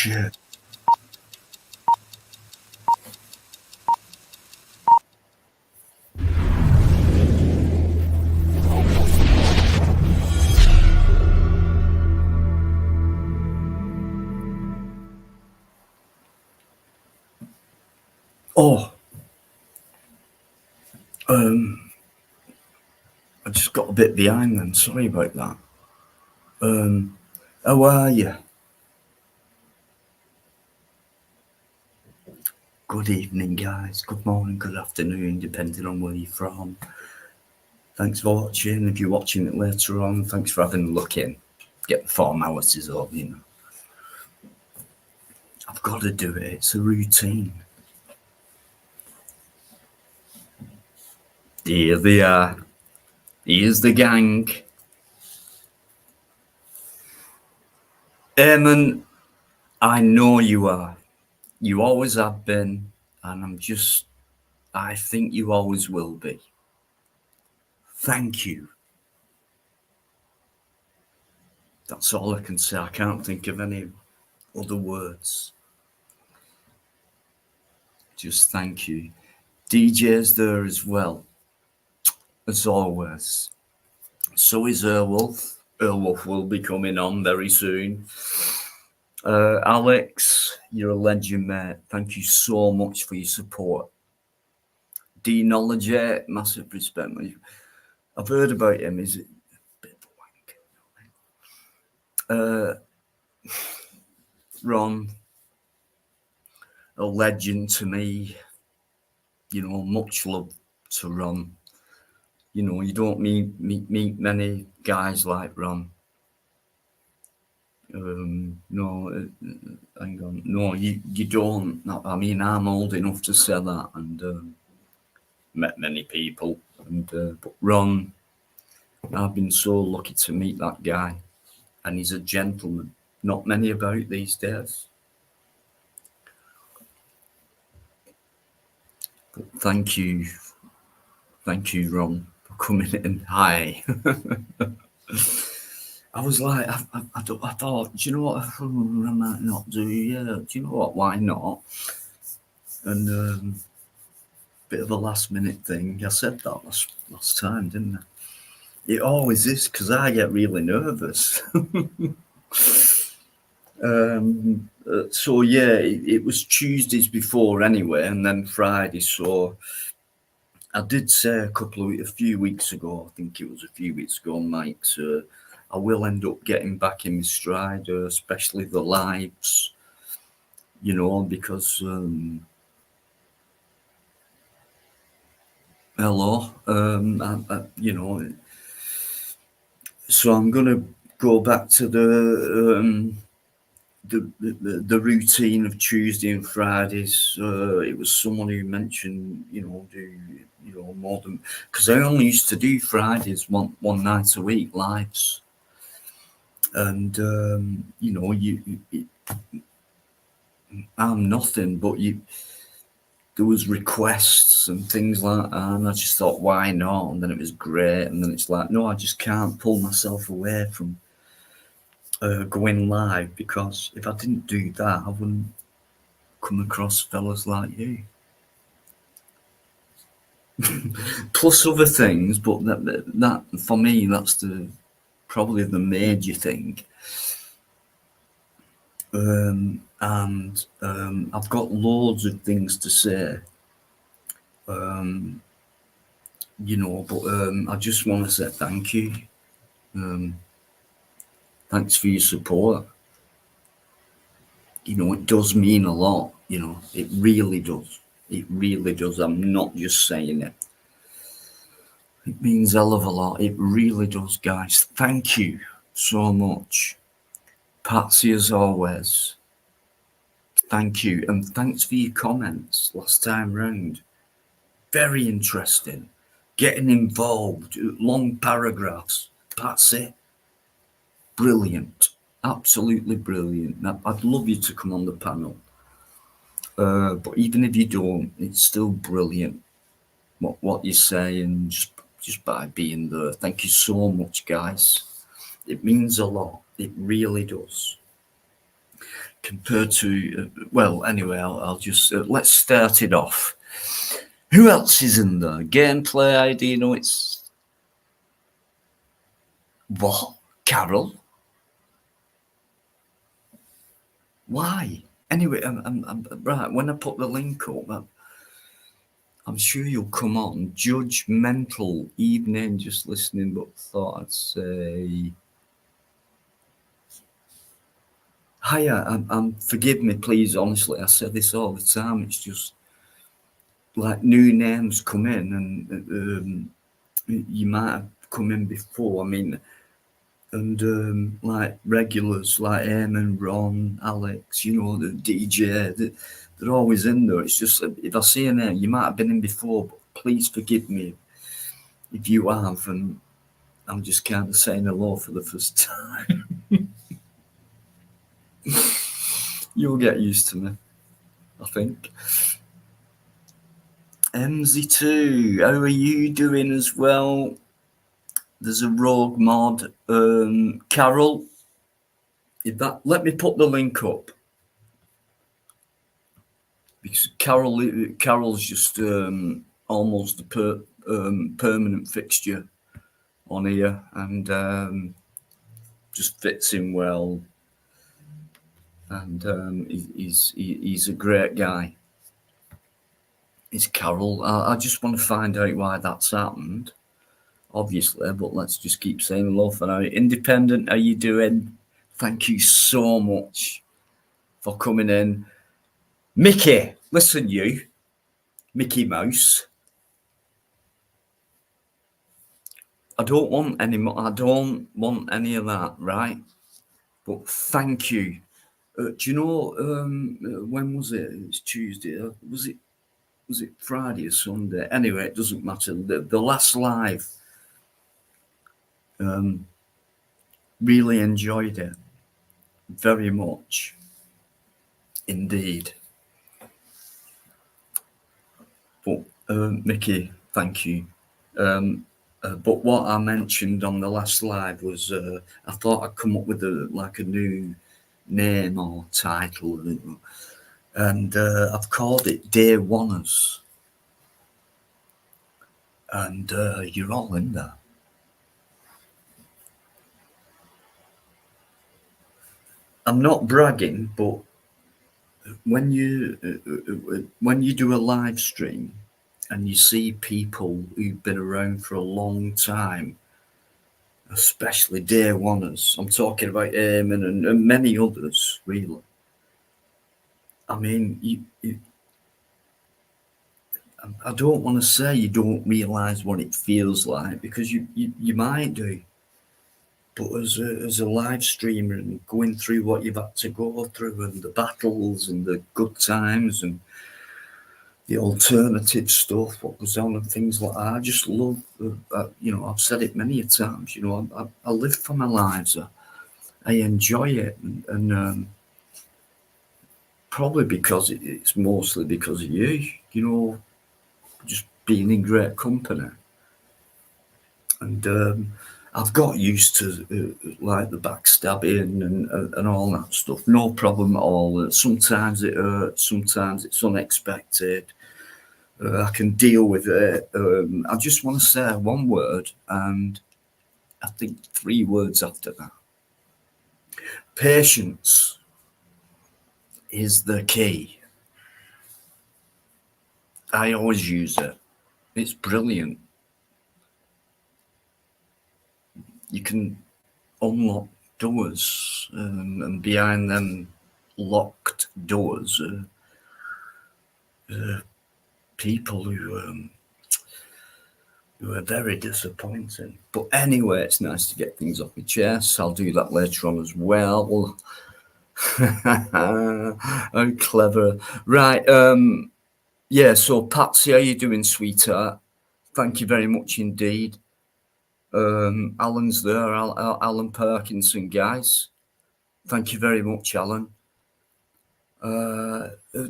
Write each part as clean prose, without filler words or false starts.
shit. Oh, I just got a bit behind then. Sorry about that. How are you? Good evening, guys. Good morning, good afternoon, depending on where you're from. Thanks for watching. If you're watching it later on, thanks for having a look in. Get the formalities over, you know. I've got to do it. It's a routine. Here they are. Here's the gang. Eamon, I know you are. You always have been, and I think you always will be. Thank you. That's all I can say. I can't think of any other words. Just thank you. DJ's there as well, as always. So is Airwolf. Airwolf will be coming on very soon. Alex, you're a legend, mate. Thank you so much for your support. D-Knowledge, massive respect. I've heard about him. Is it a bit of a wank? Ron, a legend to me. You know, much love to Ron. You know, you don't meet many guys like Ron. No, hang on. No, you don't. I mean, I'm old enough to say that, and met many people. But Ron, I've been so lucky to meet that guy, and he's a gentleman. Not many about these days. But thank you, Ron, for coming in. Hi. I was like, I thought, do you know what? I might not do. Yeah, do you know what? Why not? And bit of a last minute thing. I said that last time, didn't I? It always is because I get really nervous. So yeah, it was Tuesdays before anyway, and then Friday. So I did say a few weeks ago, I think it was a few weeks ago, Mike. So I will end up getting back in my stride, especially the lives, you know, because hello, you know. So I'm gonna go back to the routine of Tuesday and Fridays. It was someone who mentioned, you know, more than, because I only used to do Fridays one night a week lives, and you know, I'm nothing, but there was requests and things like that, and I just thought, why not? And then it was great, and then it's like, no, I just can't pull myself away from going live, because if I didn't do that, I wouldn't come across fellas like you. Plus other things, but that for me, that's probably the major thing. And I've got loads of things to say, you know, but I just want to say thank you. Thanks for your support. You know, it does mean a lot, you know, it really does. It really does. I'm not just saying it. It means a hell of a lot. It really does, guys. Thank you so much. Patsy, as always. Thank you. And thanks for your comments last time round. Very interesting. Getting involved. Long paragraphs. Patsy. Brilliant. Absolutely brilliant. I'd love you to come on the panel. But even if you don't, it's still brilliant what you say, and just by being there. Thank you so much, guys. It means a lot. It really does. compared to, well, anyway, I'll just, let's start it off. Who else is in there? Gameplay ID, no, it's, what? Carol? Why? Anyway, I'm right, when I put the link up, I'm sure you'll come on. Judgmental evening, just listening, but thought I'd say... Hiya, forgive me, please, honestly, I say this all the time, it's just like new names come in and you might have come in before, I mean, and like regulars like Eamon, Ron, Alex, you know, the DJ, they're always in there. It's just, if I see a name, you might have been in before, but please forgive me if you have, and I'm just kind of saying hello for the first time. You'll get used to me, I think. MZ2, how are you doing as well? There's a rogue mod. Carol, let me put the link up. Because Carol's just almost a permanent fixture on here, and just fits in well. And he's a great guy. It's Carol. I just want to find out why that's happened, obviously, but let's just keep saying hello for now. Independent, how you doing? Thank you so much for coming in. Mickey, listen, you, Mickey Mouse. I don't want any more. I don't want any of that, right? But thank you. Do you know when was it? It was Tuesday. Was it Friday or Sunday? Anyway, it doesn't matter. The last live. Really enjoyed it very much indeed. But Mickey, thank you. But what I mentioned on the last live was I thought I'd come up with a new name or title, and I've called it Day Oneers, and you're all in there. I'm not bragging, but when you do a live stream and you see people who've been around for a long time, especially Day Oneers, I'm talking about Eamon and many others, really. I mean, I don't want to say you don't realise what it feels like, because you might do. But as a live streamer and going through what you've had to go through, and the battles and the good times and the alternative stuff, what goes on and things like that, I just love, I've said it many a times, I live for my lives. I enjoy it, and probably because it's mostly because of you, just being in great company. And I've got used to like the backstabbing and all that stuff. No problem at all. Sometimes it hurts, sometimes it's unexpected. I can deal with it. I just want to say one word, and I think 3 words after that. Patience is the key. I always use it. It's brilliant. You can unlock doors, and behind them locked doors people who are very disappointing. But anyway, it's nice to get things off my chest. I'll do that later on as well. How clever. Right. Yeah, so Patsy, how you doing, sweetheart? Thank you very much indeed. Alan's there, Alan Parkinson, guys. Thank you very much, Alan.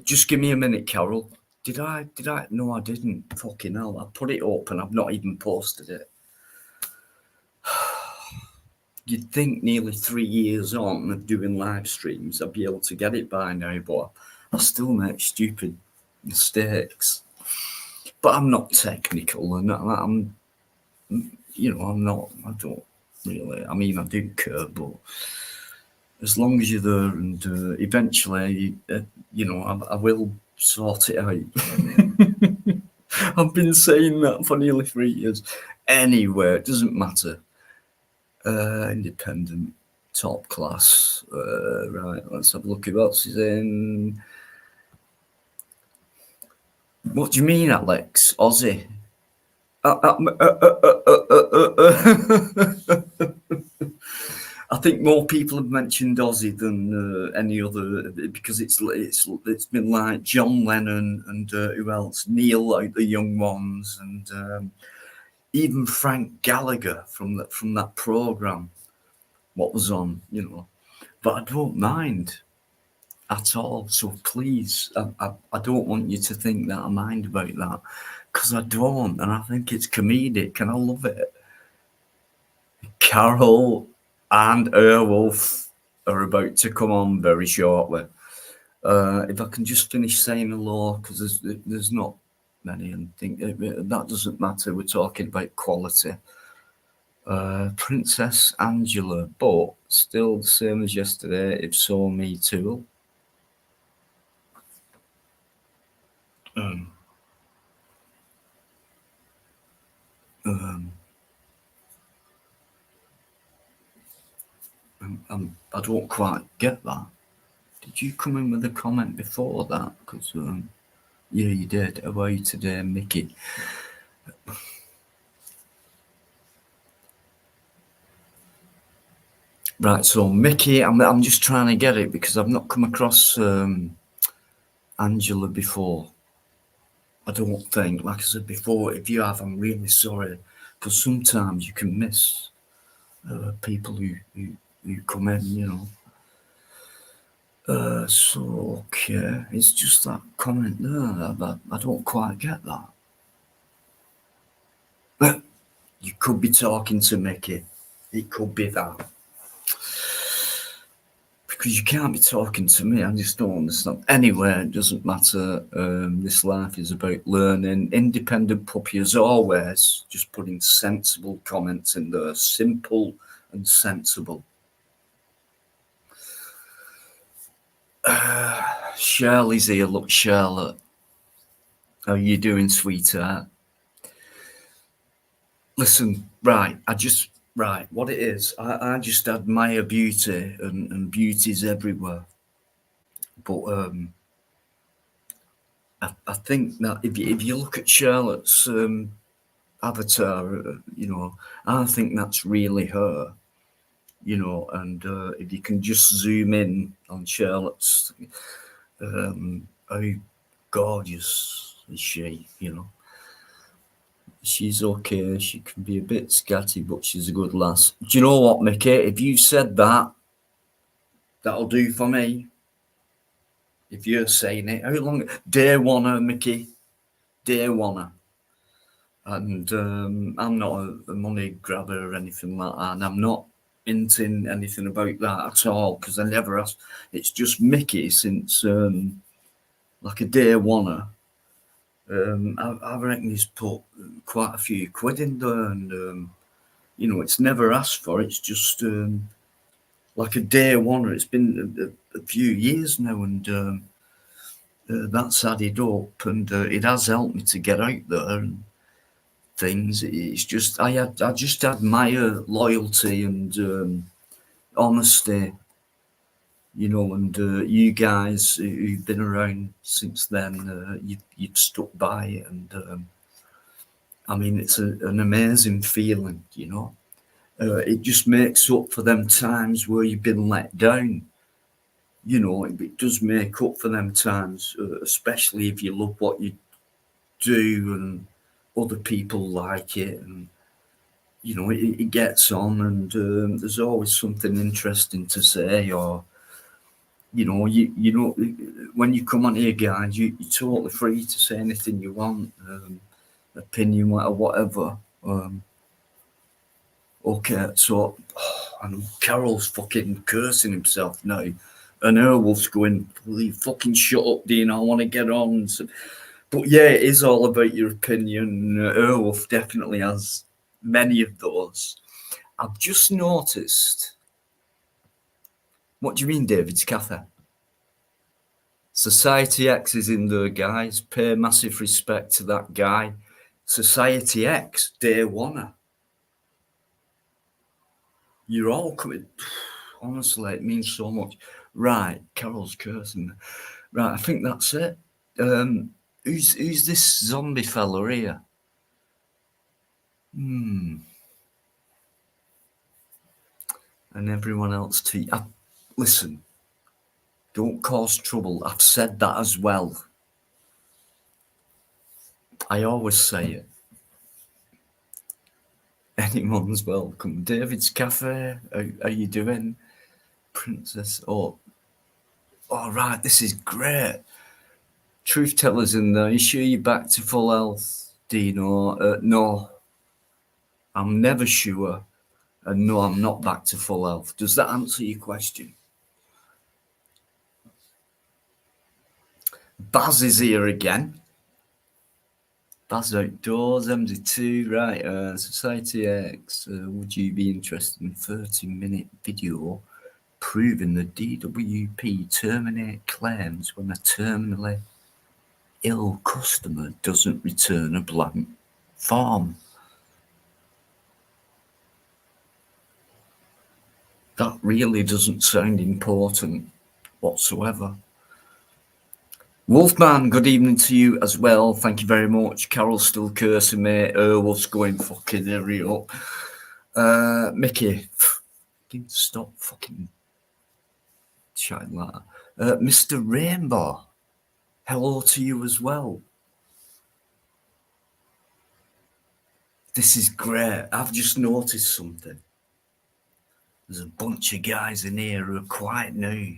Just give me a minute, Carol. Did I? No, I didn't. Fucking hell. I put it up and I've not even posted it. you'd think nearly 3 years on of doing live streams, I'd be able to get it by now, but I still make stupid mistakes. But I'm not technical, and I'm I'm not. I don't really. I mean, I do care, but as long as you're there, and eventually, I will sort it out. I've been saying that for nearly 3 years. Anyway, it doesn't matter. Independent, top class. Right, let's have a look at what else is in. What do you mean, Alex? Aussie? I think more people have mentioned Aussie than any other, because it's been like John Lennon and who else? Neil, like the young ones, and even Frank Gallagher from that program. What was on, But I don't mind at all. So please, I don't want you to think that I mind about that, because I don't, and I think it's comedic, and I love it. Carol and Airwolf are about to come on very shortly. If I can just finish saying hello, because there's not many, and think that doesn't matter. We're talking about quality. Princess Angela, but still the same as yesterday. If so, me too. I don't quite get that. Did you come in with a comment before that? Because yeah, you did. How are you today, Mickey? Right, so Mickey, I'm just trying to get it, because I've not come across Angela before. I don't think. Like I said before, if you have, I'm really sorry, because sometimes you can miss people who come in, So okay, it's just that comment there, but I don't quite get that. But you could be talking to Mickey. It could be that. Because you can't be talking to me. I just don't understand. Anyway, it doesn't matter. This life is about learning. Independent puppy, as always, just putting sensible comments in there. Simple and sensible. Shirley's here. Look, Charlotte. How are you doing, sweetheart? Listen, right, what it is, I just admire beauty, and beauty's everywhere. But I think that if you look at Charlotte's avatar, I think that's really her, and if you can just zoom in on Charlotte's, how gorgeous is she, She's okay. She can be a bit scatty, but she's a good lass. Do you know what, Mickey? If you said that, that'll do for me. If you're saying it, how long? Day one, Mickey. Day one. And I'm not a money grabber or anything like that, and I'm not hinting anything about that at all, because I never asked. It's just Mickey since like a day one. I reckon he's put quite a few quid in there, and it's never asked for. It's just like a day one. It's been a few years now, and that's added up, and it has helped me to get out there and things. It's just I just admire loyalty and honesty, and you guys who've been around since then, you've stuck by it, and I mean, it's an amazing feeling, It just makes up for them times where you've been let down. It does make up for them times, especially if you love what you do and other people like it, and it gets on, and there's always something interesting to say, or when you come on here, guys, you're totally free to say anything you want, opinion, whatever. Okay, so I know Carol's fucking cursing himself now, and Airwolf's going, "Will you fucking shut up, Dean? I want to get on." So, but yeah, it is all about your opinion. Airwolf definitely has many of those. I've just noticed. What do you mean, David's Cafe? Society X is in there, guys. Pay massive respect to that guy. Society X, day one. You're all coming. Honestly, it means so much. Right, Carol's cursing. Right, I think that's it. Who's this zombie fella here? And everyone else too. Listen, don't cause trouble. I've said that as well. I always say it. Anyone's welcome. David's Cafe. How you doing, Princess? Oh, all right. This is great. Truth tellers in there. You sure you're back to full health, Dino? No, I'm never sure. And no, I'm not back to full health. Does that answer your question? Baz is here again. Baz Outdoors, MZ2, right, Society X, would you be interested in a 30-minute video proving the DWP terminate claims when a terminally ill customer doesn't return a blank form? That really doesn't sound important whatsoever. Wolfman, good evening to you as well. Thank you very much. Carol's still cursing me. What's going fucking hurry up? Mickey, stop fucking chatting like that. Mr. Rainbow, hello to you as well. This is great. I've just noticed something. There's a bunch of guys in here who are quite new.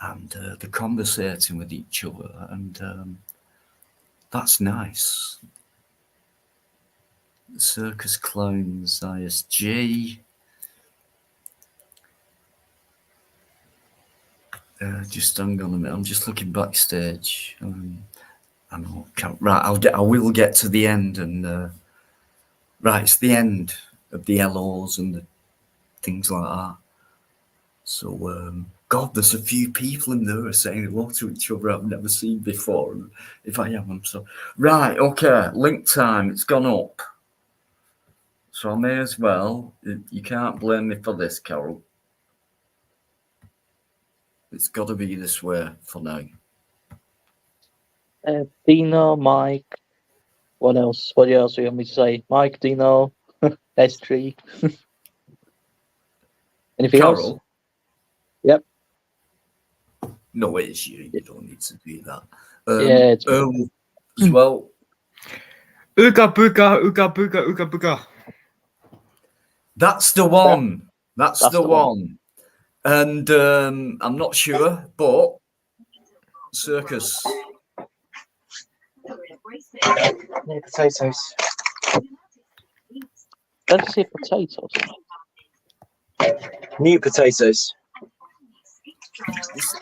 And they're conversating with each other, and that's nice. Circus Clowns, ISG. Just hang on a minute. I'm just looking backstage. I know. Right, I will get to the end, and right, it's the end of the LOs and the things like that. So, God, there's a few people in there saying hello to each other I've never seen before. If I am, I'm so right. Okay, link time. It's gone up, so I may as well. You can't blame me for this, Carol. It's got to be this way for now. Dino, Mike. What else? What else do you want me to say? Mike, Dino, S3. Anything Carol? else? Yep. No, it's you. You don't need to do that. Yeah, it's as well. Ooga booga, ooga booga, ooga booga. That's the one. That's the one. And I'm not sure, but Circus. New potatoes. Don't say potatoes. New potatoes.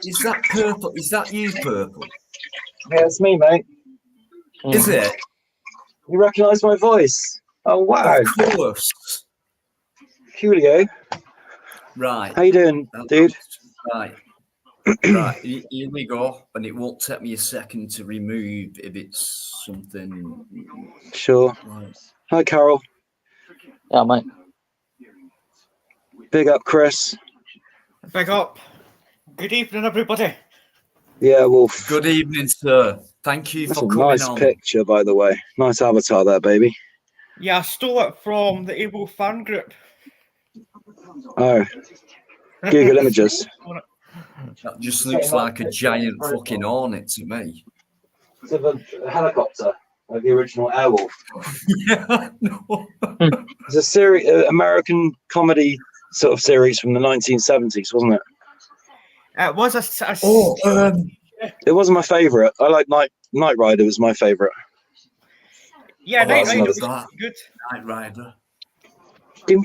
Is that purple? Is that you, Purple? Yeah, it's me, mate. Is it? You recognise my voice? Oh, wow. Of course. Julio. Right. How you doing, dude? Right. Right. Here we go. And it won't take me a second to remove if it's something. Sure. Right. Hi, Carol. Yeah, mate. Big up, Chris. Big up. Good evening, everybody. Yeah, Wolf. Good evening, sir. Thank you That's for a coming nice on. picture, by the way. Nice avatar there, baby. Yeah, I stole it from the Able fan group. Oh. Google Images. That just looks like a giant fucking hornet to me. It's of a helicopter, like the original Airwolf. Yeah, no. It's a series, American comedy sort of series from the 1970s, wasn't it? It was It wasn't my favourite. I like Knight Rider was my favourite. yeah, Oh, Knight that's Rider was another- good. Knight Rider. Yeah,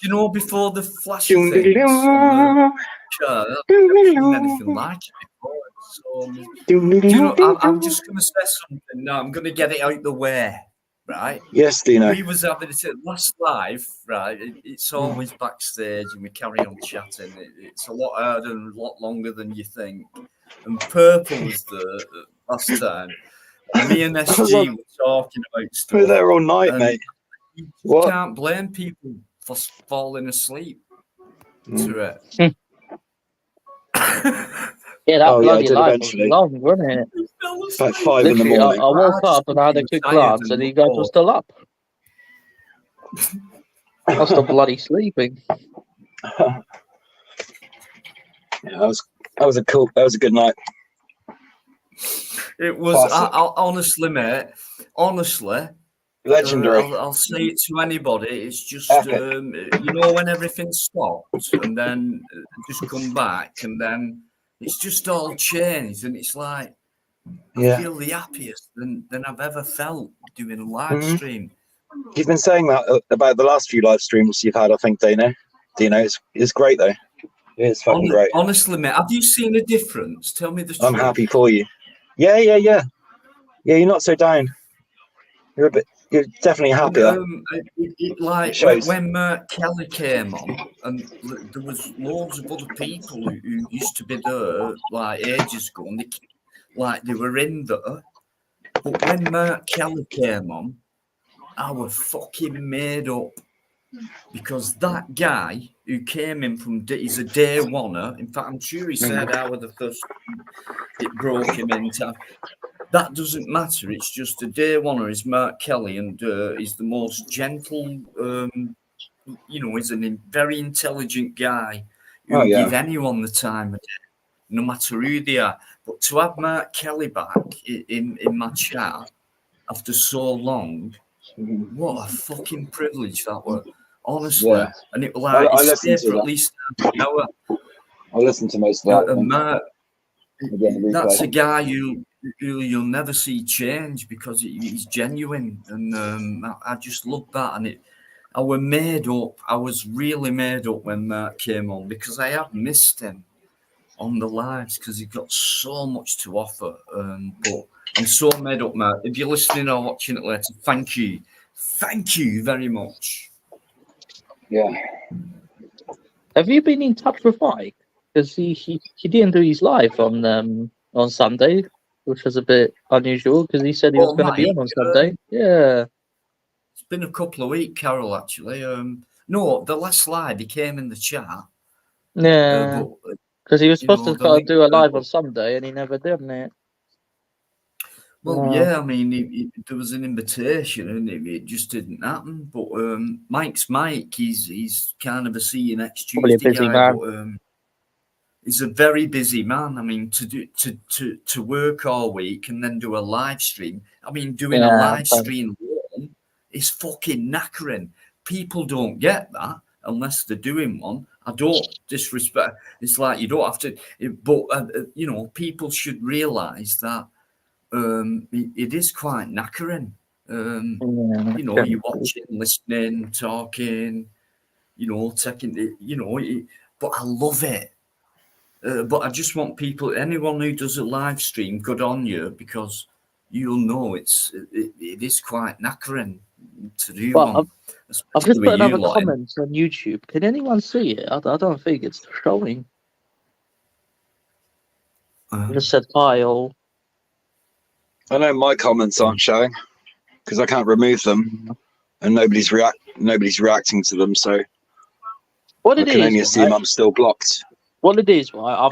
you know, before the flashy things on the car, I've never seen anything like it before. So, do you know, I'm just going to say something now. I'm going to get it out the way, right? Yes, Dino. We was having it at last live, right? It's always backstage and we carry on chatting. It's a lot harder and a lot longer than you think. And Purple was the last time. And me and SG were talking about We stuff. were there all night, and mate. You What? can't blame people for falling asleep to it. Yeah, that Oh, yeah, I bloody did life eventually. was long, wasn't it? About 5 in the Literally, I morning. woke up and I had a quick glance and you guys were still up. I was still bloody sleeping. Yeah, that was a good night. It was, Classic. I honestly, mate, honestly, Legendary. I'll say it to anybody. It's just, Epic. you know, when everything stopped and then just come back and then it's just all changed and it's like, I Yeah. feel the happiest than I've ever felt doing a live Mhm. stream. You've been saying that about the last few live streams you've had, I think, Dino. It's great though. It's fucking great. Honestly, mate, have you seen a difference? Tell me the truth. I'm happy for you. Yeah. Yeah, you're not so down. You're definitely happier. Like shows. when Mark Kelly came on, and there was loads of other people who used to be there like ages ago, and they were in there. But when Mark Kelly came on, I was fucking made up because that guy who came in he's a day oneer. In fact, I'm sure he said I was the first. It broke him into. That doesn't matter. It's just a day oneer is Mark Kelly, and he's the most gentle. You know, he's a very intelligent guy who will give anyone the time of day, no matter who they are. But to have Mark Kelly back in my chat after so long, what a fucking privilege that was. Honestly, Yeah. and it was like I it listened stayed to for at that. least an hour. I listened to most of that. And Mark, Again, that's a replay. guy who you'll never see change because he's genuine, and I just love that. And I was made up. I was really made up when Mark came on because I have missed him on the lives because he's got so much to offer. But I'm so made up, Mark. If you're listening or watching it later, thank you very much. Yeah. Have you been in touch with Mike? Because he didn't do his live on Sunday, which was a bit unusual because he said he was going to be on Sunday. Yeah. It's been a couple of weeks, Carol, actually. No, the last live, he came in the chat. Yeah. But Because he was supposed know, to do a live on Sunday and he never did it. Well, yeah, I mean, there was an invitation and it just didn't happen. But Mike's Mike. He's kind of a see you next Tuesday Probably a busy guy. man. But, he's a very busy man. I mean, to work all week and then do a live stream. I mean, doing a live stream is fucking knackering. People don't get that unless they're doing one. I don't disrespect. It's like you don't have to. But you know, people should realise that. It is quite knackering. You know, you're watching, listening, talking, you know, taking it, you know, but I love it. But I just want anyone who does a live stream, good on you, because you'll know it is quite knackering to do one. I've just put another comment on YouTube. Can anyone see it? I don't think it's showing. I just said hi all. I know my comments aren't showing because I can't remove them, and nobody's reacting to them. So what I can only assume I'm still blocked. What it is, right?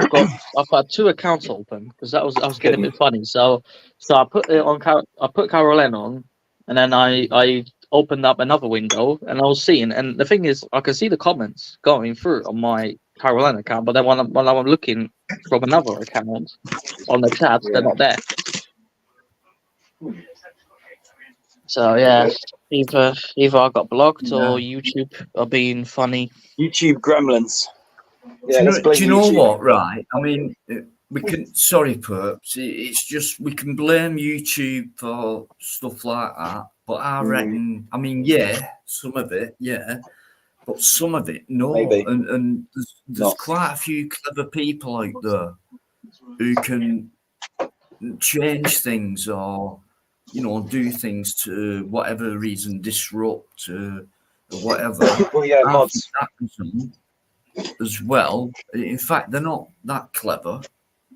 I've had 2 accounts open because I was getting a bit funny. So I put it on. I put Carol N on, and then I opened up another window, and I was seeing. And the thing is, I can see the comments going through on my Carol N account, but then when I'm looking from another account on the chat, they're not there. So yeah, either I got blocked or YouTube are being funny. YouTube gremlins. Yeah, do you know what? Right? I mean, we can. Sorry, perps. It's just we can blame YouTube for stuff like that, but I reckon. I mean, yeah, some of it, yeah, but some of it, no. Maybe. And there's Not. quite a few clever people out there who can change things or do things to whatever reason, disrupt or whatever. Well, yeah, I mods. think that goes on as well. In fact, they're not that clever,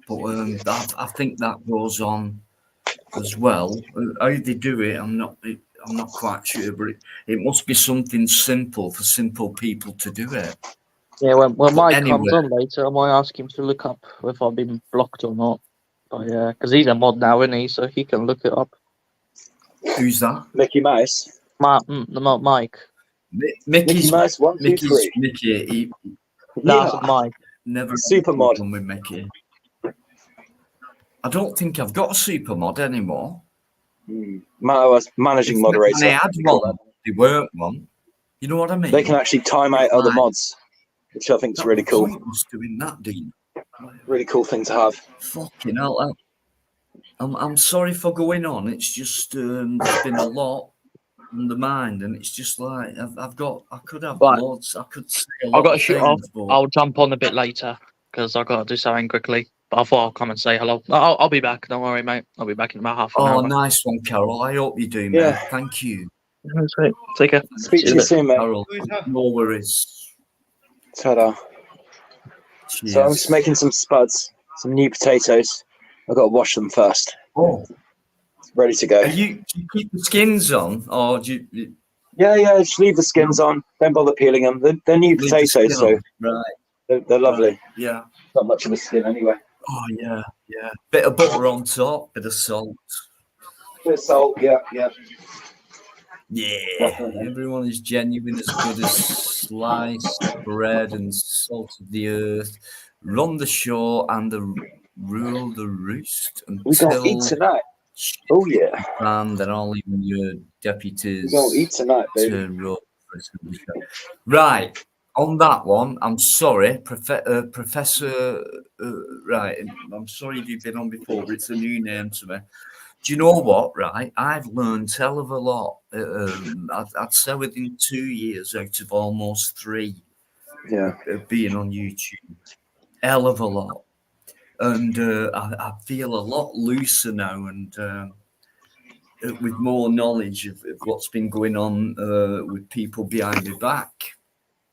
but I think that goes on as well. How they do it, I'm not quite sure, but it must be something simple for simple people to do it. Yeah, when Mike anyway. comes on later, I might ask him to look up if I've been blocked or not. But yeah, because he's a mod now, isn't he? So he can look it up. Who's that? Mickey Mouse. Mike. Mickey's Mickey Mouse, 1, 2, 3. Mickey. He That's Yeah. Mike. never Super had a mod. problem with Mickey. I don't think I've got a super mod anymore. Managing moderator. And they had one. They weren't one. You know what I mean? They can actually time out other mods, which I think is really cool. Pointless doing that, Dean. Really cool thing to have. Fucking hell. I'm sorry for going on. It's just there's been a lot on the mind, and it's just like I could have Right. loads. I could say a lot I've got to of shoot off. things, but I'll jump on a bit later because I've got to do something quickly. But I thought I'll come and say hello. I'll be back. Don't worry, mate. I'll be back in about half an oh, hour. nice one, Carol. I hope you do, mate. Yeah. Thank you, That's right. Take care. Speak to See you you soon, mate. Carol. No worries. Ta-da. Cheers. So I'm just making some spuds, some new potatoes. I've got to wash them first. Oh, Ready to go. do you keep the skins on, or do you Yeah, just leave the skins on. Don't bother peeling them. They're new leave the skin potatoes, so on? Right. they're lovely. Yeah. Not much of a skin anyway. Oh yeah. Bit of butter on top, bit of salt. Bit of salt, yeah. Yeah, Definitely. everyone is genuine, as good as sliced bread and salt of the earth. Run the show and rule the roost We don't eat until tonight. Oh yeah. and then all even your deputies We don't eat tonight, baby. turn up for a single show. Right, on that one, I'm sorry, Professor. Right, I'm sorry if you've been on before, but it's a new name to me. Do you know what? Right, I've learned a hell of a lot. I'd say within 2 years out of almost 3 Yeah. being on YouTube, hell of a lot. And I feel a lot looser now, and with more knowledge of what's been going on with people behind my back.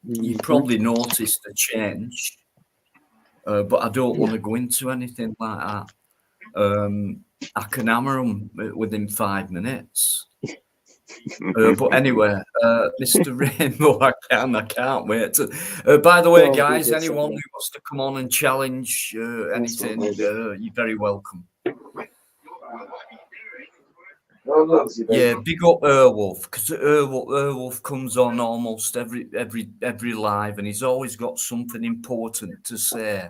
You probably noticed a change, but I don't want to go into anything like that. I can hammer them within 5 minutes. But anyway, Mr. Rainbow, I can't wait. By the way, guys, anyone who wants to come on and challenge anything, you're very welcome. Yeah, big up Airwolf, because Airwolf comes on almost every live, and he's always got something important to say,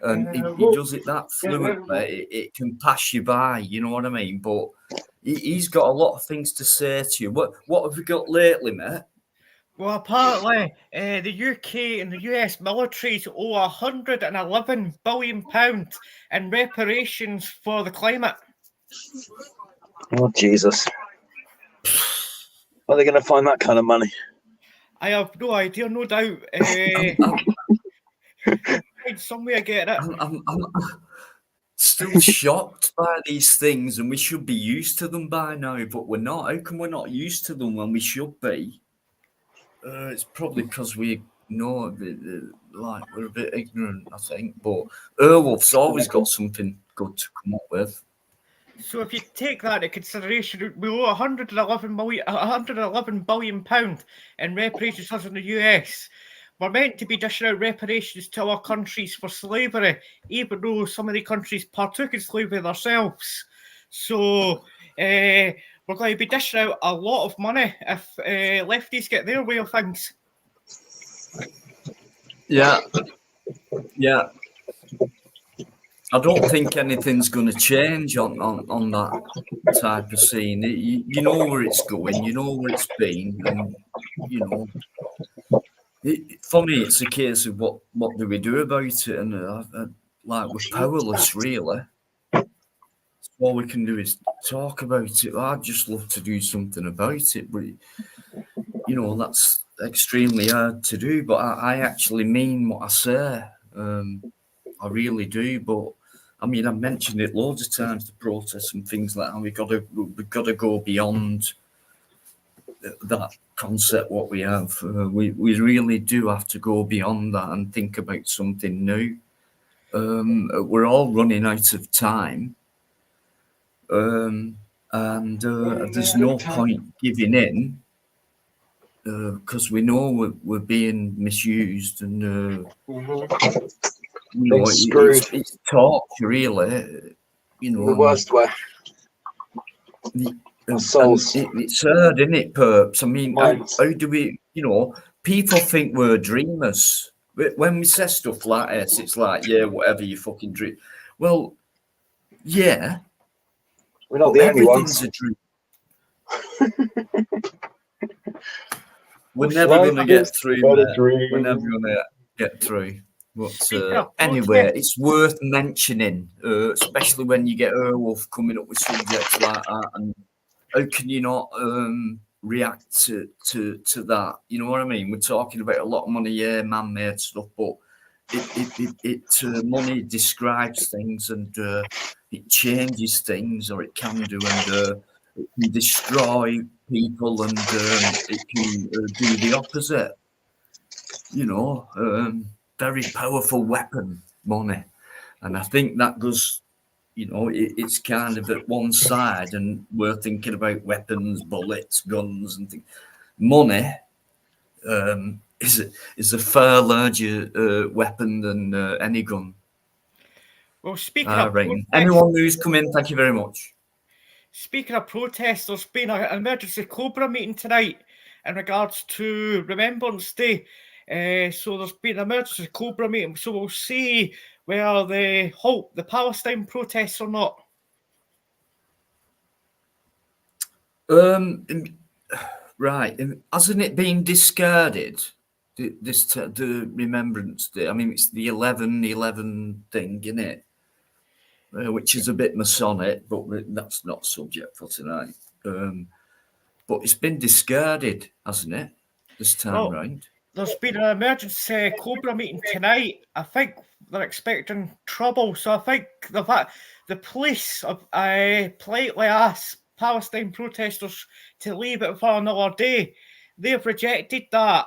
and he does it that fluently. It can pass you by, you know what I mean? But he's got a lot of things to say to you. What have we got lately, mate? Well, apparently, the UK and the US militaries owe £111 billion in reparations for the climate. Oh Jesus. Are they going to find that kind of money? I have no idea, no doubt. Somewhere get it. I'm still shocked by these things, and we should be used to them by now, but we're not. How come we're not used to them when we should be? It's probably because we know a bit, like we're a bit ignorant, I think. But Airwolf's always got something good to come up with. So if you take that into consideration, we owe £111 billion in reparations us in the US. We're meant to be dishing out reparations to our countries for slavery, even though some of the countries partook in slavery themselves. So we're going to be dishing out a lot of money if lefties get their way of things. Yeah. I don't think anything's going to change on that type of scene. You know where it's going, you know where it's been, and you know. For me, it's a case of what do we do about it, and like we're powerless, really. All we can do is talk about it. I'd just love to do something about it, but you know that's extremely hard to do. But I actually mean what I say. I really do. But I mean, I've mentioned it loads of times, the protests and things like that. We've got to go beyond that concept. What we have, we really do have to go beyond that and think about something new. We're all running out of time. And there's no point giving in because we know we're being misused and you know, it's torture, really. You know, the worst way. Souls. It's hard, isn't it, Perps? I mean, Minds. how do we? You know, people think we're dreamers. When we say stuff like this, it's like, yeah, whatever you fucking dream. Well, yeah. We're not the only ones. Everything's a dream. We're never going to get through that. We're never going to get through. But anyway, it's worth mentioning, especially when you get Airwolf coming up with subjects like that. And how can you not react to that? You know what I mean? We're talking about a lot of money, yeah, man-made stuff, but money describes things and it changes things, or it can do, and it can destroy people, and it can do the opposite. You know, very powerful weapon, money, and I think that goes. You know, it's kind of at one side, and we're thinking about weapons, bullets, guns, and things. Money is a far larger weapon than any gun. Well, speaking of right. Anyone who's come in, thank you very much. Speaking of protests, there's been an emergency Cobra meeting tonight in regards to Remembrance Day. So there's been an emergency Cobra meeting. So we'll see whether they halt the Palestine protests or not. Right. Hasn't it been discarded? The Remembrance Day. I mean, it's the 11/11 thing, isn't it? Which is a bit Masonic, but that's not subject for tonight. But it's been discarded, hasn't it, this time round? There's been an emergency Cobra meeting tonight. I think they're expecting trouble. So I think the police have politely asked Palestine protesters to leave it for another day. They've rejected that.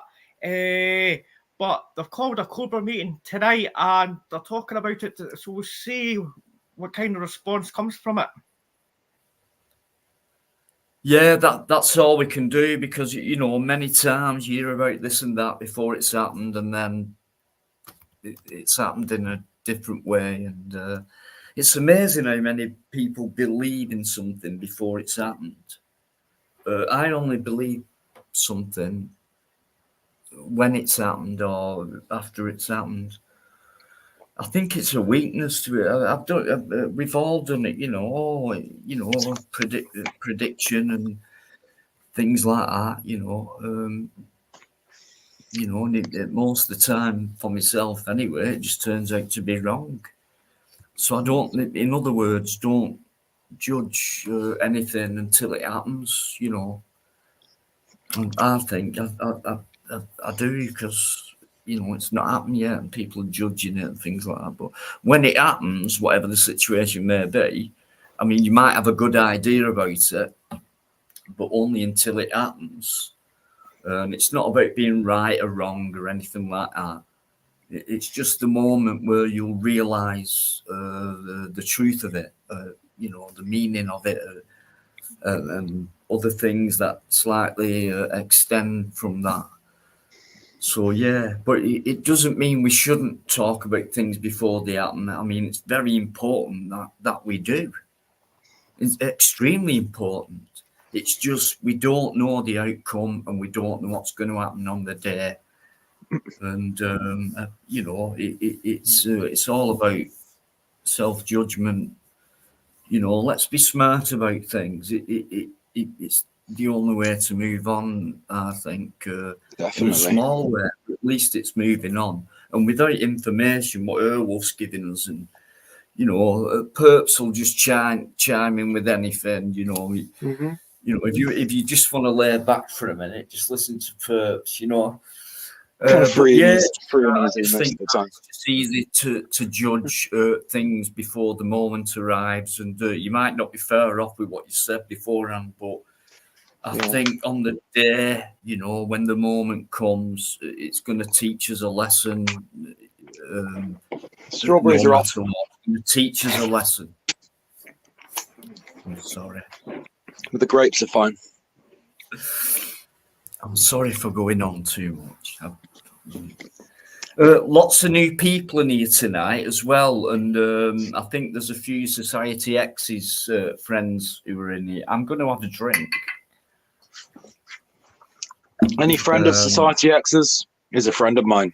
But they've called a Cobra meeting tonight and they're talking about it. So we'll see what kind of response comes from it. Yeah, that's all we can do, because, you know, many times you hear about this and that before it's happened, and then it's happened in a different way. And it's amazing how many people believe in something before it's happened. I only believe something when it's happened or after it's happened. I think it's a weakness to it. We've all done it, you know. Prediction and things like that, you know. And most of the time, for myself anyway, it just turns out to be wrong. So I don't. In other words, don't judge anything until it happens, you know. And I think I do, because, you know, it's not happened yet and people are judging it and things like that. But when it happens, whatever the situation may be, I mean, you might have a good idea about it, but only until it happens. And it's not about being right or wrong or anything like that. It's just the moment where you'll realise the truth of it, you know, the meaning of it, and other things that slightly extend from that. So, yeah, but it doesn't mean we shouldn't talk about things before they happen. I mean, it's very important that we do. It's extremely important. It's just we don't know the outcome and we don't know what's going to happen on the day. And, you know, it's all about self-judgment. You know, let's be smart about things. It's the only way to move on, I think. Definitely. In a small way, at least it's moving on. And without information, what Airwolf's giving us, and perps will just chime in with anything. If you just want to lay back for a minute, just listen to perps. Kind of free and easy, free and I easy just most think of the time. it's easy to judge things before the moment arrives, and you might not be far off with what you said beforehand, but I think on the day, when the moment comes, it's going to teach us a lesson. Strawberries no are off. matter what, it's going to teach us a lesson. I'm sorry. But the grapes are fine. I'm sorry for going on too much. Lots of new people in here tonight as well, and I think there's a few Society X's friends who are in here. I'm going to have a drink. Any friend of Society X's is a friend of mine.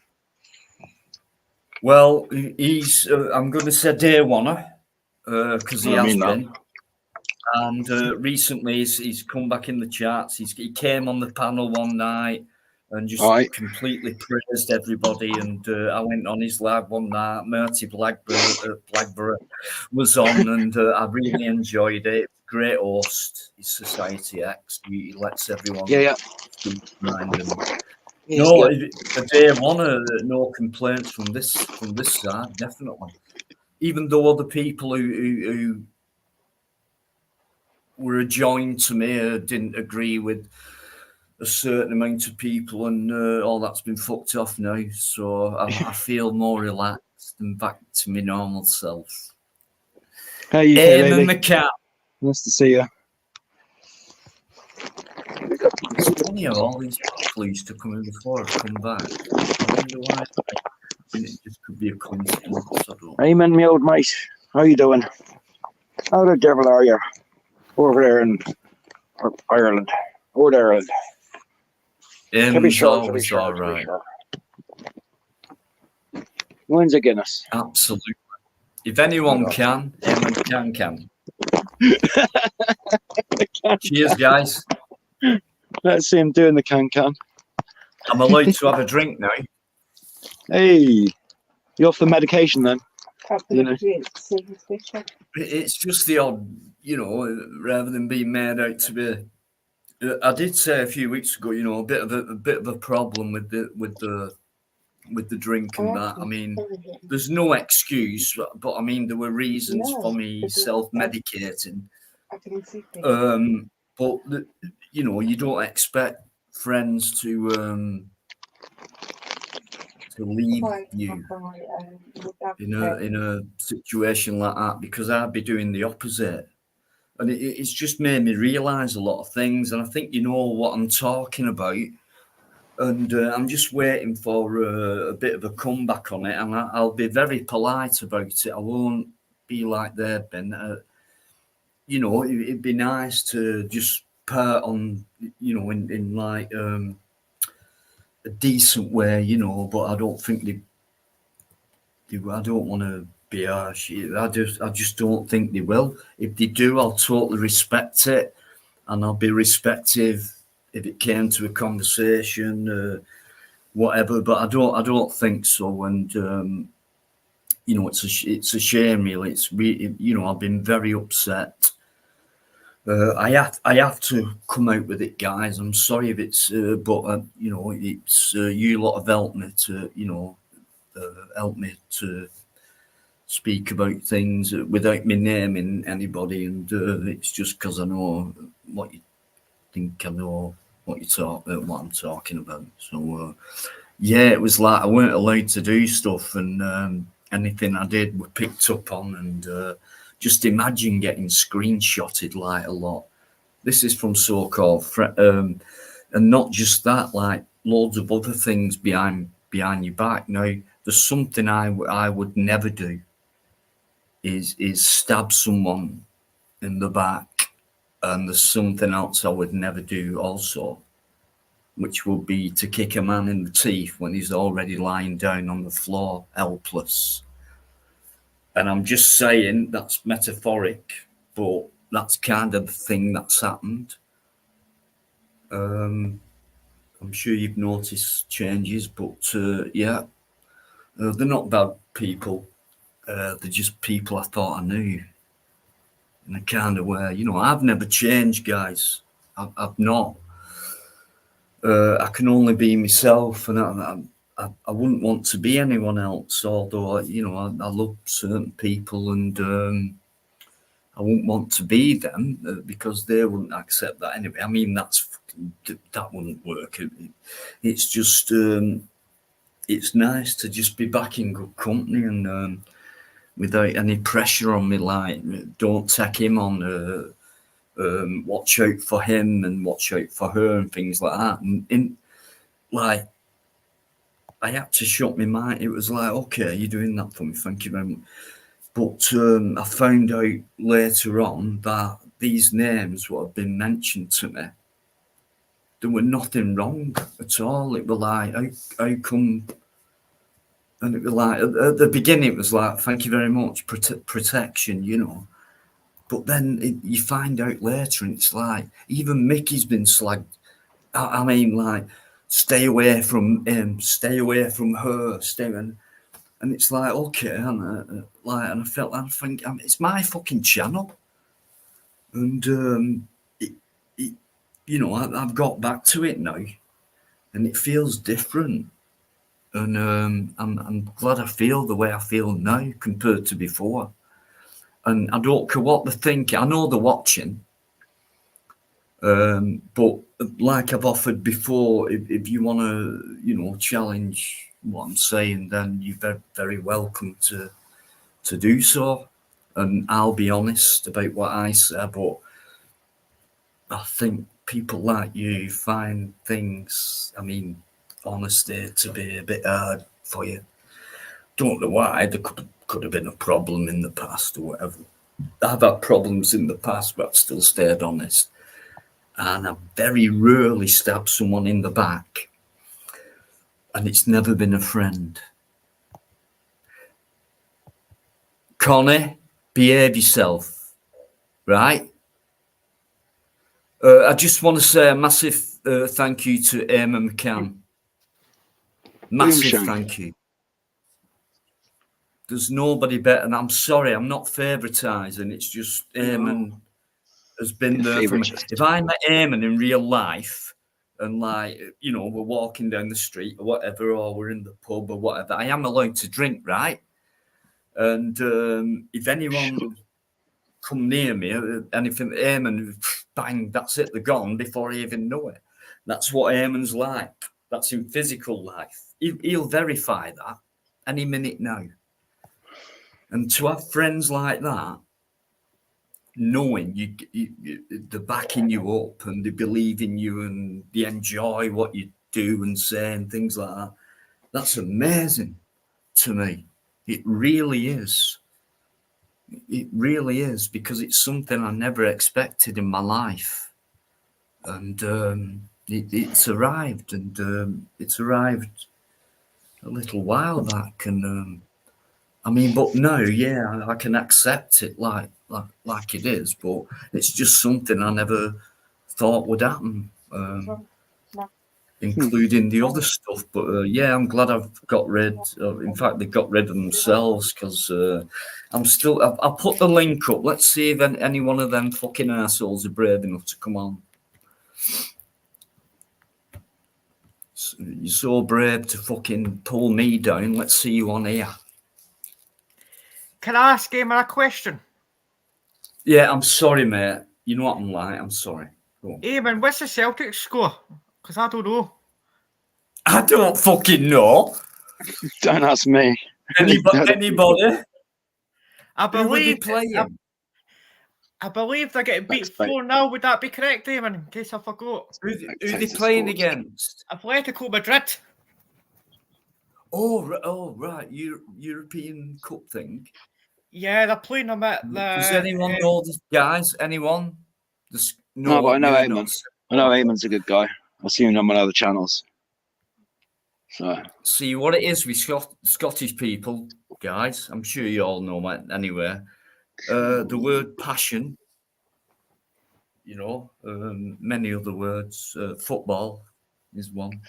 Well, he's, I'm going to say day one, because he has been. And recently he's come back in the charts. He came on the panel one night and just completely praised everybody. And I went on his live one night. Murty Blackburn was on, and I really enjoyed it. Great host. He's Society X. He lets everyone. Mind him. No, a day one, no complaints from this side, definitely. Even though other people who were adjoined to me didn't agree with a certain amount of people, and all that's been fucked off now. So I feel more relaxed and back to my normal self. Hey, Eamon McCann. Nice to see you. It's funny how all these people used to come in before have come back. I wonder why. It just could be a coincidence. Eamon, my old mate. How you doing? How the devil are you? Over there in Ireland. Over Ireland. Can be sure, all right. When's a Guinness? Absolutely. If anyone can, Eamon can. Cheers, guys. Let's see him doing the can. I'm allowed to have a drink now. Hey, you off the medication then? It's just the odd, rather than being made out to be. I did say a few weeks ago, a bit of a problem with the drink and that. I mean, there's no excuse, but I mean there were reasons for me self-medicating. But you don't expect friends to leave you in a situation like that, because I'd be doing the opposite. And it's just made me realise a lot of things, and I think you know what I'm talking about. And I'm just waiting for a bit of a comeback on it, and I'll be very polite about it. I won't be like they've been. It'd be nice to just part on, in like a decent way, but I don't think I don't want to be harsh. I just don't think they will. If they do, I'll totally respect it, and I'll be respective if it came to a conversation, whatever. But I don't think so. And it's a shame, really. It's I've been very upset. I have to come out with it, guys. I'm sorry if it's, but it's you lot have helped me to speak about things without me naming anybody, and it's just because I know what you think. I know what I'm talking about. So it was like I weren't allowed to do stuff, and anything I did were picked up on, and just imagine getting screenshotted like a lot. This is from so-called and not just that, like loads of other things behind your back. Now, there's something I would never do is stab someone in the back, and there's something else I would never do also, which would be to kick a man in the teeth when he's already lying down on the floor, helpless. And I'm just saying that's metaphoric, but that's kind of the thing that's happened. I'm sure you've noticed changes, but They're not bad people. They're just people I thought I knew in a kind of way. You know, I've never changed, guys. I've not. I can only be myself, and I wouldn't want to be anyone else. Although, you know, I love certain people, and I wouldn't want to be them because they wouldn't accept that anyway. I mean, that wouldn't work. It's just it's nice to just be back in good company and without any pressure on me. Like, don't take him on. Watch out for him and watch out for her and things like that. And like, I had to shut my mind. It was like, okay, you're doing that for me, thank you very much. But I found out later on that these names what have been mentioned to me, there were nothing wrong at all. It was like, how come? And it was like, at the beginning, it was like, thank you very much, protection, you know. But then you find out later, and it's like, even Mickey's been slagged. I mean, like, stay away from him, stay away from her, and it's like, okay, and I felt, I think, it's my fucking channel, and you know, I've got back to it now, and it feels different, and I'm glad I feel the way I feel now compared to before. And I don't care what they think. I know they're watching. But like I've offered before, if you want to, you know, challenge what I'm saying, then you're very, very welcome to do so. And I'll be honest about what I say, but I think people like you find things, I mean, honesty to be a bit hard for you. Don't know why. There could have been a problem in the past or whatever. I've had problems in the past, but I've still stayed honest. And I've very rarely stabbed someone in the back. And it's never been a friend. Connie, behave yourself, right? I just want to say a massive thank you to Eamon McCann. Massive thank you. There's nobody better, and I'm sorry, I'm not favouritising. It's just Eamon has been there for me. If I met Eamon in real life, and like, you know, we're walking down the street or whatever, or we're in the pub or whatever, I am allowed to drink, right? And if anyone come near me, anything, Eamon, bang, that's it, they're gone before I even know it. That's what Eamon's like. That's in physical life. He'll verify that any minute now. And to have friends like that, knowing they're backing you up and they believe in you and they enjoy what you do and say and things like that, that's amazing to me. It really is. It really is, because it's something I never expected in my life. And it's arrived, and it's arrived a little while back. And I mean, but no, yeah, I can accept it like it is, but it's just something I never thought would happen, including the other stuff. But yeah, I'm glad I've got rid. In fact, they got rid of themselves, because I'm still. I'll put the link up. Let's see if any one of them fucking assholes are brave enough to come on. You're so brave to fucking pull me down. Let's see you on here. Can I ask him a question? Yeah, I'm sorry, mate. You know what I'm like. I'm sorry. Eamon, what's the Celtic score? Because I don't know. I don't fucking know. Don't ask me. Anybody? I Who were they believe playing? I believe they're getting beat 4-0. Would that be correct, Eamon? In case I forgot. Who are they playing against? Atletico Madrid. Oh, right. European Cup thing. Yeah, they're playing them at the. Does anyone know these guys? Anyone? No, but I know you're Eamon. not. I know Eamon's a good guy. I've seen him on other channels. So See what it is with Scottish people, guys. I'm sure you all know that anyway. The word passion, you know, many other words. Football is one.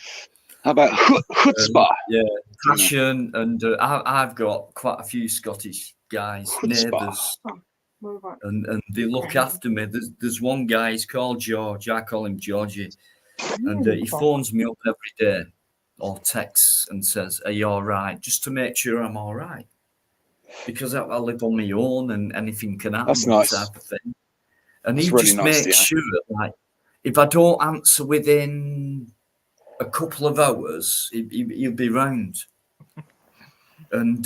How about chutzpah? Yeah, passion, and I've got quite a few Scottish guys, Chutzpah. neighbours, and they look after me. There's one guy, he's called George. I call him Georgie, and he phones me up every day or texts and says, "Are you all right?" Just to make sure I'm all right, because I live on my own and anything can happen. That's nice. Type of thing. And That's he really just nice, makes yeah. sure, like, if I don't answer within a couple of hours, he'll be round. And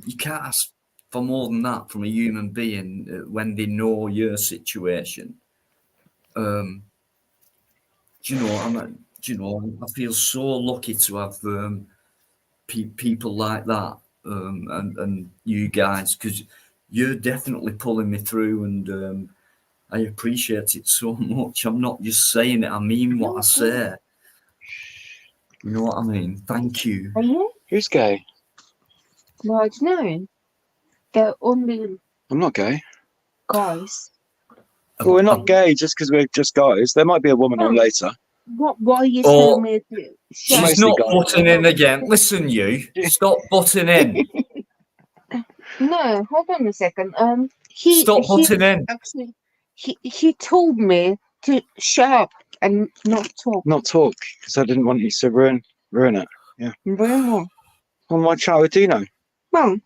you can't ask for more than that from a human being when they know your situation. Do you know? I feel so lucky to have people like that, and you guys, because you're definitely pulling me through, and I appreciate it so much. I'm not just saying it; I mean what I say. You know what I mean? Thank you. Are you? Who's gay? No, I don't know. They're only I'm not gay. guys. Well, we're not gay just because we're just guys. There might be a woman on Oh. later. Why are you Oh, telling me to She's Mostly not guys. butting in again. Listen, you stop butting in. No, hold on a second. He Stop butting in. actually he told me to shut up and not talk. Not talk because I didn't want you to ruin it. Well, On my child with Dino. well,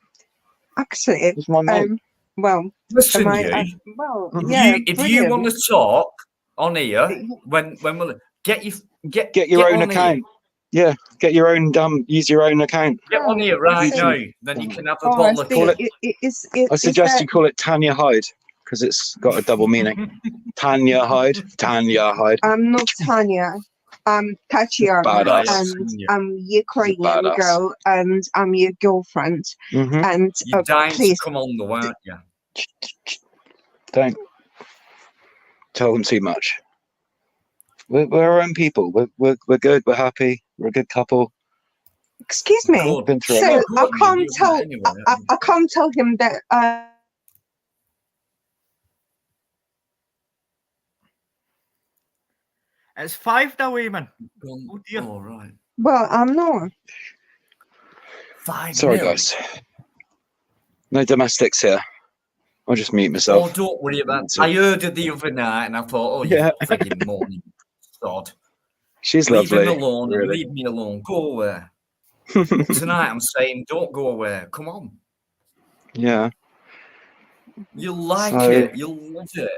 actually, It's my mate. well, Listen, am I? you. Well, Mhm. yeah. If you brilliant. want to talk on here, when we'll get Your own on account. Yeah, get your own use your own account. Here. Get on here right Oh, now. Then you can have a Oh, I bottle of see. Call it- I Is suggest that- you call it Tanya Hyde because it's got a double meaning. Tanya Hyde. Tanya Hyde. I'm not Tanya. I'm Tatiana, Badass. and Yeah. I'm Ukrainian Badass. girl, and I'm your girlfriend. Mm-hmm. And You're dying to please, come on, though, aren't you? Don't tell them too much. We're our own people. We're good. We're happy. We're a good couple. excuse me. Good. Been through a So lot. I Good, can't you tell. anyway. I can't tell him that. It's 5 now, Eamon. Oh, dear. All right. Well, I'm not. 5 Sorry, nil. guys. No domestics here. I'll just mute myself. Oh, don't worry about it. That's it. I heard it the other night, and I thought, oh, Yeah. you frigging morning sod. She's Leave lovely. him alone. And really. leave me alone. Go away. Tonight, I'm saying, don't go away. Come on. Yeah. You'll like So- it. You'll love it.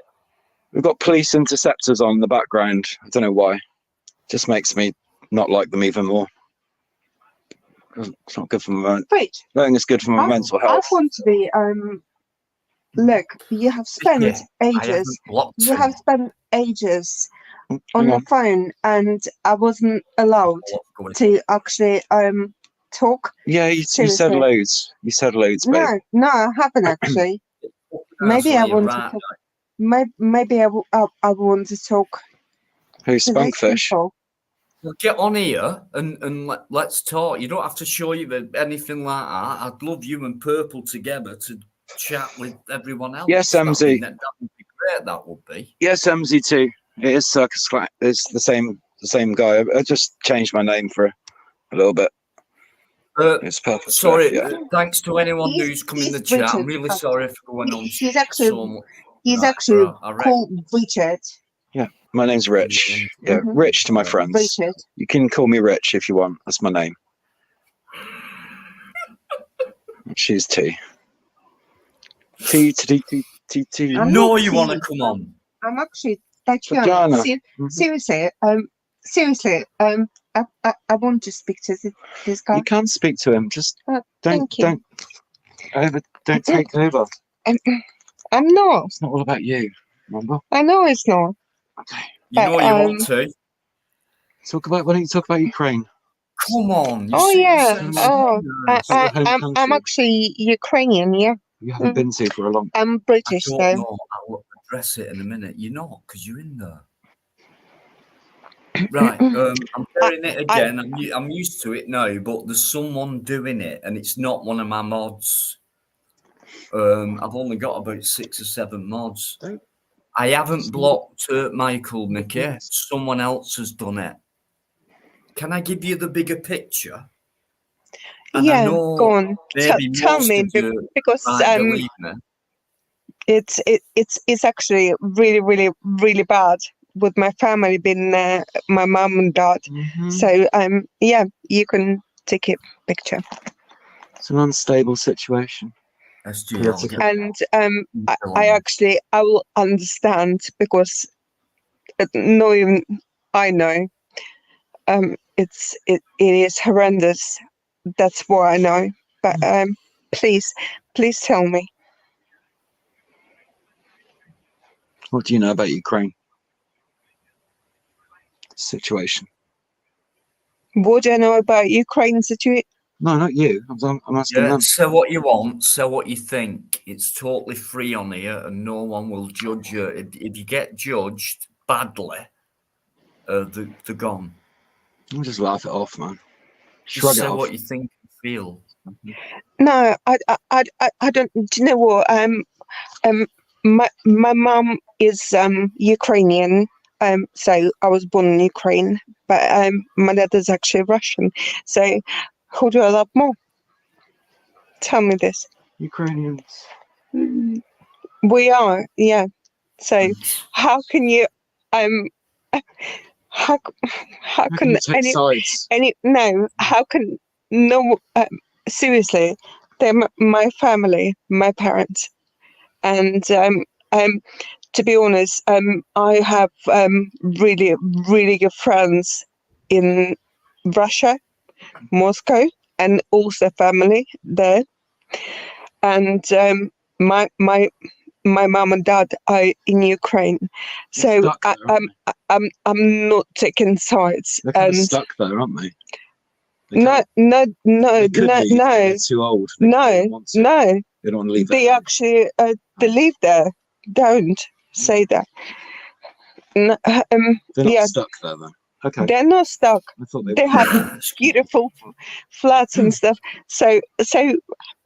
We've got police interceptors on in the background. I don't know why. Just makes me not like them even more. It's not good for my Wait, I don't think it's good for my mental I health. want to be. Look, you have spent Yeah, I haven't ages. blocked You him. have spent ages on Hang the on. phone, and I wasn't allowed What's going to actually talk. Yeah, you said Seriously. loads. You said loads, babe. No, I haven't actually. on? Maybe That's I why you're want to right. talk. Maybe I want to talk Who's to these Spunkfish? people. Well, get on here and let's talk. You don't have to show you anything like that. I'd love you and Purple together to chat with everyone else. Yes, That MZ. would be great. That would be. Yes, MZ2. It is Circus Clack. It's the same guy. I just changed my name for a little bit. It's Purple. Sorry. Yeah. Thanks to anyone He's- who's come in the he's chat. I'm Richard, really but sorry for going on He's actually so much. he's Right, actually bro, I reckon. called Richard. My name's Rich. Yeah, Mhm. Rich to my Right. friends. Richard. You can call me Rich if you want. That's my name. She's T. T. I'm No, not you want to seeing- come on. I'm actually Tatiana. Vagina. Se- seriously, I want to speak to this guy. You can speak to him. Just don't Thank you. don't take over. I'm not. It's not all about you. Remember? I know it's not. You know But, you want to. Why don't you talk about Ukraine? Come on. You Oh, see- yeah. you Oh, nice. It's your home I'm country. actually Ukrainian. Yeah, You haven't been to for a long. I'm I British don't though. know. I'll address it in a minute. You're not, because you're in there. Right. I'm doing it again. I'm used to it now, but there's someone doing it, and it's not one of my mods. I've only got about 6 or 7 mods. I haven't blocked Michael, Nicky. Someone else has done it. can I give you the bigger picture? And I Yeah, know go on. maybe Tell most me of you because might believe me. it's actually really really bad with my family being my mum and dad. Mhm. So yeah, you can take a picture. It's an unstable situation. SG, I'll Political. get And I will understand because knowing I know it is horrendous. That's what I know. But please tell me. What do you know about Ukraine situation? What do I know about Ukraine situation? No, not you. I'm asking Yeah, them. say what you want, say what you think. It's totally free on here, and no one will judge you. If you get judged badly, they're gone. I'll just laugh it off, man. Just Shrug it say off. what you think and feel. No, I don't. Do you know what? My mum is Ukrainian. So I was born in Ukraine, but my dad is actually Russian. So who do I love more? Tell me this. Ukrainians. We are, yeah. So It's- how can you how How can you take sides? how can no seriously, they're my family, my parents, and to be honest, I have really good friends in Russia, Moscow, and also family there, and my mum and dad are in Ukraine, so Stuck there, aren't I'm not taking sides. They're kind of And stuck there, aren't they? no, They could leave, but no, they're too old. They don't want to. no. They don't want to leave. They their actually they live there. Don't say that. No, They're not yeah, stuck there, then. Okay. they're not stuck. I thought they They were. have beautiful flats and stuff. So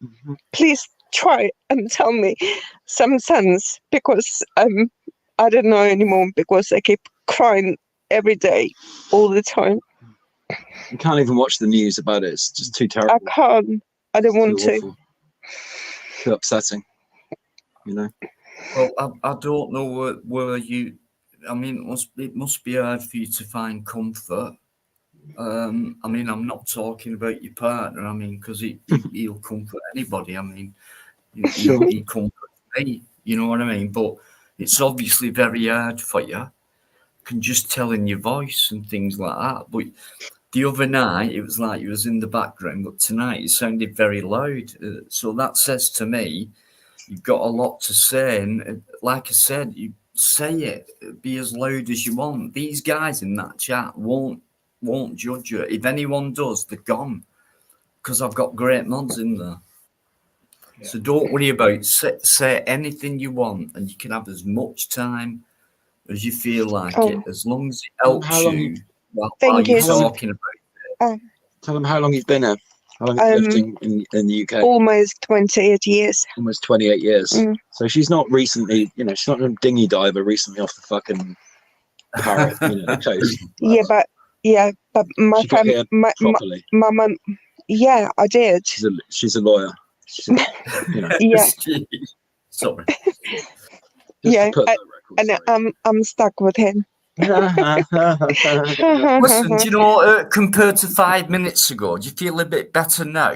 Mhm. please try and tell me some sense because I don't know anymore because I keep crying every day, all the time. You can't even watch the news about it. It's just too I terrible. can't. I don't want Too to. awful. Too upsetting. You know. Well, I don't know where you. I mean, it must be hard for you to find comfort. I mean, I'm not talking about your partner. I mean, because he'll comfort anybody. I mean, Sure. he comforts me. You know what I mean? But it's obviously very hard for you. Can just tell in your voice and things like that. But the other night, it was like you was in the background, but tonight it sounded very loud. So that says to me, you've got a lot to say, and like I said, you say it, be as loud as you want. These guys in that chat won't judge you. If anyone does, they're gone because I've got great mods in there. Yeah. So don't worry about say anything you want, and you can have as much time as you feel like it, as long as it helps How long- you while Thank you're you. talking about it. Tell them how long you've been here. How long have you lived in the UK? Almost 28 years. Almost 28 years. Mm. So she's not recently, she's not a dinghy diver recently off the fucking Parrot, coast. Yeah, but my She got family, here my properly. mum, yeah, I did. She's a lawyer. Yeah. Sorry. Just Yeah, to put that record And I'm stuck with him. straight. Listen, do you know, compared to 5 minutes ago, do you feel a bit better now?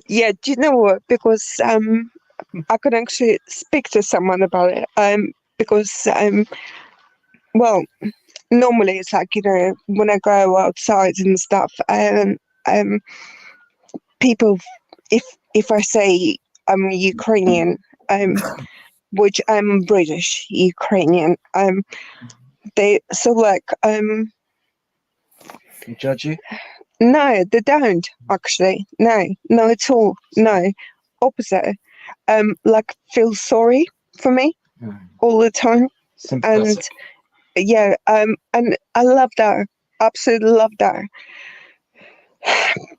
Yeah, do you know what? Because I could actually speak to someone about it. Because well, normally it's like when I go outside and stuff, people, if I say I'm Ukrainian, which I'm British Ukrainian, they so like They judge you? no, they don't actually. No at all. No, opposite. Like feel sorry for me all the time, Sympathetic. and yeah, and I love that. Absolutely love that.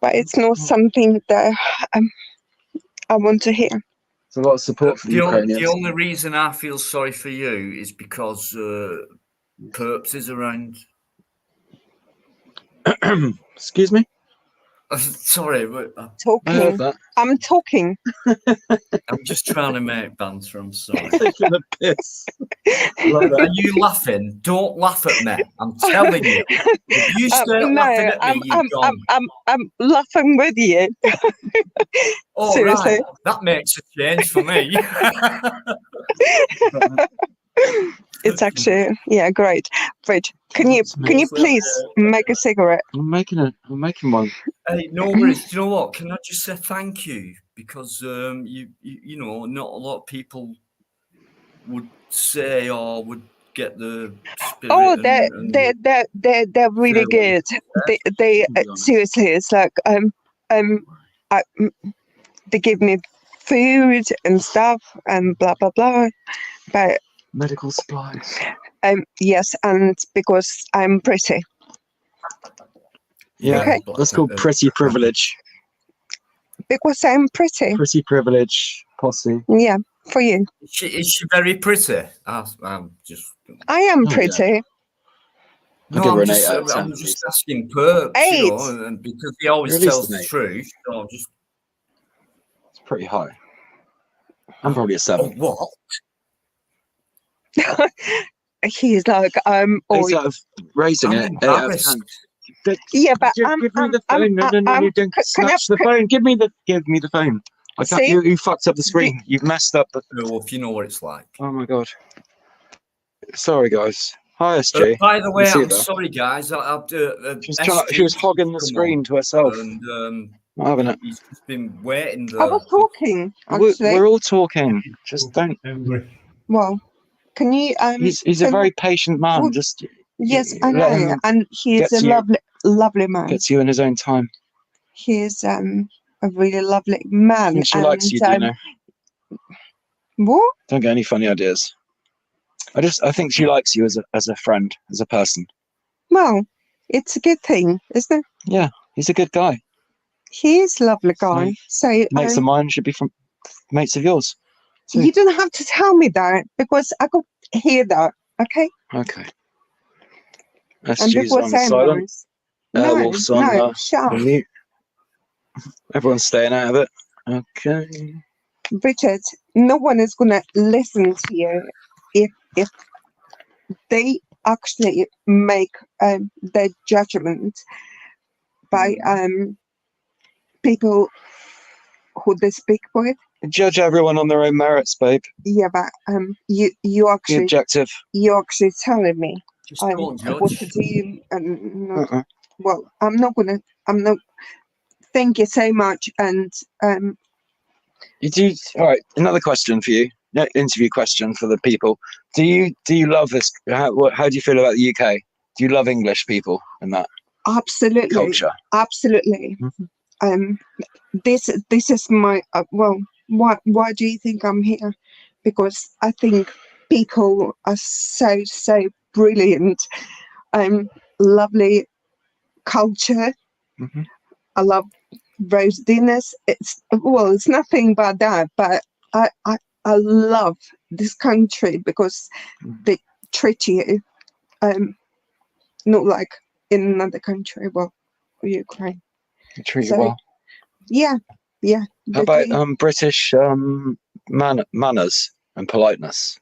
But it's not something that I want to hear. It's a lot of support for the Ukrainians. The only reason I feel sorry for you is because Perps is around. Excuse me? Sorry, but I heard Talking. that. I'm talking. I'm just trying to make banter. I'm sorry. Taking a piss. Like Are that. you laughing? Don't laugh at me. I'm telling you. If you start laughing No, at me, you're gone. I'm laughing with you. Oh, seriously. right. That makes a change for me. It's actually great. Rich, can you please make a cigarette? I'm making one. Hey, no worries. Do you know what? Can I just say thank you? Because you know, not a lot of people would say or would get the spirit. Oh, and they're really Really? good. They seriously, it's like I, they give me food and stuff and blah blah blah. But Medical supplies. yes, and because I'm pretty. Yeah, Okay. that's called pretty privilege. Because I'm pretty. Pretty privilege posse. Yeah, for you. Is she very pretty? I'm just. I am Oh, yeah. pretty. I'll give her an 8 just, out of 10 I'm at just least. asking perks, you 8. know, and because he always At least tells an the 8. truth. So just. It's pretty high. I'm probably a Oh, 7. what? He's like, 8 oh, out of raising I'm it. 8 out of embarrassed. 10. yeah, but Give me the phone. No, you don't snatch the phone. Give me the phone. I can't. See? You fucked up the screen. You've messed up the. No, if you know what it's like. Oh my god. Sorry, guys. Hi, SJ. By the way, see I'm that? sorry, guys. She was hogging the screen to herself. And Not having it. he's just been waiting there. I was talking, We're, actually. we're all talking. Just don't. Well, can you, He's a very patient man. well, Just yes, I let know, him and he's get a to you. lovely man. Gets you in his own time. He's, a really lovely man. I think she likes you, do you know? What? Don't get any funny ideas. I think she likes you as a friend, as a person. Well, it's a good thing, isn't it? Yeah, he's a good guy. He is a lovely guy. So, Mates of mine should be from mates of yours. So, you don't have to tell me that because I could hear that, okay? okay. And SG's before on saying silent. those, no, Wolf's on, no, shut up. mute. Everyone's staying out of it. Okay. Richard, no one is gonna listen to you if they actually make their judgment by people who they speak with. Judge everyone on their own merits, babe. Yeah, but you Be actually objective. you're actually telling me Just don't what judge. to do and not. Uh-uh. Well, I'm not. Thank you so much, and You do. All right. Another question for you. No, interview question for the people. Do you love this? How do you feel about the UK? Do you love English people and that absolutely, culture? absolutely. Mhm. This is my well. Why do you think I'm here? Because I think people are so brilliant. Lovely culture. Mhm. I love roast dinners. It's nothing but that, but I love this country because they treat you not like in another country. Well, Ukraine. They treat you So, well. Yeah. How they about do. British manners and politeness?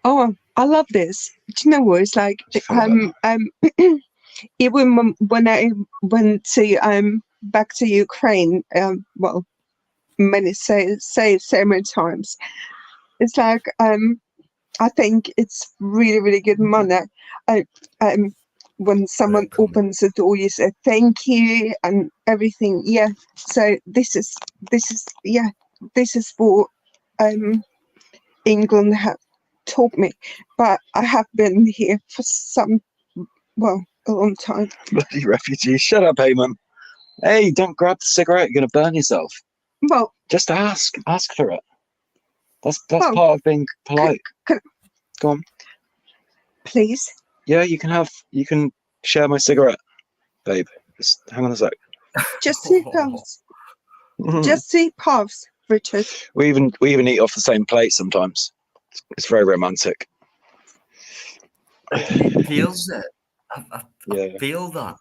Oh, I love this. Do you know what it's like? How do you feel about Even when I went to back to Ukraine, well, so many times. It's like I think it's really good manner. When someone common. opens the door, you say thank you and everything. Yeah. So this is what England have taught me. But I have been here for a long time. Bloody refugee. Shut up, Heyman. Hey, don't grab the cigarette. You're going to burn yourself. Well, Just ask for it. That's Well, part of being polite. can- Go on. please. Yeah, you can share my cigarette, babe. Just hang on a sec. Just 2 puffs. Just 2 puffs, Richard. we even eat off the same plate sometimes. It's very romantic. He feels it. I Yeah. feel that.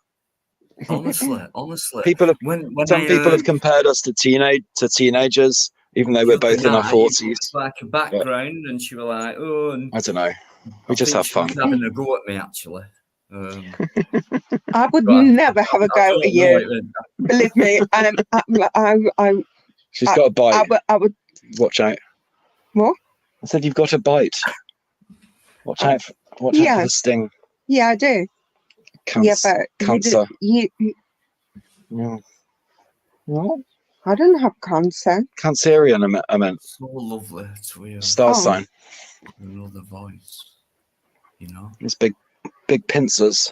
Honestly. People have When some I people have heard compared us to teenagers, even though we're the other both in our night, it 40s. was like a background, and she was like, "Oh," and I don't know. I We just think have she fun. was having a go at me actually. I would But never have a I go don't at know. you. Believe me. She's got a bite. I would. Watch out. What? I said you've got a bite. Watch out for Yeah. the sting. Yeah, I do. Yeah, but Cancer. you Yeah. What? I don't have cancer. Cancerian, I meant. So lovely to hear Star Oh. sign. another voice. You know, It's big pincers.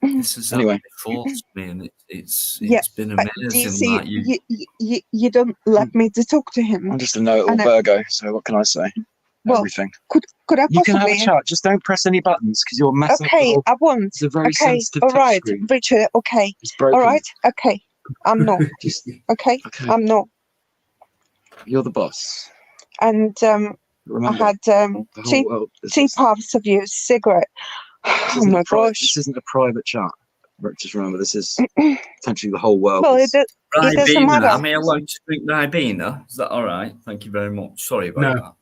this is Anyway. forced me, and it's Yeah, been But do you amazing. see, Like you don't let me to talk to him. I'm just a know-it-all And I- Virgo, so what can I say? Well, Everything. Could I You can have a possibly? chat. Just don't press any buttons because you'll mess up. Okay, I won't. It's a very Okay, sensitive all right, touchscreen. Richard. Okay, It's broken. all right. Okay, I'm not. Just, Okay, okay. I'm not. You're the boss. And I Remember, had the whole two world. This puffs of your cigarette. Oh isn't my a gosh. This isn't a private chat. Just remember, this is potentially the whole world. Well, is- it doesn't Ribena. matter. Am I allowed to drink Ribena? Is that all right? Thank you very much. Sorry about No. that.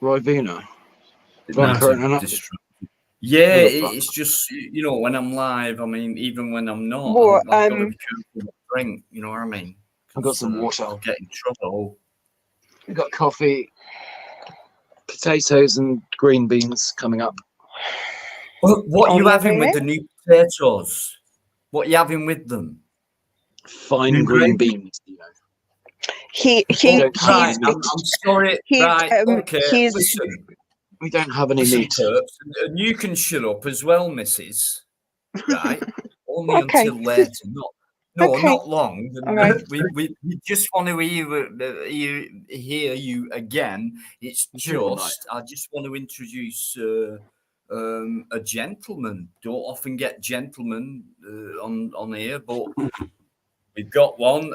Ribena. It Well, meant current to enough. distract me. Yeah, What the fuck? it's just when I'm live. I mean, even when I'm not, Well, I've got to be careful what I drink. You know what I mean? I've got some 'Cause, water. I'll get in trouble. We've got coffee, potatoes, and green beans coming up. What are you Oh, having really? with the new potatoes? What are you having with them? Fine Green green beans. You know. He Right, he's I'm sorry. he's, Right, okay. he's- Listen, We don't have any listen, meat. Perps, and you can shut up as well, Mrs. Right? Only Okay. until later. No, Okay. not long. And, All right. we just want to hear you again. It's All right. just I just want to introduce a gentleman. Don't often get gentlemen on here, but we've got one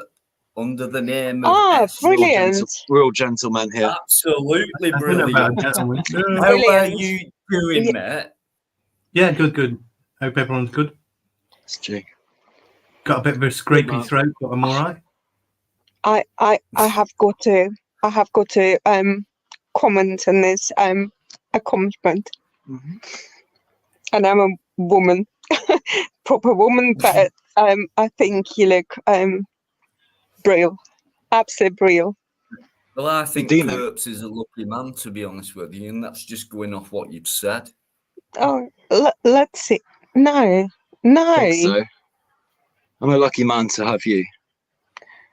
under the name of S. brilliant. Real gentlemen here. Absolutely I don't know about brilliant. a gentleman. How are Brilliant. you doing, mate? Yeah, good. Hope everyone's good. It's G. Got a bit of a scrapey man. throat, but I'm all right. I have got to comment on this accomplishment, and I'm a woman, proper woman, but I think you look brilliant, absolutely brilliant. Well, I think Dino. Perps is a lucky man, to be honest with you, and that's just going off what you've said. Oh, let's see. No. Think so. I'm a lucky man to have you.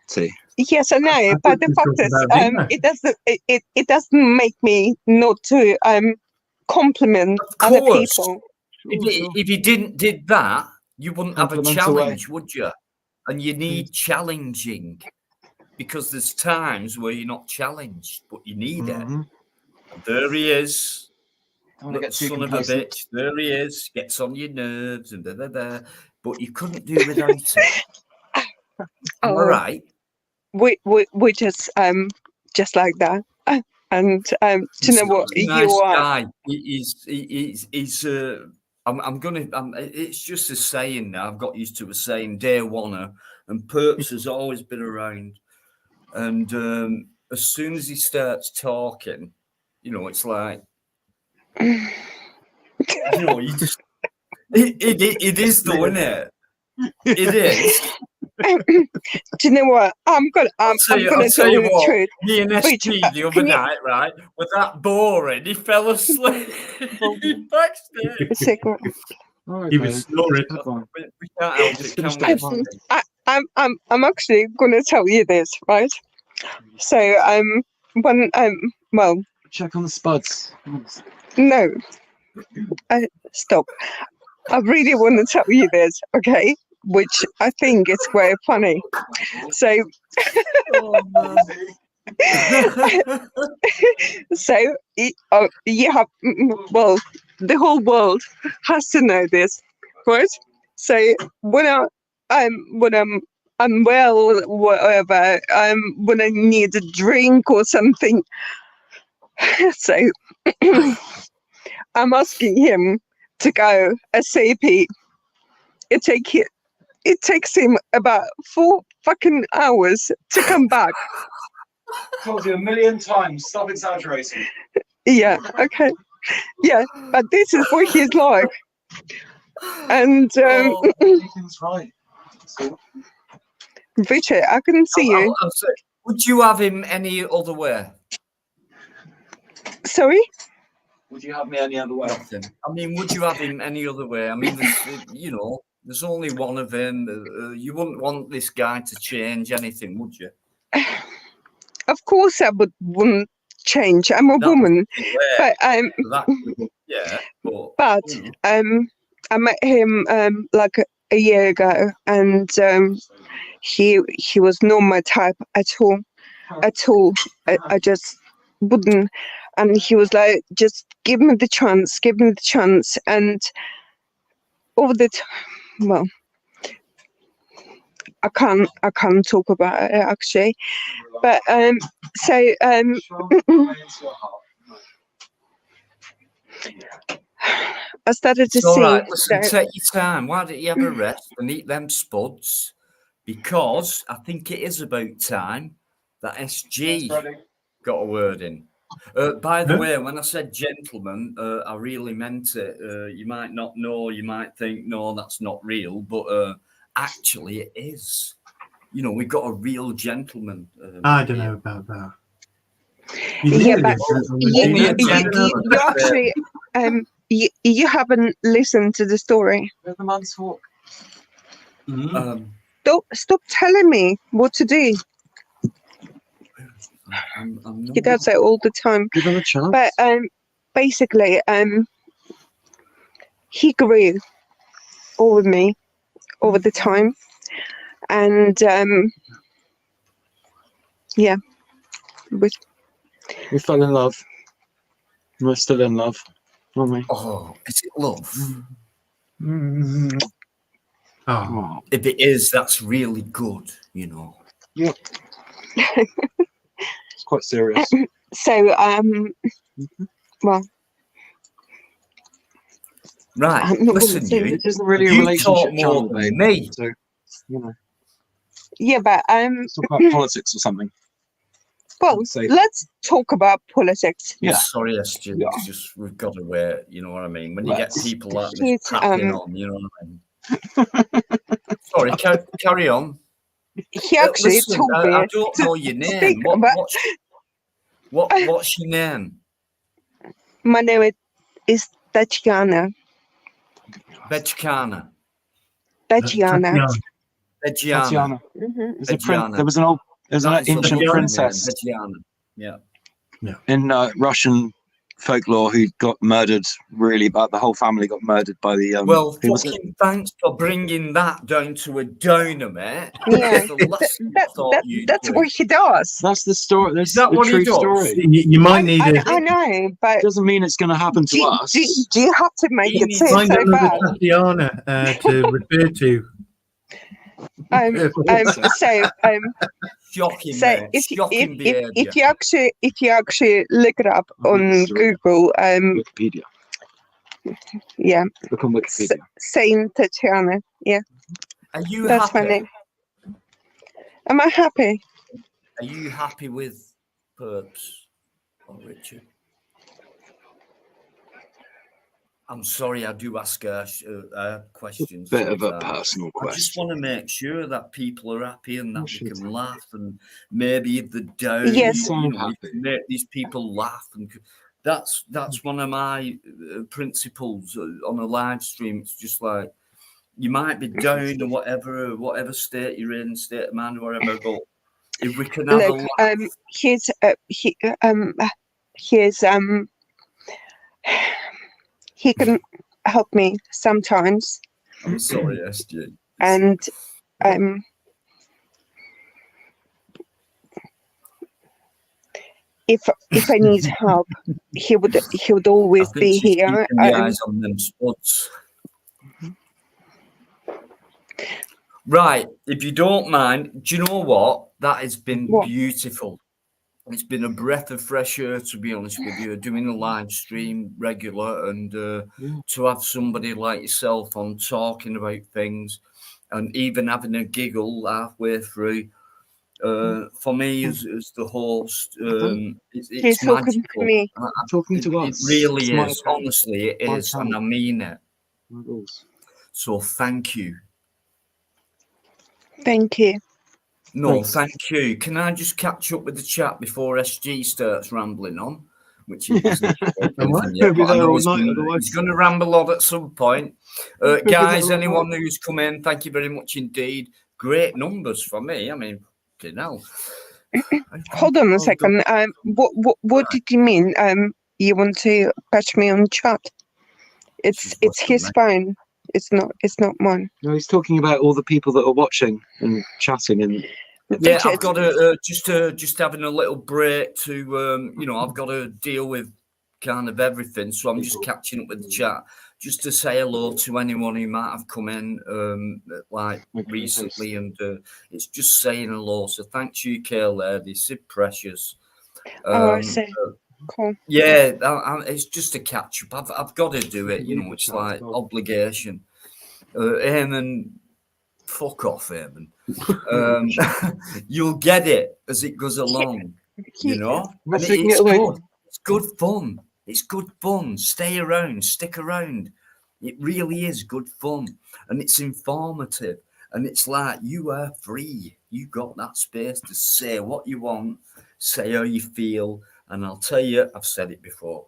T. Yes, I know, I but the thought fact you is, were talking about it doesn't make me not to compliment Of other course. people. If you did that, you wouldn't have a Compliment away. challenge, would you? And you need challenging because there's times where you're not challenged, but you need it. Mhm. There he is. Don't wanna Little get too son of a complacent. bitch. There he is. Gets on your nerves and da. But you couldn't do without it. Am I Oh, right? we just like that. And do you know what? He's a You nice are. guy. He's it's just a saying now. I've got used to a saying, day oneer, and Perps has always been around. And as soon as he starts talking, it's like, you just, it is though, isn't it? It is. Do you know what? I'm gonna I'll tell you the what, truth. me and Wait, SG the other can you- night, right, was that boring. He fell asleep backstage. Cigarette. He was snoring. We can't help it, can we? I'm actually gonna tell you this, right? So when well, Check on the spuds. no, stop. I really want to tell you this, okay? Which I think is very funny. So you have well, the whole world has to know this, right? So when I'm unwell or whatever, when I need a drink or something, so I'm asking him to go SAP. it takes him about 4 fucking hours to come back. Told you a million times. Stop exaggerating. Yeah, okay. Yeah, but this is what he's like. And Oh, Everything's right. So, Richard, I can see you. I'll say, would you have him any other way? Sorry? would you have me any other way? Nothing. I mean, would you have him any other way? I mean, you know, there's only one of him. You wouldn't want this guy to change anything, would you? Of course I wouldn't change. I'm a That woman. Where? But Yeah, but you know. I met him like a year ago, and he was not my type at all. I just wouldn't. And he was like, just give me the chance, and over the time, well, I can't talk about it actually, but so I started to It's all see right. Listen, that take your time. Why don't you have a rest and eat them spuds? Because I think it is about time that SG got a word in. By the Yeah. way, when I said gentleman, I really meant it. You might not know, you might think, no, that's not real, but actually it is. You know, we've got a real gentleman. I don't know about that. Yeah, nearly but a gentleman, you, ain't Only you? a gentleman. you actually you haven't listened to the story. Let the man talk. Stop telling me what to do. I'm not. He does it all the time. Give him a chance. But basically, he grew over me over the time, and yeah, with we fell in love. We're still in love, aren't we? Oh, is it love? Oh, Oh, If it is, that's really good, you know. it's quite serious. so well, Right, I'm not listen, gonna say you. It isn't really a You relationship talk more channel, than babe. me. So, you know, yeah, but let's talk about politics or something. well, Say- let's talk about politics. Yeah. Sorry, SG. Yeah. It's just we've got to wait. You know what I mean? When you Let's- get people like this He's, tapping on, you know what I mean? Sorry, carry on. He actually Listen, told me I don't to know your name. speak about- What's your name? my name is Tatiana. Bechkana. Tatiana. Bechkana. Tatiana. Mhm. There's a Tatiana. there was an ancient Tatiana. princess Bechkana. Yeah. in Russian folklore who got murdered. Really bad. The whole family got murdered by the. Well, who was it? fucking thanks for bringing that down to a downer, mate. Yeah. That's the last thing I thought you'd That's do. what he does. That's the story. That's Is that the what he true does? story. you might need I a know, but It doesn't mean it's going to happen to do, us. do you have to make He it needs so, find so another bad? Tatiana to refer to. Shocking, So mate. if Shocking behaviour. if you actually look it up on Sorry. Google, Wikipedia. yeah, Look on Wikipedia. Saint Tatiana, yeah, Are you that's happy? my name. Am I happy? Are you happy with Perps or Richard? I'm sorry, I do ask questions. Bit of a sometimes. personal I just question. want to make sure that people are happy and that we Shit. can laugh and maybe the down. Yes. Sound we happy. can make these people laugh, and that's one of my principles on a live stream. It's just like you might be down or whatever state you're in, state of mind, or whatever. But if we can have a Look, laugh, he can help me sometimes, I'm sorry, SG. and if I need help, he would always I think be she's here. keeping the eyes on them spuds. Right, if you don't mind, do you know what? That has been What? beautiful. It's been a breath of fresh air, to be honest with you, doing a live stream regular and to have somebody like yourself on talking about things. and even having a giggle halfway through. For me, as the host, He's it's talking to magical. me. Talking to It us. really It's my is. account. Honestly, it My is, and I account. mean it. My rules. So thank you. Thank you. No, Thanks. thank you. Can I just catch up with the chat before SG starts rambling on? Which he hasn't spoken I might anything yet, be but I there know all he's night, gonna, otherwise. he's gonna ramble on at some point. Could be Guys, there all anyone who's come in, thank you very much indeed. Great numbers for me. I mean, you know. Hold on a second. What did you mean? You want to patch me on chat? It's his phone. It's not mine. No, he's talking about all the people that are watching and chatting and Yeah, Richard, I've got to just having a little break to I've got to deal with kind of everything, so I'm just catching up with the chat, just to say hello to anyone who might have come in recently, and it's just saying hello. So thanks, UK lady, Sid Precious. I see. Cool. Yeah, it's just a catch up. I've got to do it. You know, it's like obligation. Eamon, fuck off, Eamon. You'll get it as it goes along. You know, not and taking it's it away. good. It's good fun. It's good fun. Stay around. Stick around. It really is good fun, and it's informative. And it's like you are free. You got that space to say what you want, say how you feel. And I'll tell you, I've said it before.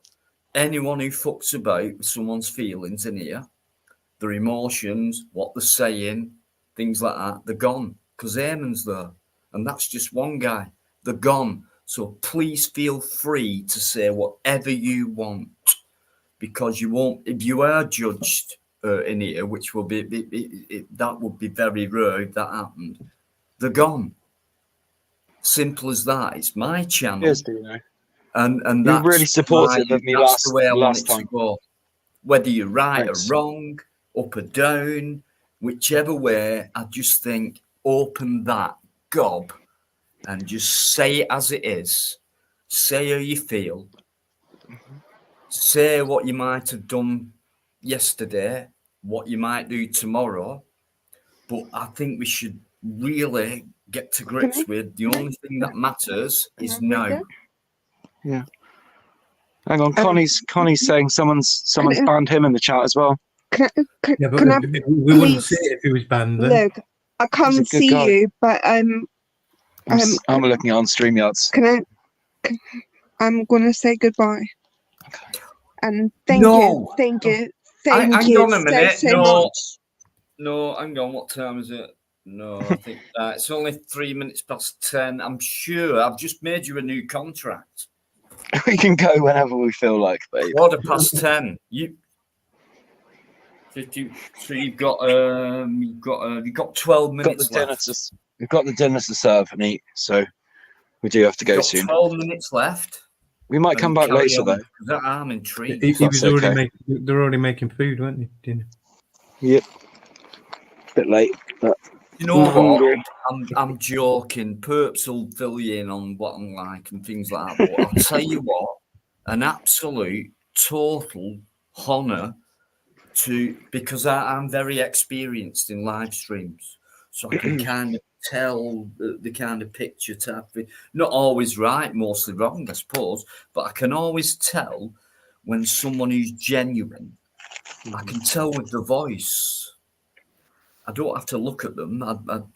Anyone who fucks about with someone's feelings in here, their emotions, what they're saying, things like that, they're gone. Because Eamon's there. And that's just one guy. They're gone. So please feel free to say whatever you want. Because you won't, if you are judged in here, which will be, that would be very rare if that happened, they're gone. Simple as that. It's my channel. Yes, do you know? And You that's really supported why- me that's the way I want last it to time. go. Whether you're right Thanks. or wrong, up or down, whichever way, I just think open that gob and just say it as it is. Say how you feel. Say what you might have done yesterday, what you might do tomorrow. But I think we should really get to grips with the only thing that matters is now. Yeah. Hang on, Connie's saying someone's banned him in the chat as well. Can Yeah, but I we wouldn't please see it if he was banned then. look? I can't He's a good see guy. you, but I'm looking on StreamYards. I'm gonna say goodbye. And thank No. you, thank you, Hang thank you on a minute. so No. much. No, hang on. What time is it? No, I think it's only 3 minutes past 10. I'm sure I've just made you a new contract. We can go whenever we feel like, babe. 10:15. You 50, so you've got 12 minutes left. We've got the dinner to serve and eat, so we do have to go Got soon. 12 minutes left. We might come back Carry later on, though. 'cause that I'm intrigued. He That's was already okay. making. They're already making food, weren't they? Dinner. Yep. Bit late, but You know I'm hungry. what? I'm joking. Perps will fill you in on what I'm like and things like that. But I'll tell you what, an absolute total honour because I'm very experienced in live streams, so I can kind of tell the kind of picture type thing. Not always right, mostly wrong, I suppose, but I can always tell when someone who's genuine. I can tell with the voice. I don't have to look at them. I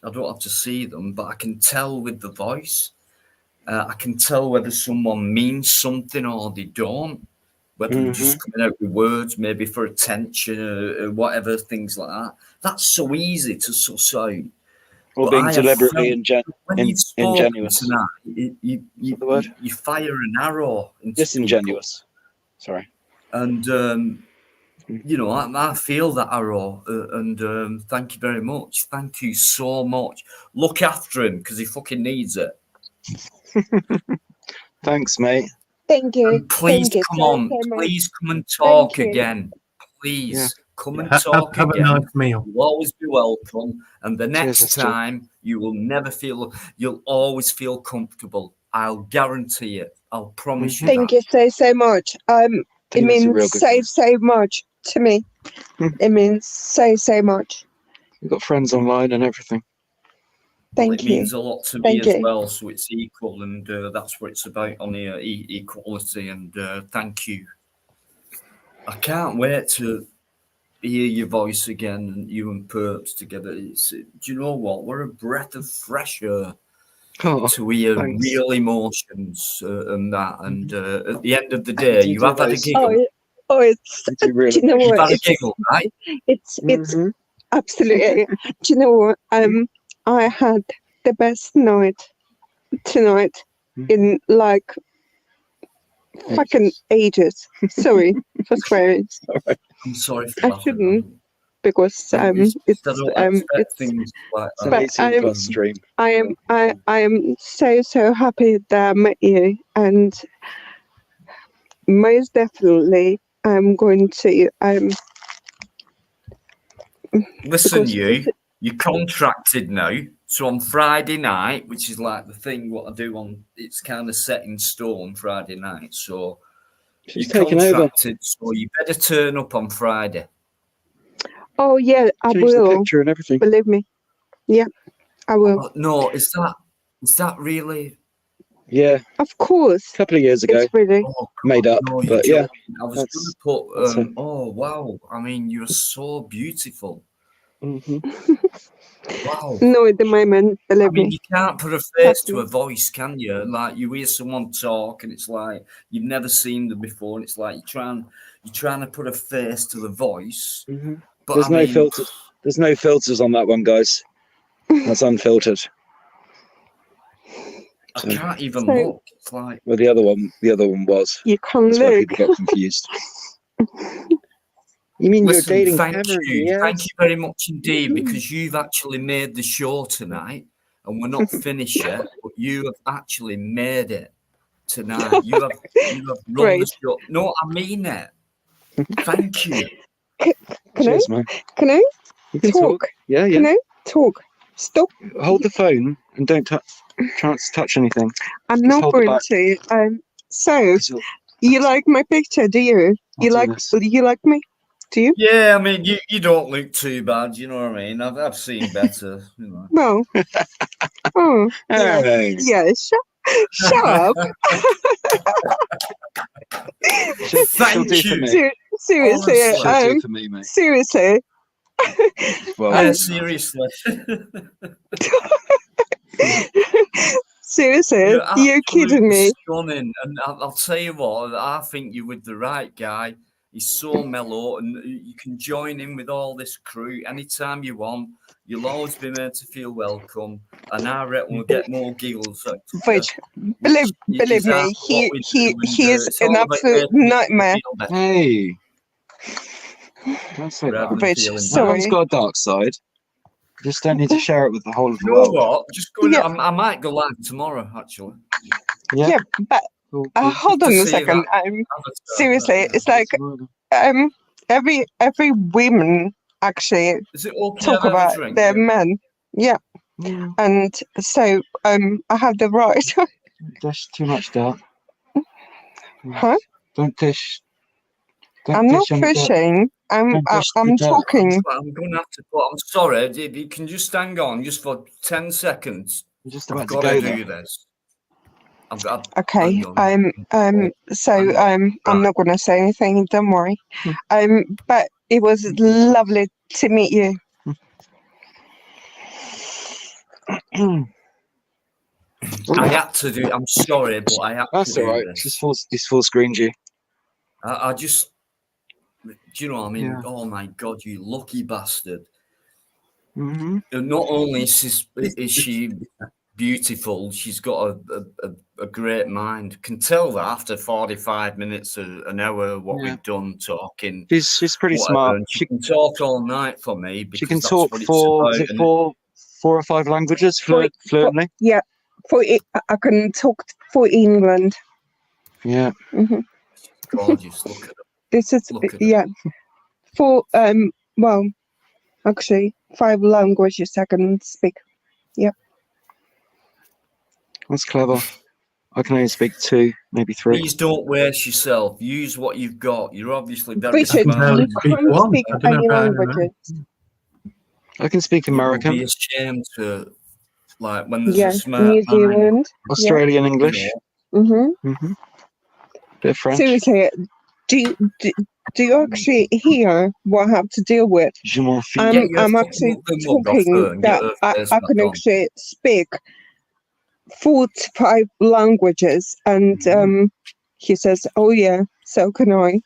don't have to see them, but I can tell with the voice. I can tell whether someone means something or they don't. Whether they're just coming out with words, maybe for attention or whatever, things like that. That's so easy to suss out. Or But being I have deliberately felt when you've spoken ingenuous. tonight, The word? you fire an arrow into Disingenuous. Sorry. people. And I feel that arrow, and thank you very much. Thank you so much. Look after him because he fucking needs it. Thanks, mate. Thank you. And please thank you come so, on. so much. Please come and talk you. again. Please Yeah. come and Have talk a again. nice meal. You'll always be welcome. And the next Cheers, SG. time, you'll always feel comfortable. I'll guarantee it. I'll promise you Thank that. you so much. It Tina's a real means good so much to me. It means so much. We've got friends online and everything. Thank it you. means a lot to Thank me as you. well. So it's equal, and that's what it's about on here, equality. And thank you. I can't wait to hear your voice again, and you and Perps together. Do you know what? We're a breath of fresh air Oh, to hear thanks. real emotions and that. And at the end of the day, You you do have had a those. giggle. It's. You do really. Do you know You've what? had a It's giggle, right? it's Mhm. absolutely. Do you know what? I had the best night tonight in like fucking ages. Sorry for swearing. I'm sorry for I laughing. shouldn't, because I don't expect it's. things like It's an But 18 plus stream. I am so happy that I met you, and most definitely I'm going to Listen, because you're contracted now. So on Friday night, which is like the thing what I do on, it's kind of set in stone Friday night. So She's you're taken over. contracted, so you better turn up on Friday. oh yeah, I Change the will. picture and everything. Believe me. Yeah, I will. Oh, no, is that really? Yeah, Of course. a couple of years ago, It's really. Oh, made up. no, you're But yeah, joking. I was that's- going to put. that's it. Oh wow! I mean, you're so beautiful. Mhm. Wow. No, at the moment, I believe mean, me. you can't put a face to Happy. a voice, can you? Like you hear someone talk, and it's like you've never seen them before, and it's like you're trying to put a face to the voice. Mhm. But There's I no mean, filters. There's no filters on that one, guys. That's unfiltered. I can't even So- look. It's like Well, the other one was. You can't That's why look. people got confused. You mean you're listen. dating Thank Cameron? you, Yes. thank you very much indeed, because you've actually made the show tonight, and we're not finished yet. But you have actually made it tonight. You have run the Great. show. No, I mean it. Thank you. Can Cheers, man. Can I You can talk? talk. Yeah, yeah. Can I talk? Stop. Hold the phone and don't try not to touch anything. I'm Just not hold the going back. to. So 'Cause you'll- you like my picture, do you? I'll You do like this. you like me? Do you? Yeah, I mean, you don't look too bad. You know what I mean? I've seen better. You know. Well. Oh. Yeah. Hey. Yeah. Shut up. She'll Thank do for you. me. Seriously. Honestly. She'll do for me, mate. Seriously. Well, Yeah, seriously. Seriously. You're kidding me. Stunning. And I'll tell you what, I think you're with the right guy. He's so mellow, and you can join in with all this crew anytime you want. You'll always be made to feel welcome, and I reckon we'll get more giggles. Out of Wait, you, believe which me, is half what we do, and, he is it's an all about absolute making people nightmare. feel better hey. Don't say rather that. than Wait, feeling sorry. Everyone's got a dark side. You just don't need to share it with the whole of the You know world. what? Just going. Yeah. I might go live tomorrow. Actually, Yeah, but Cool, cool. hold to on a see second. that. Seriously, it's like every women actually Is it okay? talk to have a about drink? their Yeah. men. Yeah, Yeah, and so I have the right. dish too much dirt. Huh? Don't dish. Don't I'm not dish any dirt. pushing. I'm Don't dish the I'm dirt. talking. I'm going to have to put. I'm sorry. If you can just hang on just for 10 seconds. I'm just I've about to got go to there. do this. I've Okay. hang on. So Hang I'm not gonna say anything. Don't worry. But it was lovely to meet you. I had to do. I'm sorry, but I had That's to all do right. this. He's full screened you. I just. Do you know what I mean? Yeah. Oh my God, you lucky bastard! Mm-hmm. And not only is she beautiful, she's got a great mind. Can tell that after 45 minutes, an hour, what Yeah. we've done talking. She's pretty whatever, smart. and she can talk all night for me. Because She can that's talk what it's four about, and four or five languages fluently. Yeah, I can talk for England. Yeah. Hmm. gorgeous. Look at her. This is Look at it. yeah. For well, actually 5 languages I can speak. That's clever. I can only speak 2, maybe 3. Please don't waste yourself. Use what you've got. You're obviously very Richard, smart. Well, you speak can't one. speak I don't know any about languages. I can speak You would American, be ashamed to, like, when there's Yeah, a smart New man, Zealand. Australian you English. know, hmm Bit of French. Seriously, do you actually hear what I have to deal with? Je m'en fiche. Get your I'm fucking actually mug off her talking and get that her I face can back on. actually speak 45 languages, and he says, "Oh yeah, so can I."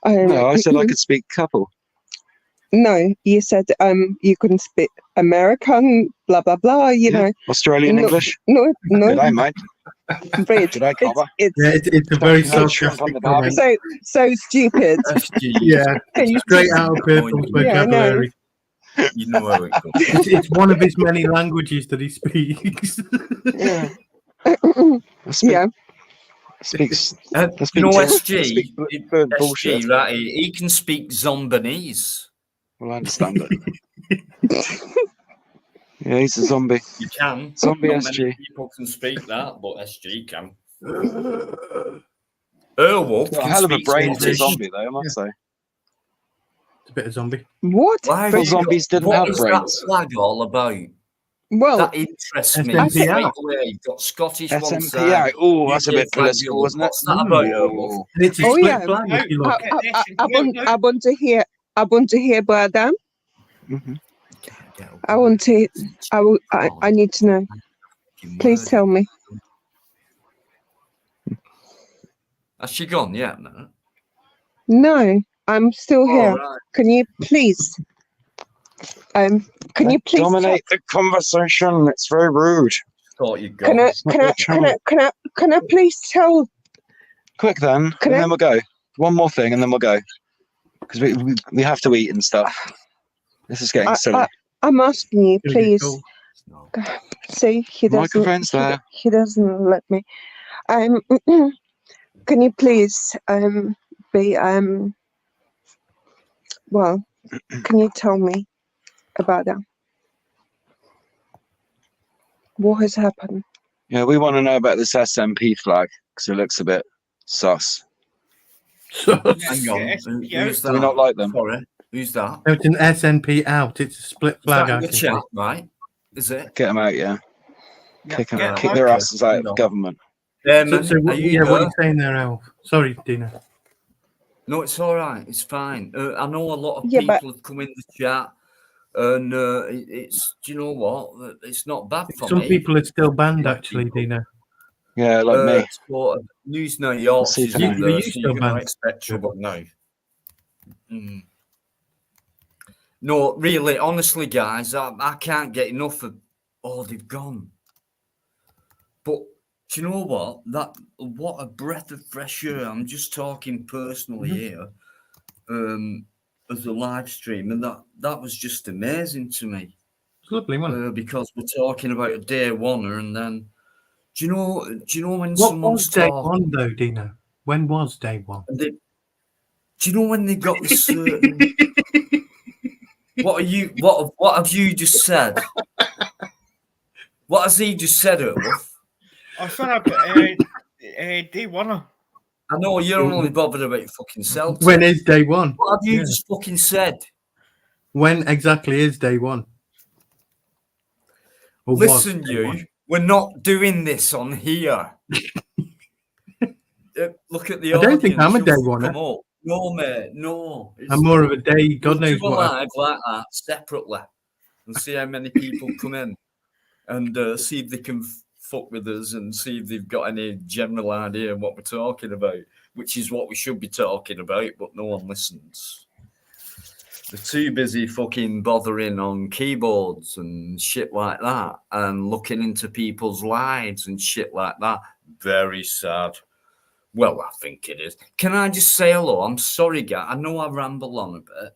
No, I said I could speak couple. No, you said you couldn't speak American, blah blah blah. You Yeah. know, Australian No, English. no, Good day, no, mate. Bridge. Good day, cobber. Yeah, it's a very No shrimp on sarcastic the barbie. comment. So stupid. SG, Yeah, Can you straight just- out of Purple's Yeah, I know. vocabulary. you know how it goes. It's one of his many languages that he speaks. Yeah. I speak, Yeah, speaks. You I speak know, I SG, speak fluent bullshit. SG, right? He can speak Zombinese. Well, I understand it. Yeah, he's a zombie. You can. Zombie Not SG. many people can speak that, but SG can. Earwolf Got a can hell of a speak brain for a Scottish. zombie, though, I must say. It's a bit of zombie. what? Why have Well, you zombies didn't what have is brains. that flag all about? Well, That interests me SNP straight out. away. You've got Scottish one SMPI. side. Oh, that's a UK bit flag the political, other. wasn't it? What's that about, Earwolf? Ooh. And it's a Oh, split yeah. flag if you look. I want to hear. I want to hear about that. Mhm. I want to. I need to know. Please tell me. Has she gone yet, man? No, I'm still here. All right. Can you please? Can you please? Dominate the conversation. It's very rude. Thought you'd Can gone. I? It's not Can I? your channel. Can I please tell? Quick then, Can and I- then we'll go. One more thing, and then we'll go. Because we have to eat and stuff. This is getting silly. I'm asking you, Gonna get please. cold. No. See, he doesn't. Microphone's there. He doesn't let me. Can you please be well? Can you tell me about that? What has happened? Yeah, we want to know about this SMP flag because it looks a bit sus. Hang on. Yeah, Who's Do we that? not like them? Sorry. Who's that? No, it's an SNP out. It's a split Is flag. that in I the think. chat, right? Is it? Get them out, yeah. Kick them, get kick them their out. asses out Hang of on. government. So, Are you yeah, what are there? you saying there, Alf? Sorry, Dina. No, it's all right. It's fine. I know a lot of Yeah, people but- have come in the chat, and it's. Do you know what? It's not bad for Some me. people are still banned, Like actually, people. Dina. Yeah, like me. Sort of News No York. See She's tonight. in Are there, you so still you're going to banned? expect trouble now. Mm. No, really, honestly, guys, I can't get enough of. Oh, they've gone. But do you know what? What a breath of fresh air. I'm just talking personally here, as a live stream, and that was just amazing to me. It's lovely, wasn't it? Because we're talking about a day oneer, and then do you know when What someone's was day talking, one, though, Dina? When was day one? do you know when they got this certain? What have you just said? What has he just said, Earwolf? I thought I put day one. I know you're only bothered about fucking Celtic. When is day one? What have you Yeah. just fucking said? When exactly is day one? Or was Listen, day you, one? we're not doing this on here. Look at the I don't think audience, I'm a you'll day fuck oneer. 'em up. No, mate, no. I'm more of a day, God We'll knows do a what. live like that separately and see how many people come in and see if they can fuck with us and see if they've got any general idea of what we're talking about, which is what we should be talking about, but no one listens. They're too busy fucking bothering on keyboards and shit like that and looking into people's lives and shit like that. Very sad. Well, I think it is. Can I just say hello? I'm sorry, guy. I know I ramble on a bit.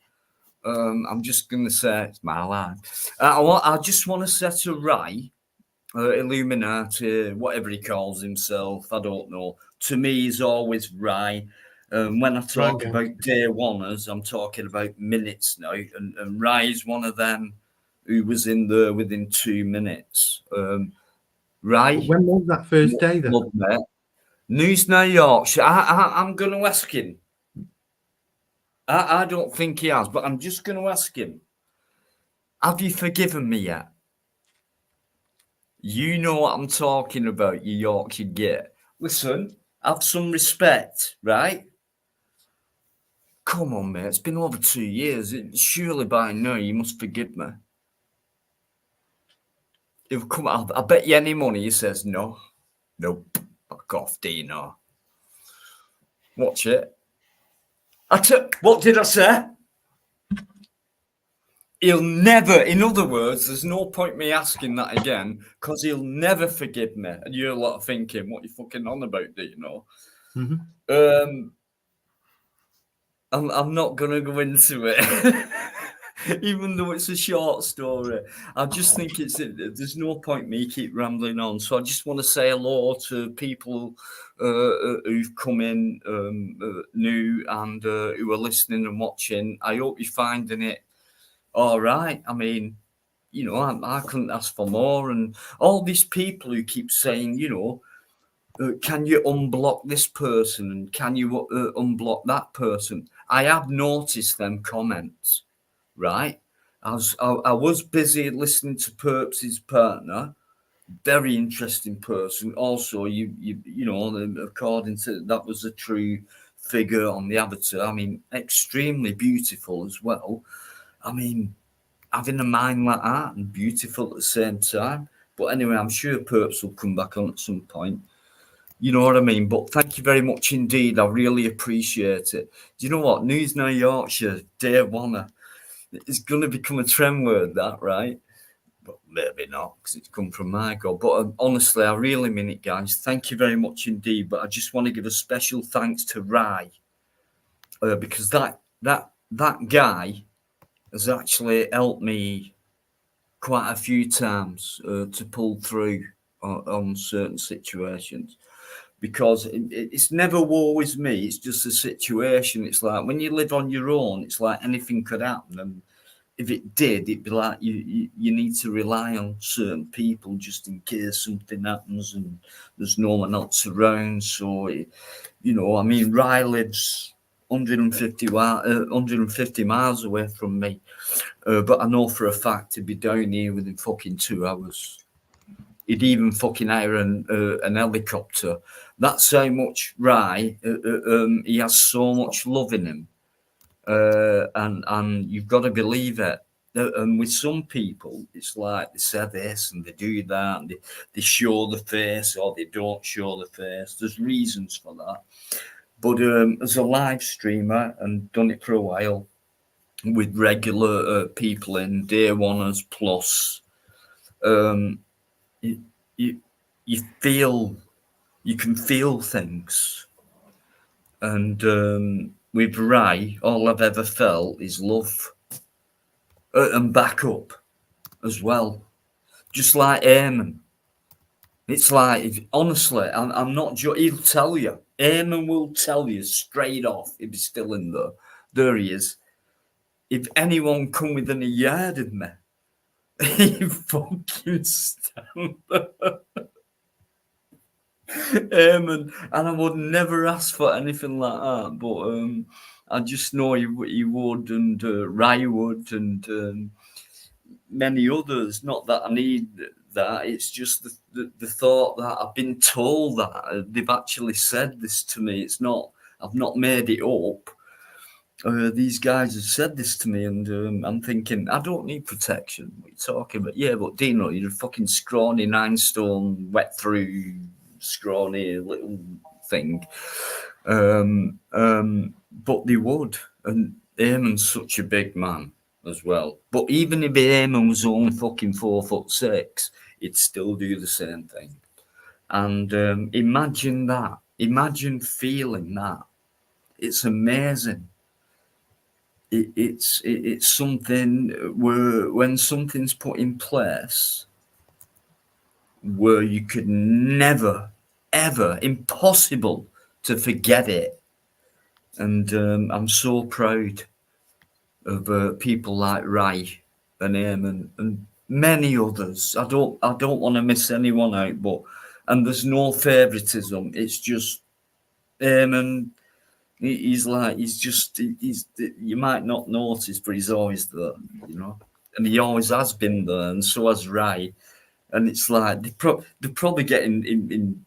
I'm just going to say it's my life. I just want to set a right, Illuminati, whatever he calls himself. I don't know. To me, he's always right. When I talk Right, about day oneers, I'm talking about minutes now. And Rai is one of them who was in there within 2 minutes. Rai? When was that first day, then? Love, mate. News New Yorkshire. I'm going to ask him. I don't think he has, but I'm just going to ask him. Have you forgiven me yet? You know what I'm talking about, you Yorkshire git. Listen, have some respect, right? Come on, mate. It's been over 2 years. Surely by now you must forgive me. He'll come out. I bet you any money he says no. Nope. Fuck off, Dino. Watch it. What did I say? He'll never, in other words, there's no point me asking that again, because he'll never forgive me. And you're a lot of thinking, what you fucking on about, Dino? I'm not gonna go into it. Even though it's a short story, I just think there's no point me keep rambling on. So I just want to say hello to people who've come in new and who are listening and watching. I hope you're finding it all right. I mean, you know, I couldn't ask for more. And all these people who keep saying, you know, can you unblock this person and can you unblock that person? I have noticed them comments. Right, I was busy listening to Perps's partner, very interesting person. Also, you know, according to that was a true figure on the avatar. I mean, extremely beautiful as well. I mean, having a mind like that and beautiful at the same time. But anyway, I'm sure Perps will come back on at some point. You know what I mean? But thank you very much indeed. I really appreciate it. Do you know what? News Now Yorkshire, Day One. It's going to become a trend word, that, right? But maybe not, because it's come from my God. But honestly, I really mean it, guys. Thank you very much indeed. But I just want to give a special thanks to Rai, because that guy has actually helped me quite a few times to pull through on certain situations. Because it's never always me, it's just a situation. It's like when you live on your own, it's like anything could happen. And if it did, it'd be like you need to rely on certain people just in case something happens and there's no one else around. So, you know, I mean, Rye lives 150 miles away from me. But I know for a fact he'd be down here within fucking 2 hours. He'd even fucking hire an helicopter. That's how much Rye, he has so much love in him. And you've got to believe it. And with some people, it's like they say this and they do that, and they show the face or they don't show the face. There's reasons for that. But as a live streamer and done it for a while with regular people in Day Oneers plus, you feel, you can feel things. And with Ray, all I've ever felt is love and backup as well. Just like Eamon. It's like, honestly, I'm not joking. He'll tell you. Eamon will tell you straight off if he's still in there. There he is. If anyone come within a yard of me, he fucking stand there. And I would never ask for anything like that, but I just know he would, and Ray would, and many others. Not that I need that, it's just the thought that I've been told that they've actually said this to me. It's not, I've not made it up. These guys have said this to me, and I'm thinking, I don't need protection. What are you talking about? Yeah, but Dino, you're a fucking scrawny 9-stone, wet through, scrawny little thing. But they would, and Eamon's such a big man as well. But even if Eamon was only fucking 4'6", he'd still do the same thing. And imagine that. Imagine feeling that. It's amazing. It's something where when something's put in place where you could never, ever, impossible to forget it. And I'm so proud of people like Ray and Eamon and many others. I don't want to miss anyone out, but and there's no favoritism. It's just Eamon. He's you might not notice, but he's always there, you know. and he always has been there, and so has Ray. And it's like they're probably getting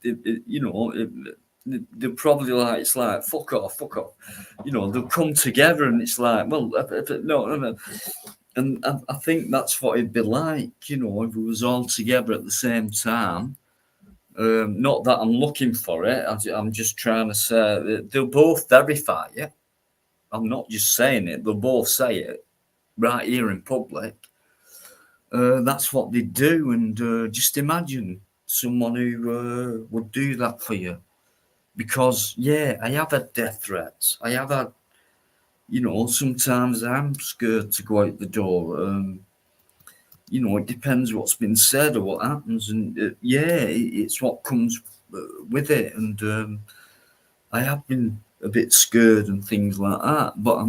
they're probably like, it's like fuck off, they'll come together, and it's like, well, no. And I think that's what it'd be like, if we was all together at the same time. Not that I'm looking for it. I'm just trying to say that they'll both verify it. I'm not just saying it. They'll both say it right here in public. That's what they do. And just imagine someone who would do that for you. Because, yeah, I have had death threats. I have had, sometimes I'm scared to go out the door. It depends what's been said or what happens. And, it's what comes with it. And I have been a bit scared and things like that. But,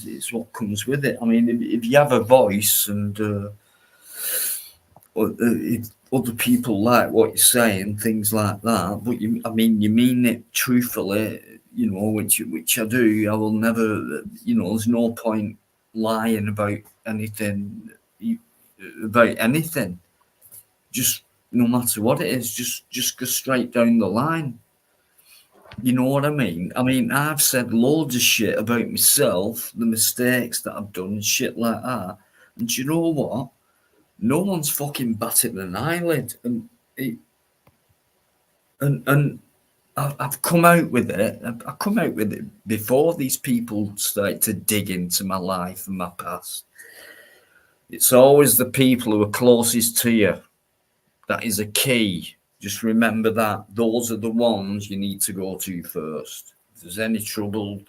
it's what comes with it. I mean, if you have a voice and if other people like what you're saying, things like that, but you mean it truthfully, which I do. I will never, there's no point lying about anything, just no matter what it is, just go straight down the line. You know what I mean? I mean, I've said loads of shit about myself, the mistakes that I've done and shit like that. And do you know what? No one's fucking batted an eyelid, and I've come out with it. I come out with it before these people start to dig into my life and my past. It's always the people who are closest to you. That is a key. Just remember that. Those are the ones you need to go to first. If there's any trouble,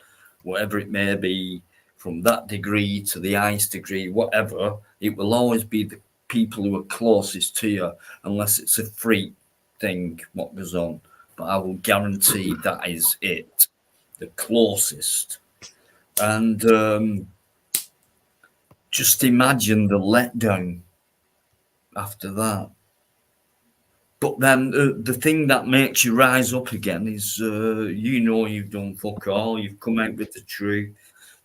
whatever it may be, from that degree to the highest degree, whatever, it will always be the people who are closest to you, unless it's a freak thing what goes on. But I will guarantee that is it, the closest. And just imagine the letdown after that. But then the thing that makes you rise up again is, you've done fuck all, you've come out with the truth,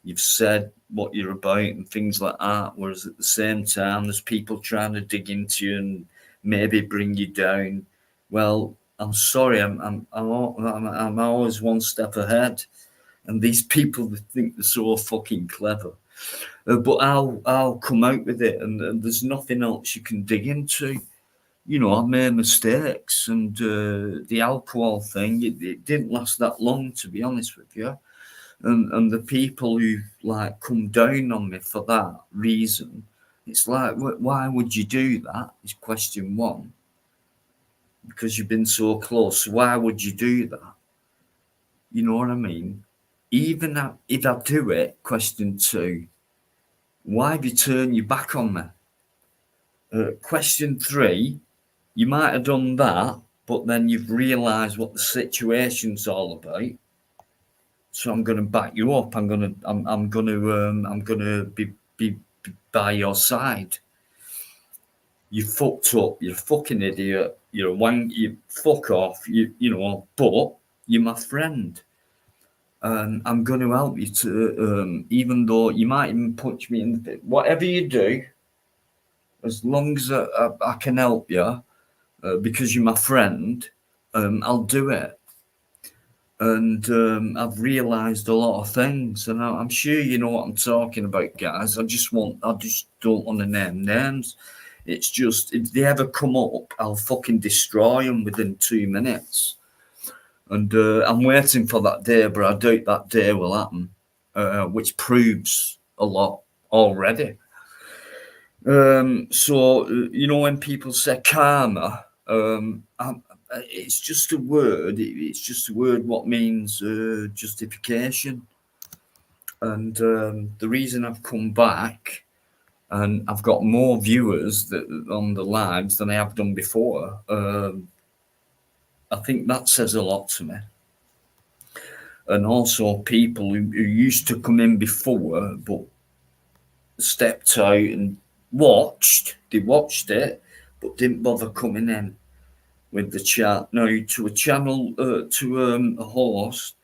you've said what you're about and things like that. Whereas at the same time, there's people trying to dig into you and maybe bring you down. Well, I'm sorry, I'm always one step ahead, and these people think they're so fucking clever. But I'll come out with it, and there's nothing else you can dig into. I've made mistakes, and the alcohol thing, it didn't last that long, to be honest with you. And the people who like come down on me for that reason, it's like, why would you do that? Is question one. Because you've been so close. Why would you do that? You know what I mean? Even if I do it, question two, why have you turned your back on me? Question three, you might have done that, but then you've realised what the situation's all about. So I'm going to back you up. I'm going to be by your side. You fucked up. You're a fucking idiot. You're a wank. You fuck off. But you're my friend, and I'm going to help you to. Even though you might even punch me in the face, whatever you do, as long as I can help you, because you're my friend, I'll do it. And I've realised a lot of things, and I'm sure you know what I'm talking about, guys. I just don't want to name names. It's just, if they ever come up, I'll fucking destroy them within 2 minutes. And I'm waiting for that day, but I doubt that day will happen, which proves a lot already. So when people say karma, it's just a word. It's just a word what means justification. And the reason I've come back and I've got more viewers on the lives than I have done before, I think that says a lot to me. And also people who used to come in before but stepped out and watched it but didn't bother coming in with the chat. Now, to a channel, to a host,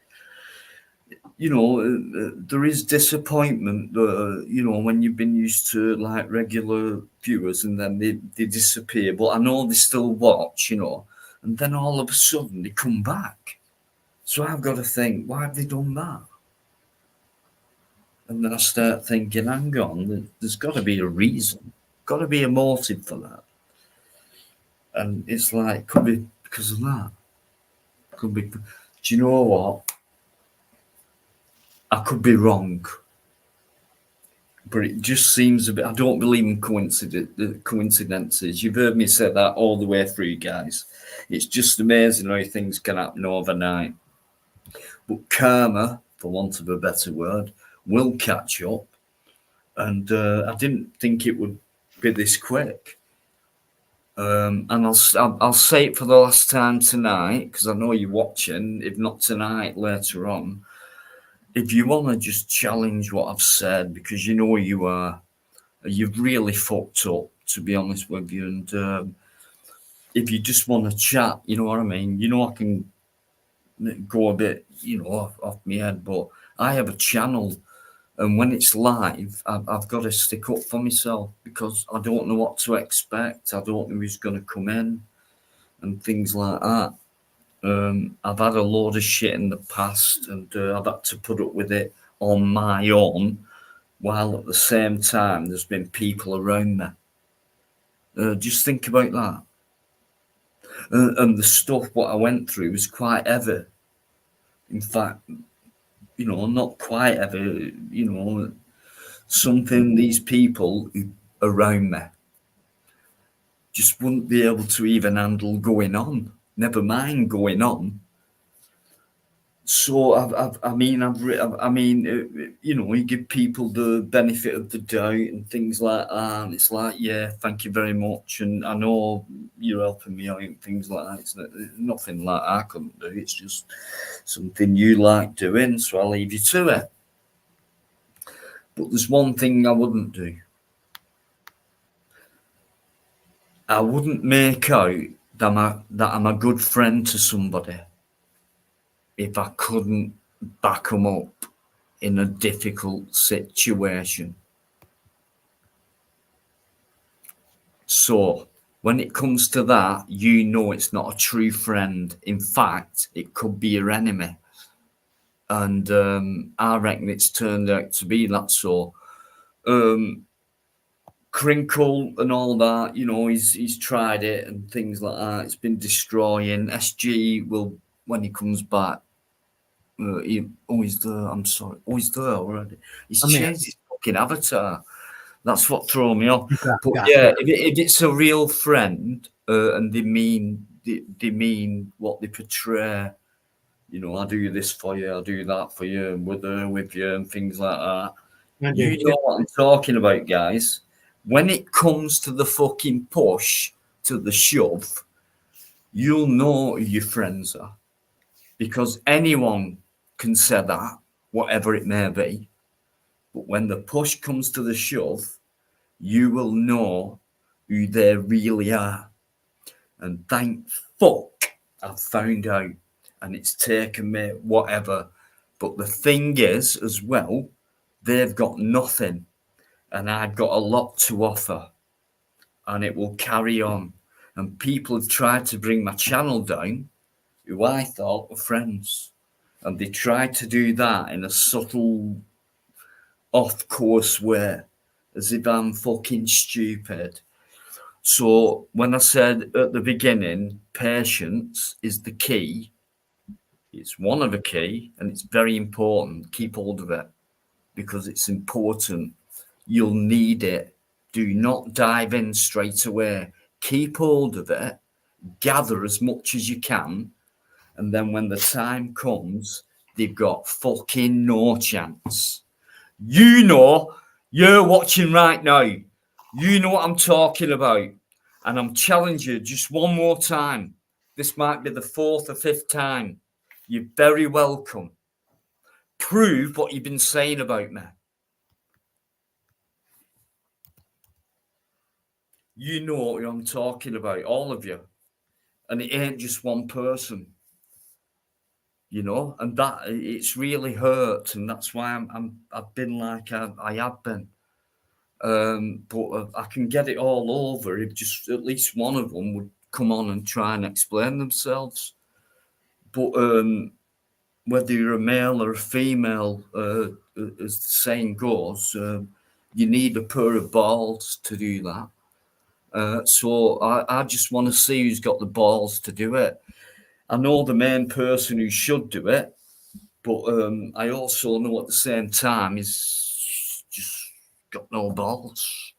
there is disappointment, when you've been used to like regular viewers and then they disappear. But I know they still watch, and then all of a sudden they come back. So I've got to think, why have they done that? And then I start thinking, hang on, there's got to be a reason, got to be a motive for that. And it's like, could be because of that. Could be. Do you know what? I could be wrong, but it just seems a bit. I don't believe in coincidences. You've heard me say that all the way through, guys. It's just amazing how things can happen overnight. But karma, for want of a better word, will catch up. And I didn't think it would be this quick. And I'll say it for the last time tonight, because I know you're watching. If not tonight, later on. If you want to just challenge what I've said, because you know you are, you've really fucked up, to be honest with you. And if you just want to chat, you know what I mean? I can go a bit, off my head, but I have a channel. And when it's live, I've got to stick up for myself because I don't know what to expect. I don't know who's going to come in and things like that. I've had a load of shit in the past and I've had to put up with it on my own, while at the same time there's been people around me. Just think about that. And the stuff what I went through was quite heavy. In fact, not quite heavy, something these people around me just wouldn't be able to even handle going on. Never mind going on. So you give people the benefit of the doubt and things like that, and it's like, yeah, thank you very much, and I know you're helping me out and things like that. It's nothing like I couldn't do. It's just something you like doing, so I'll leave you to it. But there's one thing I wouldn't do. I wouldn't make out that I'm a good friend to somebody if I couldn't back them up in a difficult situation. So when it comes to that, it's not a true friend. In fact, it could be your enemy. And I reckon it's turned out to be that. So Crinkle and all that, he's tried it and things like that. It's been destroying. SG will, when he comes back, he's there. I'm sorry. He's there already. He's changed his fucking avatar. That's what threw me off. But yeah, if it's a real friend and they mean what they portray, I do this for you, I do that for you, and we're there with you and things like that. You know what I'm talking about, guys. When it comes to the fucking push, to the shove, you'll know who your friends are. Because anyone can say that, whatever it may be. But when the push comes to the shove, you will know who they really are. And thank fuck I've found out. And it's taken me whatever. But the thing is, as well, they've got nothing. And I've got a lot to offer. And it will carry on. And people have tried to bring my channel down, who I thought were friends. And they tried to do that in a subtle, off-course way, as if I'm fucking stupid. So when I said at the beginning, patience is the key, it's one of the key, and it's very important. Keep hold of it because it's important. You'll need it. Do not dive in straight away. Keep hold of it. Gather as much as you can. And then when the time comes, they've got fucking no chance. You're watching right now. You know what I'm talking about. And I'm challenging you just one more time. This might be the 4th or 5th time. You're very welcome. Prove what you've been saying about me. You know what I'm talking about, all of you. And it ain't just one person. you know, and that it's really hurt, and that's why I've been like I have been. But I can get it all over if just at least one of them would come on and try and explain themselves. But whether you're a male or a female, as the saying goes, you need a pair of balls to do that. So I just want to see who's got the balls to do it. I know the main person who should do it, but I also know at the same time he's just got no balls.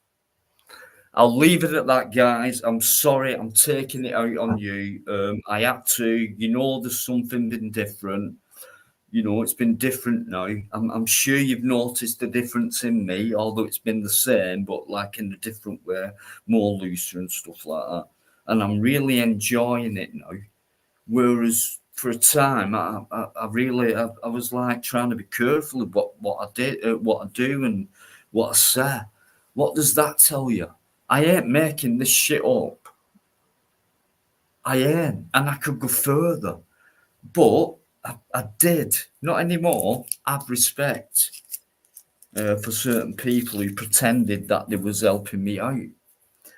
I'll leave it at that, guys. I'm sorry, I'm taking it out on you. I had to, you know, there's something been different. You know, it's been different now. I'm sure you've noticed the difference in me, although it's been the same, but like in a different way, more looser and stuff like that. And I'm really enjoying it now. Whereas for a time, I was like trying to be careful of what I did, what I do, and what I say. What does that tell you? I ain't making this shit up. I ain't, and I could go further, but I did not anymore. Have respect for certain people who pretended that they was helping me out,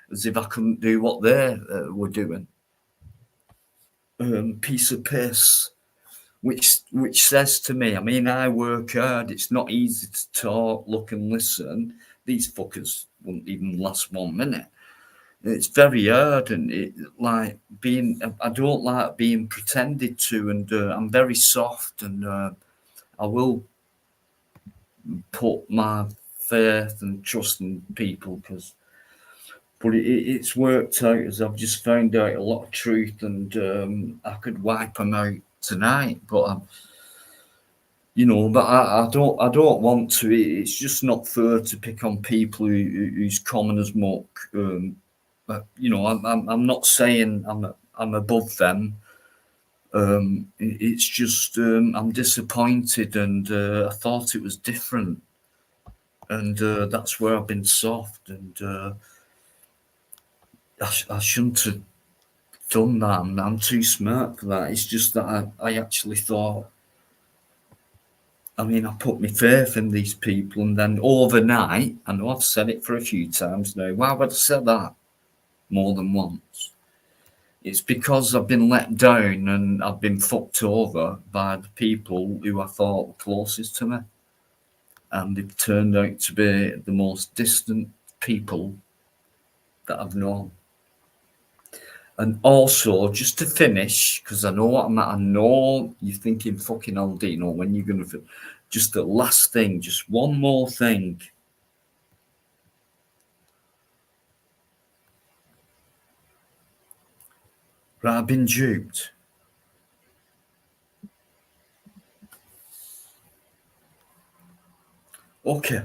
as if I couldn't do what they were doing. Piece of piss, which says to me, I mean, I work hard. It's not easy to talk, look, and listen. These fuckers wouldn't even last 1 minute. It's very hard, and I don't like being pretended to, and I'm very soft, and I will put my faith and trust in people, but it's worked out, as I've just found out a lot of truth, and I could wipe them out tonight, but I don't want to. It's just not fair to pick on people who's common as muck. But, you know, I'm not saying I'm above them. It's just I'm disappointed, and I thought it was different, and that's where I've been soft, and I shouldn't have done that. I'm too smart for that. It's just that I actually thought. I mean, I put my faith in these people, and then overnight, I know I've said it for a few times now. Why would I say that more than once? It's because I've been let down and I've been fucked over by the people who I thought were closest to me. And they've turned out to be the most distant people that I've known. And also, just to finish, because I know what I'm at, I know you're thinking, fucking Aldino, when you're going to... Just the last thing, just one more thing. Right, I've been duped. Okay.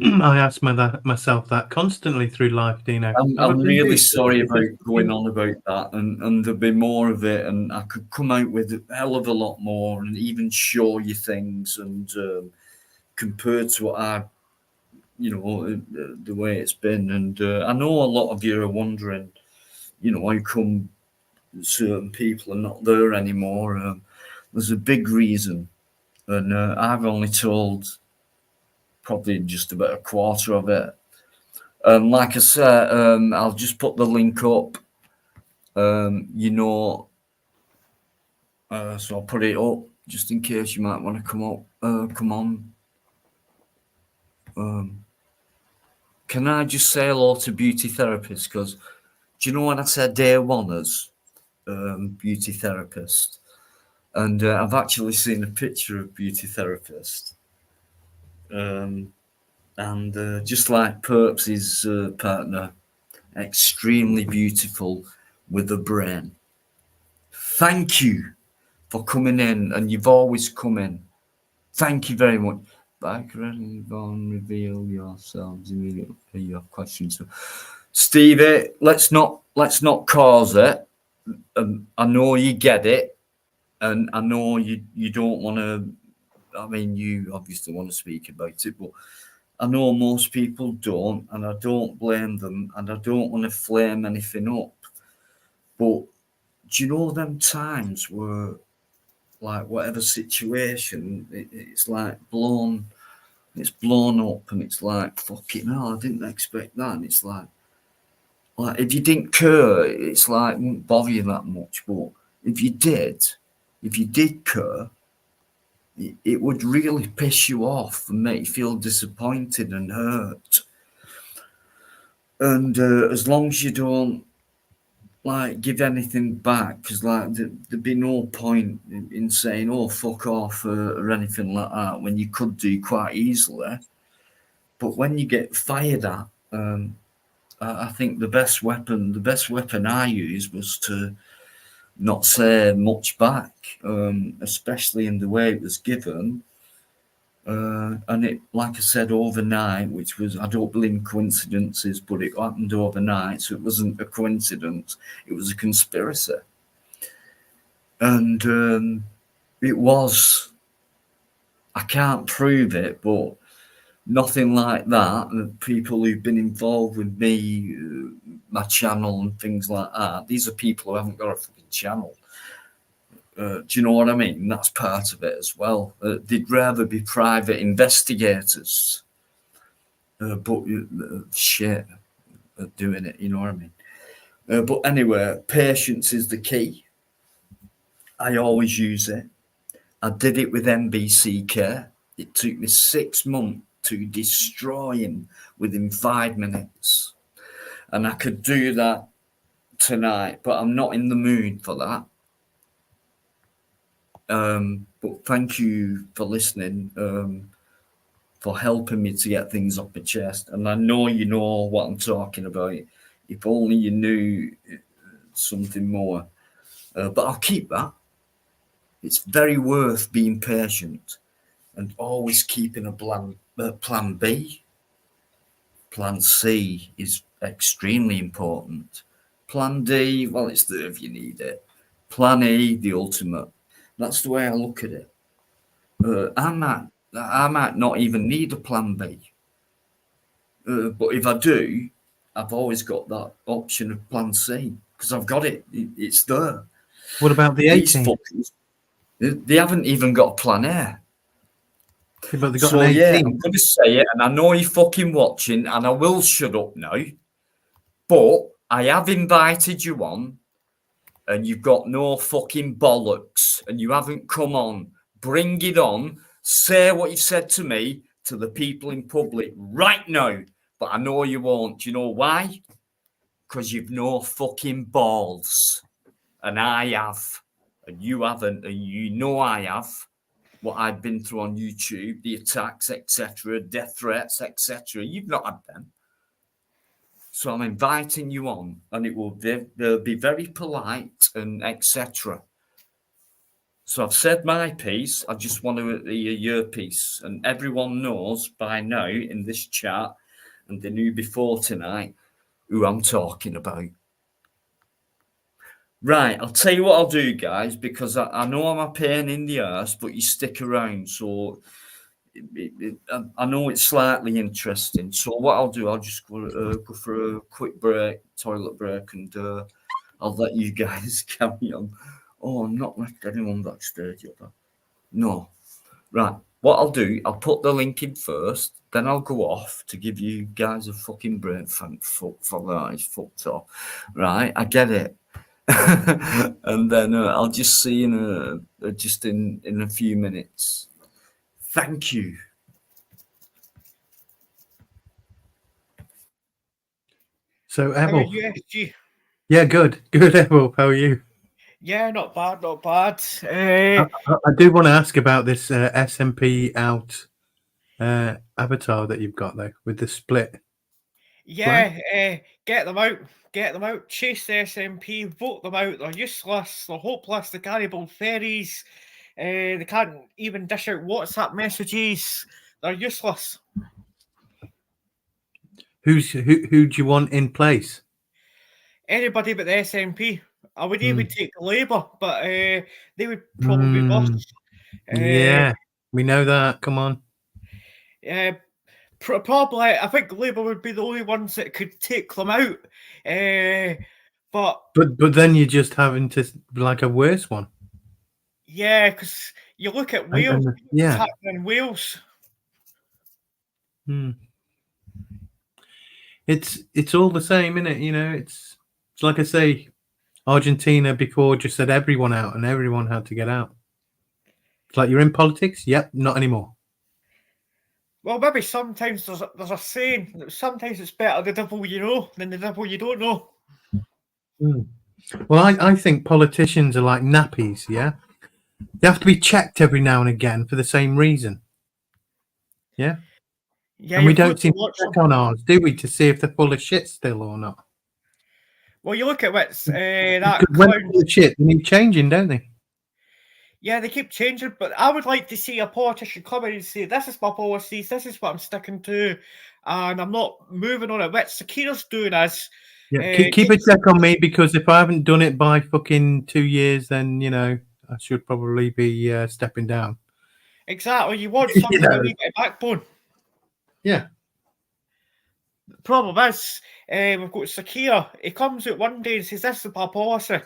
I ask myself that constantly through life, Dino. I'm really sorry about going on about that, and there'll be more of it, and I could come out with a hell of a lot more, and even show you things, and compared to what I, the way it's been, and I know a lot of you are wondering, how come certain people are not there anymore. There's a big reason, and I've only told probably just about a quarter of it. Like I said, I'll just put the link up. So I'll put it up just in case you might want to come on. Can I just say hello to beauty therapists? Because do you know when I said day one as beauty therapist? And I've actually seen a picture of beauty therapist. And just like Perps's partner, extremely beautiful with a brain. Thank you for coming in, and you've always come in. Thank you very much. Back ready, Yvonne, reveal yourselves immediately. You have questions. Stevie, let's not cause it. I know you get it, and I know you don't want to. I mean, you obviously want to speak about it, but I know most people don't, and I don't blame them, and I don't want to flame anything up. But do you know them times where, like, whatever situation, it's like it's blown up, and it's like, fucking hell, I didn't expect that. And it's like if you didn't care, it's like, it wouldn't bother you that much. But if you did care, it would really piss you off and make you feel disappointed and hurt. And as long as you don't like give anything back, because like there'd be no point in saying, oh, fuck off, or anything like that, when you could do quite easily. But when you get fired at, I think the best weapon I used was to not say much back, especially in the way it was given. And it, like I said, overnight, which was, I don't believe in coincidences, but it happened overnight, so it wasn't a coincidence, it was a conspiracy. And it was, I can't prove it, but nothing like that. The people who've been involved with me, my channel and things like that, these are people who haven't got a fucking channel. Do you know what I mean? That's part of it as well. They'd rather be private investigators, but shit at doing it, you know what I mean? But anyway, patience is the key. I always use it. I did it with MBCK. It took me 6 months to destroy him within 5 minutes. And I could do that tonight, but I'm not in the mood for that. But thank you for listening, for helping me to get things off my chest. And I know you know what I'm talking about. If only you knew something more. But I'll keep that. It's very worth being patient and always keeping a plan B. Plan C is extremely important. Plan D, well, it's there if you need it. Plan E, the ultimate. That's the way I look at it. I might not even need a plan B. But if I do, I've always got that option of plan C because I've got it. It's there. What about the These 18? fuckers, they haven't even got a plan A. Yeah, but they got So an 18. yeah, I'm going to say it, and I know you're fucking watching, and I will shut up now. But I have invited you on, and you've got no fucking bollocks, and you haven't come on. Bring it on. Say what you've said to me to the people in public right now. But I know you won't. Do you know why? Because you've no fucking balls. And I have. And you haven't. And you know I have. What I've been through on YouTube, the attacks, etc., death threats, etc. You've not had them. So I'm inviting you on, and they'll be very polite and etc. So I've said my piece. I just want to hear your piece, and everyone knows by now in this chat, and they knew before tonight who I'm talking about. Right, I'll tell you what I'll do, guys, because I know I'm a pain in the arse, but you stick around, so I know it's slightly interesting. So what I'll do, I'll just go for a quick break, toilet break, and I'll let you guys carry on. Oh, I'm not left anyone backstage yet. No. Right, what I'll do, I'll put the link in first, then I'll go off to give you guys a fucking break. Thank fuck for that, it's fucked up. Right, I get it. And then I'll just see you in a few minutes. Thank you. So, How are Ebel. you, SG? Yeah, good. Good, Ebel. How are you? Yeah, not bad, not bad. I do want to ask about this SMP out avatar that you've got, though, with the split. Yeah, get them out, chase the SNP, vote them out. They're useless, they're hopeless, they can't build ferries, they can't even dish out WhatsApp messages. They're useless. Who do you want in place? Anybody but the SNP. I would even take Labour, but they would probably bust. Yeah, we know that. Come on. Probably, I think Labour would be the only ones that could take them out. But But then you're just having to like a worse one. yeah, because you look at And- Wales, and- yeah. what's happening in Wales. Hmm. It's all the same, isn't it? You know, it's like I say, Argentina before just said everyone out, and everyone had to get out. It's like you're in politics. Yep, not anymore. Well, maybe sometimes there's a saying that sometimes it's better the devil you know than the devil you don't know. Well, I think politicians are like nappies. Yeah, they have to be checked every now and again for the same reason. Yeah, Yeah, and we you've got don't to seem to watch check them. on ours, do we, to see if they're full of shit still or not? Well, you look at what's that Because when clown. they're full of shit, they need changing, don't they? Yeah, they keep changing, but I would like to see a politician come in and say, "This is my policies. This is what I'm sticking to, and I'm not moving on it." What Sakira's doing is, Yeah, keep a check on me, because if I haven't done it by fucking 2 years, then you know I should probably be stepping down. exactly. You want You something know. with a wee bit of backbone. Yeah. The problem is, we've got Sakira. He comes out one day and says, "This is my policy."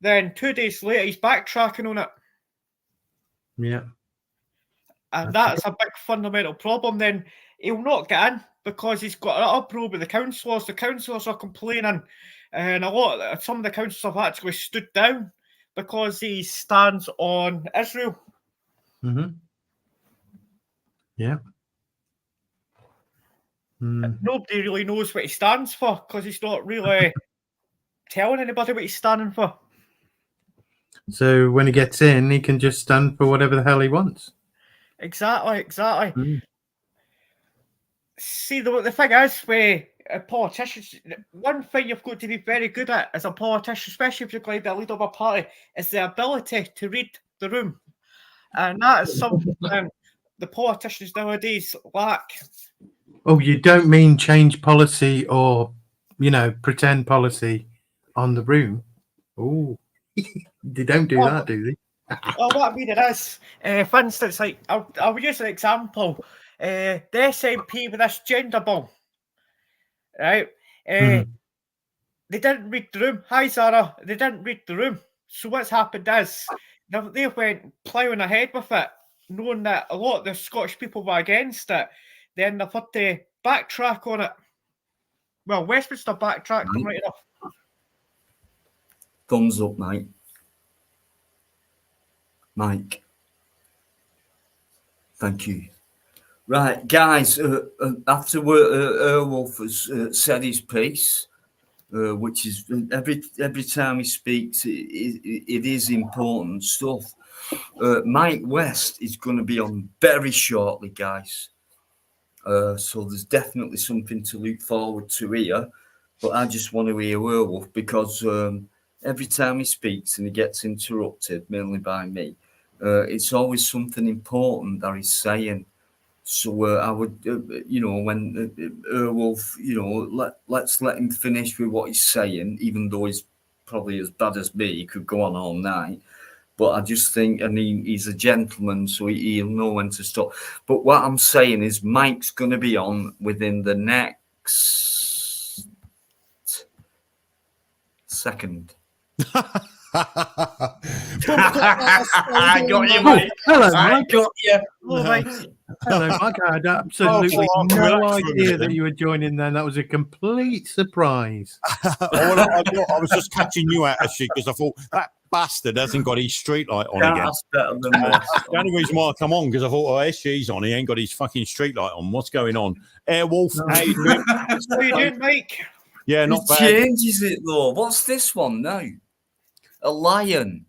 Then 2 days later, he's backtracking on it. Yeah. And That's that's a big fundamental problem. Then he'll not get in because he's got an uproar with the councillors. The councillors are complaining, and some of the councillors have actually stood down because he stands on Israel. Mm-hmm. Yeah. Mm. Nobody really knows what he stands for because he's not really telling anybody what he's standing for. So when he gets in, he can just stand for whatever the hell he wants. Exactly. Mm. See, the thing is, with politicians, one thing you've got to be very good at as a politician, especially if you're going to be a leader of a party, is the ability to read the room. And that is something the politicians nowadays lack. Oh, you don't mean change policy or, you know, pretend policy on the room? Oh, they don't do that, do they? Well, what I mean is, for instance, like I'll use an example. The SNP with this gender bill, right? They didn't read the room. Hi, Zara. They didn't read the room. So what's happened is they went ploughing ahead with it, knowing that a lot of the Scottish people were against it. Then they've had to backtrack on it. Well, Westminster backtracked them right enough. Thumbs up, mate. Mike. Thank you. Right, guys, after Airwolf has said his piece, which is every time he speaks, it is important stuff. Mike West is going to be on very shortly, guys. So there's definitely something to look forward to here. But I just want to hear Werewolf because every time he speaks and he gets interrupted, mainly by me, it's always something important that he's saying. So I would, when Werewolf, let's let him finish with what he's saying, even though he's probably as bad as me. He could go on all night. But I just think, and he's a gentleman, so he'll know when to stop. But what I'm saying is Mike's going to be on within the next second. I got you, mate. Hello, I Mike. got you. Oh, Mike. Hello, Mike. I had absolutely Oh, no relax for a idea minute, that then. you were joining then. That was a complete surprise. I was just catching you out of shit because I thought that bastard hasn't got his street light on again. That's better than this. The only reason why I come on because I thought, oh, SG's on. He ain't got his fucking street light on. What's going on? Airwolf, how you doing? How you doing, Mike? Yeah, He not bad. changes it though. What's this one now? A lion.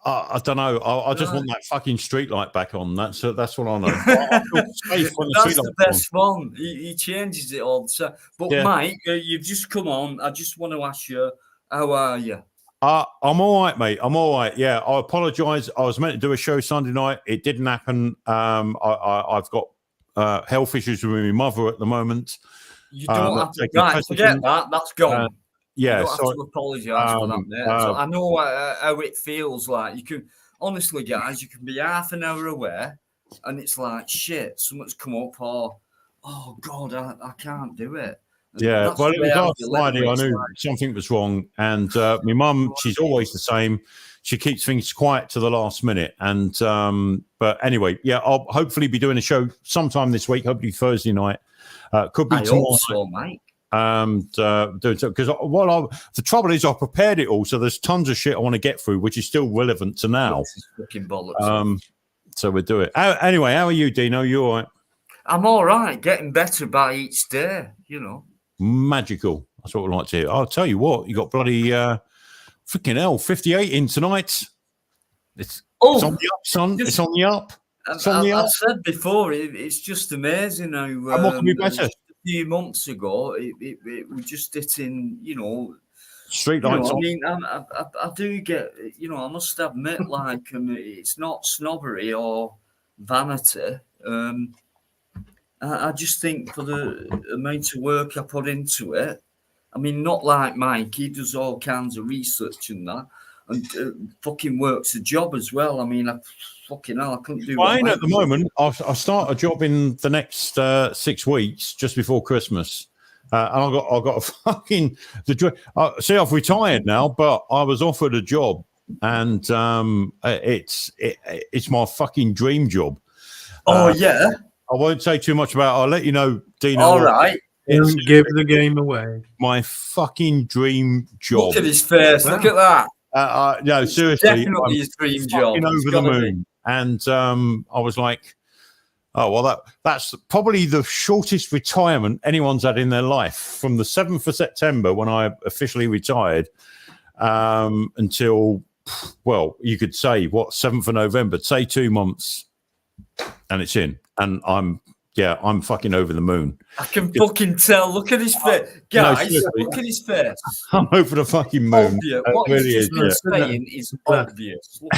I don't know. I just want that fucking street light back on. That's what I know. I feel safe when the That's street the light's on. best one. He changes it all the time. But Yeah. Mike, you've just come on. I just want to ask you, how are you? I'm all right, mate. I'm all right. Yeah, I apologise. I was meant to do a show Sunday night. It didn't happen. I've got health issues with my mother at the moment. You don't have to. taking Right, precedent. forget that. That's gone. Yeah, you don't so have to apologise for that, mate. So I know how it feels like. You can, honestly, guys, you can be half an hour away and it's like, shit, something's come up or, oh, God, I can't do it. Yeah, That's well, the it way was I last feel Friday. I anyway, knew it's something was wrong, and my mum, she's always the same. She keeps things quiet to the last minute, and but anyway, yeah, I'll hopefully be doing a show sometime this week. Hopefully Thursday night. Could be I tomorrow. hope so, mate. Doing so because the trouble is I prepared it all, so there's tons of shit I want to get through, which is still relevant to now. This is fucking bollocks. So we'll do it. Anyway, how are you, Dino? You all right? I'm all right, getting better by each day, you know. Magical. That's what we like to hear. I'll tell you what, you got bloody freaking hell, 58 in tonight. It's on the up, son. It's on the up. It's on the up. I've said before, it's just amazing how. And what can be better? Just a few months ago, it was just hitting, you know. Street You lights know, I on. mean, I do get, you know, I must admit, like, it's not snobbery or vanity. I just think for the amount of work I put into it, I mean, not like Mike, he does all kinds of research and that, and fucking works a job as well. I mean, fucking hell, I couldn't do Fine what at the moment. I start a job in the next 6 weeks, just before Christmas. And I got a fucking see, I've retired now, but I was offered a job, and it's my fucking dream job. Oh yeah. I won't say too much about it. I'll let you know, Dino. All right. It's Don't give the game away. my fucking dream job. Look at his face. Wow. Look at that. No, seriously, Definitely his dream job. fucking It's over the gotta be. moon. And I was like, oh, well, that's probably the shortest retirement anyone's had in their life, from the 7th of September when I officially retired until, well, you could say, 7th of November, say 2 months, and it's in. And I'm fucking over the moon. I can fucking tell. Look at his face. Guys, seriously. look at his face. I'm over the fucking moon. Obvious. It What really he's is, just been yeah. saying is obvious. Look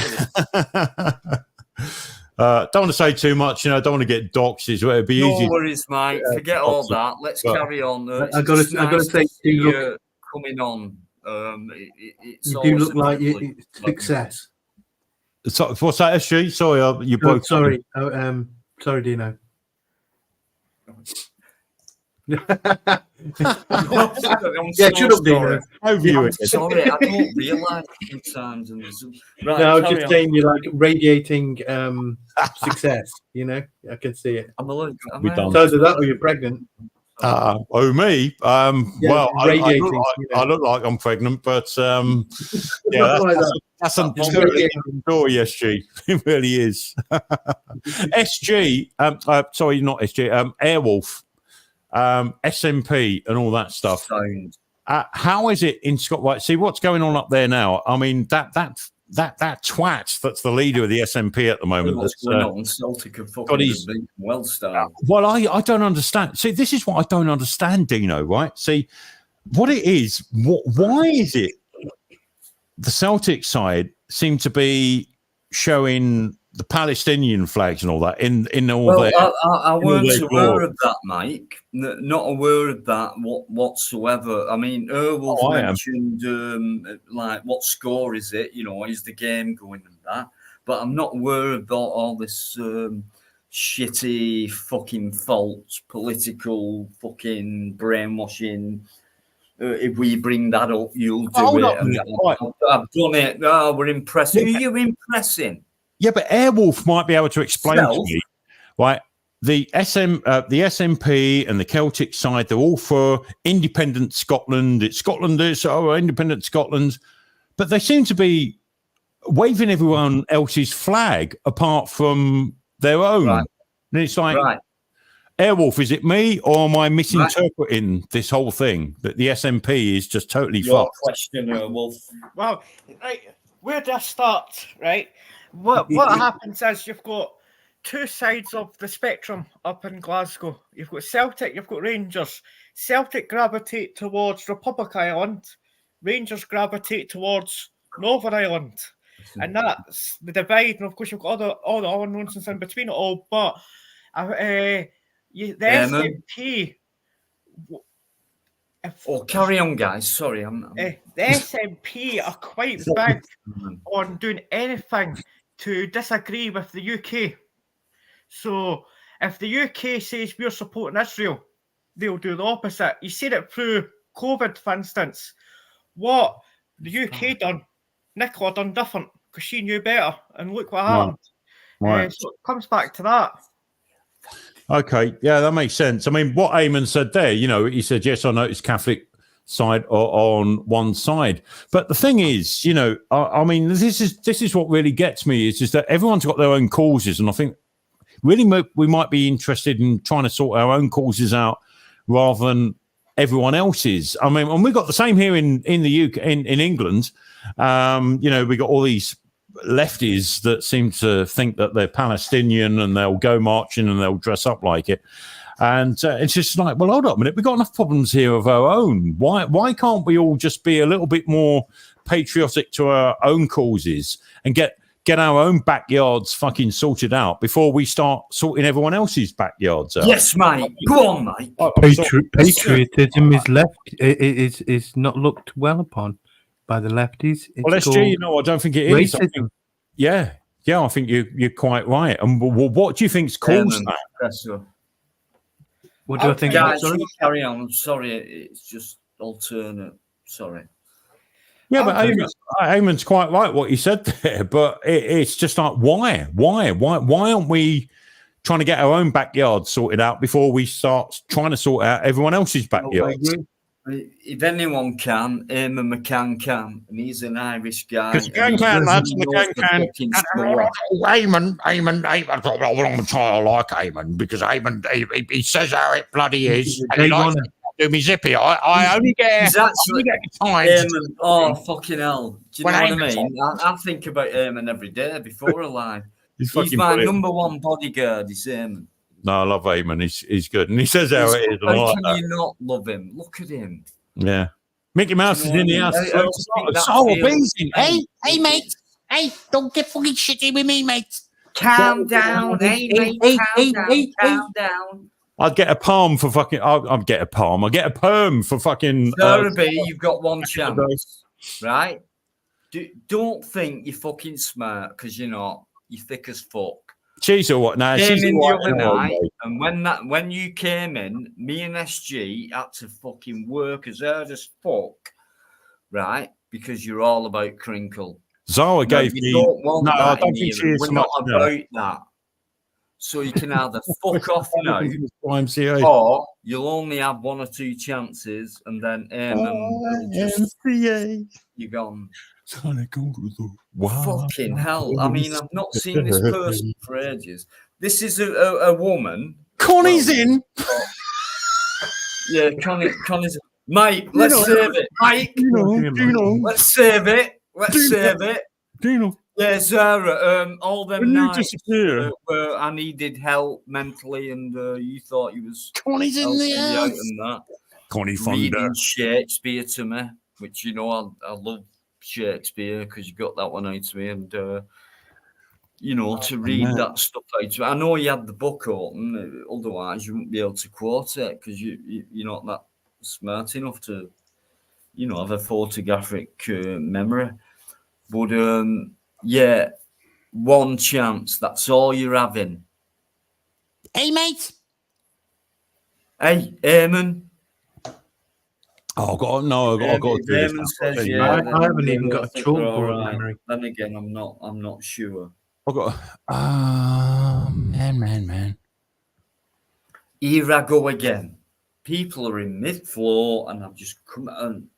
at it. Don't want to say too much, you know. Don't want to get doxed. It'd be No easy. worries, mate. Forget all that. Let's But- carry on. I gotta say, see you you coming on. It's You do always look like a you success. So, what's that, SG? Sorry, you Oh, broke. sorry. Sorry, Dino. Yeah, shut up, Dino. Over you I'm again. sorry, I don't realise sometimes. And there's, right, No, I was carry just on. saying you're like radiating success. You know, I can see it. I'm allergic. We're done. So either that or you're pregnant. Me? Yeah, Well, I radiating, look like, you know. I look like I'm pregnant, but yeah, Not like that. that's an Just radiating. story, SG. It really is. SG, sorry, not SG, Airwolf, SMP, and all that stuff. Sound. How is it in Scotland? Right, see what's going on up there now. I mean, that twat that's the leader of the SMP at the moment. What's That's, going on? Celtic have got fucking his- beaten Wellstar. well, I don't understand. See, this is what I don't understand, Dino, right? See, what it is, why is it the Celtic side seem to be showing the Palestinian flags and all that in all Well, their... I weren't their aware glory. of that, Mike. Not aware of that whatsoever. I mean, Erwolf Oh, I am. mentioned like what score is it? You know, is the game going and that? But I'm not aware of all this shitty fucking false political fucking brainwashing. If we bring that up, you'll do Hold it. up a And minute, right. I've done it. Oh, we're impressing. Who are you impressing? Yeah, but Airwolf might be able to explain Self. to me, right? The SNP and the Celtic side, they're all for independent Scotland. It's Scotland, it's independent Scotland. But they seem to be waving everyone else's flag apart from their own. Right. And it's like, Right. Airwolf, is it me or am I misinterpreting this whole thing? That the SNP is just totally Your fucked? question, Wolf. Well, right, where do I start? Right, what happens is you've got two sides of the spectrum up in Glasgow. You've got Celtic, you've got Rangers. Celtic gravitate towards Republic Island, Rangers gravitate towards Northern Ireland, and that's the divide. And of course, you've got all the other nonsense in between it all. But the SNP. Oh, carry on, guys. Sorry, I'm The SNP are quite big on doing anything to disagree with the UK. So if the UK says we're supporting Israel, they'll do the opposite. You see it through COVID, for instance. What the UK done, Nicola done different because she knew better, and look what happened. Right. So it comes back to that. Okay, yeah, that makes sense. I mean, what Eamon said there, he said, yes, I noticed Catholic side on one side, but the thing is, I mean, this is what really gets me is that everyone's got their own causes, and I think really we might be interested in trying to sort our own causes out rather than everyone else's. I mean, and we got the same here in the UK, in England. We got all these lefties that seem to think that they're Palestinian and they'll go marching and they'll dress up like it. And it's just like, well, hold up a minute. We've got enough problems here of our own. Why can't we all just be a little bit more patriotic to our own causes and get our own backyards fucking sorted out before we start sorting everyone else's backyards out? Yes, mate. Go on, mate. Patriotism is not looked well upon by the lefties. It's Well, SG, I don't think it is. I think, racism. yeah, I think you're quite right. And what do you think's caused that? Professor. What do I think? Guys, Sorry? you carry on. I'm sorry. It's just alternate. Sorry. Yeah, but Eamon's quite right what he said there. But it's just like, why aren't we trying to get our own backyard sorted out before we start trying to sort out everyone else's backyards? If anyone can, Eamon McCann can, and he's an Irish guy. Because McCann, lads, McCann can. Eamon, I'm like Eamon because Eamon, he says how it bloody is. And he likes to do me zippy. I only get times. Oh, fucking hell. Do you know what I mean? I think about Eamon every day before I lie. He's my brilliant. number one bodyguard, is Eamon. No, I love Eamon. He's good. And he says how it is. How can you not love him? Look at him. Yeah. Mickey Mouse is in the house. So amazing. Hey, mate. Hey, don't get fucking shitty with me, mate. Calm down. Hey, mate. Calm down. I'd get a palm for fucking. I'd get a palm. I'd get a perm for fucking. Sarah B, you've got one chance, right? Don't think you're fucking smart because you're not. You're thick as fuck. She's all what? Now she's Came in all the other right. night, and when you came in, me and SG had to fucking work as hard as fuck, right? Because you're all about crinkle. Zara gave you me. Don't want No, that I don't in think here. she is We're so not much, about that. So you can either fuck off now, YMCA. or you'll only have one or two chances, and then you're gone. Wow. Fucking hell! I mean, I've not seen this person for ages. This is a woman. Connie's in. Yeah, Connie's. Mate, let's save it. Mike, let's save it. Let's save it. Yeah, Zara. All them nights where I needed help mentally, and you thought you was Connie's in the house. and that. Connie Fonda. Reading Shakespeare to me, which I love Shakespeare because you got that one out to me, and to read that stuff out to me. I know you had the book open, otherwise you wouldn't be able to quote it because you're not that smart enough to have a photographic memory. But yeah, one chance, that's all you're having. Hey, mate. Hey, Eamon. Oh, God, no, I've got to do this. Eamon says, I haven't even got a think we're all chalkboard right. memory. Then again, I'm not sure. I've got. Man. Here I go again. People are in mid-flow, and I've just come and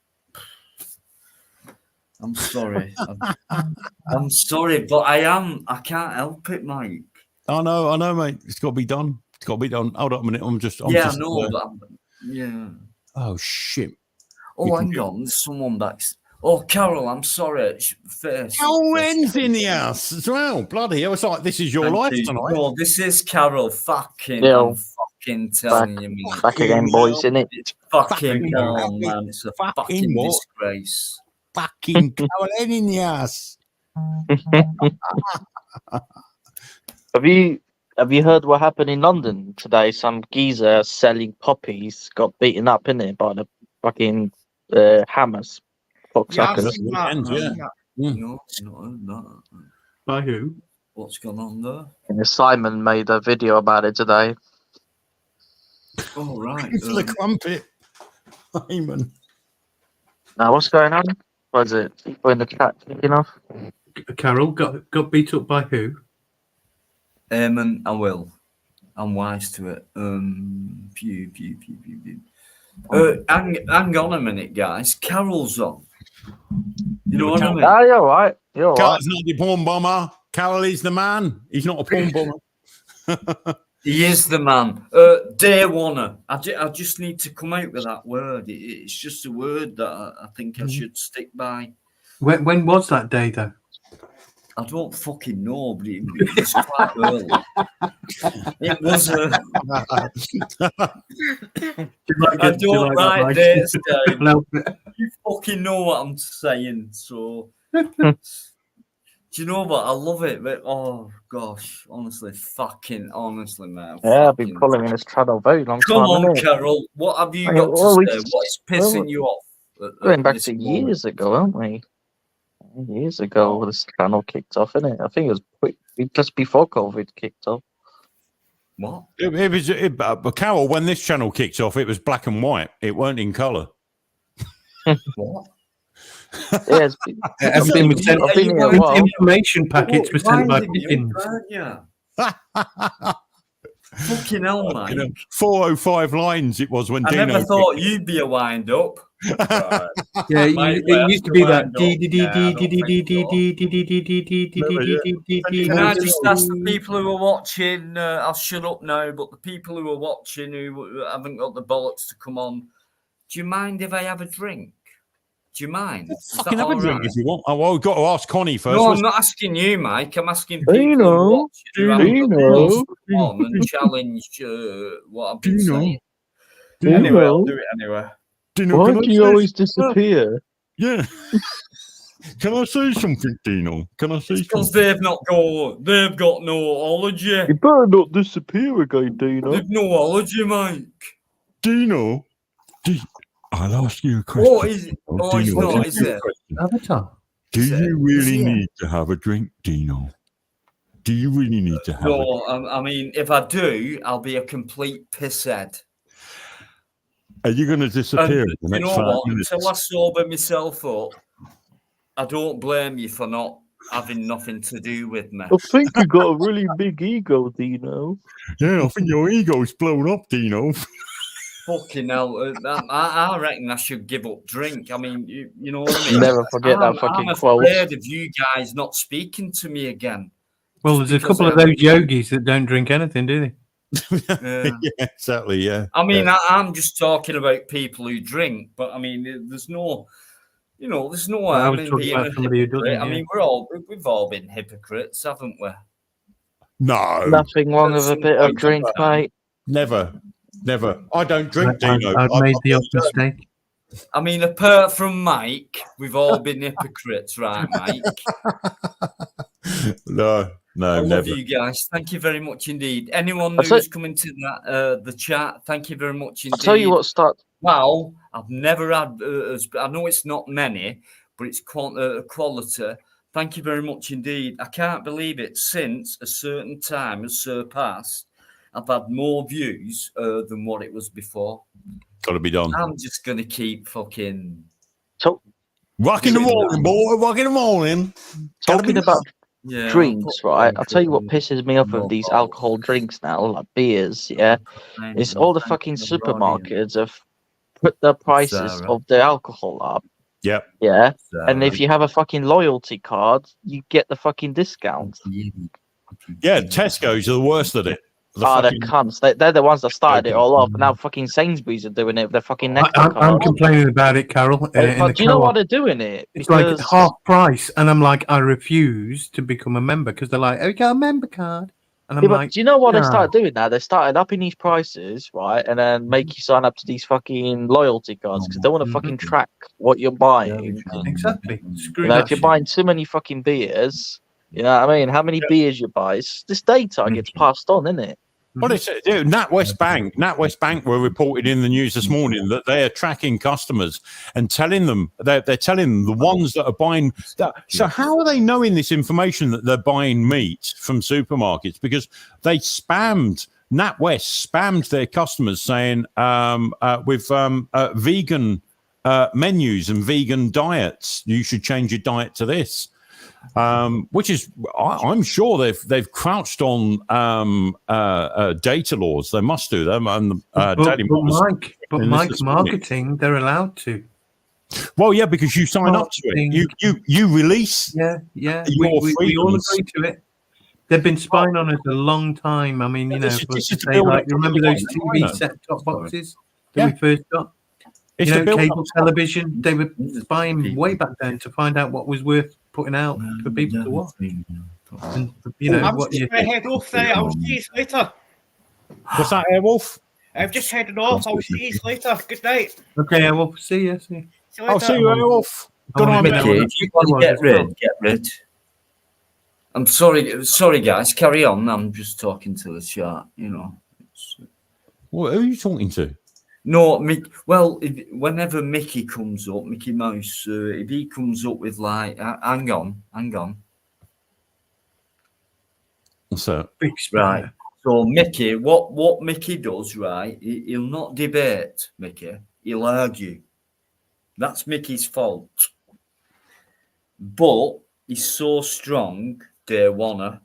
I'm sorry. I'm sorry, but I can't help it, Mike. I know, mate. It's got to be done. Hold up a minute. I'm just. I know. Yeah. Oh shit. Oh, hang on. There's someone back. Oh, Carol, I'm sorry. First. Colin's in the house as well. Bloody hell. It's like this is your life tonight. No, this is Carol. Fucking. Yeah. I'm fucking telling you, man. Back again, boys, innit? It's fucking hell, man. It's a fucking what? disgrace. Fucking Colin in the ass. Have you heard what happened in London today? Some geezer selling poppies got beaten up in it by the fucking hammers. Cocksuckers. No, not. By who? What's going on there? And Simon made a video about it today. Oh, right. For the crumpet. Amen. Now, what's going on? What is it? People in the chat thinking of? Carol got beat up by who? I will. I'm wise to it. Pew. Hang on a minute, guys. Carol's on. You know what I mean? Ah, you're all right. You're all right. Carol's not the porn bomber. Carol is the man. He's not a porn bomber. He is the man. Day oneer. I just need to come out with that word. It's just a word that I think I should stick by. When was that day, though? I don't fucking know, but it was quite early. It was I don't write dates down. You fucking know what I'm saying. So, do you know what? I love it. But, oh, gosh. Honestly, man. Yeah, I've been following this channel a very long Come time. on, Carol. What have you got to say? What is pissing you off? Going back to years ago, aren't we? Years ago, this channel kicked off, innit? I think it was just before COVID kicked off. What? But Carol, when this channel kicked off, it was black and white. It weren't in colour. What? Yeah, Everything was sent. I've been here a while. Information packets were sent by Winding me Pippins. up, aren't you? Fucking hell, Mike. 405 lines it was when I Dino. never thought you'd be a wind up. Right. Yeah, Mate, it used to be that. Can I just ask the people who are watching? I'll shut up now, but the people who are watching who haven't got the bollocks to come on, do you mind if I have a drink? Do you mind? Is Fucking that have a all drink right? if you want. Oh, well, we've got to ask Connie first. No, I'm not asking you, Mike. I'm asking people who Dino, watch who haven't got the balls to come Dino. on and challenge what I've been Dino. saying. Dino. Anyway, I'll do it anyway. Dino, Why can I do you say- always disappear? Yeah. Can I say something, Dino? Can I say It's because something? they've got no ology. You better not disappear again, Dino. They've no ology, Mike. Dino, I'll ask you a question. What is it? Oh, it's Dino, not, I'll is ask you a it? question. Avatar. Do Is it? you really Is it? need to have a drink, Dino? Do you really need to have a drink? No, I mean, if I do, I'll be a complete pisshead. Are you going to disappear And in the you next know 5 what? minutes? Until I sober myself up, I don't blame you for not having nothing to do with me. I think you got a really big ego, Dino. Yeah, I think your ego's blown up, Dino. Fucking hell. I reckon I should give up drink. I mean, you know what I mean? Never forget that fucking I'm quote. afraid of you guys not speaking to me again. Well, there's a Because couple of those yogis that don't drink anything, do they? Yeah. Yeah, exactly, yeah. I mean, Yeah. I'm just talking about people who drink, but I mean, there's no, there's no. I was I mean, talking being about a somebody who hypocrite. doesn't, I mean, we've all been hypocrites, haven't we? No, Nothing wrong with a bit of drink, mate. never. I don't drink, Dino. I've made the odd mistake. I mean, apart from Mike, we've all been hypocrites, right, Mike? No, I love never. you guys. Thank you very much indeed. Anyone I'll who's coming to that the chat, thank you very much indeed. I'll tell you what, Wow, I've never had. I know it's not many, but it's quality. Thank you very much indeed. I can't believe it. Since a certain time has surpassed, I've had more views than what it was before. Got to be done. I'm just gonna keep fucking Rock in the morning, boy. Rock in the morning. talking about yeah. drinks, right? I'll tell you what pisses me off with these alcohol drinks now, like beers, yeah? It's all the fucking supermarkets have put the prices Sarah. of the alcohol up, Yep. yeah? And if you have a fucking loyalty card, you get the fucking discount. Yeah, Tesco's are the worst at it. The Ah, they're fucking- cunts. They're the ones that started it all off. And now fucking Sainsbury's are doing it with their fucking Nectar I'm card. complaining about it, Carol. In But the do you know why co-op. they're doing it? It's like Because- half price, and I'm like, I refuse to become a member because they're like, oh, you got a member card, and I'm Yeah, but like, do you know what they "No." started doing now? They started upping these prices, right, and then make you sign up to these fucking loyalty cards because they want to fucking track what you're buying. Exactly. Screw You know, that if you're shit. buying too many fucking beers, you know what I mean? How many beers you buy? This data gets passed on, isn't it? What is it? Dude, NatWest Bank were reported in the news this morning that they are tracking customers and telling them they're telling them the ones that are buying that. So how are they knowing this information that they're buying meat from supermarkets? Because they spammed NatWest spammed their customers saying with vegan menus and vegan diets, you should change your diet to this. Which is, I'm sure they've crouched on data laws. They must do them. And Mike, marketing, they're allowed to. Well, yeah, because you sign up to it. You release. Yeah. We all agree to it. They've been spying on us a long time. I mean, you know, remember those TV set-top boxes that we first got? Cable television. They were spying way back then to find out what was worth putting out for people to watch. And, I'm just going to head off there. I'll see you later. What's that, Airwolf? I'm just heading off. I'll see you later. Good night. Okay, Airwolf. See you. I'll see you, Airwolf. Good night, Mickey. If you want to get rid. I'm sorry, guys. Carry on. I'm just talking to the chat. You know. Well, who are you talking to? No, well, whenever Mickey comes up, Mickey Mouse, if he comes up with like, hang on. What's that? Right. So Mickey, what Mickey does, right? He'll not debate, Mickey. He'll argue. That's Mickey's fault. But he's so strong, day one.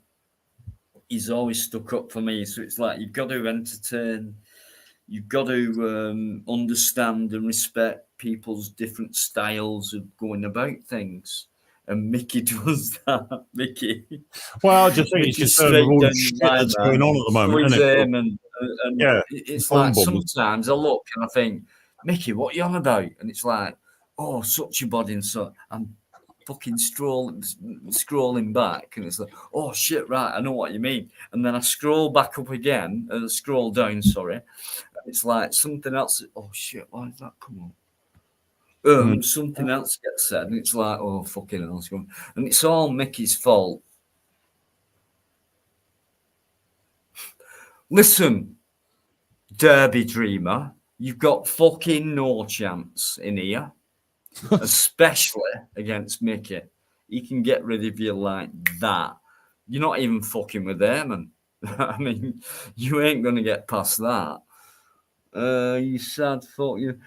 He's always stuck up for me. So it's like you've got to entertain. You've got to understand and respect people's different styles of going about things. And Mickey does that. Mickey. Well, I just think it's just all the shit that's going on at the moment, isn't it? And yeah, it's like sometimes I look and I think, Mickey, what are you on about? And it's like, oh, such a body and so I'm fucking scrolling back, and it's like, oh shit, right, I know what you mean. And then I scroll back up again, scroll down, sorry. It's like something else. Oh shit, why did that come up? Something else gets said, and it's like, oh fucking hell, and it's all Mickey's fault. Listen, Derby Dreamer, you've got fucking no chance in here, especially against Mickey. He can get rid of you like that. You're not even fucking with Eamon. I mean, you ain't gonna get past that. You sad fuck you.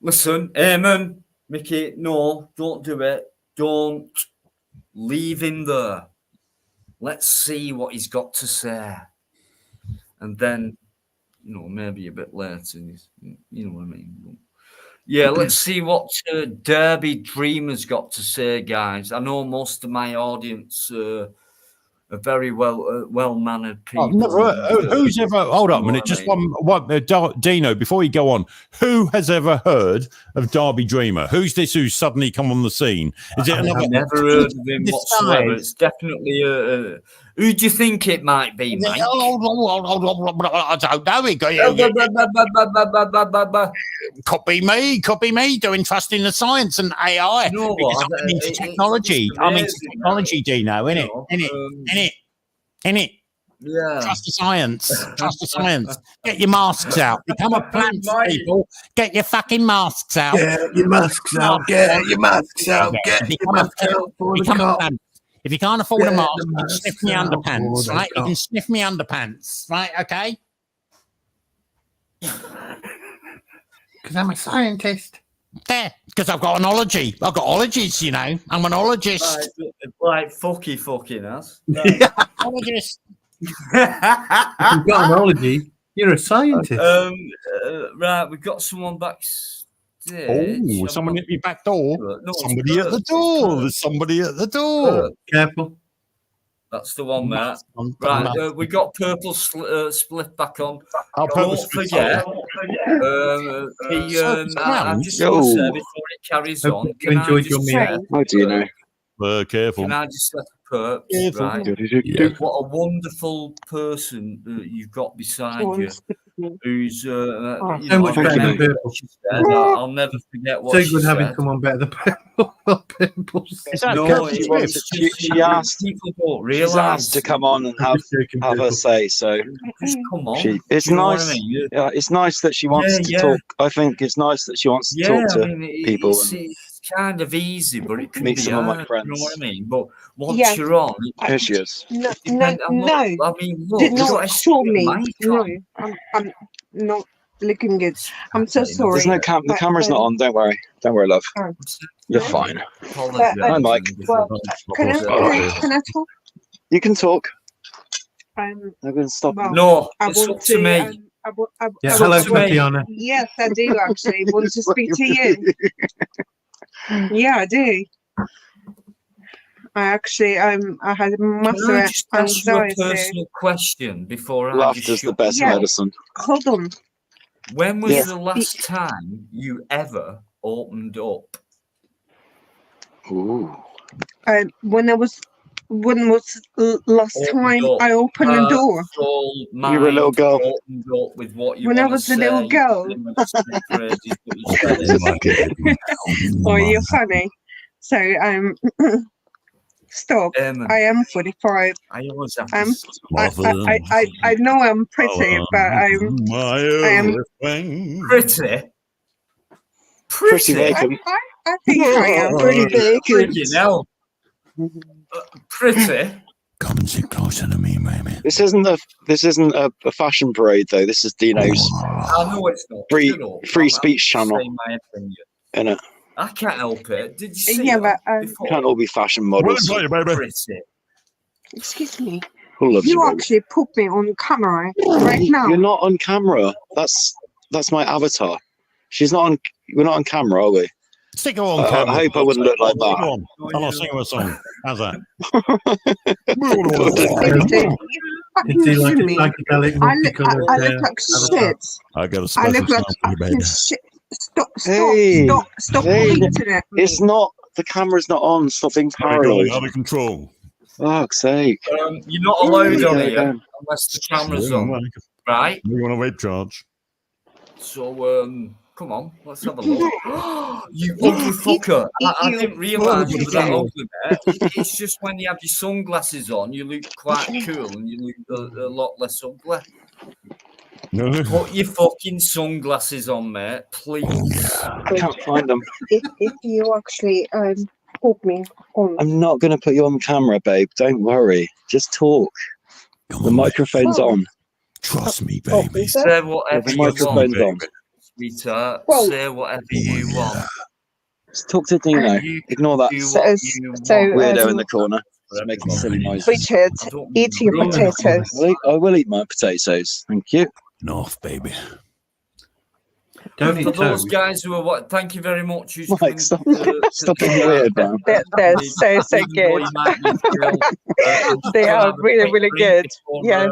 Listen, Eamon, Mickey, no, don't do it. Don't leave him there. Let's see what he's got to say. And then, you know, maybe a bit later, you know what I mean. Yeah, let's see what Derby Dreamer's got to say, guys. I know most of my audience are very well-mannered people. Who's ever? Hold up a minute. Just one. Dino, before you go on, who has ever heard of Derby Dreamer? Who's this? Who's suddenly come on the scene? Is it another? I've never heard of him whatsoever. It's definitely who do you think it might be, Mike? I don't know. Could be me doing trust in the science and AI. You know what? I'm into technology. I'm into technology, Dino, innit? Yeah. Trust the science. Trust the science. Get your masks out. Become a plant, people. Get your fucking masks out. Get your masks out. Get your masks out. Become a plant. If you can't afford a mask, you can sniff me underpants, right? You can sniff me underpants, right? Okay? Because I'm a scientist. There, because I've got an ology. I've got ologies, you know. I'm an ologist. Like fucking us. Ologist. If you've got an ology, you're a scientist. Right, we've got someone back. Oh, someone at your back door. No, somebody at the door. There's somebody at the door. Careful. That's the one, mate. Right, we got purple split back on. Don't forget. I just want to say before it carries on. You enjoyed your meal. How do you know? Careful. Can I just let the perps, right? Yeah. What a wonderful person you've got beside you. Who's so much better than purple. I'll never forget what so she good having said. someone better than purple. No, she asked. She's asked to come on and have her say. So just come on. It's nice. I mean? Yeah, it's nice that she wants to talk. I think it's nice that she wants to talk to people. kind of easy, but it can Meet be some of my hard, friends. you know what I mean? But once Yeah. you're on, Here she is. No, it no, depends- I'm not- no. I mean, look, Did you got not to show me. my No, time. I'm not looking good. I'm so There's no There's sorry. no the but, camera's not on. Don't worry. Don't worry, love. Oh. You're Yeah. fine. Apologise Hi, Mike. and Well, can I different- can I talk? You can talk. Um, I'm going to stop. well, No, I it's want up to me. Yeah, I hello, want to- Tatiana. Yes, I do actually want to speak to you. Yeah, I do. I actually, I had Can massive I just ask you a anxiety. personal question before I Laughter's just the shut best Yeah. medicine. Hold on. When was Yeah. the last time you ever opened up? Ooh. When was last Opened time up. I opened the door? Soul, You were a little mind, girl. Opened up with what you When I wanna was a little say, girl. you didn't say phrases, but you said it. Oh, you're funny. So stop. Eamon, I am 45. I always have I'm- this. I know I'm pretty, but I am- Pretty? Pretty vacant. I think I am. Pretty vacant. Freaking hell. Pretty? Come and sit closer to me, baby. This isn't a fashion parade though. This is Dino's I know it's not. Free- Shut up. free I'm speech just channel. saying my opinion. innit? I can't help it. Did you see Yeah, it but before? Can't all be fashion models. Well, baby. Pretty. excuse me. Who loves You you? actually put me on camera right now. You're not on camera. That's my avatar. She's not on. We're not on camera, are we? Stick her on I camera. hope I wouldn't look like Go that. on. I'll sing her a song. How's that? Is he like a Me. psychedelic I look, multicolored? I look like shit. I got a I special look like song for you, baby. fucking shit. Stop, Hey, stop hey, pointing at me. It's not. The camera's not on. Stop being How we going? paranoid. Out of control. Fuck's sake. You're not allowed Yeah, on yeah. here unless the camera's on, right? You want a vape charge? So, come on, let's have a look. You ugly fucker. I didn't realise you were that ugly, mate. It's just when you have your sunglasses on, you look quite cool and you look a lot less ugly. No. Put your fucking sunglasses on, mate, please. I can't find them. If you actually put me on. I'm not going to put you on camera, babe. Don't worry. Just talk. Come The on, microphone's Oh. on. trust me, Oh, baby. is that- Say whatever The you want, microphone's on. sweetheart. Well- Say whatever you want. Just talk to Dino. You Ignore that do So- what so, you want. weirdo in um, the corner. Just making silly noises. Richard, I don't eat your really potatoes. I will eat my potatoes. Thank you. North, baby. Don't For eat those toes. guys who are what, thank you very much. who's Mike, coming stop- to- stop to being the- weird, man. They're so Even though good. you might be thrilled, I'm just They gonna are have a really, quick really drink good. before, Yeah.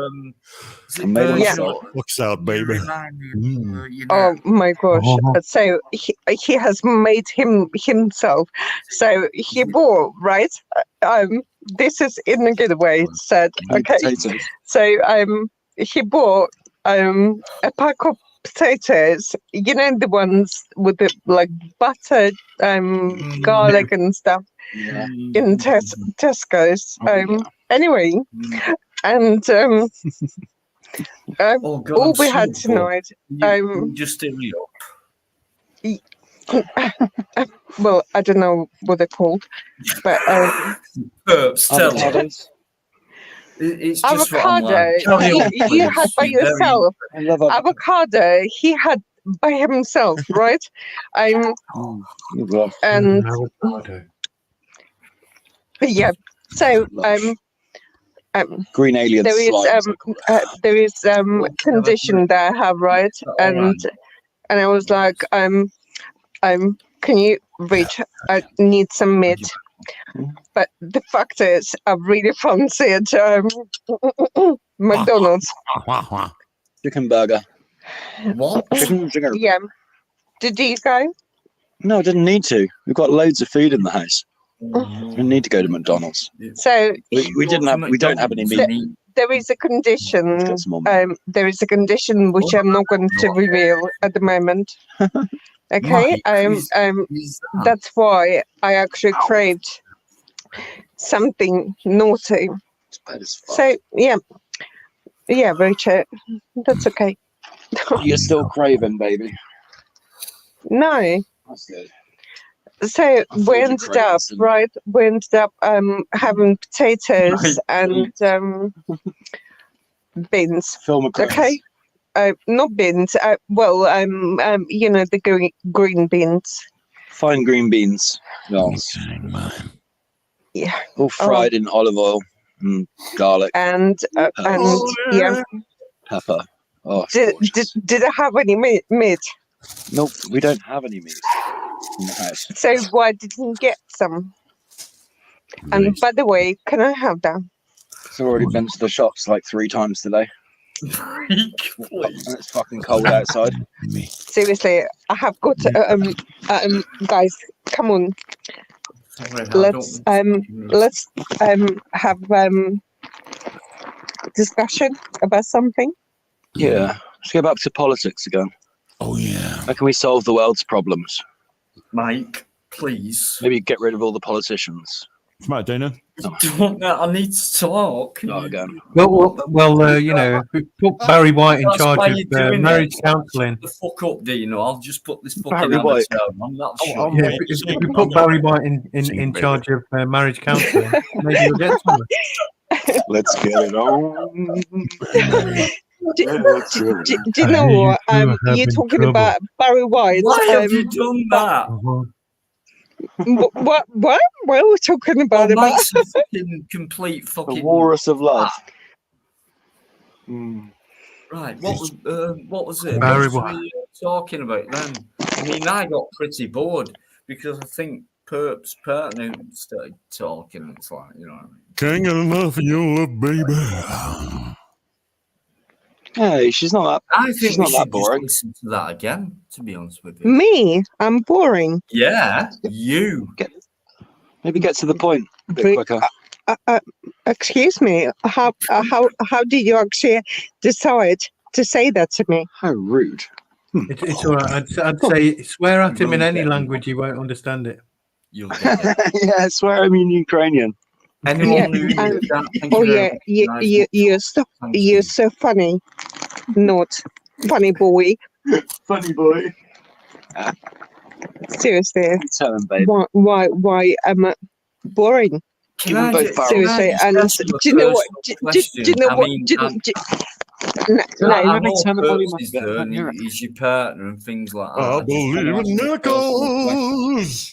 is it I made Yeah. Bergeron? Looks out, baby. You remind me of, you know, Oh my gosh. Oh. So he has made himself. So he bought, right? This is in a good way said. Okay. Potatoes. So he bought a pack of potatoes, you know, the ones with the like butter, garlic and stuff Yeah. in Tesco's. Oh, Anyway, Mm. and Oh, God, all I'm we so had bored. tonight, You just hurry up. well, I don't know what they're called, but Perps, tell me. Avocados. It's just what I'm avocado. like. Carry on, You please. had by You're very- yourself. I love avocados. Avocado. He had by himself, right? You love And Avocado. yeah. So green alien there is slimes. condition that I have, right? And I was like, can you reach? I need some meat. But the fact is, I really fancied McDonald's. Chicken burger. What? Chicken. Yeah. Did you go? No, I didn't need to. We've got loads of food in the house. We didn't need to go to McDonald's. So We didn't have. We don't have any meat. there is a Let's condition. get some more meat. There is a condition which I'm not going to reveal at the moment. Okay. That's why I actually craved something naughty. It's bad as fuck. So yeah, Richard, that's okay. You're still craving, baby. No, That's good. So thought we you ended crazy. up, right? We ended up having potatoes and beans. Film a craze. Okay. Not beans. You know, the green beans. Fine green beans. Yes. Yeah. All fried in olive oil and garlic, And yeah. pepper. Oh, Did I have any meat? nope, we don't have any meat in the house. So why didn't you get some? And by the way, can I have that? It's already been to the shops like 3 times today. And it's fucking cold outside. Seriously, I have got guys, come on. Sorry, Let's have discussion about something. Yeah. Let's go back to politics again. Oh yeah. How can we solve the world's problems? Mike, please. Maybe get rid of all the politicians. Right, Dana. I need to talk. Not again. Well, you know, put Barry White in That's charge why of you're doing marriage it. counselling. The fuck up, Dino. I'll just put this fucking Barry White. amateur on. That's Oh, Yeah, if we put Barry White in charge of marriage counselling, maybe we'll get somewhere. Let's get it on. Do you know what? You're talking about Barry White. Why have you done that? What? Why are we talking about Oh, it? Mike's a fucking complete The fucking walrus of love. right. What was it? Barry What was we talking about then? I mean, I got pretty bored because I think Perp's partner started talking. It's like, you know what I mean? Can't get enough of your love, baby. Hey, she's not that. I think She's we not that should just boring. listen to that again. To be honest with you, Me? I'm boring. yeah, you. Maybe get to the point a bit Re- quicker. Excuse me. How did you actually decide to say that to me? How rude. It's all right. I'd say swear at him in any language, you won't understand it. You'll get it. Yeah, I swear I'm in Ukrainian. Anyone Yeah, who and- did that, thank Oh you yeah, very much. Thank you're so funny. Not funny boy. Funny boy. Seriously. Tell him, babe. Why am I boring? Can Give I them both ju- barrels. can I Seriously, just and ask you a do you know what? personal Do you question? know I what? mean, No, I let me know turn the volume Perps up is a bit, I there can't and hear it. he's your partner and things like that. I I just believe wanna in ask you a personal question. miracles.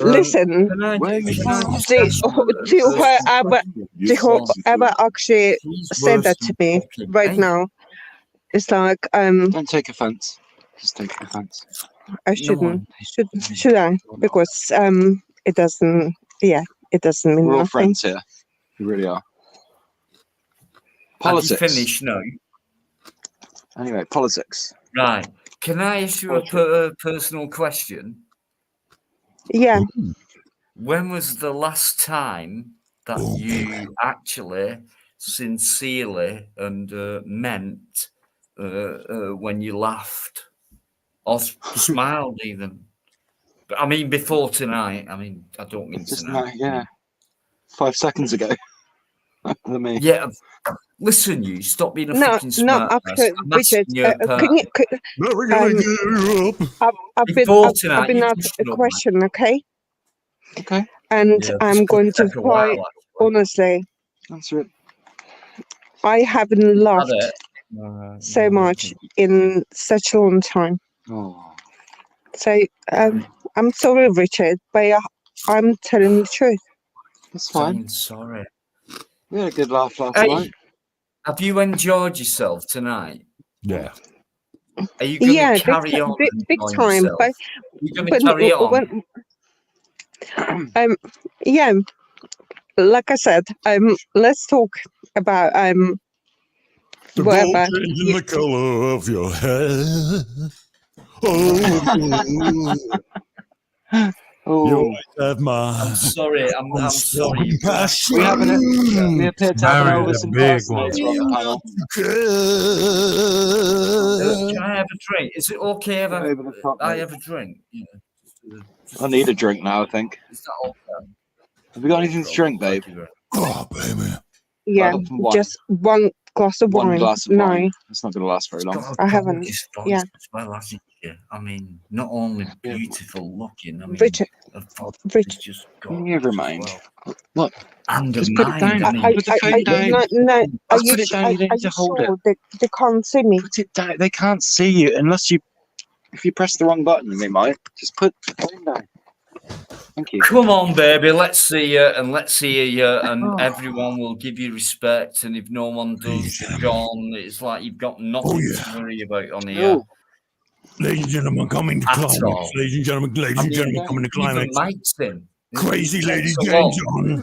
listen. Can I Where just you ask Do you a personal whoever actually He's said worse that than to me fucking right me. now, it's like Don't take offense. Just take offense. I No, shouldn't should I? Because it doesn't it doesn't mean We're all nothing. friends here. We really are. have you Politics. finished now? Anyway, politics. Right. Can I ask you a personal question? Yeah. When was the last time that you actually sincerely and meant when you laughed or smiled even? But I mean, before tonight. I mean, I don't mean Just tonight. yeah. 5 seconds ago. Let me. Yeah. Listen, you stop being a No, fucking smart ass. after I'm asking Richard, you a can you? Never gonna give you up. Before tonight, I've been you asked just a shut up, question, okay? Okay. And Yeah, I'm just going to take a while, try. actually. Honestly, Answer it. I haven't laughed Had it. so much in such a long time. Oh. So I'm sorry, Richard, but I'm telling the truth. That's fine. Saying sorry. We had a good laugh last Hey, night. have you enjoyed yourself tonight? Yeah. Are you going Yeah, to carry on? big enjoying time. yourself? But You're going to carry on. yeah, like I said, let's talk about The whatever. gold changing the color of your hair. Oh, you Oh, always have my I'm sorry. I'm sorry. passion. we appear to have an Barry's Elvis a big impersonator on the panel. Can I have a drink? Is it okay if Over the top, I mate. have a drink? Yeah. I need a drink now, I think. Is that okay? Have we got anything to drink, babe? Thank you very Oh, baby. Yeah, got some wine. just one glass of One wine. glass of No, wine. It's not going to last very much. long. God, I haven't. gorgeous voice Yeah. as well, hasn't it? you. I mean, not only beautiful looking, I mean, Richard, the fact Richard. is just Never gorgeous as mind. well. What? And Just a put it mind, down. I mean, Put the phone down. No, are Just you, put it down. You don't are need to you hold it. sure they can't see me? Put it down. They can't see you unless you. If you press the wrong button, they might. Just put the phone down. Thank you. come on, baby, let's see you and let's hear you, and everyone will give you respect. And if no one does, you're gone. It's like you've got nothing to worry about on here. Oh, Ladies and gentlemen, coming to At climax. all. Ladies and gentlemen, I mean, coming to even climax. Mike's in. Crazy It lady takes a James lot. on.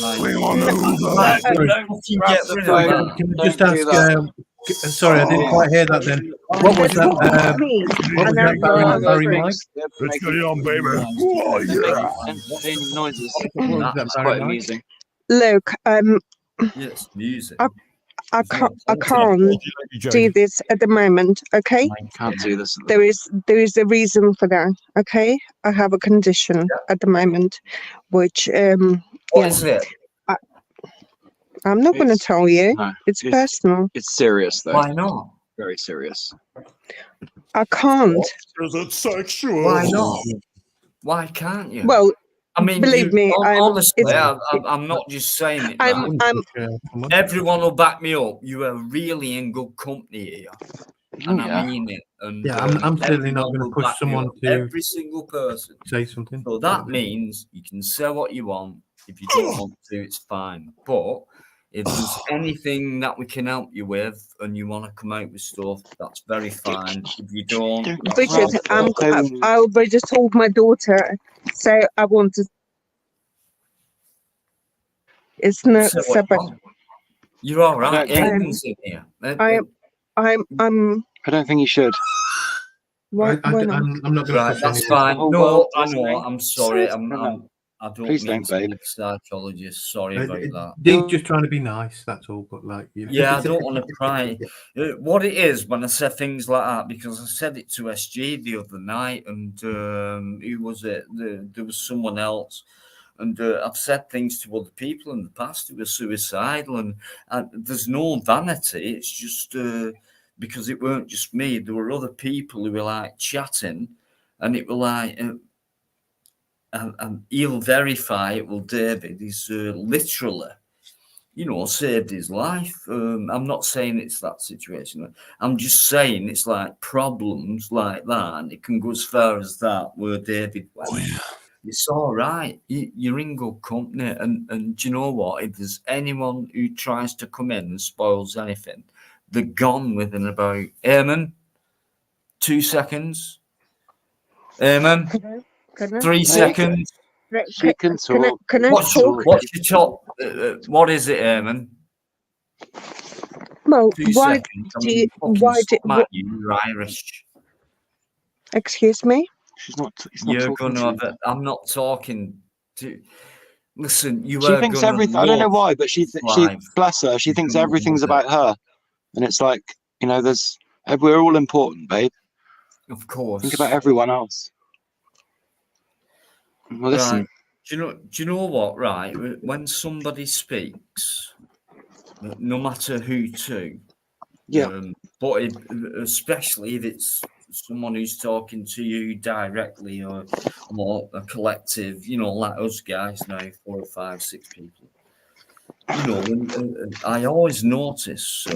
Like, We're on the Hoover. Right, Sorry. don't fucking Grab get the rid phone. of that. Can I Don't just do ask? that. Sorry, I didn't quite hear that. Then what was They're talking that? to me, What was and that, I'm Barry answering. Mike? Let's get it on, baby. Oh, They're yeah. making entertaining noises. What was that, That's Barry quite Mike? amusing. Look, Yes, music. I can't Lady do James. this at the moment. Okay, Can't do this. there is a reason for that. Okay, I have a condition at the moment, which What is it? I'm not going to It's- tell you. No, It's personal. it's serious though. Why not? Very serious. I can't. Is it sexual? Why not? Why can't you? Well, I mean, believe me, honestly, it's- I'm not just saying it. I'm man. Everyone will back me up. You are really in good company here, and I mean it. And Yeah, I'm certainly not everyone going to will push back me someone up. to Every single person. say something. So that means you can say what you want. If you don't want to, it's fine. But if there's anything that we can help you with, and you want to come out with stuff, that's very fine. If you don't, that's Richard, fine. I already told my daughter, so I want to. It's not Say what you separate. want. You're all right. Okay. Aiden's in here. I'm. I don't think you should. Why not? I'm not going to Right, push that's anything. fine. whole No, world I listening. know. I'm sorry. No. I don't Please mean don't, to babe. be a psychologist. Sorry about that. Dean's just trying to be nice. That's all. But like, you know. Yeah, I don't want to pry. What it is when I say things like that, because I said it to SG the other night, and who was it? There was someone else, and I've said things to other people in the past who were suicidal, and there's no vanity. It's just because it weren't just me. There were other people who were like chatting, and it were like. And he'll verify it. Well, David is literally, saved his life. I'm not saying it's that situation. I'm just saying it's like problems like that, and it can go as far as that. Where David went, it's all right. You're in good company, and do you know what? If there's anyone who tries to come in and spoils anything, they're gone within about 2 seconds. 3 seconds. She can talk. Can I What's talk? your top? What is it, Eamon? Well, 2 why seconds. I do mean, you? fucking Why do? stop at you're Irish. Excuse me. She's not. He's not You're talking gonna. to you. I'm not talking to. Listen, you She are thinks gonna everything. I don't know love why, but she life. bless her. She You're thinks gonna everything's love it. about her, and it's like we're all important, babe. Of course. Think about everyone else. Well, listen. Right. Do you know what? Right, when somebody speaks, no matter who to, Yeah. but especially if it's someone who's talking to you directly or a collective, like us guys now, 4 or 5, 6 people. I always notice.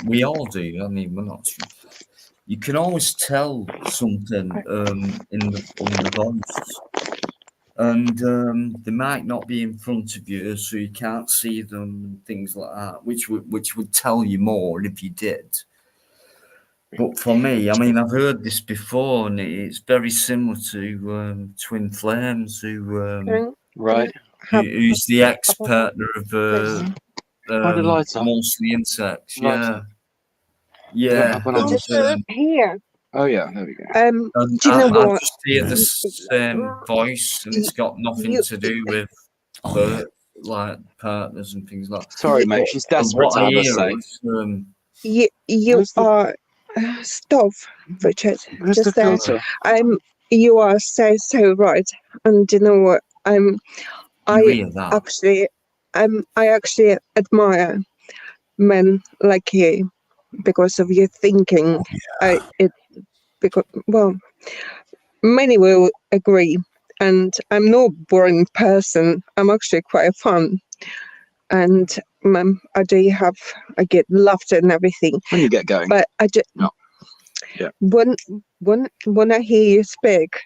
We all do. I mean, we're not. You can always tell something in the voice. And they might not be in front of you, so you can't see them and things like that, which would tell you more if you did. But for me, I mean, I've heard this before, and it's very similar to Twin Flames, Right. who's the ex-partner of Mostly Insects. Lighter. Yeah. Here. Oh yeah, there we go. Do you know I what? just hear the same voice, and it's got nothing to do with like partners and things like that. Sorry, mate. She's desperate What to I have a hear say. is, You are. Stop, Richard. Where's Just the there. filter? You are so right. And you know what? you hear that. I actually admire men like you because of your thinking. Because, well, many will agree. And I'm not a boring person. I'm actually quite fun. And I get laughter and everything. When you get going. But I just, No. Yeah. When I hear you speak,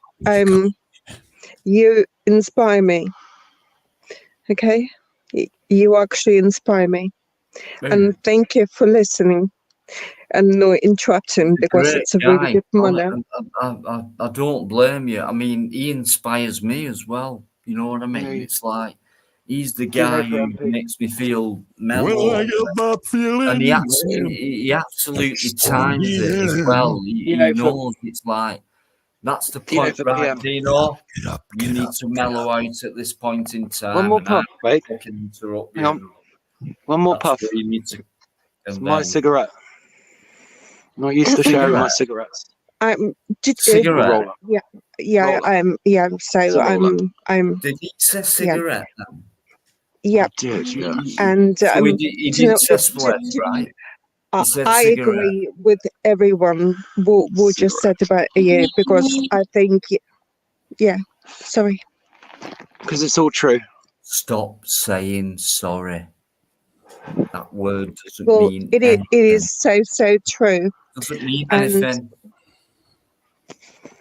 you inspire me. Okay? You actually inspire me. And thank you for listening and not interrupting, because Great it's a really guy. good manner. I don't blame you. I mean, he inspires me as well. You know what I mean? Yeah. It's like he's the guy who makes me feel mellow. When I get that feeling, And he absolutely times it as well. He knows it's like, that's the point, right, Dino? You need to mellow out at this point in time. One more and puff, I mate. fucking interrupt Hang you. One more That's puff. where you need to. It's my cigarette. I'm not used to sharing my cigarettes. Cigarette. Yeah. So I'm. Did he say cigarette then? Yeah. Did, yeah. And So he did say split, right? He said I cigarette. agree with everyone what just said about you, because I think, sorry. Because it's all true. Stop saying sorry. That word doesn't Well, mean it anything. is so true. Doesn't mean And- anything.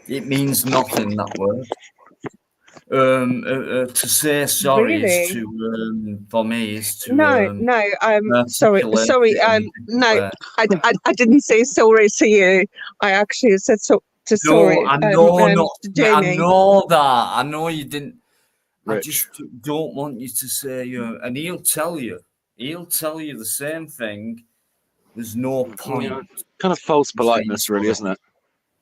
It means nothing, that word. To say sorry is Really? to for me is to No, sorry, articulate it in a no, different way. I didn't say sorry to you. I actually said sorry. No, I know to Jamie. I know that. I know you didn't. I Rich. just don't want you to say and he'll tell you the same thing. There's no point. Kind of false politeness, really, isn't it?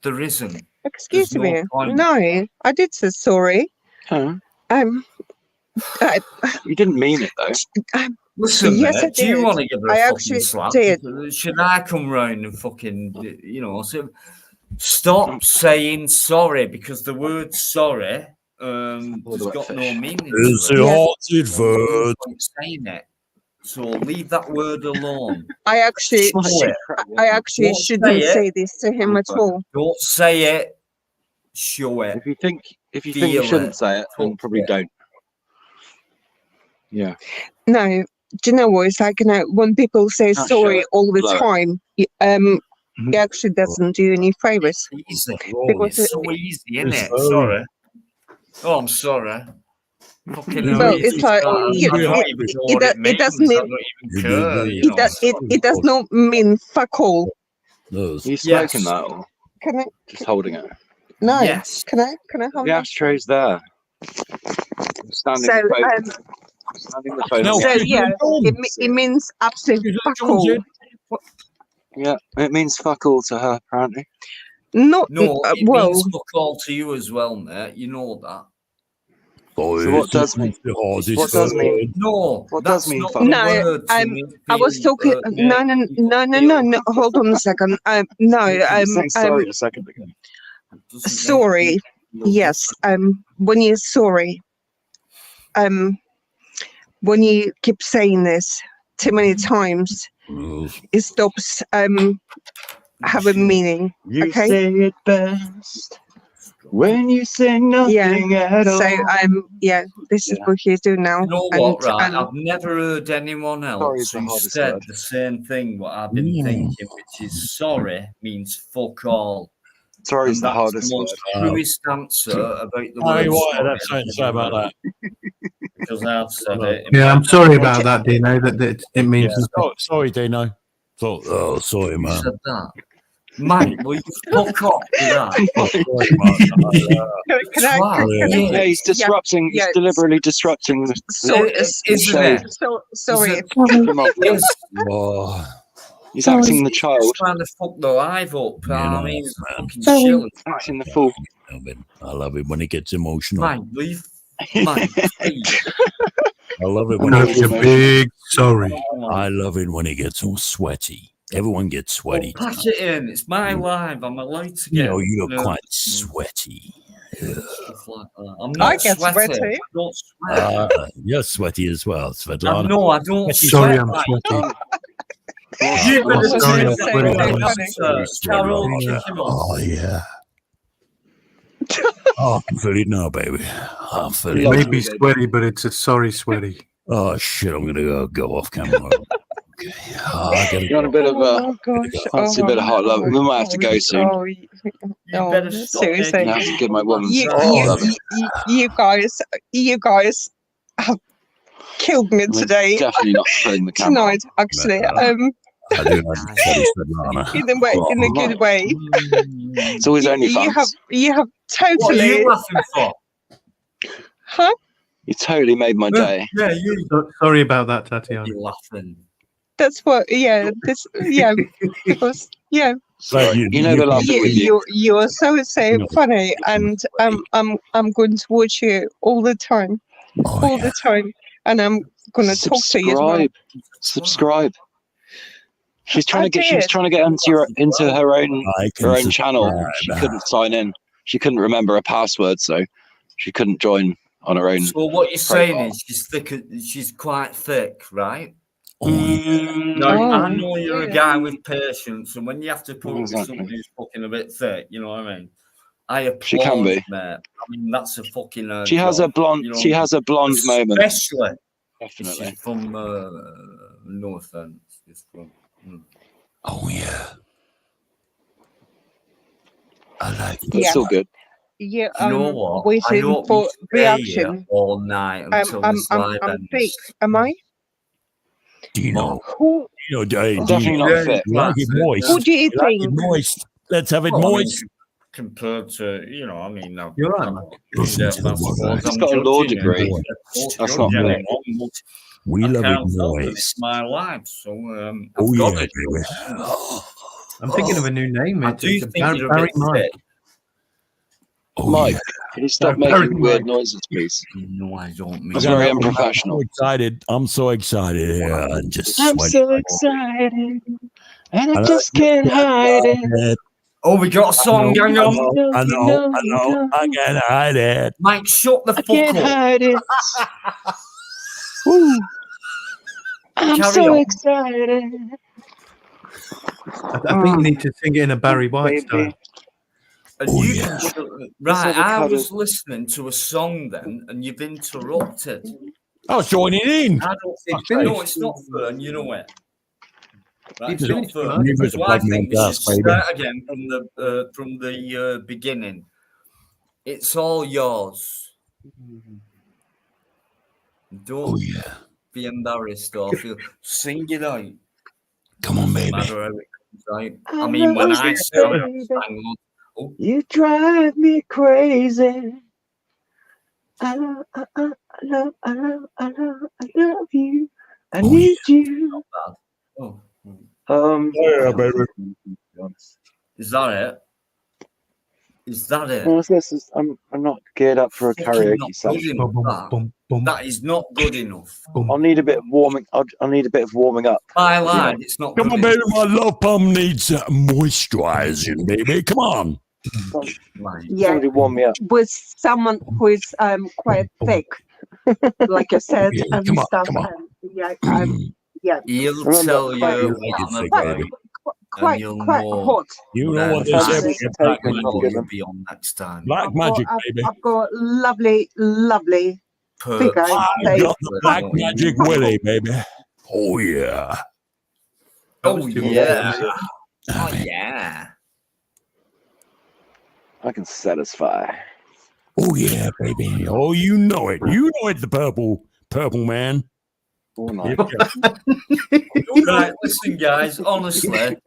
There isn't. Excuse There's no me. point. No, I did say sorry. Huh? You didn't mean it, though. Listen, Yes, mate, I do you did. want to give her a I fucking actually slap? did. Should I come round and fucking, stop saying sorry, because the word sorry has got no meaning. It's to a it. haunted There's no word. point saying it. So leave that word alone. I actually Don't say shouldn't it. say this to him at all. Don't say it. Show it. If you think you Feel shouldn't it. say it, then Talk probably it. don't. Yeah. No, do you know what? It's like, when people say Not sorry sure. all the Blow it. time, it actually doesn't do any favors. Easy. Because It's so easy, isn't it? It's Sorry. Oh, I'm sorry. Fucking hell, Well, easy it's like, start. I don't even know what it means. doesn't I mean- don't even care. you know. It does not mean fuck all. You Yes. smoking that or Can I? just holding it? No. Yes. Can I have The that? ashtray's there. Standing So, the phone. Standing the phone. No. So She's yeah, doing it means absolutely She's fuck doing all. Yeah, it means fuck all to her, apparently. Not No, it well. means fuck all to you as well, mate. You know that. So what does mean? What does mean? No, What that's does mean not fuck? the No, word to I'm- make I was people, talking. make people No. Hold on a second. No. You were saying sorry a second ago. doesn't make Sorry. people feel Yes. When you're sorry. When you keep saying this too many times, it stops having meaning. You Okay. say it best when you say nothing at all. So this is what he's doing now. You know what, right? I've never heard anyone Sorry is else the who hardest said word. the same thing what I've been thinking, which is sorry means fuck all. Sorry is And the that's hardest the word. most truest answer about the Oh, word what? sorry That's something to say about that. because I've said it. Yeah, I'm sorry about that, Dino. That it means Yeah. nothing. Sorry, Dino. Oh, sorry, Who man. said that? Mate, will you fuck off with that? Can I? Twat. Yeah, he's disrupting. yeah. He's deliberately disrupting the Isn't show. it? Sorry. Come on. Yes. Oh, He's acting the child. He's trying to fuck the live up. You I know, mean, he's man. fucking chilling. Acting the fool. I love it when he gets emotional. Mate, leave. Mate, please. I love it when No, he it's a gets. big sorry. I love it when he gets all sweaty. Everyone gets sweaty. Pack it in. It's my live. I'm allowed to You get. know, you're nervous quite and sweaty. stuff like that. I'm I not get sweaty. sweaty. I don't sweat. You're sweaty as well, I Svetlana. know. I don't Sorry, sweat. I'm Like, sweaty. You better Oh, say that's that, so right? Carol, Yeah. kick him off. Oh yeah. Oh, I can feel it now, baby. I feel it. Love Maybe you, sweaty, but it's a sorry sweaty. Oh shit! I'm gonna go off camera. Okay. I gotta You're on a go. bit of Oh my gosh. fancy a bit of hot love. We might have to go soon. Oh, You oh, better stop seriously. I have to give my woman You, some hot you, love. you guys have killed me I'm today. definitely not pulling the camera. Tonight, actually. I do have to Lana. In a way, in a good way. It's always only You have, fans. you have What are totally, you laughing for? huh? You totally made my day. Yeah, you. Sorry about that, Tatiana. You're laughing. That's what, yeah, this, yeah, because, yeah, Sorry. You know the laughing with you. you are so No. funny, and I'm going to watch you all the time, all the time, and I'm gonna talk to you as well. Subscribe. She's trying I to get. She was did. trying to get into her own channel. She subscribe. couldn't sign in. She couldn't remember her password, so she couldn't join on her own. So what you're saying is she's thick. She's quite thick, right? No, I know you're a guy with patience, and when you have to put up with Exactly. somebody who's fucking a bit thick, you know what I mean? I applaud, She can be. mate. I mean, that's a fucking. She has a blonde. you know, She has a blonde moment. especially if Definitely. she's from. No offense, just from. Oh yeah. I like it. Yeah. It's all good. Yeah, You know I'm what? I waiting hope for you stay here reaction. all night until this live I'm ends. thick. Am I? Dino. Who Definitely not fit. You like it moist. who do you You like it think? moist. Let's have it Well, I mean, moist. compared to, you know, I mean, now, You're right, man. Listen to the I suppose word. He's I'm got a law judging degree. you. That's not Judging fair. you, but We I love it can't help it. moist. It's my life, so I've Oh got yeah, it. baby. I'm thinking of a new name. I It's, do it's think you're a Barry bit Mike. thick. Oh Mike, yeah. can you stop Barry making Mike. weird noises, please? No, I don't mean That's that. very I'm unprofessional. so excited. I'm so excited. Yeah, and just I'm sweating. so excited, and I I just can't hide it. it. Oh, we got a song going on. I know. I can't hide it. Mike, shut the I fuck can't up. hide it. Woo. I'm Carry so on. excited. I think you need to sing it in a Barry White style. And Oh, you yeah. right, I avocado. was listening to a song then, and you've interrupted. I was joining in. I don't think It's finished. no, it's not fair, and you know it. Right, It's it's not finished, fair. man. Neither is So a I blood think we man should gas, baby. start again from the beginning. It's all yours. Don't Oh yeah. be embarrassed or feel. Sing it out. Come on, baby. No matter how it comes out. I mean, when I sang, oh, You drive me crazy. I love you. I Oh, need you. oh, Yeah, baby. is that it? Is that it? Well, I'm not geared up for a Fucking karaoke not good session. enough, Boom, that. boom, boom. That is not good enough. I'll need a bit of warming. I'll need a bit of warming up. I lied. It's not Come good on, baby. enough. My love pump needs moisturizing, baby. Come on. Like, Yeah, Somebody warm me up. with someone who is quite thick, like I said, Yeah, and come on, stuff. come on. And, yeah, he'll Remember, tell you quite- what I'm quite, about. quite, you'll quite know hot. You know what they Well, say. that's- we get that's black taken, not magic. given. Be on next time. Black magic, baby. I've got lovely figure. I They- got the black magic Willie, baby. Oh yeah. Oh yeah. I Oh mean, yeah. I can satisfy. oh yeah, baby. Oh, you know it. You know it. The purple man. All night. Right, listen, guys. Honestly,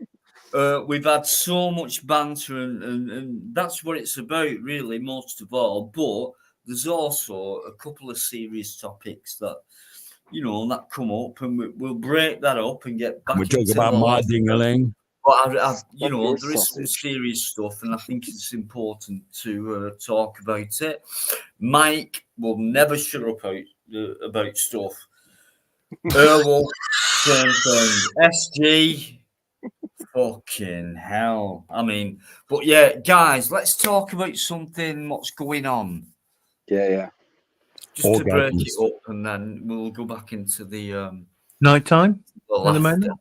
we've had so much banter, and that's what it's about, really, most of all. But there's also a couple of serious topics that that come up, and we'll break that up and get back. We talk into about the my life. ding-a-ling. But Your there is some sausage. serious stuff, and I think it's important to talk about it. Mike will never shut up about stuff. Erwell, same thing. SG, fucking hell. I mean, but yeah, guys, let's talk about something. What's going on? Yeah. Just to break Orgasms. it up, and then we'll go back into the Nighttime the at the laughter. moment.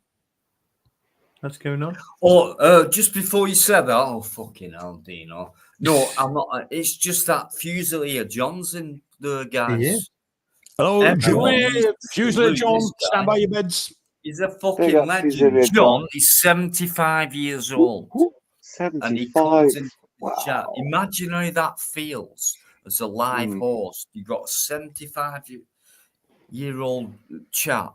that's going on. Oh, just before you said that, oh fucking hell, Dino. No, I'm not. It's just that Fusilier John's in the guys. Yeah. Hello, Everyone Fusilier needs to John. lose this Stand guy. by your beds. He's a Big fucking up legend. Fusilier John is 75 years old. And he comes in the chat. Imagine how that feels as a live host. You've got a 75-year-old chap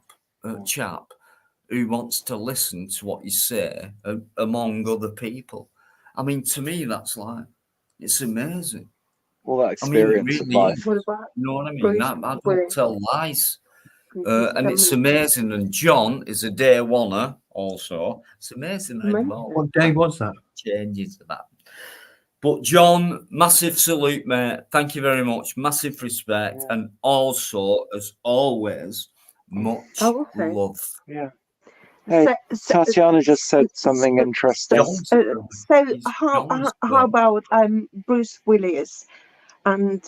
who wants to listen to what you say among other people. I mean, to me, that's like, it's amazing. All that experience of life. What about You know what I mean? Bruce I don't Willis? tell lies. Bruce And it's Willis? amazing. And John is a day oneer also. It's amazing. How Amazing. the world What day was that? changes to that. But John, massive salute, mate. Thank you very much. Massive respect. And also, as always, much love. Yeah. Hey, Tatiana just said something interesting. So how about Bruce Willis and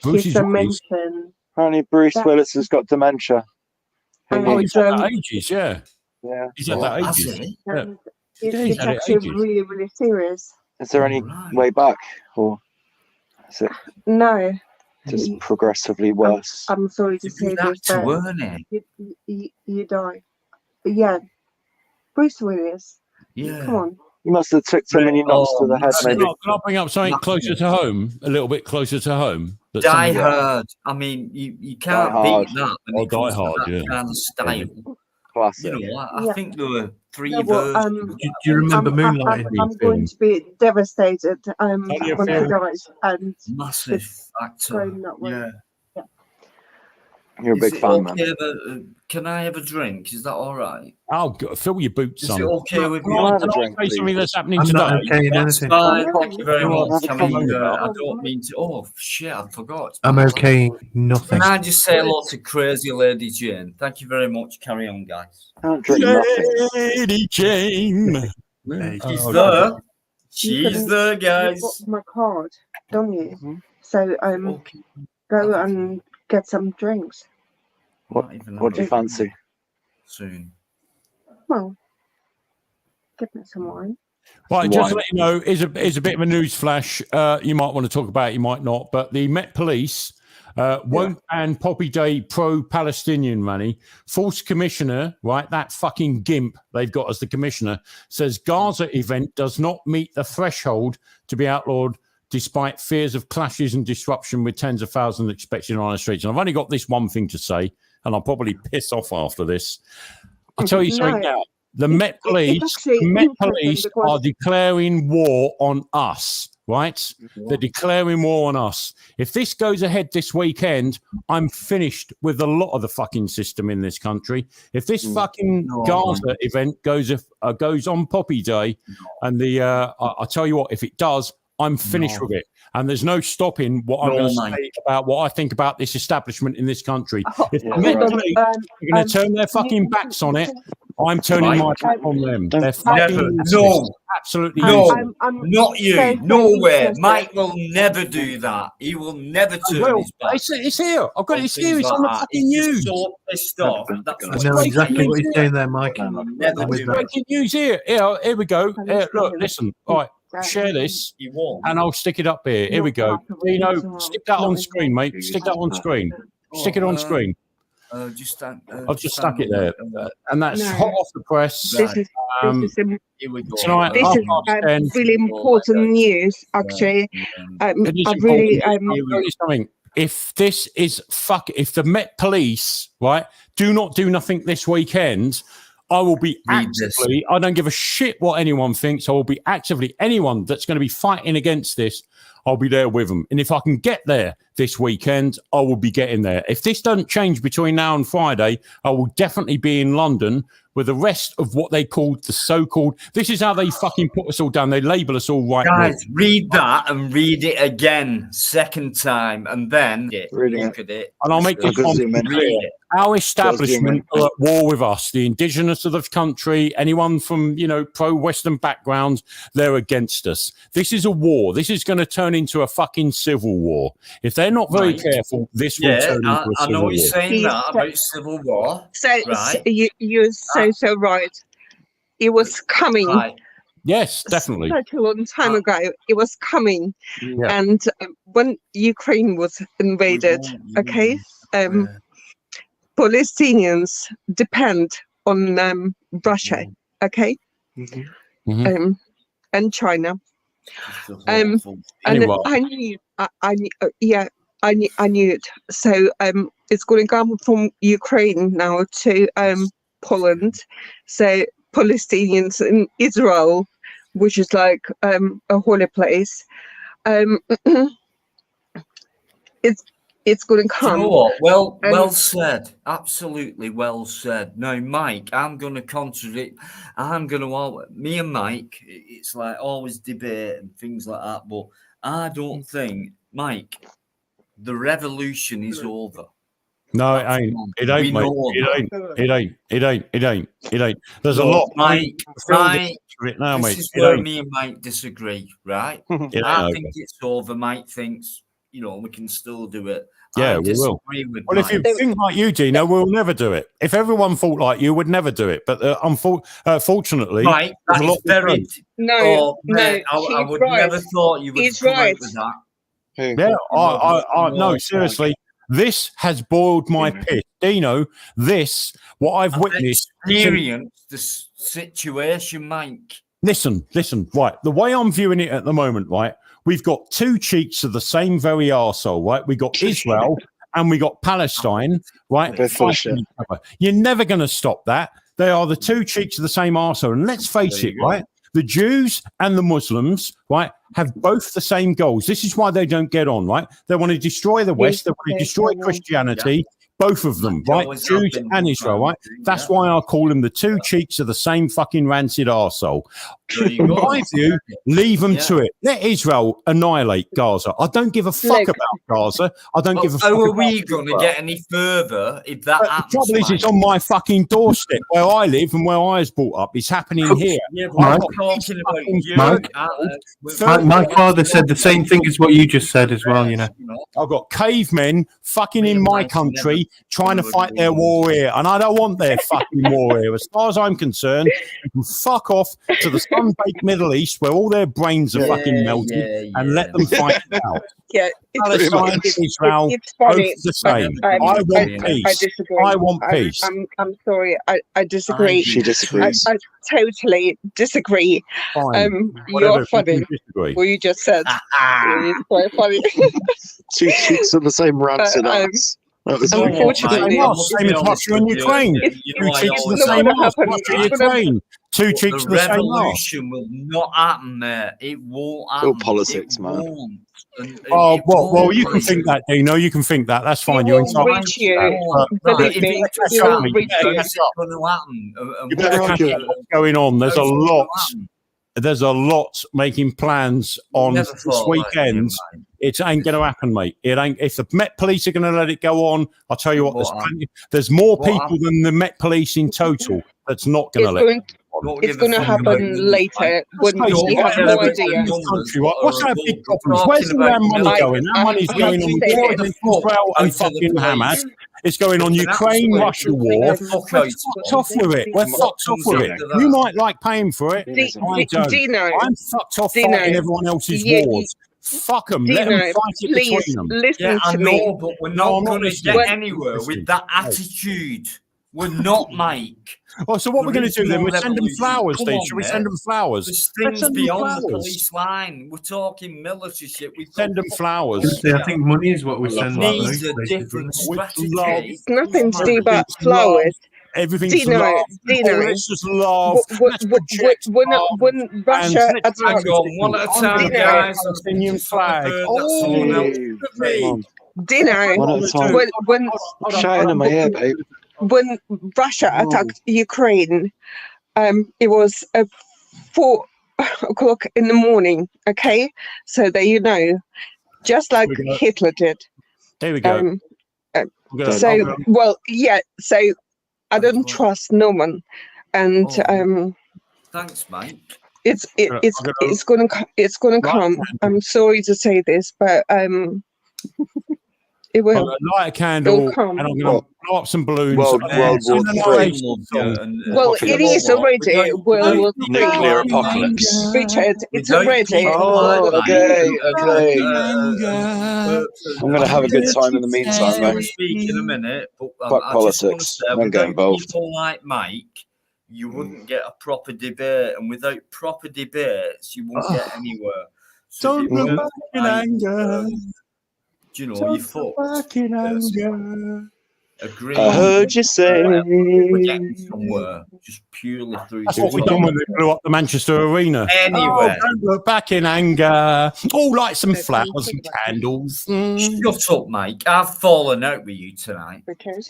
his dementia? Apparently, Bruce Willis has got dementia. Oh, he's had that ages, yeah. Yeah. He's had that ages. Yeah. And Yeah, it's he's had it actually ages. really, really serious. Is there any way back, or is it No, just progressively worse? I'm sorry to say this, but you die. Yeah, Bruce Willis. Yeah. Come on. You must have took too many knocks to the head, maybe. Can I bring up something closer to home, a little bit closer to home? that Die somebody- Hard. I mean, you can't Die beat Hard. that. when Oh, it comes Die to Hard, that yeah. kind of style. Classic. You know, I Yeah. think there were three No, well, versions. Do you remember Moonlight? I'm going to be devastated when he fair. dies. And Massive actor. going that way. Yeah. You're a Is big it fan, man. okay can I have a drink? Is that all right? Oh, fill your boots, Is son. it okay with Can you? I have a drink, say something please? that's happening I'm today? not okay in That's anything. fine. Thank you very Yeah, much. have a I mean, coffee. I don't mean to. Oh shit! I forgot. I'm okay in nothing. Can I just say hello to Crazy Lady Jane? Thank you very much. Carry on, guys. I don't drink nothing. Lady Jane. She's Oh, there. You She's can- there, You've guys. got my card, don't you? Mhm. So Okay. go and get some drinks. What- Not even What do you fancy? soon? Well, give me some wine. Right, just Why? to let you know, is a bit of a news flash. You might want to talk about it, you might not, but the Met Police won't ban Poppy Day pro-Palestinian money. False commissioner, right, that fucking gimp they've got as the commissioner, says Gaza event does not meet the threshold to be outlawed despite fears of clashes and disruption with tens of thousands expected on the streets. And I've only got this one thing to say, and I'll probably piss off after this. I'll tell you something No. now. The Met Police, actually Met interesting Police because- are declaring war on us, right? They're declaring war on us. If this goes ahead this weekend, I'm finished with a lot of the fucking system in this country. If this fucking No, Gaza event goes on Poppy Day, and I tell you what, if it does, I'm finished No. with it. And there's no stopping what I'm No, going to mate. say about what I think about this establishment in this country. If Yeah, the Met right. Police are going to turn their fucking backs on it, I'm turning my back on them. They're fucking Never. useless. No. Absolutely No. useless. Not you. so No way. interested. Mike will never do that. He will never turn Well, his back. it's here. I've got on it here. things It's like on the that. fucking He's news. so pissed off. That's I what know he's exactly saying. what you're saying there, Mike. He will never I'm with do that. that. Breaking news here. Here we go. Look, listen. All right, share this, He won't. and I'll stick it up here. Here we go. Dino, stick that on screen, mate. Stick that on screen. Stick it on screen. I've I've just stuck it there, and that's No. hot off the press. This is Here we go. Tonight, this half is past 10. really important news. Actually, It is I really important. I'll tell you something. If this is if the Met Police, right, do not do nothing this weekend, I will be Read this. actively, I don't give a shit what anyone thinks. I will be actively, anyone that's going to be fighting against this, I'll be there with them. And if I can get there this weekend, I will be getting there. If this doesn't change between now and Friday, I will definitely be in London with the rest of what they called the so-called, this is how they fucking put us all down. They label us all right. Guys, read that and read it again, second time, and then Reading look at it. And I'll make this one zoom in. clear. Read it. Our establishment are at war with us. The indigenous of the country, anyone from, pro-Western backgrounds, they're against us. This is a war. This is going to turn into a fucking civil war. If they're not very Right. careful, this will Yeah, turn into a I civil know war. you're saying He's that so- about civil war. so Right. you're so right. it was coming. Right. Yes, definitely. Such a long time ago, it was coming. Yeah. And when Ukraine was invaded, okay, Palestinians depend on Russia, okay, and China. And Anyway. I knew, I knew it. So it's going to come from Ukraine now to Poland. So Palestinians in Israel, which is like a holy place, it's going to come. You know what? Well said. Absolutely well said. Now, Mike, I'm going to contradict. Me and Mike, it's like always debate and things like that. But I don't think, Mike, the revolution is over. No, it ain't. It ain't, mate. It ain't. There's a lot. Mike, now, mate. This is where me and Mike disagree, right? I think over. it's over. Mike thinks, we can still do it. Yeah, I we will. disagree with Well, if Mike. you think like you, Dino, we'll never do it. If everyone thought like you, we'd never do it. But fortunately, Mike, that is very. No, mate, I would never thought you would He's come right. out with that. Yeah, I no, seriously. This has boiled my piss. Dino, what I've witnessed. Experience the situation, Mike. Listen, right. The way I'm viewing it at the moment, right, we've got two cheeks of the same very arsehole, right? We got Israel and we got Palestine, right? You're never going to stop that. They are the two cheeks of the same arsehole. And let's face it, right? The Jews and the Muslims, right, have both the same goals. This is why they don't get on, right? They want to destroy the West. They want to destroy Christianity. Both of them, right? Jews and Israel, right? That's why I call them the two cheeks of the same fucking rancid arsehole. In my view, leave them to it. Let Israel annihilate Gaza. I don't give a fuck about Gaza. I don't give a fuck. How are about we going to get any further if that happens? The trouble is, it's on my fucking doorstep where I live and where I was brought up. It's happening here. Yeah, but I'm talking about you. My father said the same thing as what you just said as well, I've got cavemen fucking in my country trying to fight their war here, and I don't want their fucking war here. As far as I'm concerned, you can fuck off to the sun-baked Middle East where all their brains are fucking melted and let them fight it out. Yeah, Palestine, Israel, both the same. I want peace. I disagree. I want peace. I'm sorry. I disagree. She disagrees. I totally disagree. Fine. You're funny. Disagree. What you just said. It's quite funny. Two cheeks of the same rancid ass. Unfortunately, same as Russia and Ukraine. Two cheeks of the same ass. Russia and Ukraine. Two cheeks of the same ass. Revolution will not happen there. It won't happen. All politics, man. Oh, well, you can think that, Dino. You can think that. That's fine. You're entitled reach you. Believe me, we will reach you. You better catch up what's going on. There's a lot making plans on this weekend. It ain't going to happen, mate. It ain't. If the Met Police are going to let it go on, I'll tell you what. There's more people than the Met Police in total. That's not going to let it. It's going to happen later when you have no idea. What's our big problems? Where's the money going? That money's going on Israel and fucking Hamas. It's going on Ukraine, Russia war. We're fucked off with it. We're fucked off with it. You might like paying for it. I don't. Dino, I'm fucked off fighting everyone else's wars. Fuck them. Let them fight it between them. Listen to me. But we're not going to get anywhere with that attitude. We're not, Mike. Oh, so what we're going to do then? We'll send them flowers, Steve. Should we send them flowers? There's things beyond the police line. We're talking military shit. We send them flowers. I think money is what we send. Needs a different strategy. It's nothing to do about flowers. Everything's Dino, let's just laugh. When Russia attacked, one at a time, guys. Palestinian flag. Dino, when shouting in my ear, babe. When Russia attacked Ukraine, it was 4 o'clock in the morning. Okay, so there you know, just like Hitler did. There we go. So I don't trust no one, and thanks, Mike. It's gonna come. I'm sorry to say this, but It I'm will. going to light a candle It'll come. and I'm going to blow up some balloons. World and War sing a III. narration song. Well, it is already World War Nuclear III. apocalypse. Richard, it's Without already. people Oh, like okay, that, okay. I'm I'm gonna have a good time in the meantime, I'll though. speak in a minute, but Fuck I just want to politics. say, Don't get without involved. people like Mike, you wouldn't get a proper debate, and without proper debates, you won't get anywhere. So Don't if you look were back in like, anger. do you know, Don't you look fucked. back in anger. Agree. I heard you say. We're getting somewhere just purely through. That's what we done when they blew up the Manchester Arena. Anyway. Oh, don't look back in anger. Oh, light some flowers and candles. Shut up, Mike. I've fallen out with you tonight.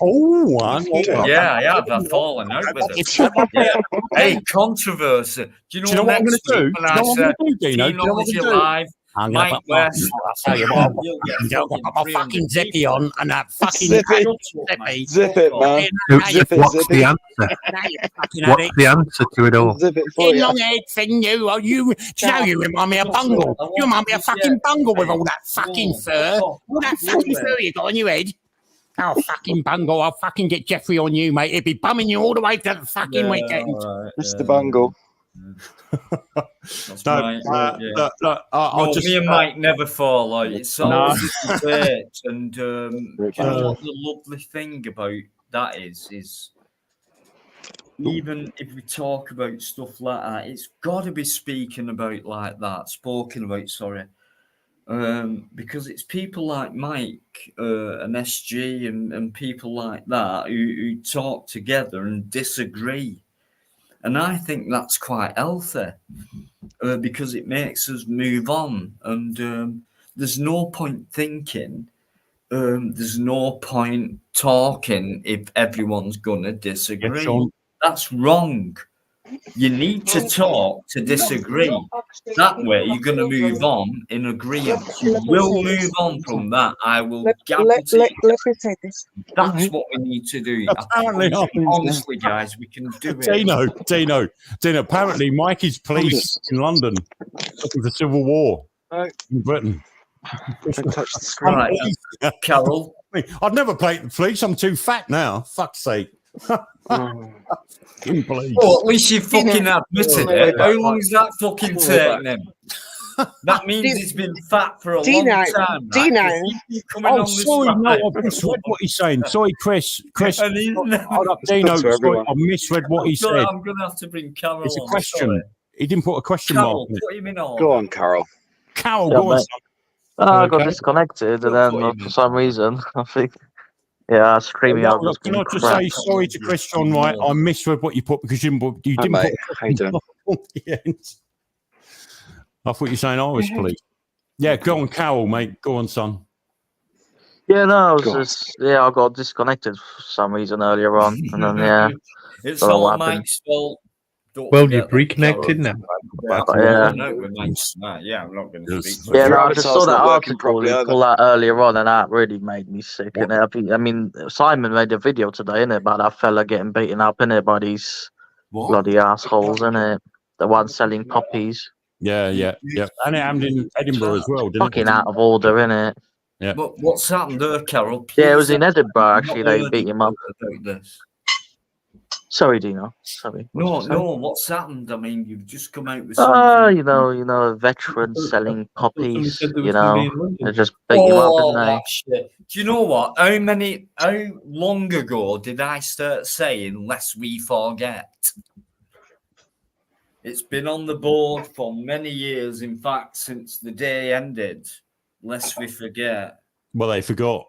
Oh, I Yeah, I have. I've fallen out with him. Yeah. Hey, controversy. Do you know, what I'm going next to do? week Do when you know what I'm said going to do, Dino? Do you know what I'm Technology going to do? Live, I'm gonna Mike put my, West, I'll tell you what, you'll get I'm gonna fucking put my 300 fucking zippy people. on and that fucking Zip it. zippy. Zip it, man. Zip it, What's zip the it. answer? Now you fucking had What's it. the answer to it all? Zip it for In you. long head thing, you. Do you know you remind me of bungle? You remind me of fucking bungle with all that fucking fur. All that fucking fur you got on your head. Oh, fucking bungle. I'll fucking get Jeffrey on you, mate. He'll be bumming you all the way to the fucking weekend. Mr. Bungle. That's No, right. Yeah. I'll No, just. me and Mike never fall out. It's always a debate, and do you know what the lovely thing about that is even if we talk about stuff like that, it's got to be spoken about like that, because it's people like Mike and SG and people like that who talk together and disagree. And I think that's quite healthy because it makes us move on. And there's no point thinking, there's no point talking if everyone's going to disagree. Sean. That's wrong. You need to talk to disagree. That way, you're going to move on in agreement. You will move on from that. I will guarantee. Let me say this. That's what we need to do. Apparently, Honestly, guys, we can do it. Dino. Apparently, Mike is police in London looking for civil war in Britain. Don't touch the screen. Right, Carol. I'd never play the police. I'm too fat now. Fuck's sake. Fucking police. Oh, at least you fucking admitted it. How long is that fucking taking him? That means he's been fat for a long time. Dino. Oh, sorry, no, I misread what he's saying. Sorry, Chris. And he's Hold up, Dino. Sorry, I misread what he said. I'm going to have to bring Carol It's a on, question. sorry. He didn't put a question mark. Carol, in it. put him in all. Go on, Carol. Carol, Yeah, go on. mate. I got disconnected, and then What do you for some reason, I think, yeah, streaming out. No, can I just say sorry to Chris John White? I misread what you put because you didn't put. Hi, mate. How you doing? the end. I thought you were saying I was police. Yeah, go on, Carol, mate. Go on, son. Yeah, no, I was Go on. just, yeah, I got disconnected for some reason earlier on, and then yeah, It's Don't know all what happened. Mike's fault. Don't Well, forget you've that reconnected Carol- now. yeah. No, with Mike's- yeah, I'm not going to Yes. speak. Yeah, no, I Your just avatar's saw that not working article properly you either. pulled out earlier on, and that really made me sick. And I mean, Simon made a video today, innit, about that fella getting beaten up, innit, by these bloody assholes, innit, the one selling poppies. Yeah. And it happened in Edinburgh as well, didn't Fucking it? out of order, innit? But what's happened there, Carol? Yeah, it was in Please, Edinburgh, I've actually, not they heard beat him up. about this. Sorry, Dino. Sorry. No, Sorry. what's happened? I mean, you've just come out with Oh, something. you know, veterans selling poppies, said there you was gonna be know, in London. they just beat him up, Oh, didn't they? that shit. Do you know what? How long ago did I start saying, lest we forget? It's been on the board for many years. In fact, since the day ended, lest we forget. Well, they forgot.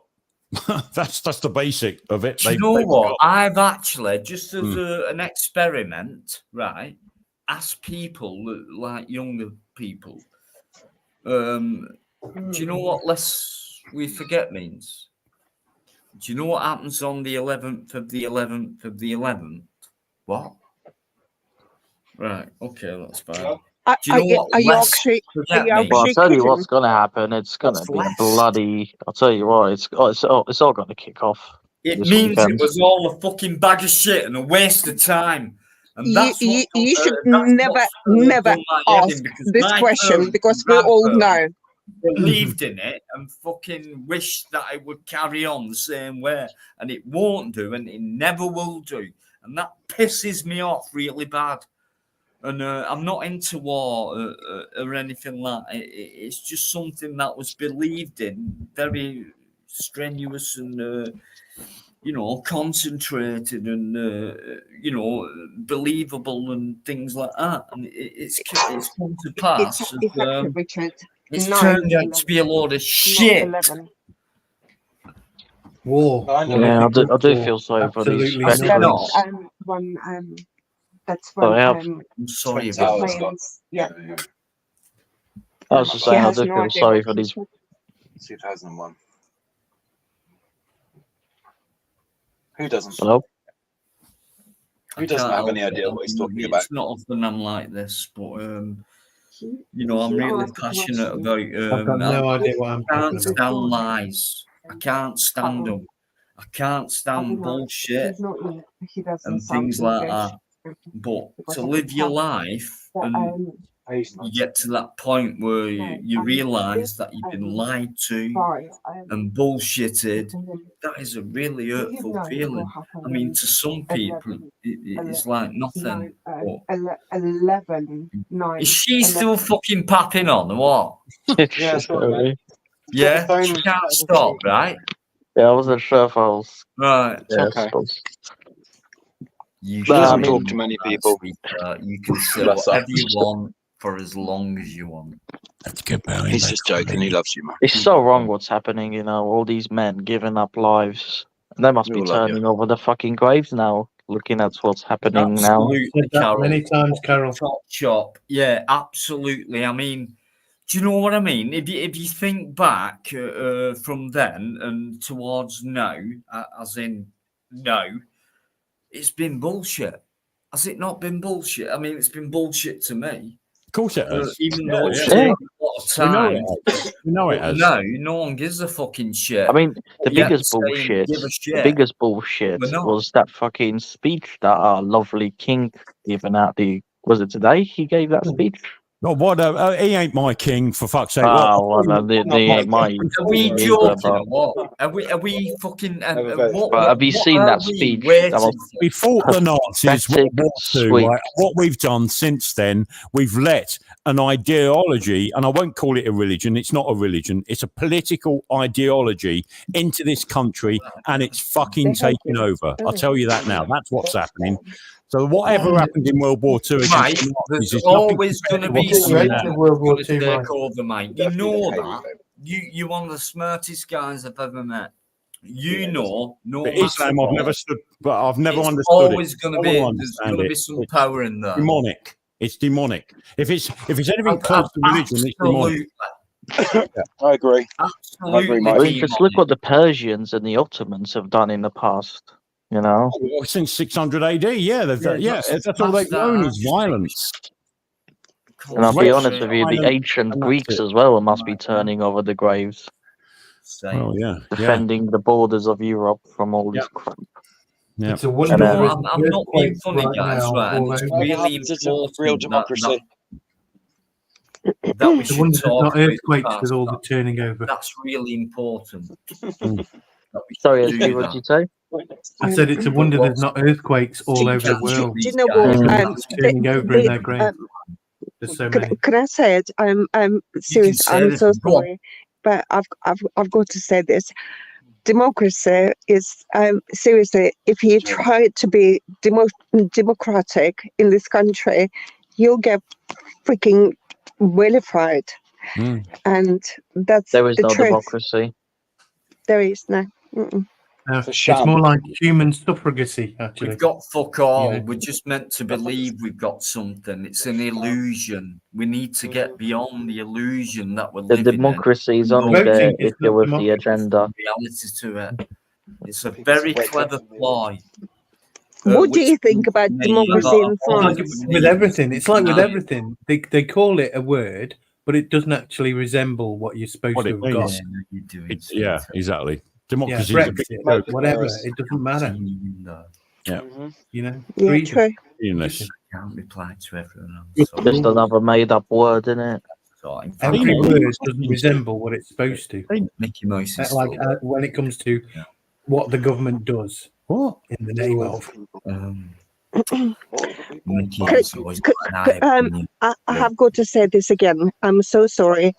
that's the basic of it. Do you know what? I've actually, just as an experiment, right, asked people, like younger people, do you know what lest we forget means? Do you know what happens on the 11th of the 11th of the 11th? What? Right, okay, that's fine. Do you know what Are you lest actually? forget you means? Well, I'll actually tell you kidding? what's going to happen. It's going to What's be a left? bloody. I'll tell you what. It's all going to kick off. It this means weekend. it was all a fucking bag of shit and a waste of time. And that's You what, should that's never what's never done my head in, ask because this my question firm because we and all Radford know. believed in it and fucking wished that it would carry on the same way, and it won't do, and it never will do, and that pisses me off really bad. And I'm not into war or anything like that. It's just something that was believed in, very strenuous and concentrated and believable and things like that. And it's come to pass. Exactly, Richard. It's 9, turned out to be a load of shit. 11. War. Yeah, I do feel sorry for these Absolutely veterans. That's Sorry, when I'm sorry Twin about Towers that. got- yeah. I was just He saying, I has do no feel idea sorry what for these. 2001. Who doesn't? Hello? Who doesn't have any idea what he's talking about? It's not often I'm like this, but I'm He really asked a passionate question. about. I've got no idea what I'm I can't talking about. stand lies. I can't stand them. I can't stand bullshit He's not yet. He doesn't and sound things like English. that. But Because to I live can your tell. life But, and you get to that point where you realise that you've been lied to sorry, and bullshitted, that is a really hurtful feeling. I mean, to some people, it's like nothing. But 11, 9. is she still fucking papping on or what? Yeah, Sorry. Yeah, she can't stop, right? Yeah, I wasn't sure if I was. Right. Yeah, okay. I suppose. You She Nah, doesn't I talk mean- to many Right, people. sweetheart, you can say Bless her. whatever you want for as long as you want. That's good, Barry. He's just joking. He loves you, man. It's so wrong what's happening, all these men giving up lives. They must We be all love you. turning over the fucking graves now, looking at what's happening now. Absolutely, Said that Carol. many times, Carol. Top shop. Yeah, absolutely. I mean, do you know what I mean? If you think back from then and towards now, as in now, it's been bullshit. Has it not been bullshit? I mean, it's been bullshit to me. Of course it has. Even though it's Yeah. taken a lot of We know time. it has. We know it has. No one gives a fucking shit. I mean, the Yeah, biggest saying bullshit, give a the shit. biggest bullshit We're not. was that fucking speech that our lovely king given out was it today he gave that speech? Oh, what? He ain't my king, for fuck's sake. Oh, well, they ain't my Are we either, joking or but what? Are we fucking? But have you seen that speech? That was We fought the Nazis pathetic, World War II, sweet. right? What we've done since then, we've let an ideology, and I won't call it a religion, it's not a religion, it's a political ideology into this country, and it's fucking taking over. I'll tell you that now. That's what's happening. So whatever happened in World War II against Mate, the Nazis there's is nothing always going to compared be to what's someone happening now. World War that's II, gonna mate. take over, mate. You know that. You're one of the smartest guys I've ever met. You know, no But matter Islam, I've what, never stood, but I've never it's understood always it. going No to be. one There's understand going to be it. some It's power in there. demonic. It's demonic. If it's anything close to religion, it's demonic. Absolutely, I agree. absolutely. Mike. I mean, just look what the Persians and the Ottomans have done in the past. Well, since 600 AD, yeah, that's all they've known is violence. And I'll be Great honest with you, the violence, ancient and that's Greeks it. as well must be turning over the graves, Oh yeah, yeah, defending the borders of Europe from all this crap. yeah. It's a wonder And, there uh, isn't I'm not being earthquakes funny, right guys, now right? And all it's over. really It's a important real democracy. that we It's a should wonder there's talk not about earthquakes that. with all the turning over. That's really important. That we Sorry, should SG, do what that. did you say? I said it's a wonder there's not earthquakes all over the Catch world. Do you know what? Everyone's turning over in their grave. There's so many. Can I say it? I'm serious. say I'm it. so Go on. sorry, but I've got to say this. Democracy is seriously. If you try to be democratic in this country, you'll get freaking vilified, Mm. and that's There is the no truth. democracy. There is no. Mm-mm. No, It's a it's sham. more like human suffragacy, actually. We've got fuck all. Yeah. We're just meant to believe we've got something. It's an illusion. We need to get beyond the illusion that we're The living democracy is No, only there voting is if you're not with the democracy. agenda. in. Reality to it. It's a very clever ploy. What do which you think about may democracy not in all France? you would With need everything, it's like with now. everything. They call it a word, but it doesn't actually resemble what you're supposed What to it have means. got. Yeah, you're doing It's, yeah, something. exactly. Yeah, Democracy is a big Brexit, whatever, it doesn't matter. Yeah. You know, Yeah, freedom. true. meaningless. Can't reply to everyone else. Just another made up word, isn't it? So in fact, Every word doesn't resemble what it's supposed to. Mickey Mouse is Like still, when it comes to what the government does. What? In the name of. Mickey Could- is always got an eye opinion. I have got to say this again. I'm so sorry.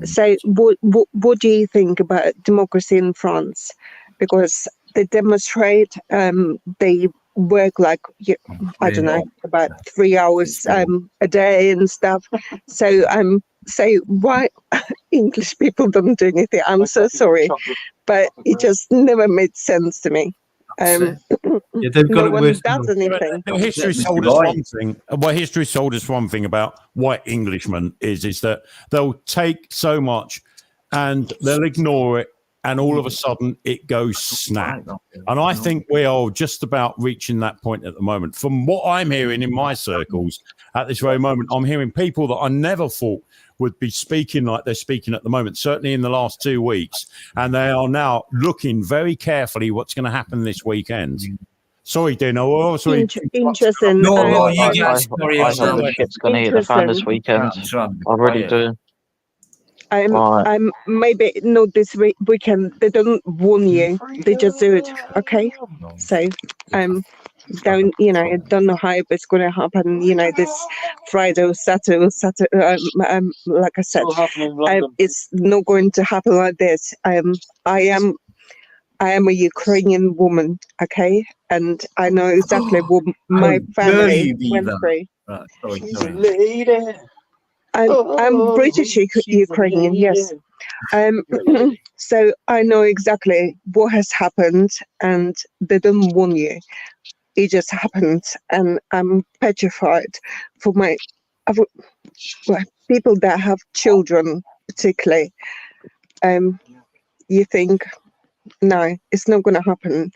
So what do you think about democracy in France? Because they demonstrate, they work like I don't know, about 3 hours a day and stuff. So so why English people don't do anything? I'm so sorry, but it just never made sense to me. Yeah, they've got No it one worse. does anything. History told us one thing. Well, history told us one thing about white Englishmen is that they'll take so much and they'll ignore it, and all of a sudden it goes snap. And I think we are just about reaching that point at the moment. From what I'm hearing in my circles at this very moment, I'm hearing people that I never thought would be speaking like they're speaking at the moment, certainly in the last 2 weeks. And they are now looking very carefully what's going to happen this weekend. Sorry, Dino. Oh, sorry. Interesting. No, you guys. I hope the shit's gonna hit the fan this weekend. I really do. Maybe not this weekend. They don't warn you. They just do it. Okay. So don't don't know how it's going to happen. This Friday or Saturday. Like I said, it's not going to happen like this. I am a Ukrainian woman, okay, and I know exactly what my family went through. Right, sorry. I'm British Ukrainian, yes. So I know exactly what has happened, and they don't warn you. It just happened, and I'm petrified for people that have children, particularly. You think, no, it's not going to happen.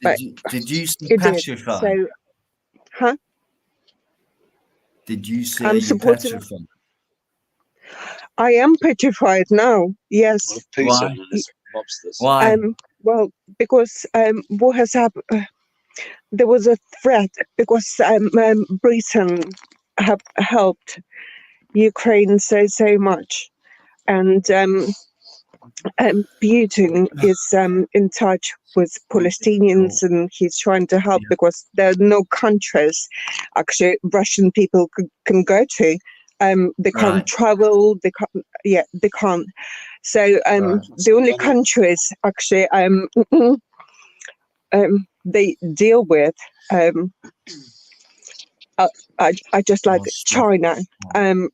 But Did you say it petrified? did. So, Did you say I'm you're supporting- petrified? I am petrified now. Yes. Why? Why? Well, because what has happened? There was a threat because Britain have helped Ukraine so much, and Putin is in touch with Palestinians, and he's trying to help because there are no countries actually Russian people can go to. They can't travel. They can't. Yeah, they can't. So the only countries actually they deal with. I just like China and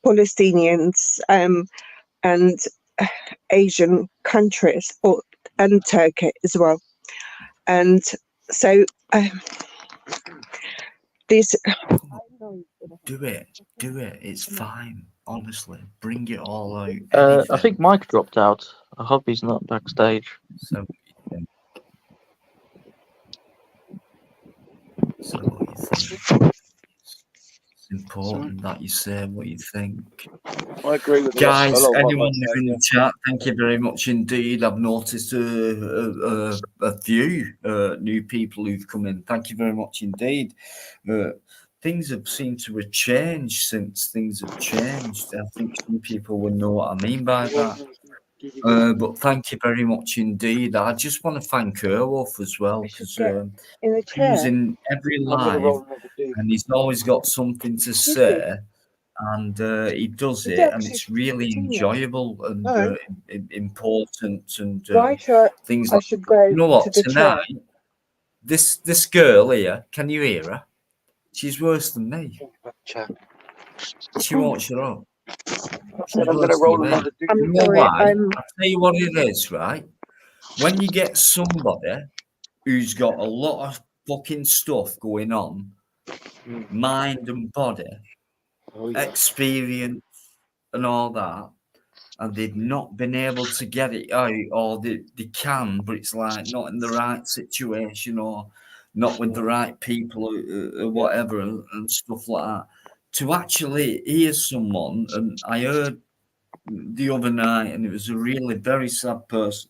Palestinians and Asian countries and Turkey as well. And so this. Do it. It's fine. Honestly, bring it all out. I think Mike dropped out. I hope he's not backstage. So what you think? It's important that you say what you think. I agree with Guys, a lot of anyone what in the chat, thank you very much indeed. I've noticed a few new people who've come in. Thank you very much indeed. Things have seemed to have changed since things have changed. I think some people will know what I mean by that. But thank you very much indeed. I just want to thank Erwolf as well, because he's in every live and he's always got something to say, and he does it, and it's really enjoyable and important, and things like that. You know what? Tonight, this girl here, can you hear her? She's worse than me. She won't shut up. I'm going to roll another. I'm sorry. I'll tell you what it is, right? When you get somebody who's got a lot of fucking stuff going on, mind and body, experience and all that, and they've not been able to get it out, or they can, but it's like not in the right situation, or not with the right people, or whatever, and stuff like that. To actually hear someone, and I heard the other night, and it was a really very sad person,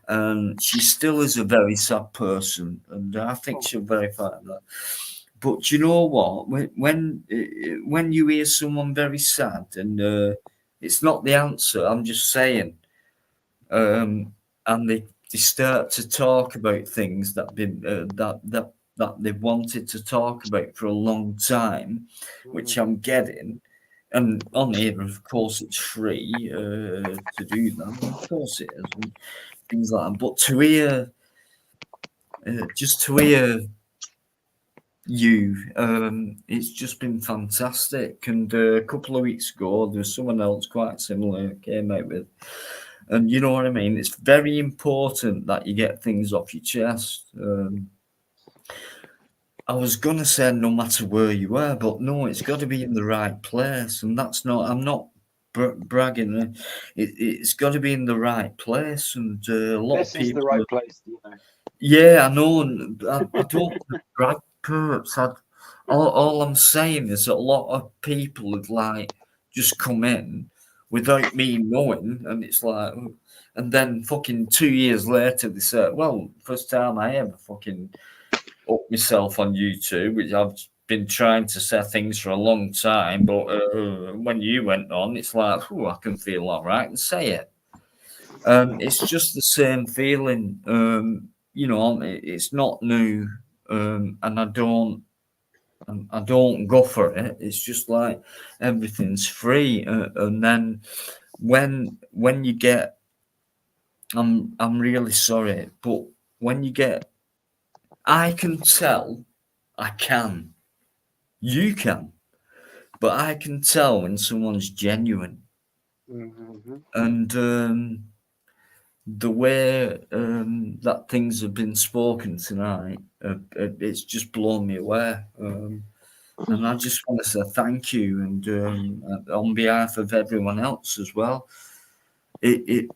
and she still is a very sad person, and I think she'll verify that. But you know what? When you hear someone very sad, and it's not the answer, I'm just saying, and they start to talk about things that been that they wanted to talk about for a long time, which I'm getting. And on here, of course, it's free to do that. Of course, it is, and things like that. But to hear, just to hear you, it's just been fantastic. And a couple of weeks ago, there was someone else quite similar came out with, and you know what I mean. It's very important that you get things off your chest. I was gonna say no matter where you are, but no, it's got to be in the right place, and that's not. I'm not bragging. It's got to be in the right place, and a lot This of is people. the right place, you know. Yeah, I know. And I don't brag, perhaps. All I'm saying is that a lot of people have like just come in without me knowing, and it's like, and then fucking 2 years later they say, well, first time I ever fucking up myself on YouTube, which I've been trying to say things for a long time, but when you went on, it's like, I can feel all right and say it. It's just the same feeling. You know, it's not new, and I don't go for it. It's just like everything's free, and then when you get, I'm really sorry, but when you get, I can tell, you can, but I can tell when someone's genuine, and the way that things have been spoken tonight, it's just blown me away. And I just want to say thank you, and on behalf of everyone else as well. Do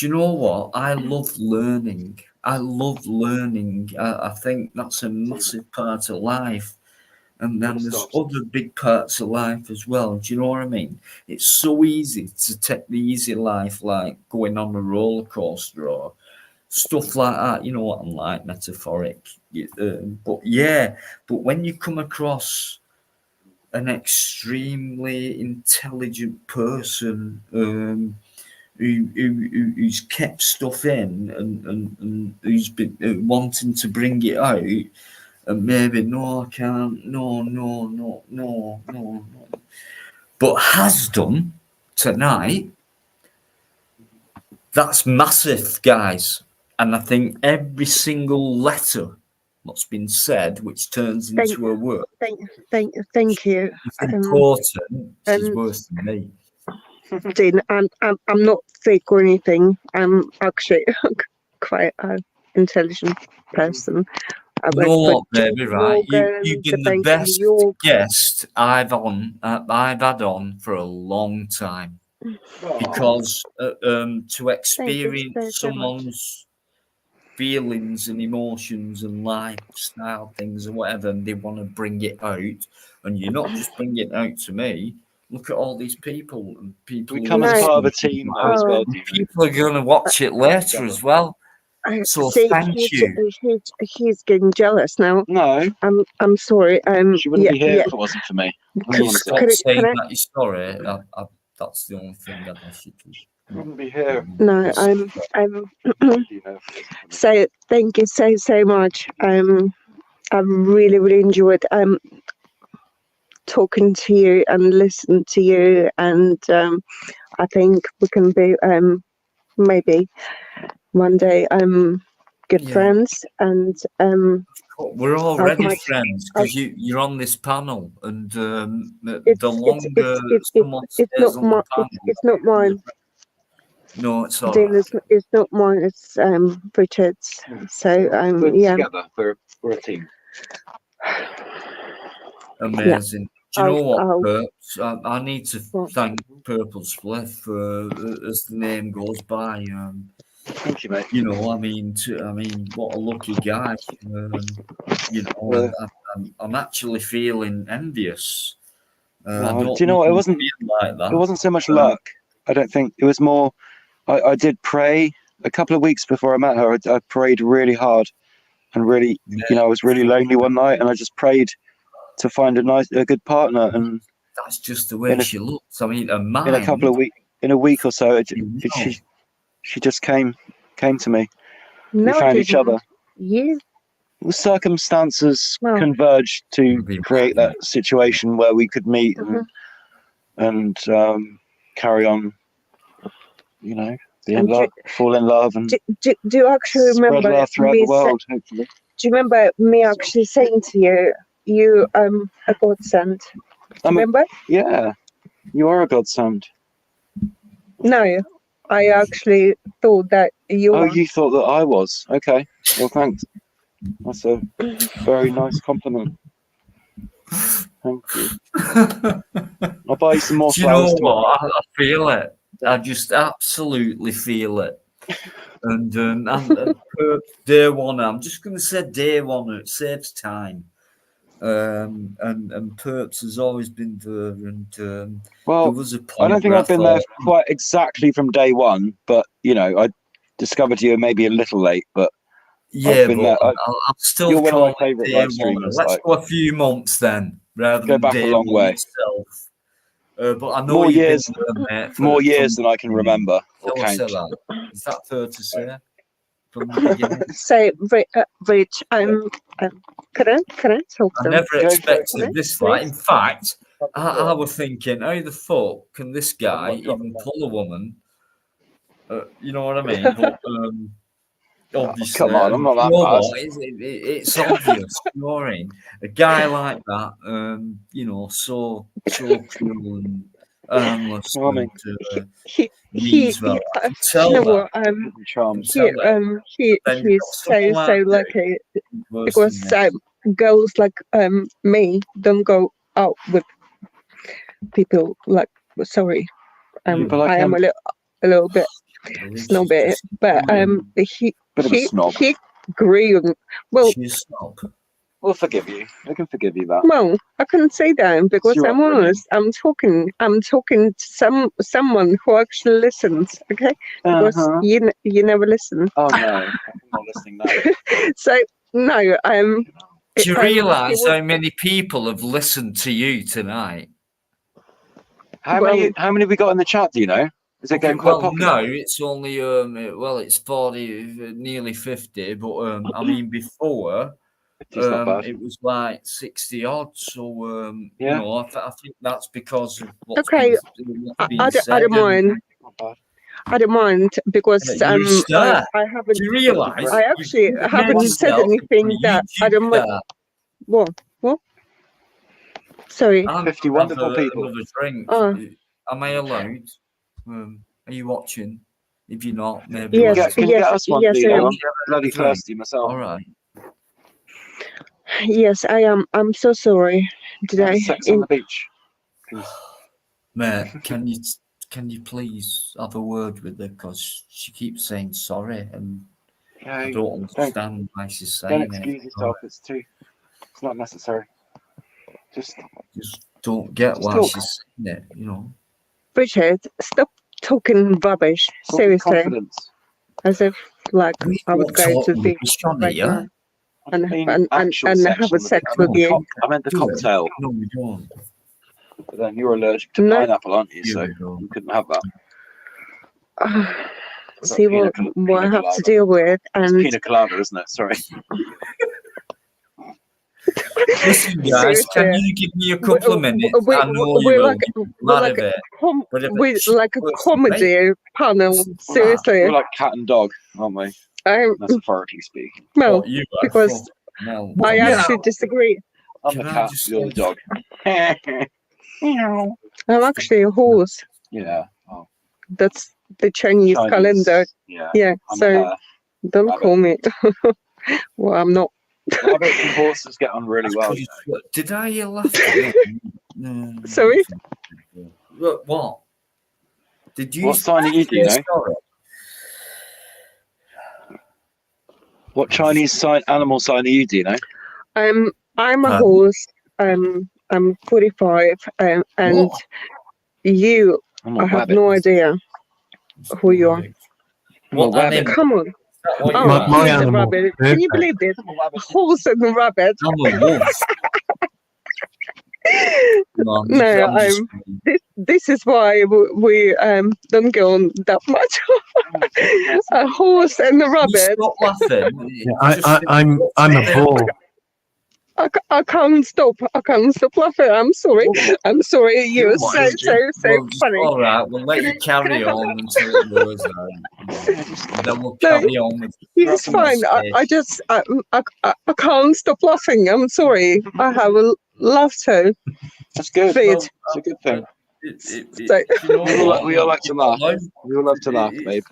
you know what? I love learning. I think that's a massive part of life. And then there's other big parts of life as well. Do you know what I mean? It's so easy to take the easy life, like going on a roller coaster or stuff like that. You know what I'm like, metaphoric. But when you come across an extremely intelligent person who's kept stuff in and who's been wanting to bring it out, and maybe no, I can't, no, but has done tonight, that's massive, guys. And I think every single letter that's been said, which turns into a word, Thank you. is important. It's worse than me. Dean, I'm not fake or anything. I'm actually quite an intelligent person. You know what, baby, right? You've been the best guest I've had on for a long time, because to experience someone's feelings and emotions and lifestyle things and whatever, and they want to bring it out, and you're not just bringing it out to me. Look at all these people, and people. We come as part of a team now as well. People are going to watch it later as well. So thank you. He's getting jealous now. No, I'm sorry. She wouldn't be here if it wasn't for me. Stop saying that you're sorry. That's the only thing that I should do. Wouldn't be here. No, I'm. So thank you so much. I really enjoyed talking to you and listening to you, and I think we can be maybe one day good friends, and we're already friends because you're on this panel, and the longer someone stays on the panel, it's not mine. No, it's all Dean, right. it's not mine. It's Richard's. So We're yeah. together. We're a team. Amazing. Do you know what, I'll- Perps? I need to thank Purple Spliff as the name goes by. Thank you, mate. You know, I mean, what a lucky guy. You know, I'm actually feeling envious. Do you know what? It wasn't like that. It wasn't so much luck. I don't think it was more. I did pray a couple of weeks before I met her. I prayed really hard, and really, I was really lonely one night, and I just prayed to find a good partner, and That's just the way she looks. I mean, her mind. in a week or so, she just came to me. We found each other. You? The circumstances converged to create that situation where we could meet and carry on, fall in love, and do you actually spread remember love throughout the world, hopefully. Do you remember me actually saying to you, you a godsend? Remember? Yeah, you are a godsend. No, I actually thought that you were. You thought that I was? Okay, well, thanks. That's a very nice compliment. Thank you. I'll buy you some more Do you know flowers tomorrow. what? I feel it. I just absolutely feel it. And day one, I'm just going to say day one. It saves time. And Perps has always been there. And there was a point I don't think where I've been there quite exactly from day one, but I discovered you maybe a little late, but. Yeah, but I'm still you're one of my calling favourite day live one. streamers. Let's go a few months then, rather Go than back a day long one way. itself. But I know More you've years, been there, mate, more years than I can remember or Tell us count. that. Is that fair to say? From the beginning, So, Rich, can I talk I to never them? expected this fight. In fact, I was thinking, how the fuck can this guy even pull a woman? You know what I mean? But obviously, Come on, I'm not that you know bad. what, it's obvious. You know what I mean? A guy like that, so cool and harmless. He's well. I can you tell know that. what? He's so lucky because girls like me don't go out with people like. Sorry, People like I am him. a little bit snobby, but he grew. Well, She's a snob. We'll forgive you. I can forgive you that. well, I can say that because Your I'm upbringing. honest. I'm talking to someone who actually listens. Okay, because you never listen. Oh no, I'm not listening now. So no, Do you realise how many people have listened to you tonight? How many we got in the chat? Do you know? Is it getting quite popular? No, it's only it's 40, nearly 50. But I mean, before it was like 60 odd. So I think that's because of what's okay. been said. I don't mind. I don't mind because I haven't. Do you realise? I actually haven't said anything that I don't mind. What? Sorry. 50 wonderful people. Another drink. Am I allowed? Are you watching? If you're not, maybe. Yes, can you get us one? Yes, I am. I'm bloody thirsty myself. All right. Yes, I am. I'm so sorry. Today. Sex on the beach. Please. Mate, can you please have a word with her because she keeps saying sorry and I don't understand why she's saying it. Don't excuse yourself. It's not necessary. Just don't get why she's saying it. Richard, stop talking rubbish. Seriously. Confidence. As if like I would go to the beach right now and have a sex with you. I meant the cocktail. No, we don't. But then you're allergic to pineapple, aren't you? So you couldn't have that. See what I have to deal with, and it's pina colada, isn't it? Sorry. Listen, guys, can you give me a couple of minutes? I know we're like a comedy panel. Seriously, we're like cat and dog, aren't we? Metaphorically speaking. Well, because I actually disagree. I'm the cat, you're the dog. I'm actually a horse. Yeah. Oh. That's the Chinese calendar. Yeah. So don't call me. Well, I'm not. I bet the horses get on really well. Did I hear laughter? No. Sorry? What? Did you? What sign are you? Do you know? What Chinese animal sign are you? Do you know? I'm a horse. I'm 45, and you. I have no idea who you are. What animal? Come on. what Oh, you are? My he's a animal. rabbit. Can you believe this? A horse and a rabbit. I'm a wolf. No, No, I'm just this is why we don't go on that much. A horse and a You rabbit. stop laughing. I'm a bull. I can't stop. I can't stop laughing. I'm sorry. I'm sorry. You're so Well, just- funny. all right, we'll let you carry on until it goes out. Then we'll carry on with It's fine. I just I can't stop laughing. I'm sorry. I have a laughter That's good. fit. It's a good thing. So- you know We all, what? we all like to laugh. Hello? We all love to laugh, babe.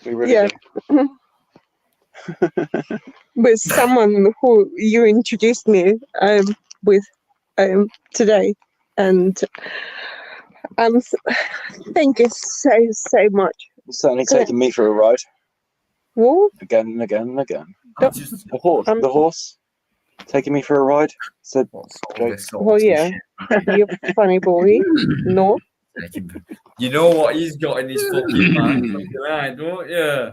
We really Yeah. do. With someone who you introduced me with today, and thank you so much. You're certainly taking me for a ride What? again and again and again. I just The horse, taking me for a ride. Said, what's all this sort Well, of yeah. shit? You're a funny boy. No. You know what he's got in his fucking mind, right? Don't you?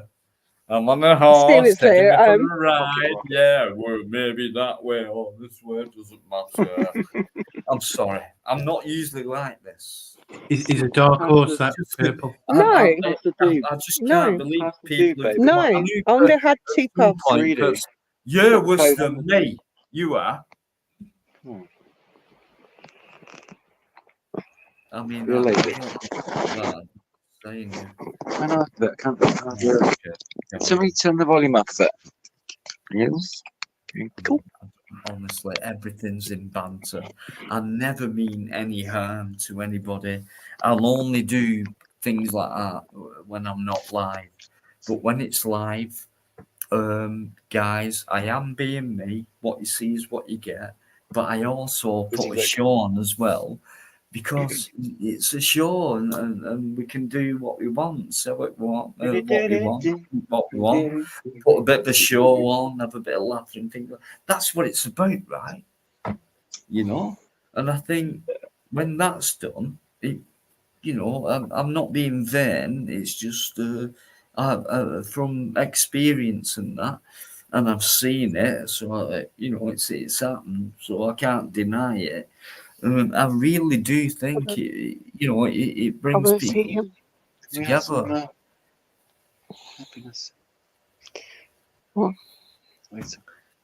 I'm on a horse, Seriously, taking me for a ride. Yeah, well, maybe that way or this way, doesn't matter. I'm sorry, I'm not usually like this. Is a dark horse that purple? No. I just No. can't believe Half the dude, people. babe. No. I I knew only at had two some pups. point 3D. that you're worse than me. You are. Hmm. I mean, Really? saying it. Turn off a bit. Can't do it. Somebody turn the volume up a bit. Yes. Cool. Honestly, everything's in banter. I never mean any harm to anybody. I'll only do things like that when I'm not live. But when it's live, guys, I am being me. What you see is what you get. But I also put a show on as well, because it's a show and we can do what we want, say what we want, what we want. Put a bit of a show on, have a bit of laughter and things like that. That's what it's about, right? You know? And I think when that's done, I'm not being vain. It's just from experience and that. And I've seen it, so it's happened, so I can't deny it. I really do think it brings will see people him. together. Happiness. What?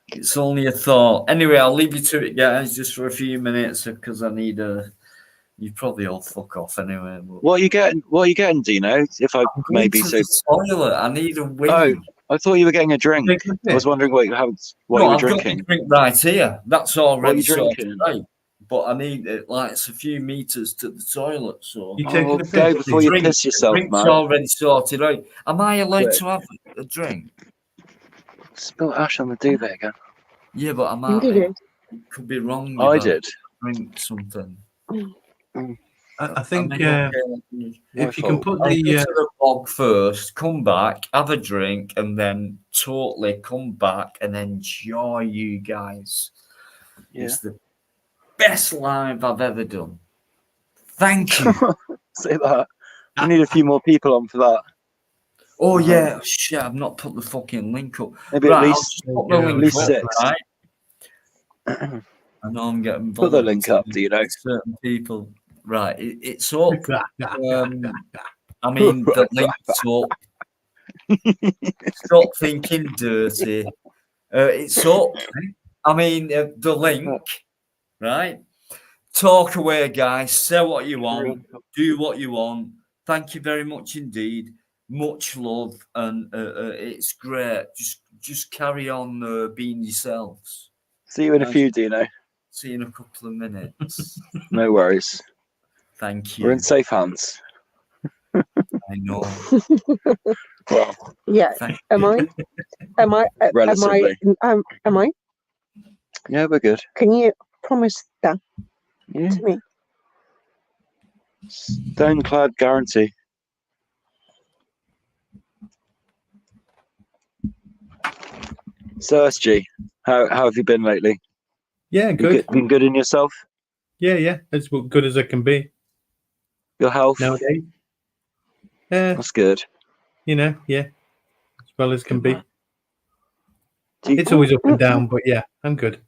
It's only a thought. Anyway, I'll leave you to it, guys, just for a few minutes because I need you probably all fuck off anyway. But What are you getting? What are you getting, Dino? If I I'm going maybe to say. the toilet. I need a wee. Oh, I thought you were getting a drink. I was wondering what you No, were I've drinking. got a drink right here. That's already What are you sorted drinking? out. But I need it like it's a few meters to the toilet. So You taking a Go piss? before you drink- piss yourself, drink's man. already sorted out. Am I allowed Quick. to have a drink? Spill ash on the duvet again. Yeah, but I You might did it. could be wrong. I if did. Drink something. I think I mean, if you can put I'll go the to the bog first, come back, have a drink, and then totally come back and enjoy you guys. Yeah. It's the best live I've ever done. Thank you. Say that. I need a few more people on for that. Oh yeah, shit! I've not put the fucking link up. Maybe Right, at I'll least just put the link least up, 6. right? I know I'm getting Put the link up, do you know? certain people. Right, it's up. I mean, the link's up. Stop thinking dirty. It's up. I mean, the link, right? Talk away, guys. Say what you want. Do what you want. Thank you very much indeed. Much love, and it's great. Just carry on being yourselves. See you in a few, Dino. See you in a couple of minutes. No worries. Thank you. We're in safe hands. I know. Well, Yeah. Thank Am I? Am I? Relatively. Am I? yeah, we're good. Can you promise that Yeah. to me? Stoneclad guarantee. So, SG, how have you been lately? yeah, good. Been good in yourself? Yeah, as good as I can be Your health? nowadays. That's good. Yeah, well as can be. Do you- It's always up and down, but yeah, I'm good.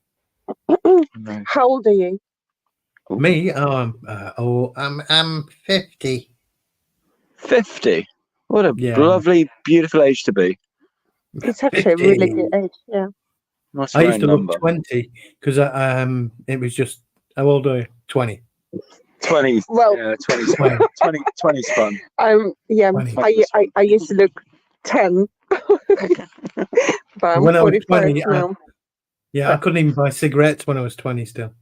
No. How old are you? Me, I'm 50. 50. What a Yeah. lovely, beautiful age to be. It's actually a really good age. Yeah. Nice I used round to number. look 20 because it was just how old are you? 20. 20. Well, Yeah, 20's fun. 20's fun. Yeah. 20. I used to look 10, but I'm When I was 45 20, now. Yeah, I couldn't even buy cigarettes when I was 20 still.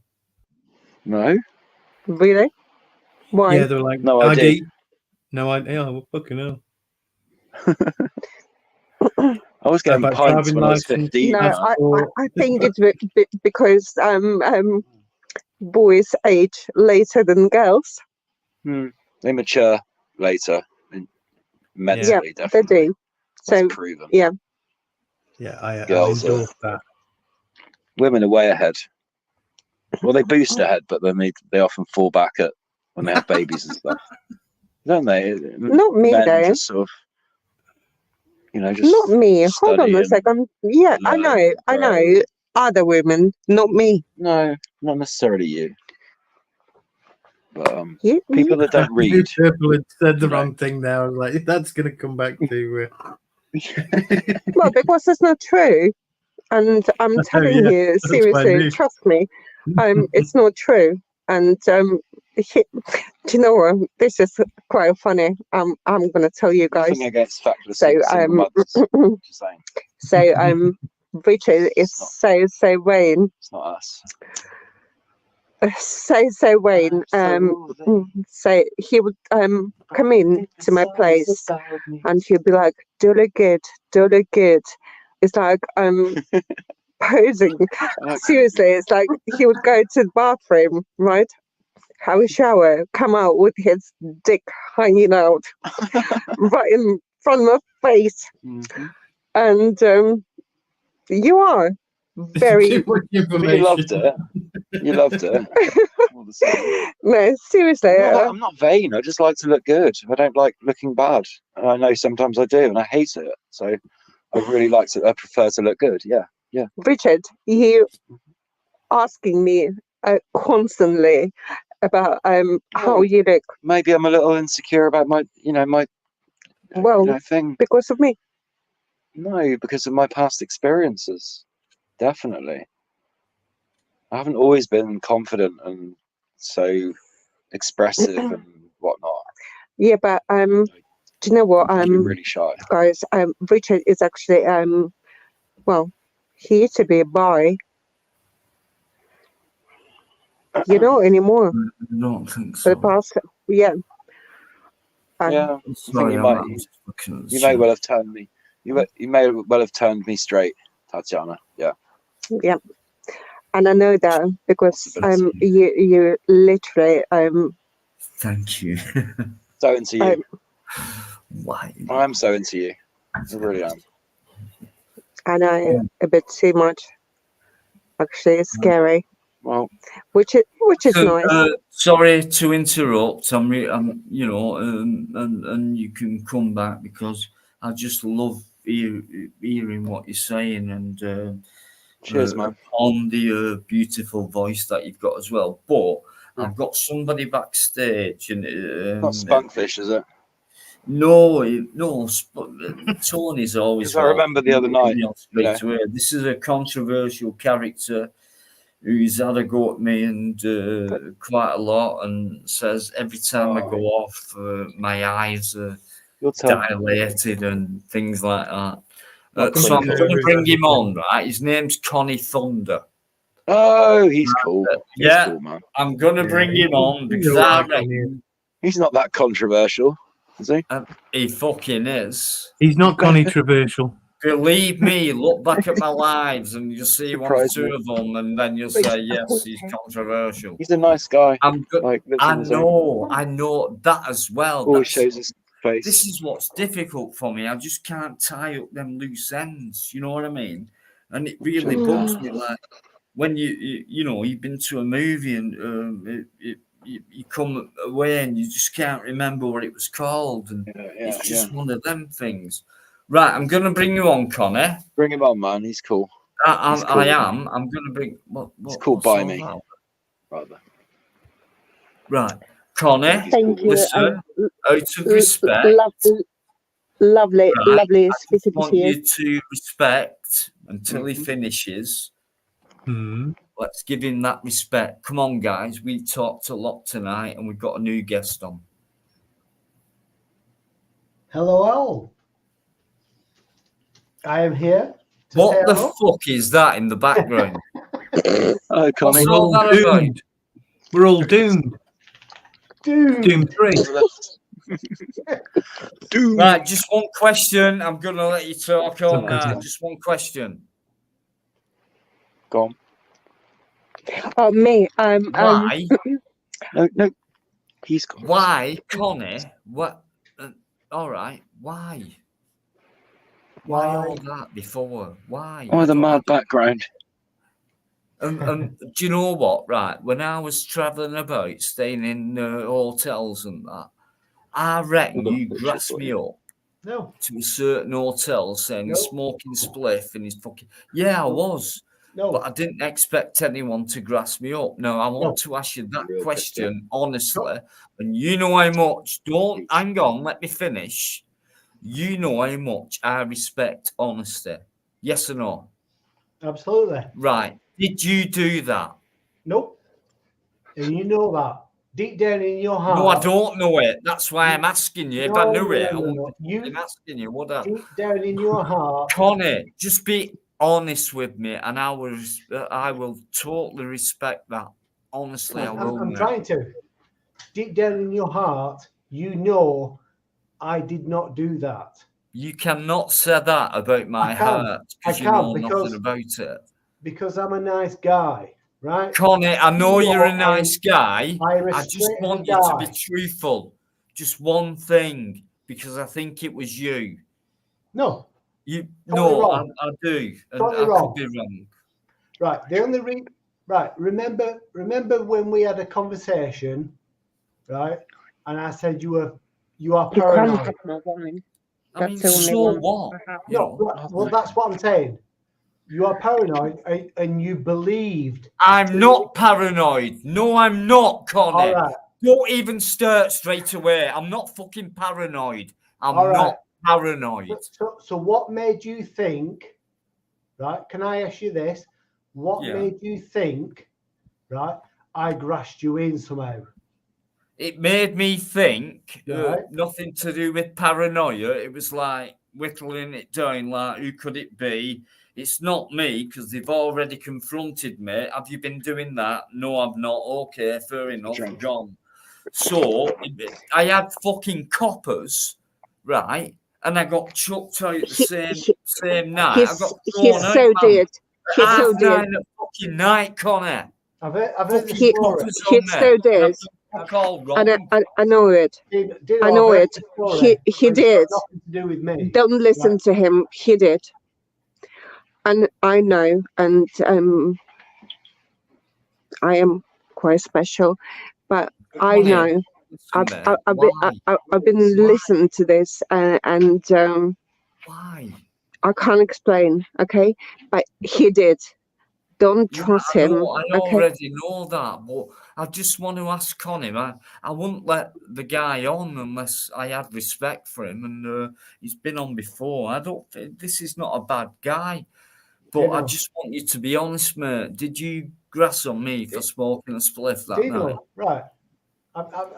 No? Really? Why? Yeah, they were like, No ID. No idea. Oh, well, fucking hell. I was getting About pints driving when I was license? 15. No, Passport. I think it's because boys age later than girls. They mature later. Mentally, They definitely. do. That's So proven. yeah. Yeah, I Girls are- endorse that. Women are way ahead. Well, they boost ahead, but then they often fall back at when they have babies and stuff. Don't they? Not me, Men though. just sort of, just Not me. Hold on study a and second. Yeah, I learn, know. Other women, not me. No, not necessarily you. But You, people that don't You read. people had said the you know. wrong thing now. I was like, that's going to come back to. well, because it's not true. And I'm telling yeah, you, that's what I seriously, knew. trust me, it's not true. And do you know what? This is quite funny. I'm gonna tell you guys. Nothing against feckless So single mothers. Just saying. So Richard is so vain. It's not us. So Wayne, so he would come in to my place and he'd be like, do look good. It's like posing. Seriously, it's like he would go to the bathroom, right? Have a shower, come out with his dick hanging out right in front of my face. And you are very You loved it. You loved it. no, seriously. I'm not vain. I just like to look good. I don't like looking bad. And I know sometimes I do, and I hate it. So I really like to. I prefer to look good. Yeah. Richard, you asking me constantly about how you look. Maybe I'm a little insecure about my thing. Because of me. No, because of my past experiences. Definitely. I haven't always been confident and so expressive and whatnot. Yeah, but do you know what? I'm really shy. Guys, Richard is actually well, he used to be a bi. You know anymore. I don't think For so. the past, yeah. Yeah, Sorry, I think you may well have turned me. You may well have turned me straight, Tatiana. Yeah. Yeah. And I know that because you literally Thank you. So into you. Why? I'm so into you. I really am. I know a bit too much. Actually, it's scary. Well, which is nice. Sorry to interrupt. I'm and you can come back because I just love hearing what you're saying and cheers, man. On the beautiful voice that you've got as well. But I've got somebody backstage and not Spunkfish, is it? No. Tony's always. I remember the other night. This is a controversial character who's had a go at me and quite a lot, and says every time I go off, my eyes are dilated and things like that. So I'm going to bring him on, right? His name's Connie Thunder. Oh, he's cool. He's Yeah, cool, man. I'm going to bring him on because I reckon he's not that controversial, is he? He fucking is. He's not controversial. Believe me, look back at my lives and you'll see one or two of them, and then you'll say, yes, he's controversial. He's a nice guy. I know that as well. Always shows his face. This is what's difficult for me. I just can't tie up them loose ends. You know what I mean? And it really bugs me. Like when you've been to a movie and you come away and you just can't remember what it was called, and it's just one of them things. Right, I'm going to bring you on, Connor. Bring him on, man. He's cool. I cool. am. I'm going to bring. He's called what's by all me. that? Rather. Right, Connor. Thank you. Listen, out of respect. Lovely, Right, lovely I just speaking want to you. you to respect until he finishes. Hmm. Let's give him that respect. Come on, guys. We talked a lot tonight, and we've got a new guest on. Hello, all. I am here. to What say the hello. fuck is that in the background? Oh, Connie. What's all that about? Doomed. We're all doomed. Dude. Doom 3. Dude. Right, just one question. I'm going to let you talk on Okay. that. Just one question. Go on. Oh, me. Why? No. He's cool. Why, Connie? What? All right. Why? Why all that before? Why? Oh, the mad background. Do you know what? Right, when I was travelling about, staying in hotels and that, I reckon you grassed me up No. to a certain hotel saying he's No. smoking spliff and he's fucking. Yeah, I was. No. But I didn't expect anyone to grass me up. No, I want to ask you that question honestly. And you know how much, don't hang on, let me finish. You know how much I respect honesty. Yes or no? Absolutely. Right. Did you do that? Nope. And you know that. Deep down in your heart. No, I don't know it. That's why I'm asking you. If I knew it, I no. wouldn't be asking you, would I? Deep down in your heart. Connie, just be honest with me, and I will totally respect that. Honestly, I will. I'm mate. trying to. Deep down in your heart, you know I did not do that. You cannot say that about my I can. heart because I you know can, because- nothing about it. Because I'm a nice guy, right? Connie, I know You you're a know, nice guy. I I just respect want the you to be guy. truthful. Just one thing, because I think it was you. No. You Totally no, wrong. I do, and Totally I wrong. could be wrong. Right. The only right. Remember when we had a conversation, right? And I said you are You can't paranoid. have my wine. I mean, That's the only so one what? I have. You No, know, well, that's what I'm saying. You are paranoid, and you believed. I'm not paranoid. No, I'm not, Connie. All right. Don't even start straight away. I'm not fucking paranoid. I'm All right. not paranoid. So what made you think? Right? Can I ask you this? What Yeah. made you think? Right? I grassed you in somehow. It made me think Right. nothing to do with paranoia. It was like whittling it down, like, who could it be? It's not me because they've already confronted me. Have you been doing that? No, I've not. Okay, fair enough. Drink. Gone. So I had fucking coppers, right? And I got chucked out the same night. I got He thrown out, so man. did. He Half so did. 9 at fucking night, Connor. I've heard this He, story. Coppers he on there. so did. I called And Rob. I know it. I know it. He did. Nothing to do with me. Don't listen to him. He did. And I know, and I am quite special, but I Connie, know. listen, mate. I've been Why? listening to this, and Why? I can't explain. Okay, but he did. Don't trust I him. know, I Okay. already know that, but I just want to ask Connie. I wouldn't let the guy on unless I had respect for him, and he's been on before. I don't. This is not a bad guy, but I Dino. just want you to be honest, mate. Did you grass on me for smoking a spliff that night? Dino, right.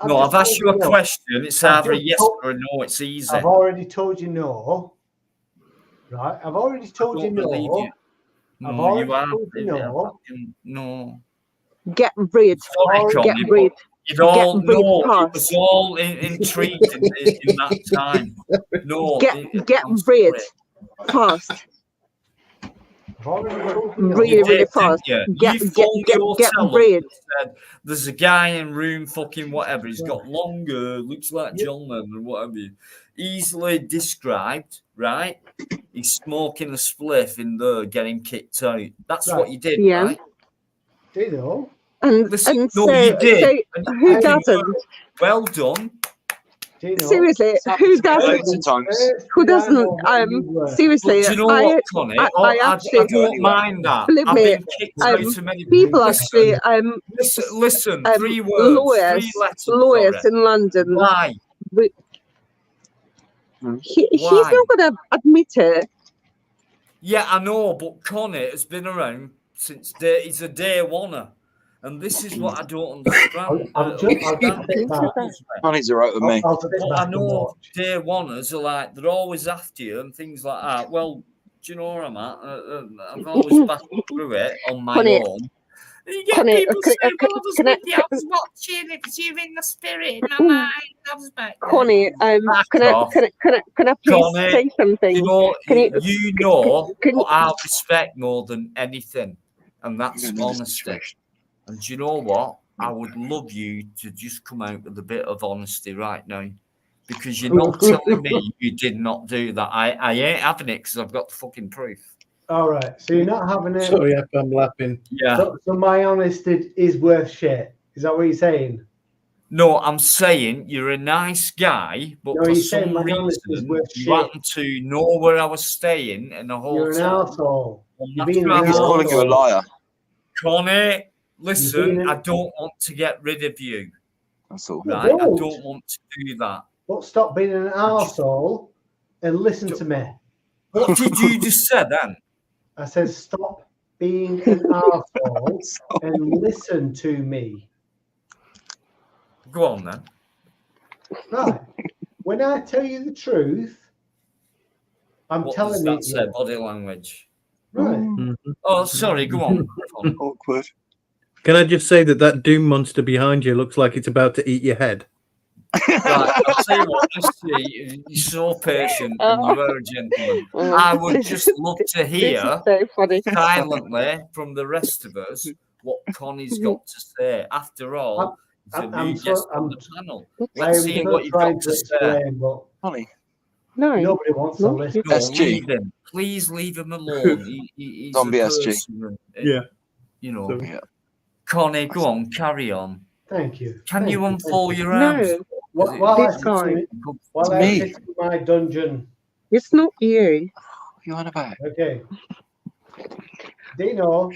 No, I've asked you a question. It's I've either a just yes told- or a no. It's easy. I've already told you no. Right. I've already told you don't believe no. you. I've No, already you are. told you no. No. Get rid. Sorry, Get Connie, Get but rid. It all Get rid no, it fast. was all intrigued in that time. No, Get I'm rid sorry. fast. I've already told you no. Really, You really did, fast. didn't you? Get You get phoned get the get hotel up rid. and said, there's a guy in room fucking whatever. He's got longer, looks like John Lennon, whatever. Easily described, right? He's smoking a spliff in there, getting kicked out. That's what Right. you did, Yeah. right? Dino. And Listen, and no, so you did. so And who fucking doesn't? well done. Dino, seriously, who Loads doesn't? of times. Who doesn't? Seriously, But do you know what, Connie? I I actually, don't mind that. believe I've me, been kicked out of many people actually, listen, 3 words, 3 letters. lawyers sorry. in London. Why? He's Why? not going to admit it. Yeah, I know, but Connie has been around since he's a day oneer. And this is what I don't understand. I'll just sit back. Connie's all right with me. I'll sit But back I and know watch. day oneers are like, they're always after you and things like that. Well, do you know where I'm at? I've always battled through it on my Connie, own. You get Connie, people can- saying, can- well, I was can with I- you, I was watching, it was you in the spirit, my mind, I was back there. Connie, Back can I off. please Connie, say something? You know, Can you- you know can you- what I respect more than anything, and that's You know the honesty. situation. And do you know what? I would love you to just come out with a bit of honesty right now, because you're not telling me you did not do that. I ain't having it because I've got the fucking proof. All right, so you're not having it. Sorry if I'm laughing. Yeah. So my honesty is worth shit. Is that what you're saying? No, I'm saying you're a nice guy, but No, for you're saying some my honesty is reason worth you shit. happen to know where I was staying in a You're an hotel. arsehole. And You're after being I an He's walked- calling you a liar. Connie, listen, being I don't want to get rid of you. That's all. Right? I don't. don't want to do that. But stop being an arsehole and listen to me. What did you just say then? I said stop being an arsehole and listen to me. Go on then. Right. When I tell you the truth, I'm What telling does you. that say? Body language. Right. Oh, sorry. Go on. Awkward. Can I just say that doom monster behind you looks like it's about to eat your head? Right, I'll tell you what, Misty, you're so patient and you are a gentleman. I would just love to hear This is so funny. silently from the rest of us what Connie's got to say. After all, it's a I'm new so- guest on I'm- the panel. I Let's am see so what you've trying got to to say. explain, but Connie. No, nobody wants to no, listen. No, SG. leave him. Please leave him alone. He's Zombie a SG. person, Yeah. You know, So- Yeah. Connie, go on, carry on. Thank you. Can Thank you thank unfold your arms? no, While I This sit guy. in- while I Me. sit in my dungeon. it's not you. What are you on about? Okay. Dino,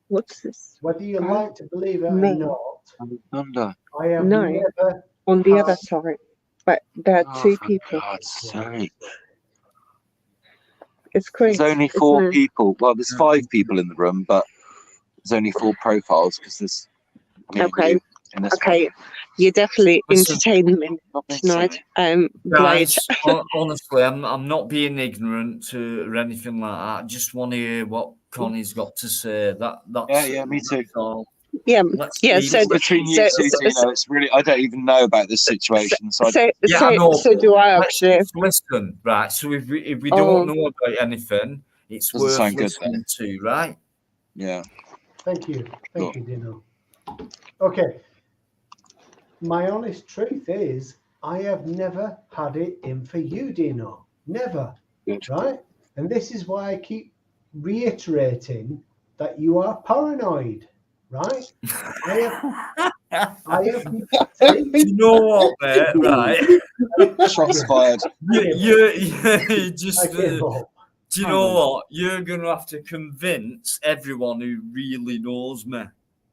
What's this? whether you Huh? like to believe it Me. or not, Thunder. I have No. never. On the other Oh. side, but there are Oh, two for people. God's sake. It's crazy. There's only isn't 4 it? people. Well, there's 5 people in the room, but there's only 4 profiles because there's me and Okay. you in this Okay, you definitely Listen. entertained me one. Not tonight. Great. Guys, honestly, I'm not being ignorant to or anything like that. I just want to hear what Connie's got to say. That's Yeah, me too. that's all. Yeah, Let's yeah. leave So, it. Between you so, two, so, it's really, I don't even know about this situation. So, so, Yeah, so, I know. so do I Let's actually. just listen, right? So if we Oh. don't know about anything, it's Doesn't worth sound good, listening to, right? yeah. Thank you. Thank Cool. you, Dino. Okay. My honest truth is, I have never had it in for you, Dino. Never. Good. Right? And this is why I keep reiterating that you are paranoid. Right? I have You know what, mate? Right? Shots fired. You just. I give up. Do you know what? You're going to have to convince everyone who really knows me,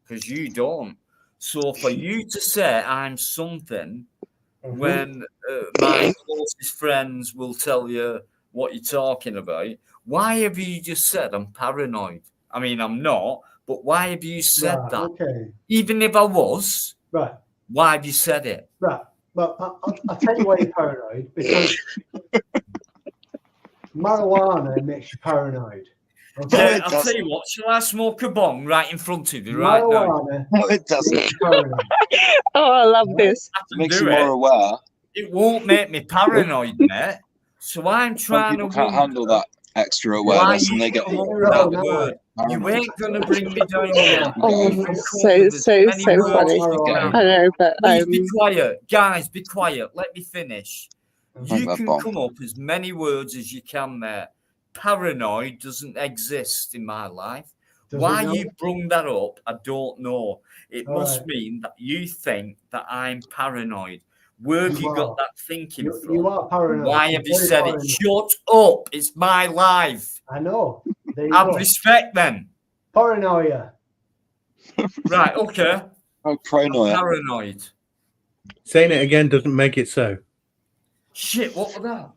because you don't. So for you to say I'm something when my closest friends will tell you what you're talking about, why have you just said I'm paranoid? I mean, I'm not, but why have you said Right, that? okay. Even if I was, Right. why have you said it? Right. Well, I'll tell you why you're paranoid, because marijuana makes you paranoid. Okay? Yeah, I'll tell you what, shall I smoke a bong right in front of you right now? Marijuana No, it doesn't. makes you paranoid. Oh, I love this. I can Makes do you more it. aware. It won't make me paranoid, mate. So I'm Some trying people to can't wonder handle that extra why awareness and you they get come up with Right, that now. word. You ain't going to bring me down here. Oh, You can come so, with as so, many so words funny. as you can. I know, but Please be quiet. Guys, be quiet. Let me finish. Like You that can bomb. come up as many words as you can, mate. Paranoid doesn't exist in my life. Does Why it not? you brung that up, I don't know. It All must right. mean that you think that I'm paranoid. Where have You you got are. that thinking from? You are paranoid. Why You're have you very said paranoid. it? Shut up. It's my life. I know. There you Have go. respect then. Paranoia. Right, okay. Oh, paranoia. Paranoid. Saying it again doesn't make it so. Shit, what was that?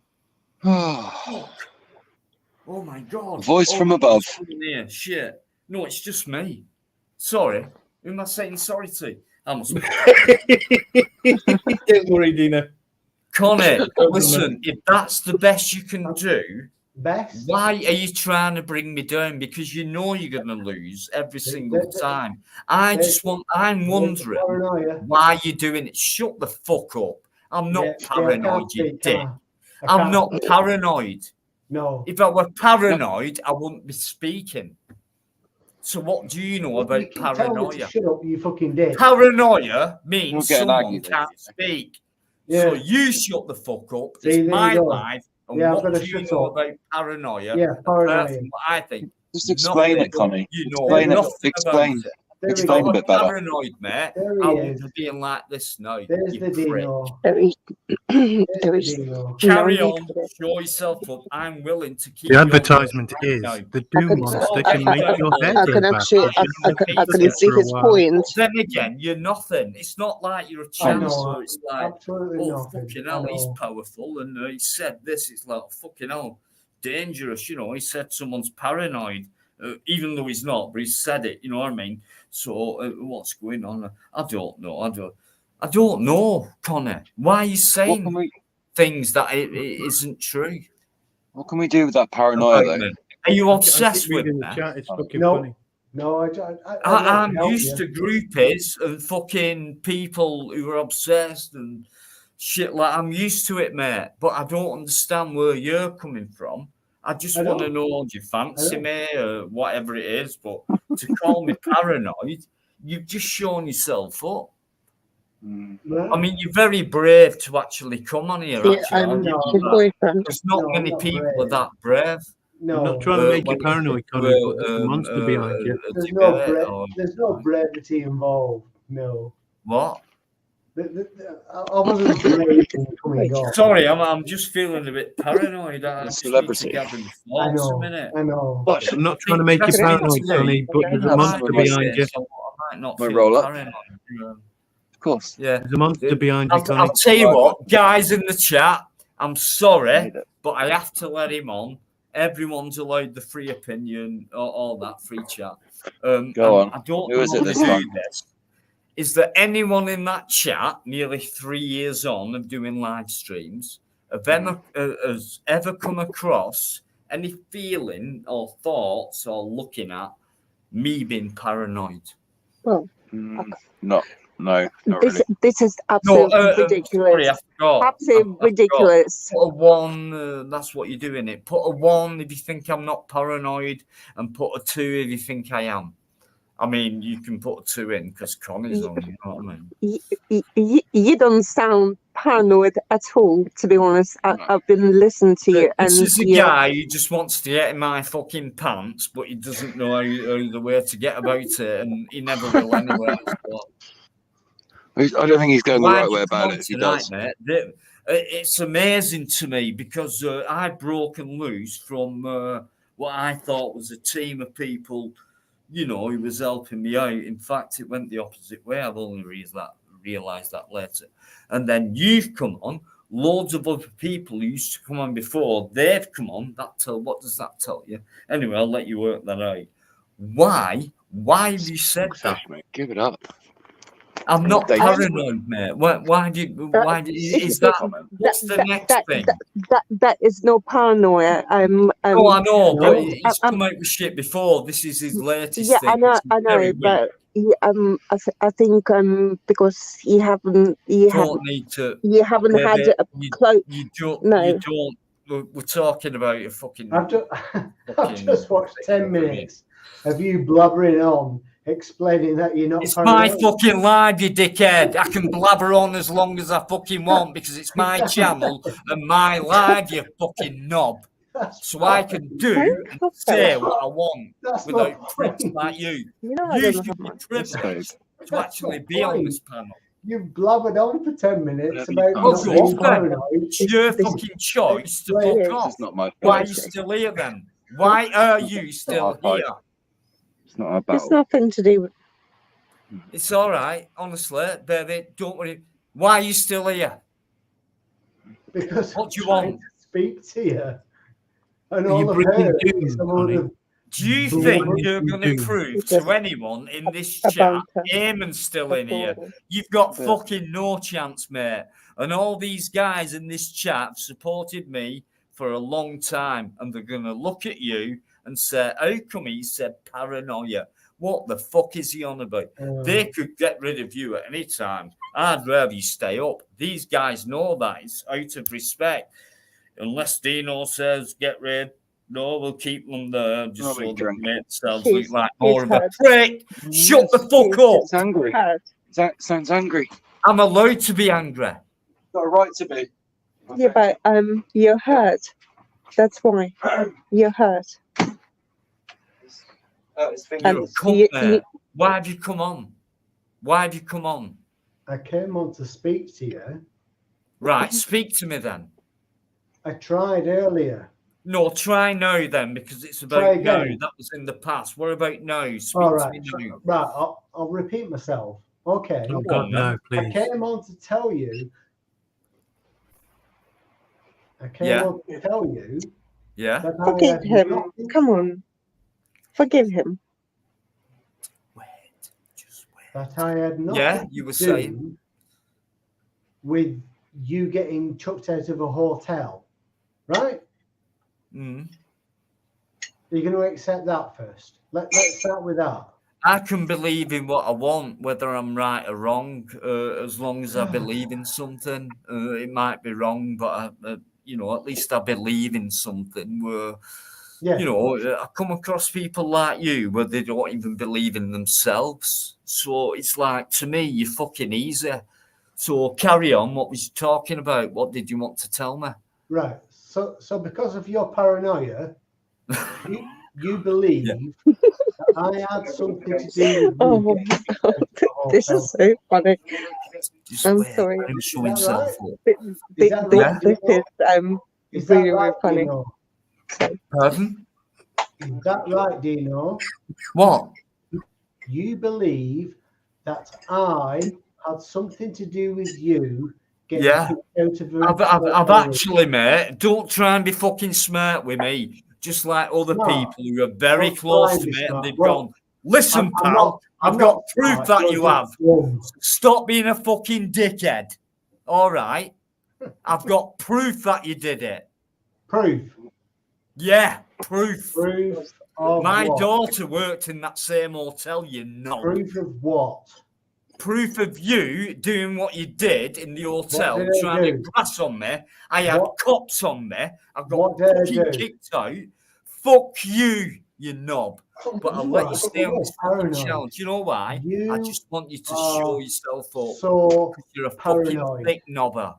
Oh, Oh my god. Voice Oh, from above. someone here. Shit. No, it's just me. Sorry. Who am I saying sorry to? I must be. Don't worry, Dina. Connie, listen, if that's the best you can do, Best. why are you trying to bring me down? Because you know you're going to lose every single time. I'm wondering Paranoia. why you're doing it. Shut the fuck up. I'm not Yeah, I paranoid, can't you speak, dick. can I? I I'm can't not speak. paranoid. No. If I were paranoid, I wouldn't be speaking. So what do you know You about keep telling me to paranoia? shut up, you fucking dick. Paranoia means You're getting someone argued, can't speak. Yeah. So you shut the fuck up. See, It's there you my go. life. And Yeah, I'm what gonna do you shut know up. about paranoia? Yeah, Apart paranoia. from what I think. Just explain it, Connie. You know Explain it. nothing Explain. about it. There we Explain go. a bit better. Paranoid, mate. There I he wouldn't is. be being like this now. There's you the prick. Dino. There is, There's there the is Dino. Carry no need on. for this. Show yourself up. I'm willing to keep The you on advertisement right is now. the Doom could- Monster I can make your hair I grow can back. actually, You should I keep can it see for a his while. point. Then again, you're nothing. It's not like you're a I chance know. where it's like, Absolutely oh, nothing. fucking I hell, he's know. powerful. And he said this. It's like, fucking hell, dangerous. You know, he said someone's paranoid, even though he's not, but he said it. You know what I mean? So what's going on? I don't know. I don't know, Connor. Why are you What saying can we? things that it isn't true? What can we do with that paranoia though? Are you I obsessed keep with reading me? the chat. It's fucking No. funny. No, I'm help used you. to groupies and fucking people who are obsessed and shit like I'm used to it, mate. But I don't understand where you're coming from. I just I want to know. know, do you fancy I know. me or whatever it is? But to call me paranoid, you've just shown yourself up. No. I mean, you're very brave to actually come on here. Yeah, Actually, I'll I'm give you his that. boyfriend. There's not No, I'm many not people are brave. that brave. I'm No. not trying to make you when paranoid, to, Connie, but there's a monster behind you. a There's no debate or there's no brevity involved. No. what? I wasn't brave in coming on. Sorry, I'm just feeling a bit paranoid. I just need Celebrity. to gather my I thoughts a know. minute. I know. I'm not trying to make you That's paranoid, me. Connie, but there's a That's monster what I behind say, you. so I might not Might feel roll up. paranoid. Of course. Yeah. There's a monster behind you, I'll Connie. tell you what, guys in the chat, I'm sorry, Need it. but I have to let him on. Everyone's allowed the free opinion, all that free chat. Go and on. I don't Who is know it how this to do time? this. Is there anyone in that chat, nearly 3 years on of doing live streams, has ever come across any feeling or thoughts or looking at me being paranoid? Well, No, not this really. this is No, absolutely ridiculous. sorry, I forgot. Absolutely I forgot. ridiculous. Put a one, that's what you're doing it. Put a one if you think I'm not paranoid, and put a two if you think I am. I mean, you can put a two in because Connie's on, you know what I mean? You don't sound paranoid at all, to be honest. I've been listening to you, and This is a you're- guy who just wants to get in my fucking pants, but he doesn't know how the way to get about it, and he never will anyway. So. I don't think he's going the Why right did way you come about on it. If he tonight, does. mate? It's amazing to me because I'd broken loose from what I thought was a team of people, you know, who was helping me out. In fact, it went the opposite way. I've only realised that later. And then you've come on. Loads of other people who used to come on before, they've come on. What does that tell you? Anyway, I'll let you work that out. Why? Why have you said that? Mate, give it up. I'm not They- paranoid, mate. Why do you? Is that? What's the next thing? that is no paranoia. Oh, I know, but um, he's come out with shit before. This is his latest yeah, thing. I know, It's very weak. but I think because you haven't Don't need to. had Baby, a close. You don't. No. You don't. We're talking about a fucking. I've just watched 10 minutes of you blabbering on, explaining that you're not It's my paranoid. fucking live, you dickhead. I can blabber on as long as I fucking want because it's my channel and my live, you fucking knob. So I can do and say what I want That's my without pricks point. like you. You know, I You don't should have be one. privileged to That's actually my be on point. this panel. You've blabbered on for 10 minutes Whatever you about Oh, not go being on then. paranoid. It's your This- fucking choice to Right. fuck off. It's not my Why are fault. you still here then? Why are you still here? It's not our It's battle. nothing to do with. It's all right, honestly, baby. Don't worry. Why are you still here? Because What do you I'm trying want? to speak to you. And Are all you I've bringing heard doom, is some Connie? other Do you Blue think one you're you going to do. prove Just to anyone in this a chat, bunker. Eamon's still in here? Affordable. You've got Yeah. fucking no chance, mate. And all these guys in this chat have supported me for a long time, and they're going to look at you and say, how come he said paranoia? What the fuck is he on about? They could get rid of you at any time. I'd rather you stay up. These guys know that. It's out of respect. Unless Dino says get rid, no, we'll keep them there just Oh, so we they drink. make themselves He's- look like more he's of a heard. prick. Shut the fuck up. It's angry. Hurt. That sounds angry. I'm allowed to be angry. Got a right to be. Yeah, but you're hurt. That's why you're hurt. You're a cunt, you- mate. Why have you come on? Why have you come on? I came on to speak to you. Right, speak to me then. I tried earlier. No, try now then, because it's Try about now. again. That was in the past. What about now? Speak All to right, me now. right. I'll repeat myself. Okay. Oh, Go God, on, no, I please. came on to tell you. Yeah. On to tell you Yeah. that I Forgive had him. nothing- Come on. Forgive him. Wait. Just wait. that I had nothing Yeah, you were to saying. do with you getting chucked out of a hotel, right? Mm. Are you going to accept that first? Let's start with that. I can believe in what I want, whether I'm right or wrong, as long as I believe in something. It might be wrong, but at least I believe in something. Where, Yeah. I come across people like you where they don't even believe in themselves. So it's like, to me, you're fucking easy. So carry on. What was you talking about? What did you want to tell me? Right. So because of your paranoia, you believe that I had something to do with Oh, you getting kicked out of the this hotel. is so funny. Just I'm wait. sorry. Let him show Is that himself up. This that right, is Dino? Is that really, really right, funny. Dino? Pardon? Is that right, Dino? What? You believe that I had something to do with you getting Yeah. kicked out of a I've hotel. actually, mate, don't try and be fucking smart with me. Just like other No. people who are very Don't close try to and be me and smart. they've Well, gone, listen, I'm pal, not- I'm I've got not proof smart, that you're you just have. dumb. Stop being a fucking dickhead. All right? I've got proof that you did it. Proof. Yeah, proof. Proof of My what? daughter worked in that same hotel, you know. Proof of what? Proof of you doing what you did in the hotel, did I trying to do? grass on me. I had What- cops on me. I got What did I fucking do? kicked out. Fuck you, you knob. But I'll let you Right, stay on this fucking paranoid. challenge. You know why? I You just want you to are show yourself up. So Because you're a paranoid. fucking thick knobber.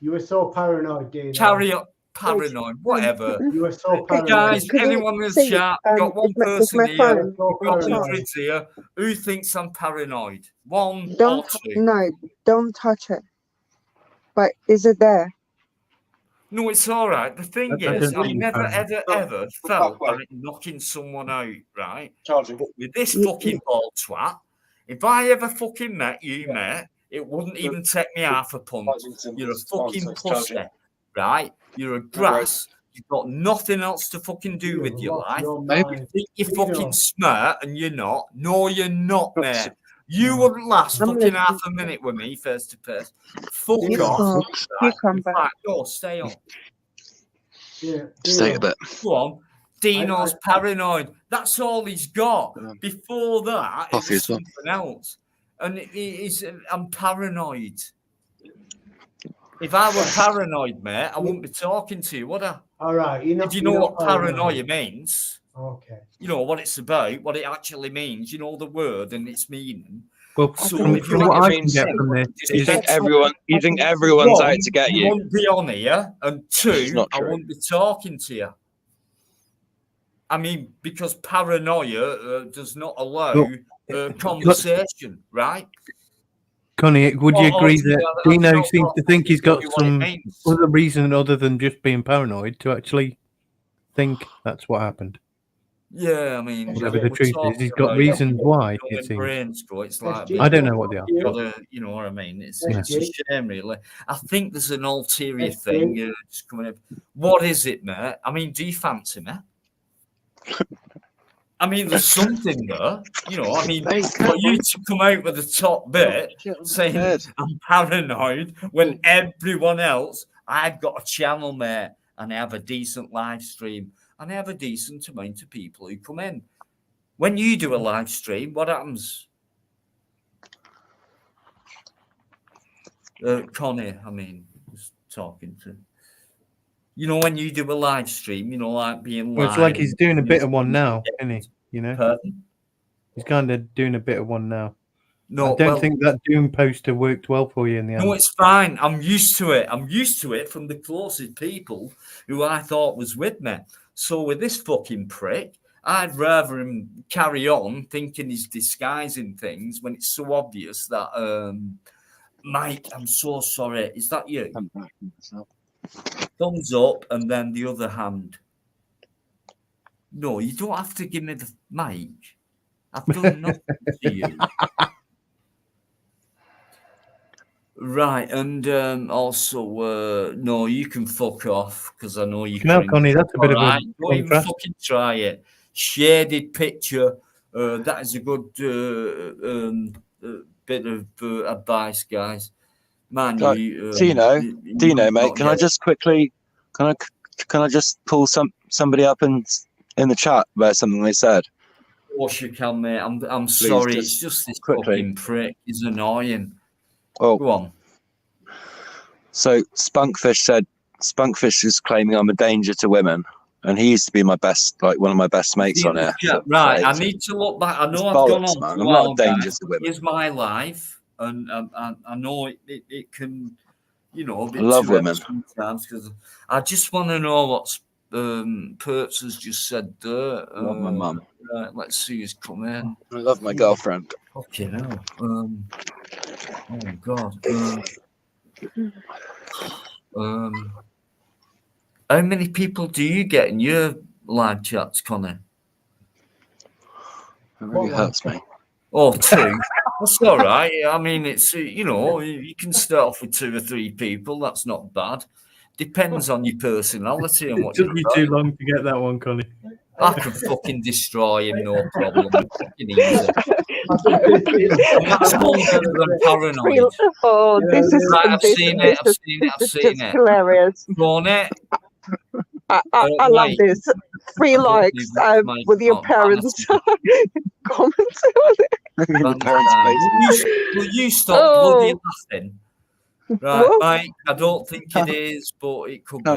you were so paranoid, Dino. Carry on, paranoid, whatever. You were so paranoid. Guys, Could you anyone in the see, chat, got one is my person here, phone? So got paranoid. hundreds here. Who thinks I'm paranoid? One or Don't two? no, don't touch it. But is it there? No, it's all right. The thing I is, don't I've think never, so. ever felt like knocking someone out, right? Charging. But with this You- fucking bald twat, if I ever fucking met you, mate, it wouldn't even take me half a punch. You're a fucking pussy, right? You're a grass. You've got nothing else to fucking do with your life. Maybe. You think you're Dino. fucking smart and you're not. No, you're not, mate. You wouldn't last I'm fucking gonna- half a minute with me face to face. Fuck You off. stop. You come In back. fact, no, stay on. Yeah, Stay a Dino. bit. Go on. Dino's I- paranoid. That's all he's got. Before that, it Coffee was as well. something else. And I'm paranoid. If I were paranoid, mate, I wouldn't be talking to you, would I? All right. You know, If you know what paranoia means, Okay. you know what it's about, what it actually means, you know the word and its meaning. Well, So from, if you from like what I your can get thing, from this just You is think everyone's out to get I you? wouldn't be on here, and It's two, not I true. wouldn't be talking to you. I mean, because paranoia does not allow Look, conversation, right? Connie, would you Oh, agree yeah, that that's Dino not seems to think he's got what it some means. other reason other than just being paranoid to actually think that's what happened? Yeah, I mean, Whatever when the we're truth is, talking he's got about, reasons why, you know, it when seems. brains go, it's like I don't know what they are. you know what I mean? It's a shame, really. I think there's an ulterior thing just coming up. What is it, mate? I mean, do you fancy me? I mean, there's something there. You know, I mean, for you to come out with the top bit saying I'm paranoid when everyone else, I've got a channel, mate, and I have a decent live stream, and I have a decent amount of people who come in. When you do a live stream, what happens? Connie, I mean, just talking to. You know, when you do a live stream, you know, like being Well, live. it's like he's doing a bit of one now, isn't he? You know, Pardon? he's kind of doing a bit of one now. No, I don't well- think that Doom poster worked well for you in the end. No, it's fine. I'm used to it. I'm used to it from the closest people who I thought was with me. So with this fucking prick, I'd rather him carry on thinking he's disguising things when it's so obvious that Mike, I'm so sorry. Is that you? Thumbs up and then the other hand. No, you don't have to give me the mic. I've done nothing to you. Right, and also, no, you can fuck off because I know you No, can. Connie, that's a bit of a Alright, don't even contrast. fucking try it. Shaded picture. That is a good bit of advice, guys. Man, Like, Dino, mate, can I just quickly, can I just pull somebody up in the chat about something they said? Of course you can, mate. I'm Please, sorry. just It's just this quickly. fucking prick. He's annoying. Oh, go on. So Spunkfish is claiming I'm a danger to women, and he used to be my best, like one of my best mates on here. Yeah, right. I need to look back. I know It's I've bollocks, gone on. man. for I'm a not a while, danger guys. to women. Here's my life, and I know it can, you know, a bit I love too women. sometimes because I just want to know what Perps has just said there. I love my mum. Right, let's see who's come in. I love my girlfriend. Fucking hell. Oh God. How many people do you get in your live chats, Connor? It really hurts me. Oh, two. That's all right. I mean, it's, you know, you can start off with 2 or 3 people. That's not bad. Depends on your personality and It what took you're me about. too long to get that one, Connie. I can fucking destroy him, no problem. Fucking easy. That's more than paranoid. Oh, this is Right, I've this, seen this it. I've is- seen it. this I've is seen just it. hilarious. Go on it. I love Mike. this. 3 likes Mike, with your oh, parents commenting on it. Will you stop Oh. bloody laughing? Right, What? Mike, I don't think it is, but it could be.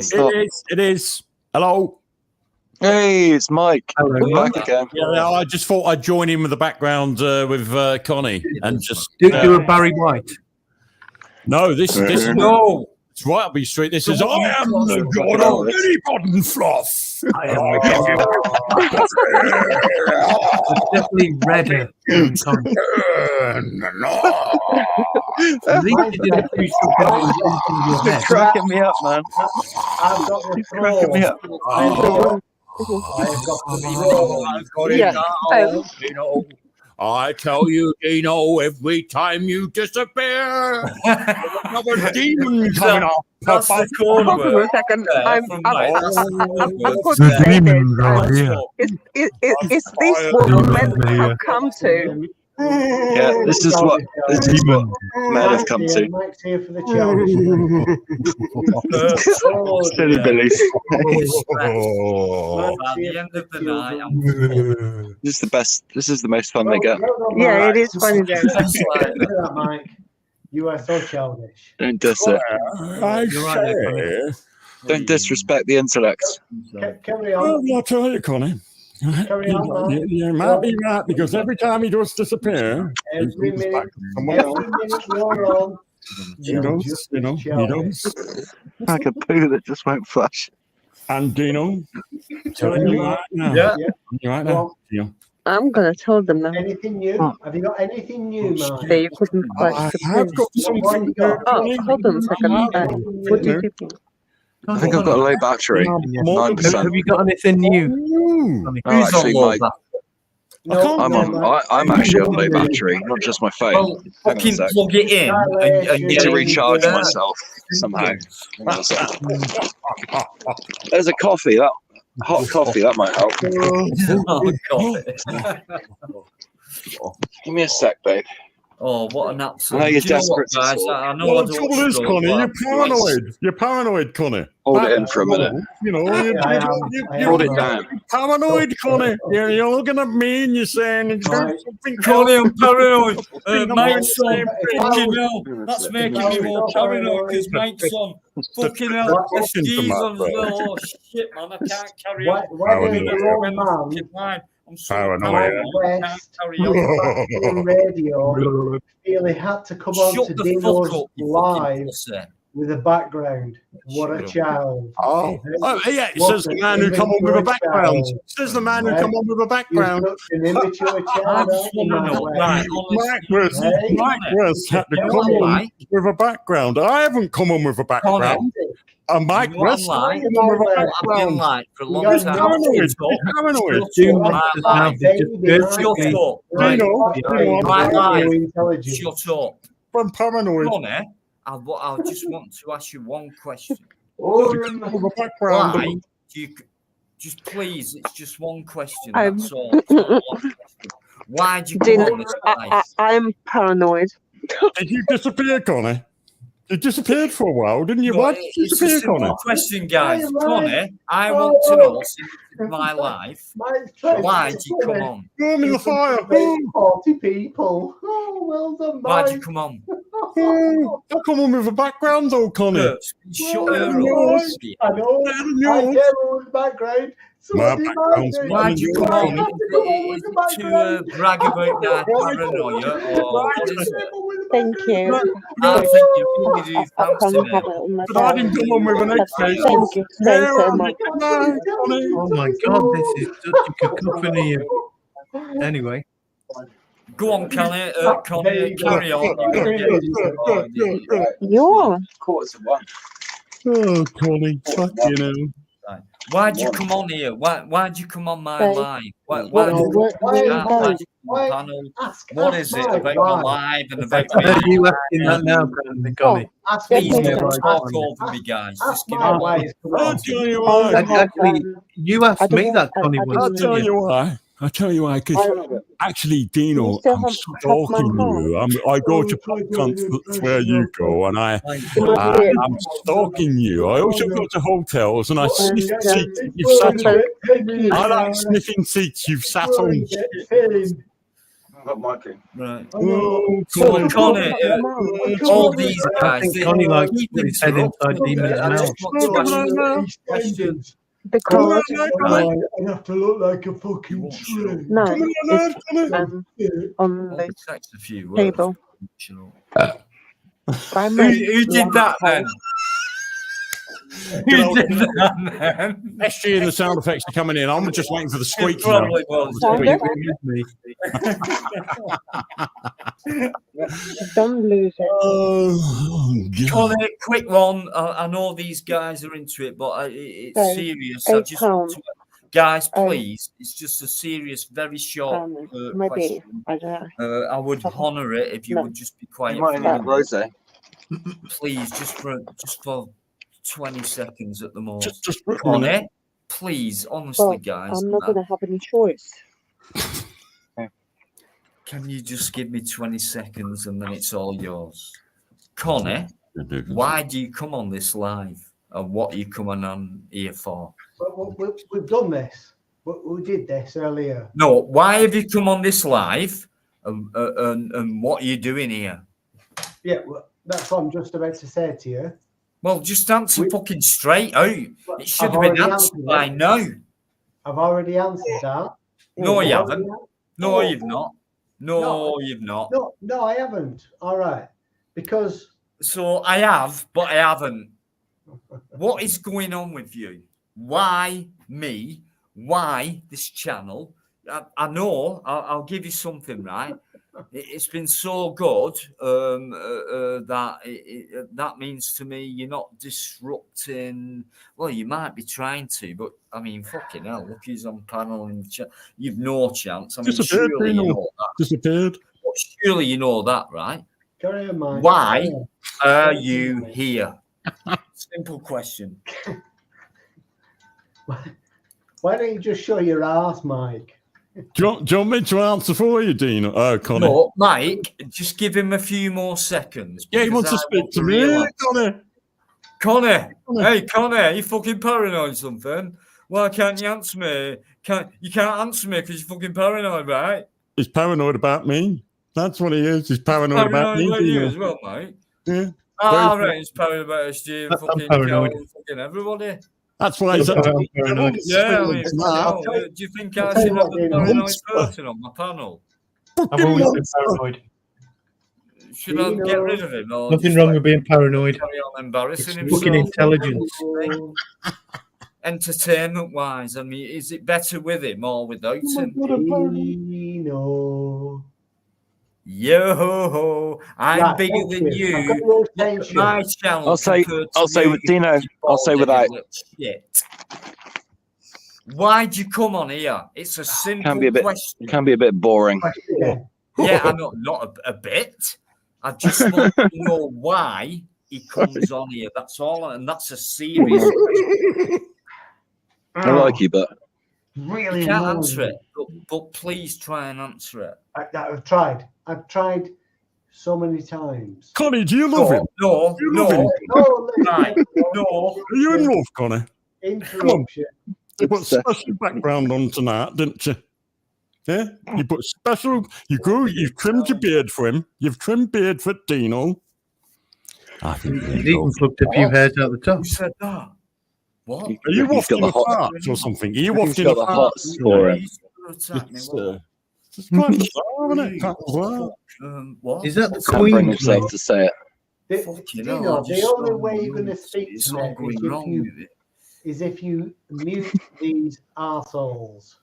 It is. Hello. Hey, it's Mike. Hello, We're Mike. back again. Yeah, I just thought I'd join in with the background with Connie and just Do a Barry White. No, this is No. It's right up your street. This is Don't I am you the cross god the of any button fluff. It's definitely redder than Connie. At least you didn't do something that was in your head. Cracking me up, man. I've got the Cracking me up. I tell you, Dino, every time you disappear, another demon coming up. That's the code Hold on word. a second. Yeah, I've from got Mike. That's the code word. to say demons this. are here. Is this what men have come to? Yeah, this is what men have come to. Mike's here for the challenge. Silly Billies. At the end of the night, I'm This is the best. This is the most fun they get. Yeah, it is funny though. just like, Look at that, Mike. You are so childish. Don't diss it. I You're right there, say. Don't disrespect the intellect. Carry on. Well, I tell you, Connie. Carry on, man. You might be right because every time he does disappear, Every minute, someone else. every minute you're on. He does, he does. Like a poo that just won't flush. And Dino, telling you right now, yeah. telling you right now, Dino, I'm gonna tell them now. Anything new? Have you got anything new, Mark? That you couldn't quite I submit. have got something. Oh, hold on a second. What do you think? I think I've got a low battery. Have 9%. you got anything new? No, Who's actually, on my, low I'm actually on low battery, not just my phone. Well, Hang on a fucking sec. plug it in and I need to get it recharge there. myself somehow. Hang on a sec. There's a coffee. That hot coffee that might help. Oh, God. Give me a sec, babe. Oh, what an absolute! I know you're Do you know what, desperate to guys? talk. I know Well, I the don't trouble is, struggle, Connie, but you're I'm paranoid. You're paranoid, Connie. Hold it in for a minute. You know, you're Hold it down. paranoid, Connie. You're looking at me and you're saying you're doing something. Connie, I'm paranoid. I'm Mike's on on. the same Fucking hell. That's making me more paranoid because Mike's on. Fucking hell. Steve's on as well. Oh, shit, man. I can't carry on. Whether your old man I'm so Paranoid. paranoid. I can't carry on. on radio feel he had to come on Shut to the Dino's fuck up, you live fucking pussy. with a background. What a Shut up. child. Oh, yeah, it says the man who come on with a background. It says the man who come on with a You're background. such an immature I child, just aren't you, want to know. Matt Right, West? honestly. Mike West had to You know come what I'm on like? with a background. I haven't come on with a background. Mike You know what West I'm like? come on with a I've been background. like for a You long got time. paranoid. Shut up. Paranoid. Two Shut monsters up. now. Right. They just perfectly. Shut up. Right. Right, Right. intelligence. Shut up. I'm paranoid. Connie, I just want to ask you one question. With a background. Why do you just please? It's just one question. I'm- That's all. It's not a lot of questions. Why do you come Didn't- on this live? I'm paranoid. Did you disappear, Connie? You disappeared for a while, didn't you? No, Why did you it's a disappear, simple Connie? question, guys. Why, Connie, I want to know since it's my life. Mike's trying Why to do you come on? I'm in the fire. 40 people. Oh, well done, Why do you Mike. come on? I come on with a background, though, Connie. Shut Well, her yours. up. I know. Better than I yours. came on with the background. So My what did background's Mike do? Why do you come on? Mike had to come on with Is the it to background. brag about that paranoia or what is it? Thank you. I think you really do I fancy can't it. have it on my But I didn't come on with an But X-ray. thank you so much. Oh my God, this is such a cacophony. Anyway, Go on, Connie. Connie, carry on. You're Quarters of one. Oh, Connie, fucking hell. Why'd you come on here? Why'd you come on my Dave, live? Why'd what- you what- come Dave, on Dave. my panel? Ask What is it Mike, about why? your live and about I heard me? you asking that now, Connie. Ask Please Mike. don't Ask- talk over me, guys. Ask Just give me Mike why one. he's come I'll on. tell you I why. have, Actually, you asked I don't me want- that, I- Connie, I once, I'll don't didn't tell you? you why. I'll tell you why. Because actually, Dino, You still I'm have stalking my heart. you. I go to pub concerts where you go, and I'm stalking you. I also go to hotels, and I sniff seats you've sat on. I like sniffing seats you've sat on. I've got Mike in. Right. Oh, So, Connie, all these I guys, think they Connie likes to keep put his head inside Demon's I just mouth. want to ask you a question. Because Right. I have to look like a You fucking won't shut up. tree. no, Come on, it's come on. on I'll the text a few words. table. Shut up. Primary Who did that then? Who did that then? SG and the sound effects are coming in. I'm just waiting for the squeak. It probably was. Sound Don't lose it. Oh, God. Connie, quick one. I know these guys are into it, but it's Dave, serious. I just want to, guys, please. It's just a serious, very short Maybe question. I don't know. I would honour it if you No. would just be quiet. You might for need a a minute. rose. Please, just for 20 seconds at the most. Just Connie, please, honestly, Well, guys. I'm not going to have any choice. Can you just give me 20 seconds and then it's all yours? Connie, why do you come on this live? And what are you coming on here for? We've done this. We did this earlier. No, why have you come on this live? And what are you doing here? Yeah, well, that's what I'm just about to say to you. Well, just answer fucking straight out. It should I've have been already answered answered by it. now. I've already answered that. No, you I've haven't. already- No, you've not. No, No. you've not. No, I haven't. All right. Because So I have, but I haven't. What is going on with you? Why me? Why this channel? I know. I'll give you something, right? It's been so good that that means to me you're not disrupting. Well, you might be trying to, but I mean, fucking hell, look who's on panel in the chat. You've no chance. I mean, Disappeared, surely you Dino. know that. Disappeared. Surely you know that, right? Carry on, Mike. Why are you here? Simple question. Why don't you just show your ass, Mike? Do you want me to answer for you, Dino? Oh, Connor. No, Mike, just give him a few more seconds. Yeah, he because wants to I speak want to real me, answer. Connor. Connor, Connor. hey Connor, you fucking paranoid something? Why can't you answer me? You can't answer me because you're fucking paranoid, right? He's paranoid about me. That's what he is. He's paranoid about me. about you Dino. as well, mate. Yeah. I reckon he's paranoid about SG and I'm fucking paranoid. Carol, fucking everybody. That's why he's I'm paranoid. Yeah, I mean, Speak fucking like hell, do you think I I'll tell should you have what, a Dino. paranoid Monster. person on my panel? I've always been paranoid. Should I get rid of him? Or Nothing just wrong let with being paranoid. him carry on embarrassing It's fucking himself? intelligence. Entertainment wise, I mean, is it better with him or without him? Dino. Yo ho ho! I'm Right, bigger thank than you. I've you. got your Look at attention. my channel. I'll say with Dino. I'll say without. Shit. Why'd you come on here? It's a simple Can be a bit. question. Can be a bit boring. Yeah. Yeah, I know, not a bit. I just want to know why he comes on here. That's all, and that's a serious question. I like you, but Really You can't annoying. answer it, but please try and answer it. I've tried. I've tried so many times. Connie, do you love him? No, You love him? no, No, right, listen, no. Are you in love, Connie? interruption. You put special background on tonight, didn't you? Yeah, you put special. You've trimmed your beard for him. You've trimmed beard for Dino. I think He's even plucked a few hairs out the top. Who said that? What? He- Are you he's got wafting the a hot. fart or something? Are you He's wafting got a the fart? hots for him. He's gonna attack me, It's, what? it's quite bizarre, isn't it? Quite bizarre. What? Is that the What's Can't bring Queen? himself to say it. Fucking Dino, hell, I the just only don't way you're know. going to speak It's to all me going is if wrong you with it. is if you mute these arseholes.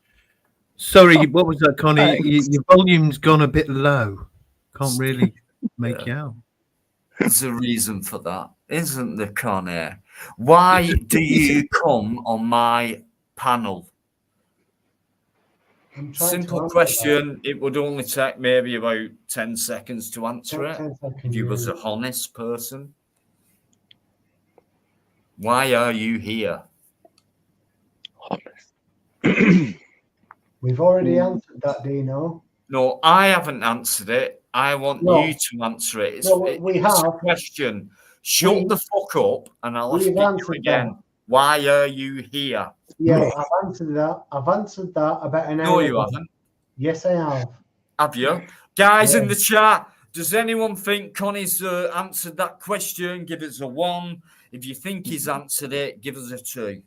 Sorry, what was that, Connie? Your volume's gone a bit low. Can't really make you out. There's a reason for that, isn't there, Connor? Why do you come on my panel? I'm trying to Simple answer question. It would only take maybe about 10 seconds to that. answer it 10 seconds, if you was yeah. a honest person. Why are you here? We've already answered that, Dino. No, I haven't answered it. I want No. you to answer it. It's, No, it's we a have. question. Shut We- the fuck up and I'll ask We've you answered again. that. Why are you here? Yeah, I've answered that. I've answered that about an hour No, you ago. haven't. Yes, I have. Have you? Guys in Yeah. the chat, does anyone think Connie's answered that question? Give us a 1. If you think he's answered it, give us a 2.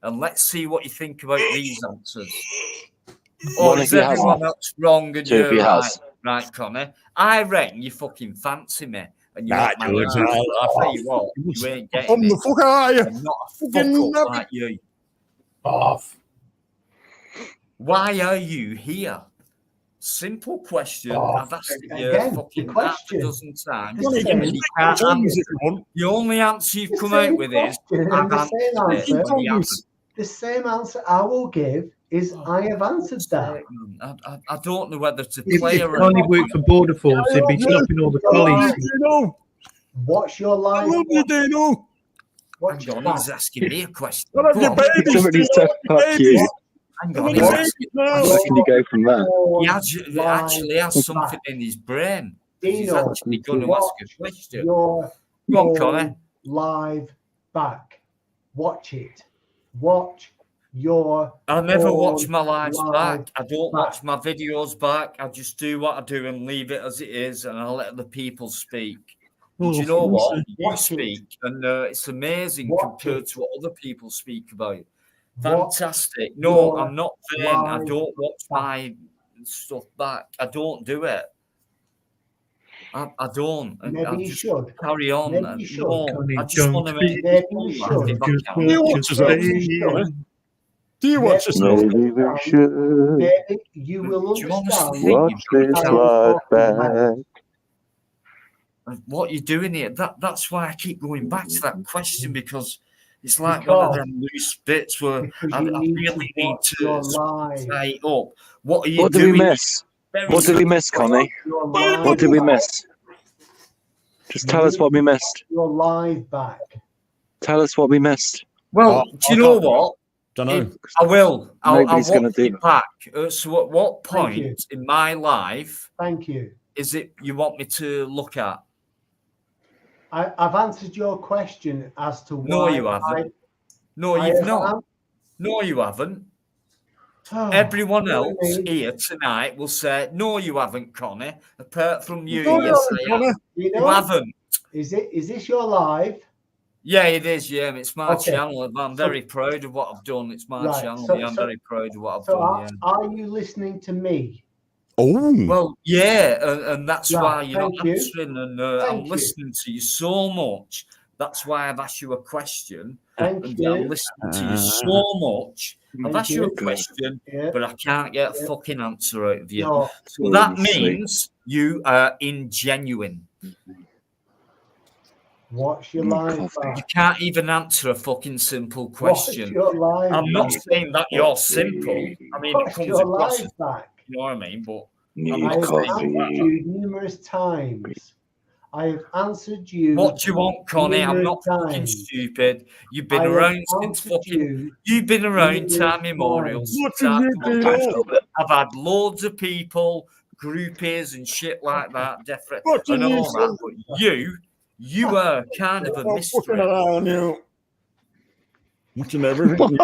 And let's see what you think about these answers. Or One if is he hasn't. everyone else wrong and 2 if you're he right? has. Right, Connie. I reckon you fucking fancy me. And you Nah, want my George, answer. nah. I'll tell you what, you ain't getting From the it. fuck are you? I'm not a Fucking fuck up never- like you. Off. Why are you here? Simple question. Oh, I've asked it you again, fucking the half a question. dozen times. Well, You can And make you can't changes answer. if you want. The only answer you've The come same out with is question I've and the answered same it. answer. But you haven't. The same answer I will give is I have answered that. I don't know whether to If play or Connie not. worked for Border Force, he'd be stopping all the I love collies. you, Dino. Watch your I live. love you, Dino. Watch Hang your on, he's back. asking me a question. I love Go your on. babies. Somebody Dino. said, I love "Fuck your you." babies. Hang I on, love he's your asking. babies now. Where can you go from there? He actually has something in his brain. He's Dino, actually going to ask a question. your Go on, your Connie. live back. Watch it. Watch your. I never own watch my lives live back. I don't back. watch my videos back. I just do what I do and leave it as it is, and I let the people speak. Well, Do you know what? listen. You speak, and it's amazing Watch compared it. to what other people speak about. Watch Fantastic. No, your I'm not vain. I live don't watch my stuff back. I don't do it. I don't. And I Maybe you just should. carry on. Maybe And you should. no, Connie, I just don't want to speak. make Maybe people you laugh should. if I Just can. You walk watch to as well. stay. Do you watch this? Maybe we should Maybe you will Do you honestly understand. think watch you've this got life about. back. what you're doing here? That's why I keep going back to that question, because it's like Because- one of them loose bits where Because I you need really to need watch to your live. say up. What are you What did doing? we miss? Very What did we miss, Connie? Your live What did we back. miss? Just tell us what we missed. Your live back. Tell us what we missed. Well, Oh, do you know what? Don't know. I will. I'll Nobody's gonna watch do it back. So at what Thank you. point in my life Thank you. is it you want me to look at? I've answered your question as to why. No, you haven't. No, I you've have not. No, you haven't. Oh, Everyone really? else here tonight will say, no, you haven't, Connie. Apart from you, No, yes, I have. You You know, haven't. is this your live? Yeah, it is. Yeah, it's my Okay. channel. I'm very proud of what I've done. It's my Right, channel. so- yeah, I'm so- very proud of what I've So done. Yeah. are you listening to me? Oh, Well, yeah, and that's Right, why you're not thank you. answering, and I'm Thank you. listening to you so much. That's why I've asked you a question, Thank and you. I'm listening to you so much. I've Thank asked you a you. question, Yeah. but I can't get a Yeah. fucking answer out of you. No, So that Sweet. means you are ingenuine. watch your live You back. can't even answer a fucking simple Watch question. your live I'm not back. saying that you're simple. I mean, it Watch comes your across live as, back. you know what I mean, but Need I'm I not have saying answered that. you numerous times. I have answered you. What do you want, Connie? I'm not numerous fucking times. stupid. You've been I have around since answered fucking. you You've been around numerous time immemorial. times. since What I've did come you back. do? I've had loads of people, groupies and shit like that, definitely, What did and you all that. But you are kind of a I'm mystery. fucking around you. Watching everything.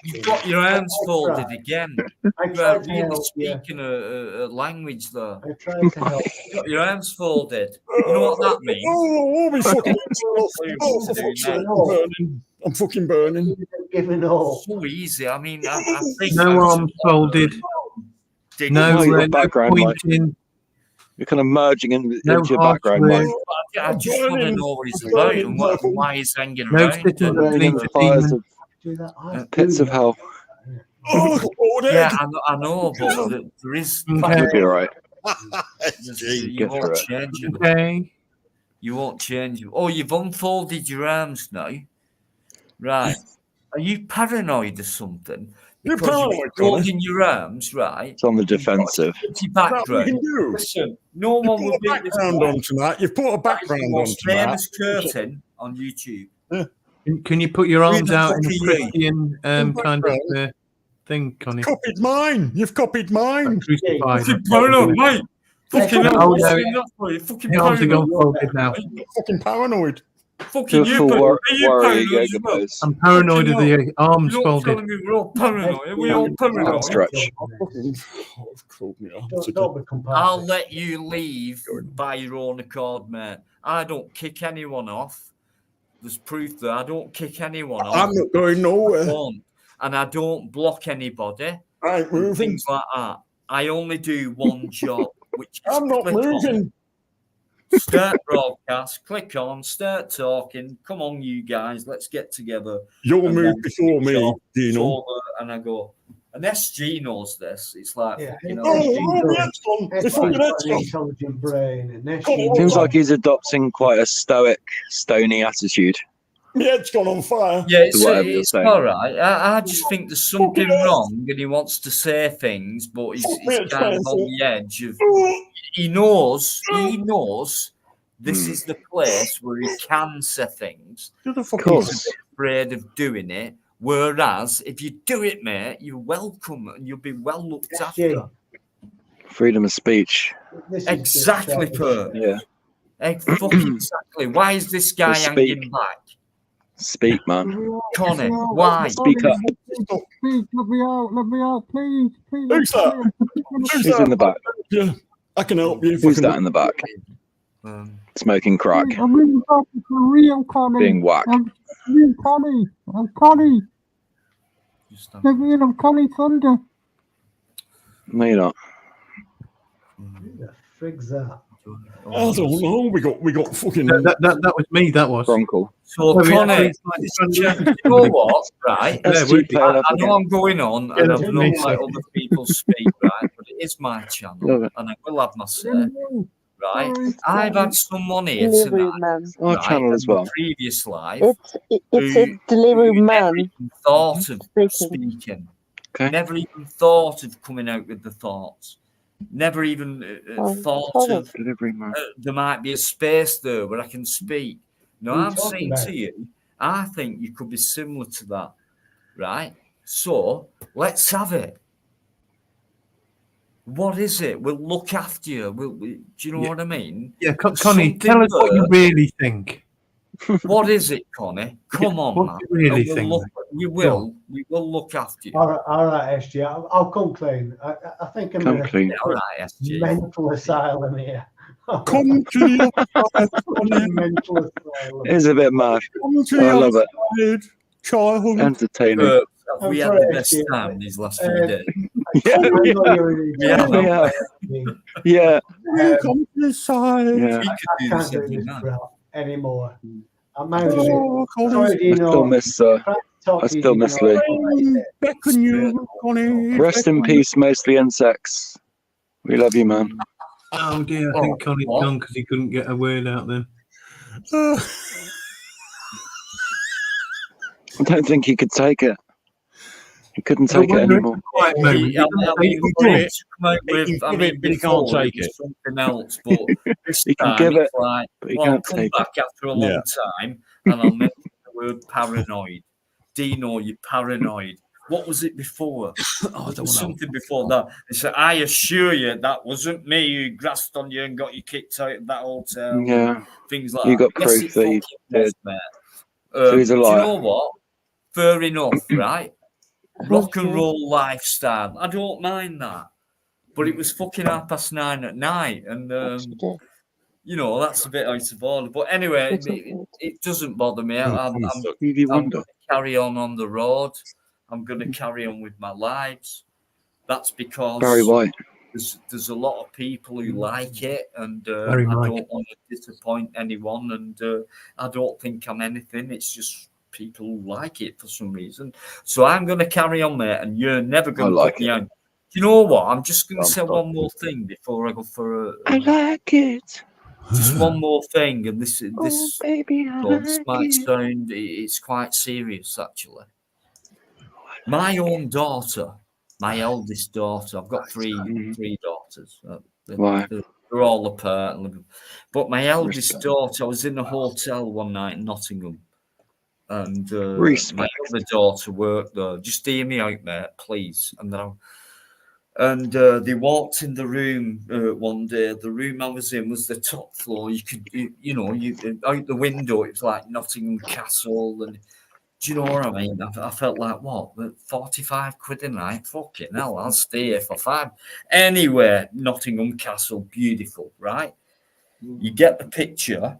You've got your arms folded again. I You are tried to really help you. speaking a language there. I tried to help. You've got your arms folded. You know what that means? Oh, I'll be fucking. Oh, for Do fuck's now. sake, I'm burning. I'm fucking burning. Giving up. So easy. I mean, I think No I arms folded. dig No, into your it. no background mic. pointing. You're kind of merging into No your half background word. mic. I just want to burning. know what he's I'm about burning, and Michael. why he's hanging No around. sitting Burning in beneath the a fires demon. of Do that. I pits do of hell. Oh, ordered. Yeah, I know, but there is. Okay. You'll be all right. You Get won't through it. change it. Okay. You won't change it. Oh, you've unfolded your arms now. Right. Are you paranoid or something? You're Because paranoid, you're Connie. folding your arms, right? It's on the defensive. Empty That's what you background. can do. Listen, no You one put will a be this background on tonight. You've put a That is the background on most tonight. famous curtain on YouTube. Can you put your Who arms the out fuck in a are you? Christian kind of thing, Connie? Copied mine. You've copied mine. Crucified. Fucking paranoid, mate. Fucking hell, Oh, what's no. saying that for you? Fucking The arms are paranoid. unfolded now. Fucking paranoid. Fucking Do a you, full are you warrior paranoid as yoga well? pose. I'm paranoid of the arms You're not folded. telling me we're all paranoid. Are we all Arm paranoid? stretch. Fucking. Oh, I've called me out. Don't become part I'll of it. let you leave by your own accord, mate. I don't kick anyone off. There's proof that I don't kick anyone off. I'm not going I nowhere. don't. And I don't block anybody. I ain't and moving. Things like that. I only do one job, which is I'm not click on, moving. start broadcast, click on, start talking. Come on, you guys, let's get together. You'll And move then before me, it's Dino. over, and I go, and SG knows this. It's like, Yeah. you know, Oh, SG oh, knows. my head's gone. It's It's fucking got head's an gone. intelligent brain, and Come on, SG Seems knows. like he's adopting quite a stoic, stony attitude. My head's gone on fire. yeah, it's, whatever you're it's saying. all right. I just think there's something wrong, and he wants to say things, but he's kind of on the edge of. He knows this is the place where he can say things. Who the fuck Of is course. Afraid of doing it. Whereas if you do it, mate, you're welcome and you'll be well looked SG, after. Freedom of speech. this is Exactly, just Per. Yeah. Fucking exactly. Why is this guy Just hanging speak. back? Speak, man. Connie, why? Speak up. Please, let me out, please. Who's that? Who's Who's in the back? Yeah, I can help you. Who's that in the back? Smoking crack. I'm really talking for real, Connie. Being whacked. I'm real Connie. I'm Connie. Let me in, I'm Connie Thunder. No, you're not. Who the frig's that? I don't know. We got fucking. That was me. That was Bronco. So, No, Connor, it's like- you know what, right? Yeah, SG we- player I know I'm going on, and I'm Yeah, not me like too. other people speak, right? But it is my Love channel, it. and I will have my say, right? I've had some money Delivery tonight, man. Our right? channel In as the well. previous life, It's a delivery who never man even thought of speaking. speaking, Okay. never even thought of coming out with the thoughts, never even thought of Delivery man. there might be a space there where I can speak. No, What are you I'm talking saying about? to you, I think you could be similar to that, right? So let's have it. What is it? We'll look after you. Do you know what I mean? Yeah, Connie, Something tell us what you there. really think. What is it, Connie? Come on, what man. do you really And think, we will look after you. All right, SG. I'll come clean. I think I'm Come in a clean. All right, SG. mental asylum here. Come to the other side. Mental asylum. It is a bit mad. Come to I the love other it. side, child. Entertaining. Have I'm we had sorry, the best SG. time these last few days? Yeah, I know yeah. you're in Yeah, a yeah. job. Yeah. Come to the side. Yeah. We I could do can't this do every this night. crap anymore. I'm out of it. Oh, Sorry, Connie. I Dino. still miss I still miss Lee. Beckon you, Connie. Rest in beckon peace, mostly insects. We love you, man. Oh dear, I think Connie's what? gone because he couldn't get a word out then. you. I don't think he could take it. He couldn't But take it when you're in anymore. a quiet moment, He, you don't say he anything. could give it. come out He with, can I give mean, it, but he can't before take was it. something else, but this He can time give it's it, like, but he well, I'll can't come take it. back after a long Yeah. time and I'll mention the word paranoid. Dino, you're paranoid. What was it before? I There don't was know. something before that. They said, I assure you that wasn't me who grasped on you and got you kicked out of that hotel. Yeah. Things like You that. got Yes, proof it that he fucking was, did. mate. So he's a Do you liar. know what? Fair enough, right? Rock and roll lifestyle. I don't mind that. But it was fucking 9:30 at night. And, you know, that's a bit out of order. But anyway, it doesn't bother me. I'm Stevie going Wonder. to carry on the road. I'm going to carry on with my lives. That's because Barry White. there's a lot of people who like it, and I Barry don't White. want to disappoint anyone, and I don't think I'm anything. It's just people who like it for some reason. So I'm going to carry on, mate, and you're never going to like put me out. You know what? I'm just going to say Stop. one more thing before I go for I like it. just one more thing, and this Oh, baby, I this like might it. sound it's quite serious actually. My own daughter, my eldest daughter, I've got three daughters. Why? They're all apart. But my eldest Respect. daughter, I was in a hotel one night in Nottingham, and my Respect. other daughter worked there. Just hear me out, mate, please. And they walked in the room one day. The room I was in was the top floor. You could, you out the window. It was like Nottingham Castle, and do you know what I mean? I felt like, what, 45 quid a night? Fucking hell, I'll stay here for 5. Anyway, Nottingham Castle, beautiful, right? You get the picture.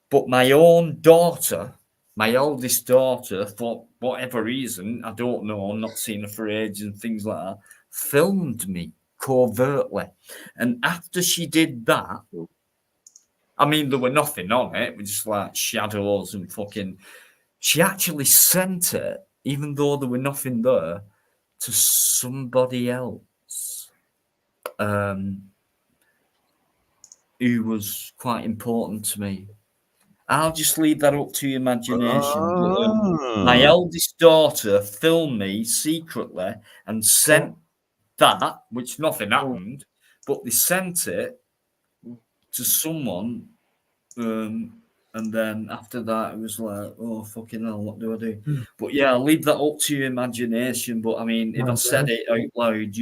But my own daughter, my oldest daughter, for whatever reason, I don't know, not seen her for ages and things like that, filmed me covertly. And after she did that, I mean, there were nothing on it. It was just like shadows and fucking... She actually sent it, even though there were nothing there, to somebody else who was quite important to me. I'll just leave that up to your imagination. My eldest daughter filmed me secretly and sent that, which nothing happened, but they sent it to someone. And then after that, it was like, oh, fucking hell, what do I do? But yeah, I'll leave that up to your imagination. But I mean, if I said it out loud,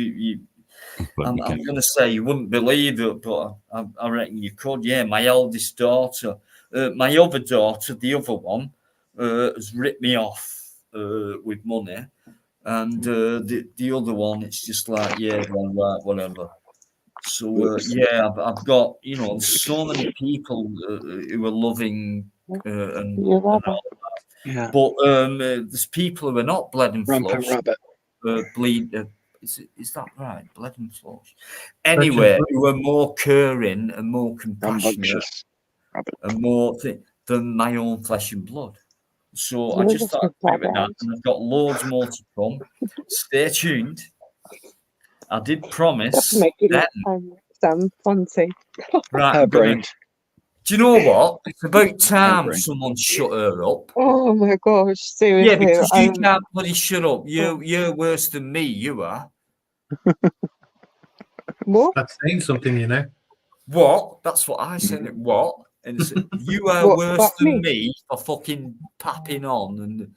I'm going to say you wouldn't believe it, but I reckon you could. Yeah, my eldest daughter. My other daughter, the other one, has ripped me off with money. And the other one, it's just like, yeah, well, right, whatever. So yeah, I've got so many people who are loving and all that. Yeah. But there's people who are not blood and Rampant flesh, rabbit. bleed Is that right? Blood and flesh. Anyway, who are more caring and more compassionate and more than my own flesh and blood. So I just thought I'd do that, and I've got loads more to come. Stay tuned. I did promise. Make it Then, sound fancy. right, Harebrained. do you know what? It's about time someone shut her up. Oh my gosh, seriously. Yeah, because you can't bloody shut up. You're worse than me, you are. What? That's saying something, you know. What? That's what I said. What? And it's, you are What worse about than me? me for fucking papping on. And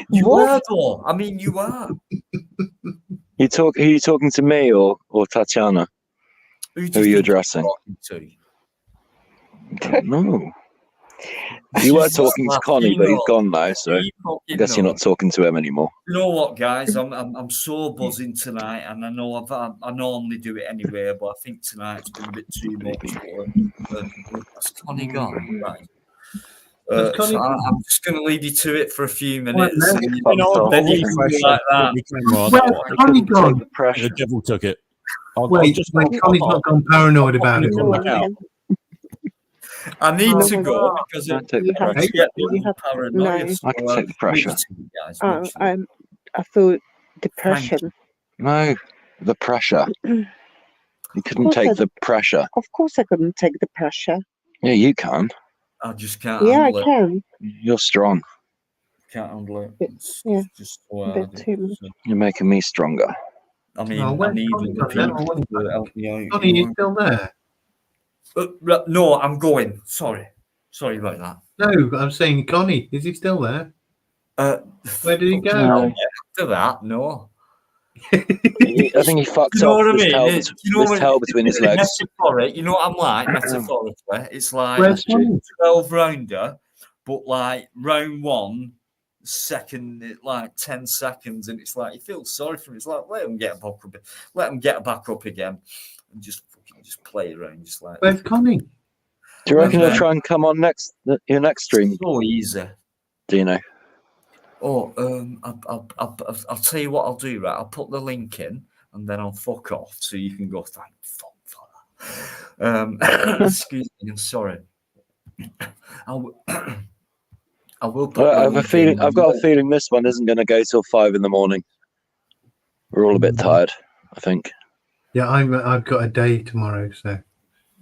you What? are, though. I mean, you are. Are you talking to me or Tatiana? Who Who are you addressing? No. You were talking to Connie, but he's gone now, so I guess you're not talking to him anymore. You know what, guys? I'm so buzzing tonight, and I know I normally do it anyway, but I think tonight's been a bit too much. Has Connie gone? Right. So I'm just going to leave you to it for a few minutes. Well, and then you can be like that. Where's Connie gone? The devil took it. Wait, Connie's not gone paranoid about it. I need to go because I take the I pressure. get people paranoid. I can take the pressure. I feel depression. No, the pressure. You couldn't course take I- the pressure. Of course I couldn't take the pressure. Yeah, you can. I just can't Yeah, I handle it. can. You're strong. Can't handle it. It's Yeah, just so a bit hard. too much. You're making me stronger. I mean, Oh, I where's need Connie other gone then? people to help me out. Connie, you still there? No, I'm going. Sorry about that. No, I'm saying Connie. Is he still there? Where did he go? No, after that, no. I think he fucked You know up what I with his mean? tail, It's- you know with his what- tail between his legs. Metaphoric, you know what I'm like, metaphorically? It's like Where's Connie? 12 rounder, but like round one, second, like 10 seconds, and it's like you feel sorry for him. It's like let him get back up, let him get back up again, and just play around, just like. Where's Connie? Do you reckon Okay. he'll try and come on your next stream? So easy. Do you know? Oh, I'll tell you what I'll do, right? I'll put the link in and then I'll fuck off so you can go thank fuck for that. Excuse me, I'm sorry. I will put I the have a link feeling. in. I've got a feeling this one isn't going to go till 5 in the morning. We're all a bit tired, I think. Yeah, I've got a day tomorrow, so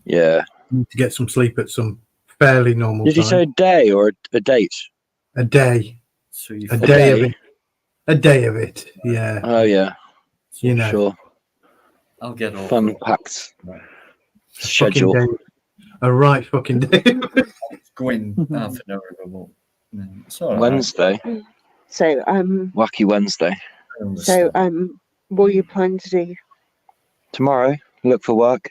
Yeah. I need to get some sleep at some fairly normal Did you time. say a day or a date? A day. So you A day of it. A day of it. Yeah. Oh yeah. You know. Sure. I'll get over Fun it. packed Fucking schedule. day. A right fucking day. It's going half an hour ago, but it's all right. Wednesday. So Wacky Wednesday. I understand. what are you planning to do Tomorrow, look for work.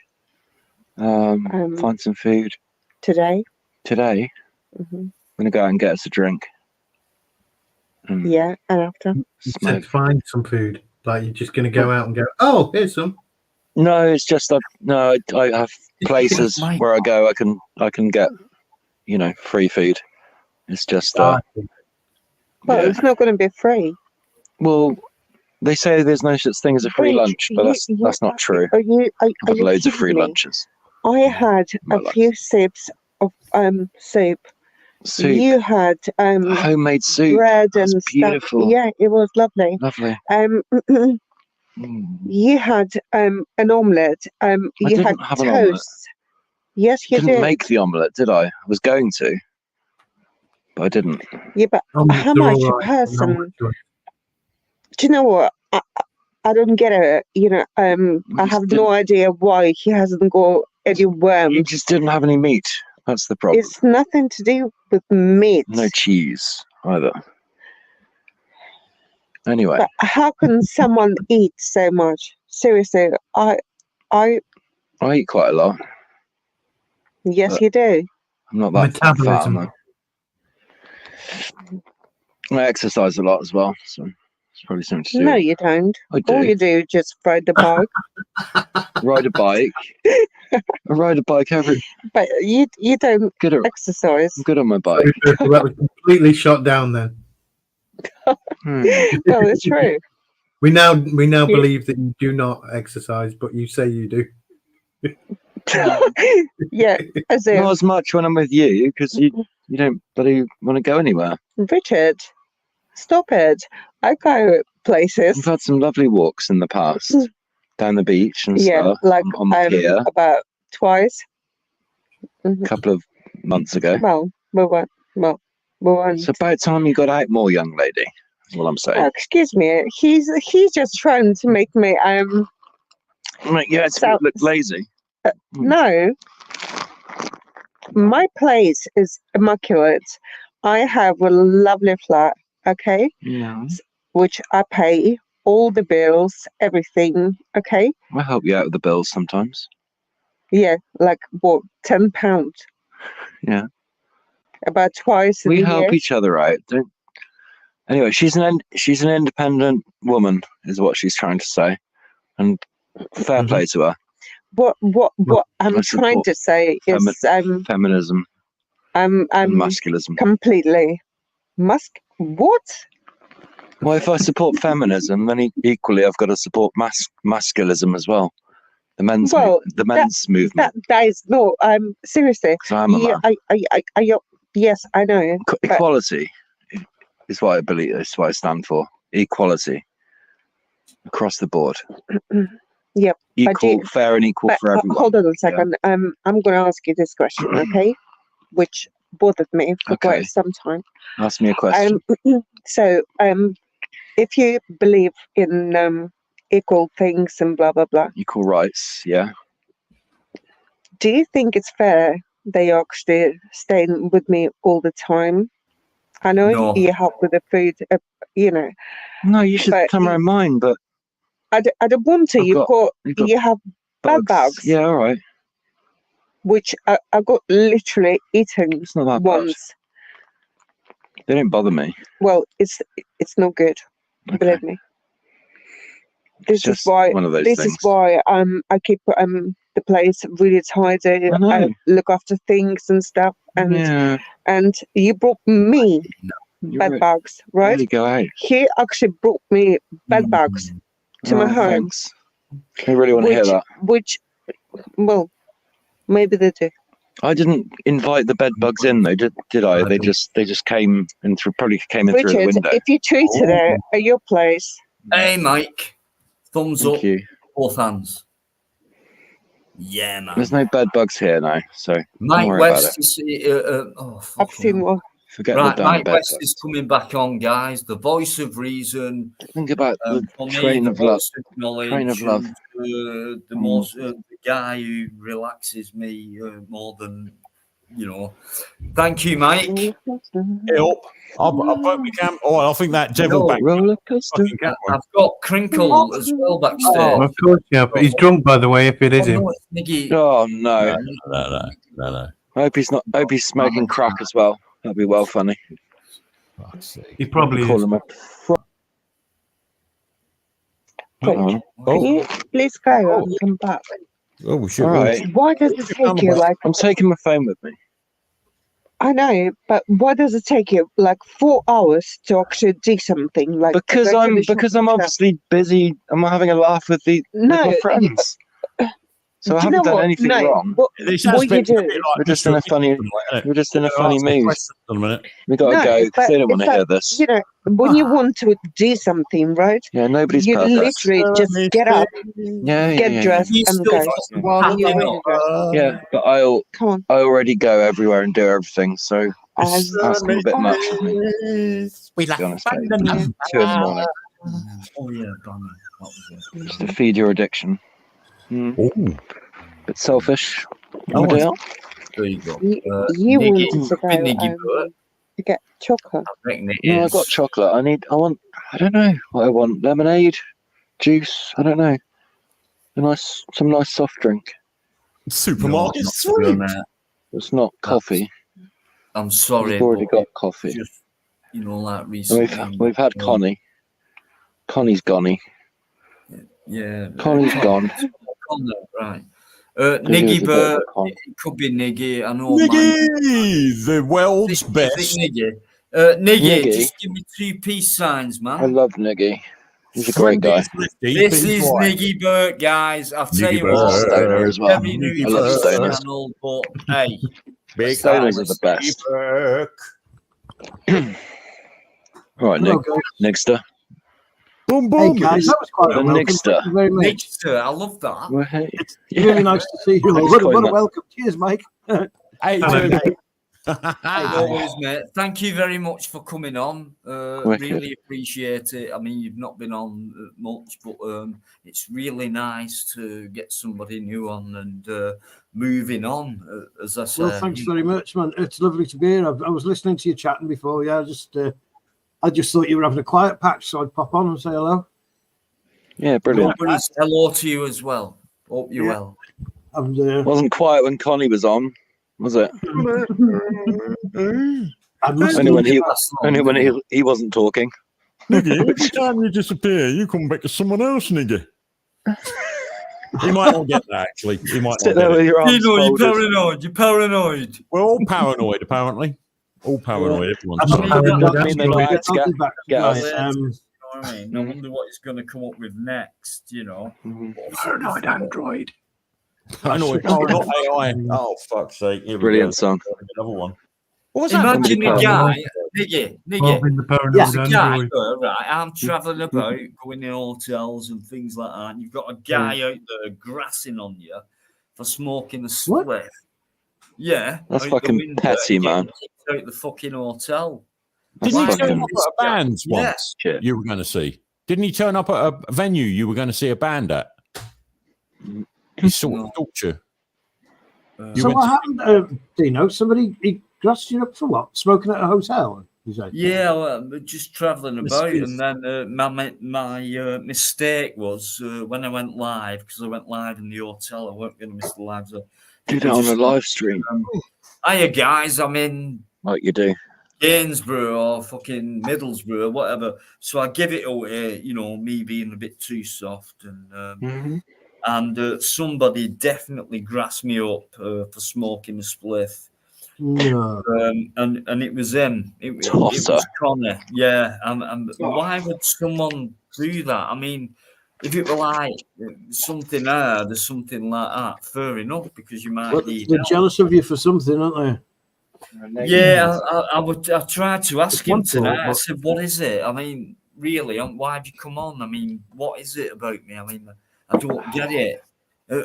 Find some food. today? Today, Hmm. I'm gonna go out and get us a drink. And Yeah, and after? You said smoke. find some food. Like you're just going to go out and go, oh, here's some. No, it's just I have places where I go. I can get, free food. It's just Well, yeah. it's not going to be free. Well, they say there's no such thing as a free Wait, lunch, but that's not true. Are you? I've had you loads of kidding free me? lunches. I had My a life. few sips of soup. Soup, You had homemade soup. bread That's and beautiful. stuff. Yeah, it was lovely. Lovely. You had an omelette. You had didn't have an omelette. toast. Yes, you Didn't did. make the omelette, did I? I was going to, but I didn't. Yeah, but how much a person? Do you know what? I don't get it. I have no idea why he hasn't got any You worms. just didn't have any meat. That's the problem. It's nothing to do with meat. No cheese either. Anyway, But how can someone eat so much? Seriously, I I eat quite a lot. yes, But you do. I'm not that fat, Metabolism. am I? I exercise a lot as well, so it's probably something to do. No, with it. you don't. I do. All you do is just ride the bike. Ride a bike. I ride a bike every. But you don't Good at. exercise. I'm good on my bike. That was completely shot down then. Hmm. Well, it's true. We now believe that you do not exercise, but you say you do. Yeah, as in Not as much when I'm with you because you don't bloody want to go anywhere. Richard, stop it. I go places. We've had some lovely walks in the past down the beach and Yeah, stuff like on the pier about twice. a couple of months ago. Well, we went. It's about time you got out more, young lady. That's what I'm saying. Oh, excuse me. He's just trying to make me Make you So- look lazy. no. My place is immaculate. I have a lovely flat, okay, Yeah. which I pay all the bills, everything, okay. I'll help you out with the bills sometimes. Yeah, like what, £10? Yeah. About twice a We year. help each other out. Don't... Anyway, she's an independent woman, is what she's trying to say, and fair play to her. What I'm I trying support to say is feminism I'm and masculism. completely what? Well, if I support feminism, then equally I've got to support masculism as well. The men's movement. That is no. Seriously. 'Cause I'm a man. Yes, I know. but- Equality is what I believe. Is what I stand for. Equality across the board. Yep. Equal, fair, and equal for everyone. Hold on a second. I'm going to ask you this question, okay? Which bothered me for Okay. quite some time. Ask me a question. So, if you believe in equal things and blah blah blah, Equal rights. Yeah. do you think it's fair they actually staying with me all the time? I know No. you help with the food, you know. No, you should But come around mine, but I don't want to. I've got- you've got You have bed bugs, Yeah, all right. which I got literally eaten It's not that bad. once. They don't bother me. Well, it's not good. Okay. Believe me. This is just why. one of those This is things. why I keep the place really tidy. I know. I look after things and stuff. And Yeah. and you brought me You're bed right. bugs, right? Really go out. He actually brought me bed bugs to my Oh, home. thanks. I really want to hear that. Which, well, maybe they do. I didn't invite the bed bugs in though, did I? They just came and probably came in through the Richard, window. if you treated it at your place, Hey, Mike. Thumbs Thank up. you. Both hands. Yeah, man. There's no bed bugs here now, so don't Mike worry about West it. is. Oh, I've fuck seen one. Forget right, the damn Mike bed West bugs. is coming back on, guys. The voice of reason. Think about the For me, train the of love. voice of knowledge. Train of love. and, the most, the guy who relaxes me more than, Thank you, Mike. Help. I vote we can. Oh, I think that devil No, back. Roller coaster. I've got Crinkle as well backstairs. Oh, of course, yeah. But he's drunk, by the way. If it is him. no, it's Niggy. Oh no! No. I hope he's not. I hope he's smoking crack as well. That'd be well funny. He probably Call is. him a Can you please go and come back? Oh, shit. All right. Why does it take you like? I'm taking my phone with me. I know, but why does it take you like 4 hours to actually do something like? Because go to I'm the shop and stuff? obviously busy. I'm having a laugh with with my friends. So I Do you know haven't done what? anything No, wrong. What, This what has you been do? a bit like We're just in a funny. We're just in a funny mood. A minute. We got to No, go because but they don't want it's to hear like, this. You know, when you want to do something, right? Yeah, nobody's You perfect. literally just get up, Yeah, get dressed, He's and still go. fucking While you're packing ready up. to go. Yeah, but Come on. I already go everywhere and do everything. So As- asking a bit much of me. We To be honest, mate. Yeah. 2 in the morning, Oh, yeah, Danny. That was it. just to feed your addiction. Oh. Bit selfish. Oh, No doubt. There you go. You Niggy, wanted to go Niggy Burt. to get chocolate. I reckon it No, I is. got chocolate. I don't know what I want. Lemonade, juice. I don't know. Some nice soft drink. Supermarket No, sweet. It's not coffee. I'm sorry. We've already but got coffee. Just, like And recently. we've had Connie. Connie's gone. Yeah. Connie's gone. Connor, right. He was Niggy a bit of Burt. a con. It could be Niggy. I know. Niggy, the world's Is it best. Niggy? Niggy, Niggy? just give me 2 peace signs, I man. love Niggy. He's a great guy. This is Niggy Burke, guys. I'll tell you Burke. what. Stoner as well. Very new I love to this stoners. channel, but hey, Big Stoners are the best. All right, Nick. Nigster. Boom, Hey guys, that was quite The a welcome. Nigster. Thank you very much. Nigster, I love that. Well, hey. It's really nice to see you. Thanks What, for what a that. welcome. Cheers, Mike. Hey, Always, mate. Thank you very much for coming on. Wicked. Really appreciate it. I mean, you've not been on much, but it's really nice to get somebody new on and moving on. As I said, Well, thanks very much, man. It's lovely to be here. I was listening to you chatting before. Yeah, I just thought you were having a quiet patch, so I'd pop on and say hello. Yeah, brilliant. Nobody's hello to you as well. Hope you're well. And Wasn't quiet when Connie was on, was it? I must Only when he, That's not only when good. he wasn't talking. Niggy, every time you disappear, you come back to someone else, Niggy. He might not get that, actually. He might Sit not there get with it. your arms You're folded. paranoid. You're paranoid. We're all paranoid, apparently. All paranoid, everyone's I'm not paranoid. paranoid. I mean, they I'll like to be back get tonight. us. You know what I mean? I wonder what he's going to come up with next, you know. Paranoid android. Paranoid. Oh, not AI. Oh, fuck's sake. Here we Brilliant go. song. Another one. What was that? Imagine a Somebody guy, Niggy, Robin the paranoid there's a guy, android. right? I'm traveling about, going in hotels and things like that, and you've got a guy out there grassing on you for smoking a What? spliff. Yeah, That's out the fucking window, petty, and man. getting kicked out the fucking hotel. That's Didn't he turn fucking up at a band Yeah. once shit. you were going to see? Didn't he turn up at a venue you were going to see a band at? He sort of stalked you. You So went what to- happened, Dino? Somebody he grassed you up for what? Smoking at a hotel? You said. Yeah, well, we're just traveling about, Misfits. and then my mistake was when I went live, because I went live in the hotel. I weren't going to miss the live. So Do that on a live stream, hiya guys, I'm in like you do. Gainsborough or fucking Middlesbrough or whatever. So I give it away, you know, me being a bit too soft, and somebody definitely grassed me up for smoking a spliff. No. And it was him. It was Tosser. Connor. Yeah. And why would someone do that? I mean, if it were like something hard or something like that, fair enough, because you might But need they're help. jealous of you for something, aren't Yeah, I tried to ask him one thought, tonight. I but- said, "What is it? I mean, really, why have you come on? I mean, what is it about me? I mean, I don't get it."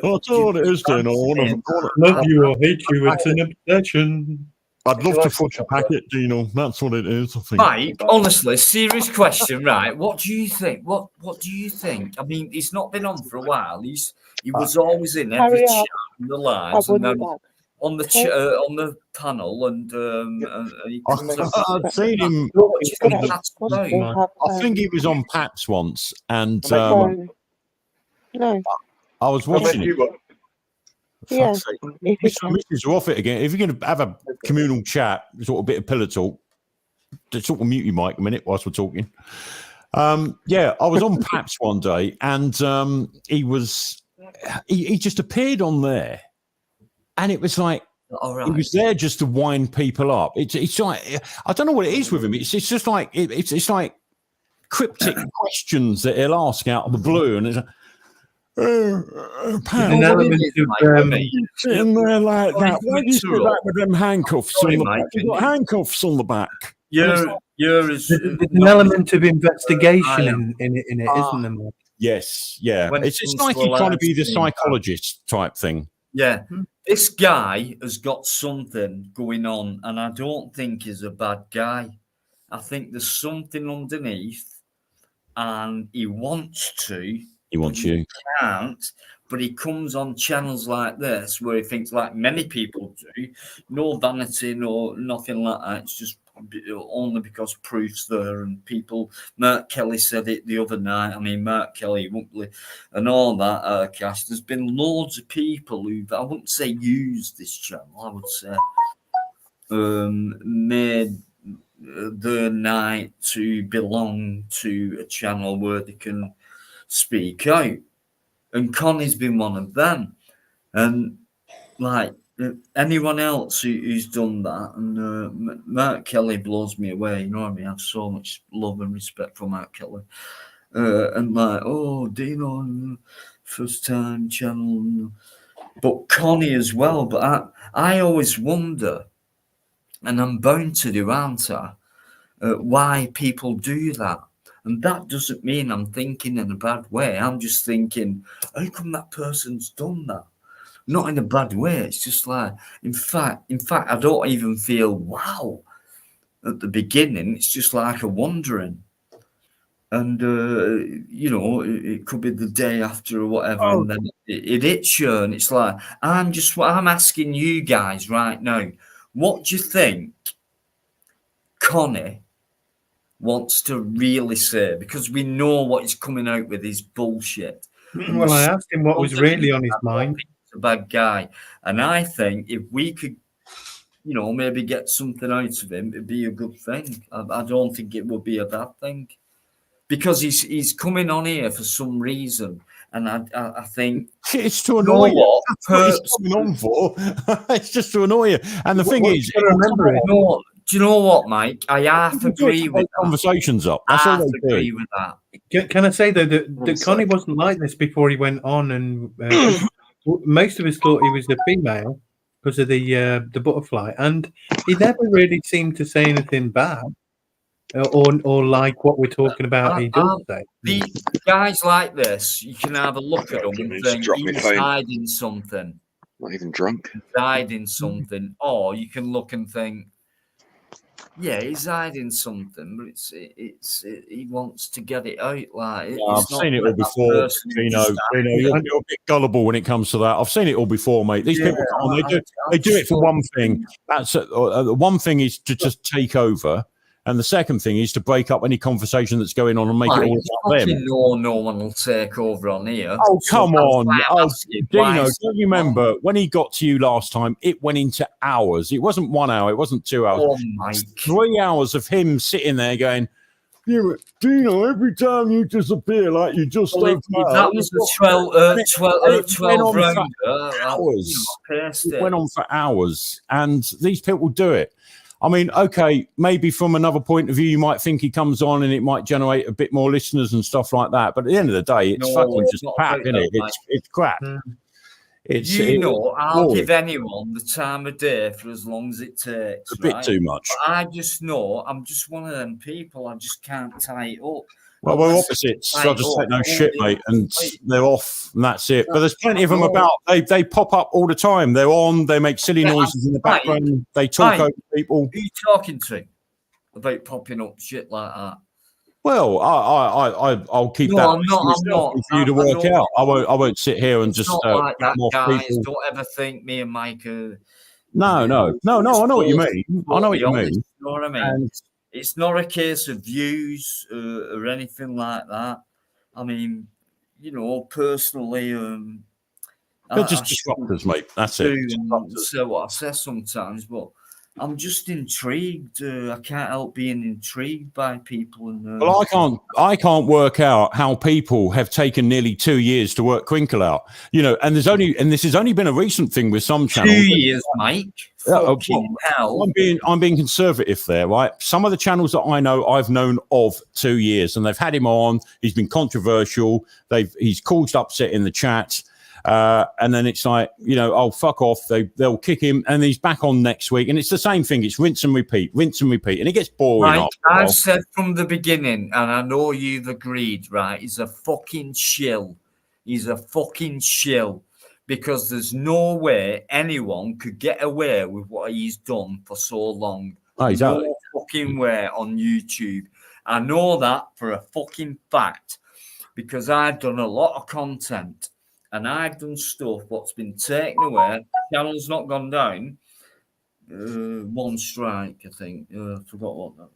I'll tell you what it is, Dino. I wanna- Love you or hate you, it's an obsession. I'd love to fudge a packet, Dino. That's what it is, I think. Mike, honestly, serious question, right? What do you think? What do you think? I mean, he's not been on for a while. He was always in every Hurry chat up. in the I lives, will and be then back. on the panel, and he comes up. I've seen him. What do you think Okay. that's What about? do you have, I think he was on Pat's once, and no. I was watching it. Yeah. Fuck's sake. If you Mr. can. and Mrs. are off it again. If you're going to have a communal chat, sort of bit of pillow talk, just sort of mute your mic a minute whilst we're talking. Yeah, I was on Paps one day, and he just appeared on there, and it was like All right. he was there just to wind people up. It's like I don't know what it is with him. It's just like it's like cryptic questions that he'll ask out of the blue, and it's like, Pat, An element of sitting there like that. Why do you sit Sorry, back with them handcuffs Sorry, on the Mike, back? You've got handcuffs on the back. You're as there's an element of investigation in it, isn't there, Mike? Yes, yeah. When it It's comes like to he's trying to be the live stream, psychologist type thing. Yeah, this guy has got something going on, and I don't think he's a bad guy. I think there's something underneath, and he wants to. He wants but he you. can't. But he comes on channels like this where he thinks, like many people do, no vanity, no nothing like that. It's just only because proof's there, and people. Mark Kelly said it the other night. I mean, Mark Kelly, and all that. Cash. There's been loads of people who I wouldn't say used this channel. I would say made their night to belong to a channel where they can speak out. And Connie's been one of them. And like anyone else who's done that, and Mark Kelly blows me away. You know what I mean? I have so much love and respect for Mark Kelly. and like, oh, Dino, first time channel, but Connie as well. But I always wonder, and I'm bound to do, aren't I, why people do that. And that doesn't mean I'm thinking in a bad way. I'm just thinking, how come that person's done that? Not in a bad way. It's just like, in fact, I don't even feel wow at the beginning. It's just like a wondering. And, you know, it could be the day after or whatever. And then it hits you. And it's like, I'm asking you guys right now, what do you think Connie wants to really say? Because we know what he's coming out with is bullshit. Well, I asked him what was really on his mind. He's a bad guy. And I think if we could, you know, maybe get something out of him, it'd be a good thing. I don't think it would be a bad thing. Because he's coming on here for some reason. And I think it's to annoy you. That's what he's coming on for. It's just to annoy you. And the thing is, do you know what, Mike? I half agree with conversations up. That's all they agree do. with that. Can I say though that Connie wasn't like this before he went on, and most of us thought he was a female because of the butterfly, and he never really seemed to say anything bad. Or like what we're talking about, he does say. The guys like this, you can have a look at them and think he's hiding something. Not even drunk. He's hiding something. Or you can look and think, yeah, he's hiding something, but he wants to get it out. Like I've seen it all before, Gino. You're a bit gullible when it comes to that. I've seen it all before, mate. These people, they do it for one thing. That's one thing is to just take over. And the second thing is to break up any conversation that's going on and make it all about them. No one will take over on here. Oh, come on. Dino, don't you remember when he got to you last time, it went into hours. It wasn't 1 hour. It wasn't 2 hours. Oh, Mike. 3 hours of him sitting there going, yeah, Dino, every time you disappear, like you just that was the 12 rounder. Hours. It went on for hours. And these people do it. I mean, okay, maybe from another point of view, you might think he comes on and it might generate a bit more listeners and stuff like that. But at the end of the day, it's fucking just crap, isn't it? It's crap. I'll give anyone the time of day for as long as it takes. A bit too much. But I just know I'm just one of them people. I just can't tie it up. Well, we're opposites. I just take no shit, mate, and they're off, and that's it. But there's plenty of them about. They pop up all the time. They're on. They make silly noises in the background. They talk over people. Who are you talking to about popping up shit like that? Well, I'll keep that I'm not, for you to work out. I won't sit here and just like that, guys. People. Don't ever think me and Mike are. No. I know what you mean. I know what you mean. You know what I mean? It's not a case of views or anything like that. I mean, you know, personally, they're just disruptors, mate. That's it. So what I say sometimes, but I'm just intrigued. I can't help being intrigued by people. And well, I can't work out how people have taken nearly 2 years to work Crinkle out. You know, and this has only been a recent thing with some channels. 2 years, Mike. Hell. I'm being conservative there, right? Some of the channels that I know, I've known of 2 years, and they've had him on. He's been controversial. He's caused upset in the chat. And then it's like, you know, oh, fuck off. They'll kick him, and he's back on next week. And it's the same thing. It's rinse and repeat. And it gets boring. Right, I've said from the beginning, and I know you've agreed, right? He's a fucking shill. He's a fucking shill. Because there's no way anyone could get away with what he's done for so long. Oh, exactly. No fucking way on YouTube. I know that for a fucking fact. Because I've done a lot of content. And I've done stuff what's been taken away. Channel's not gone down. One strike, I think. I forgot what that.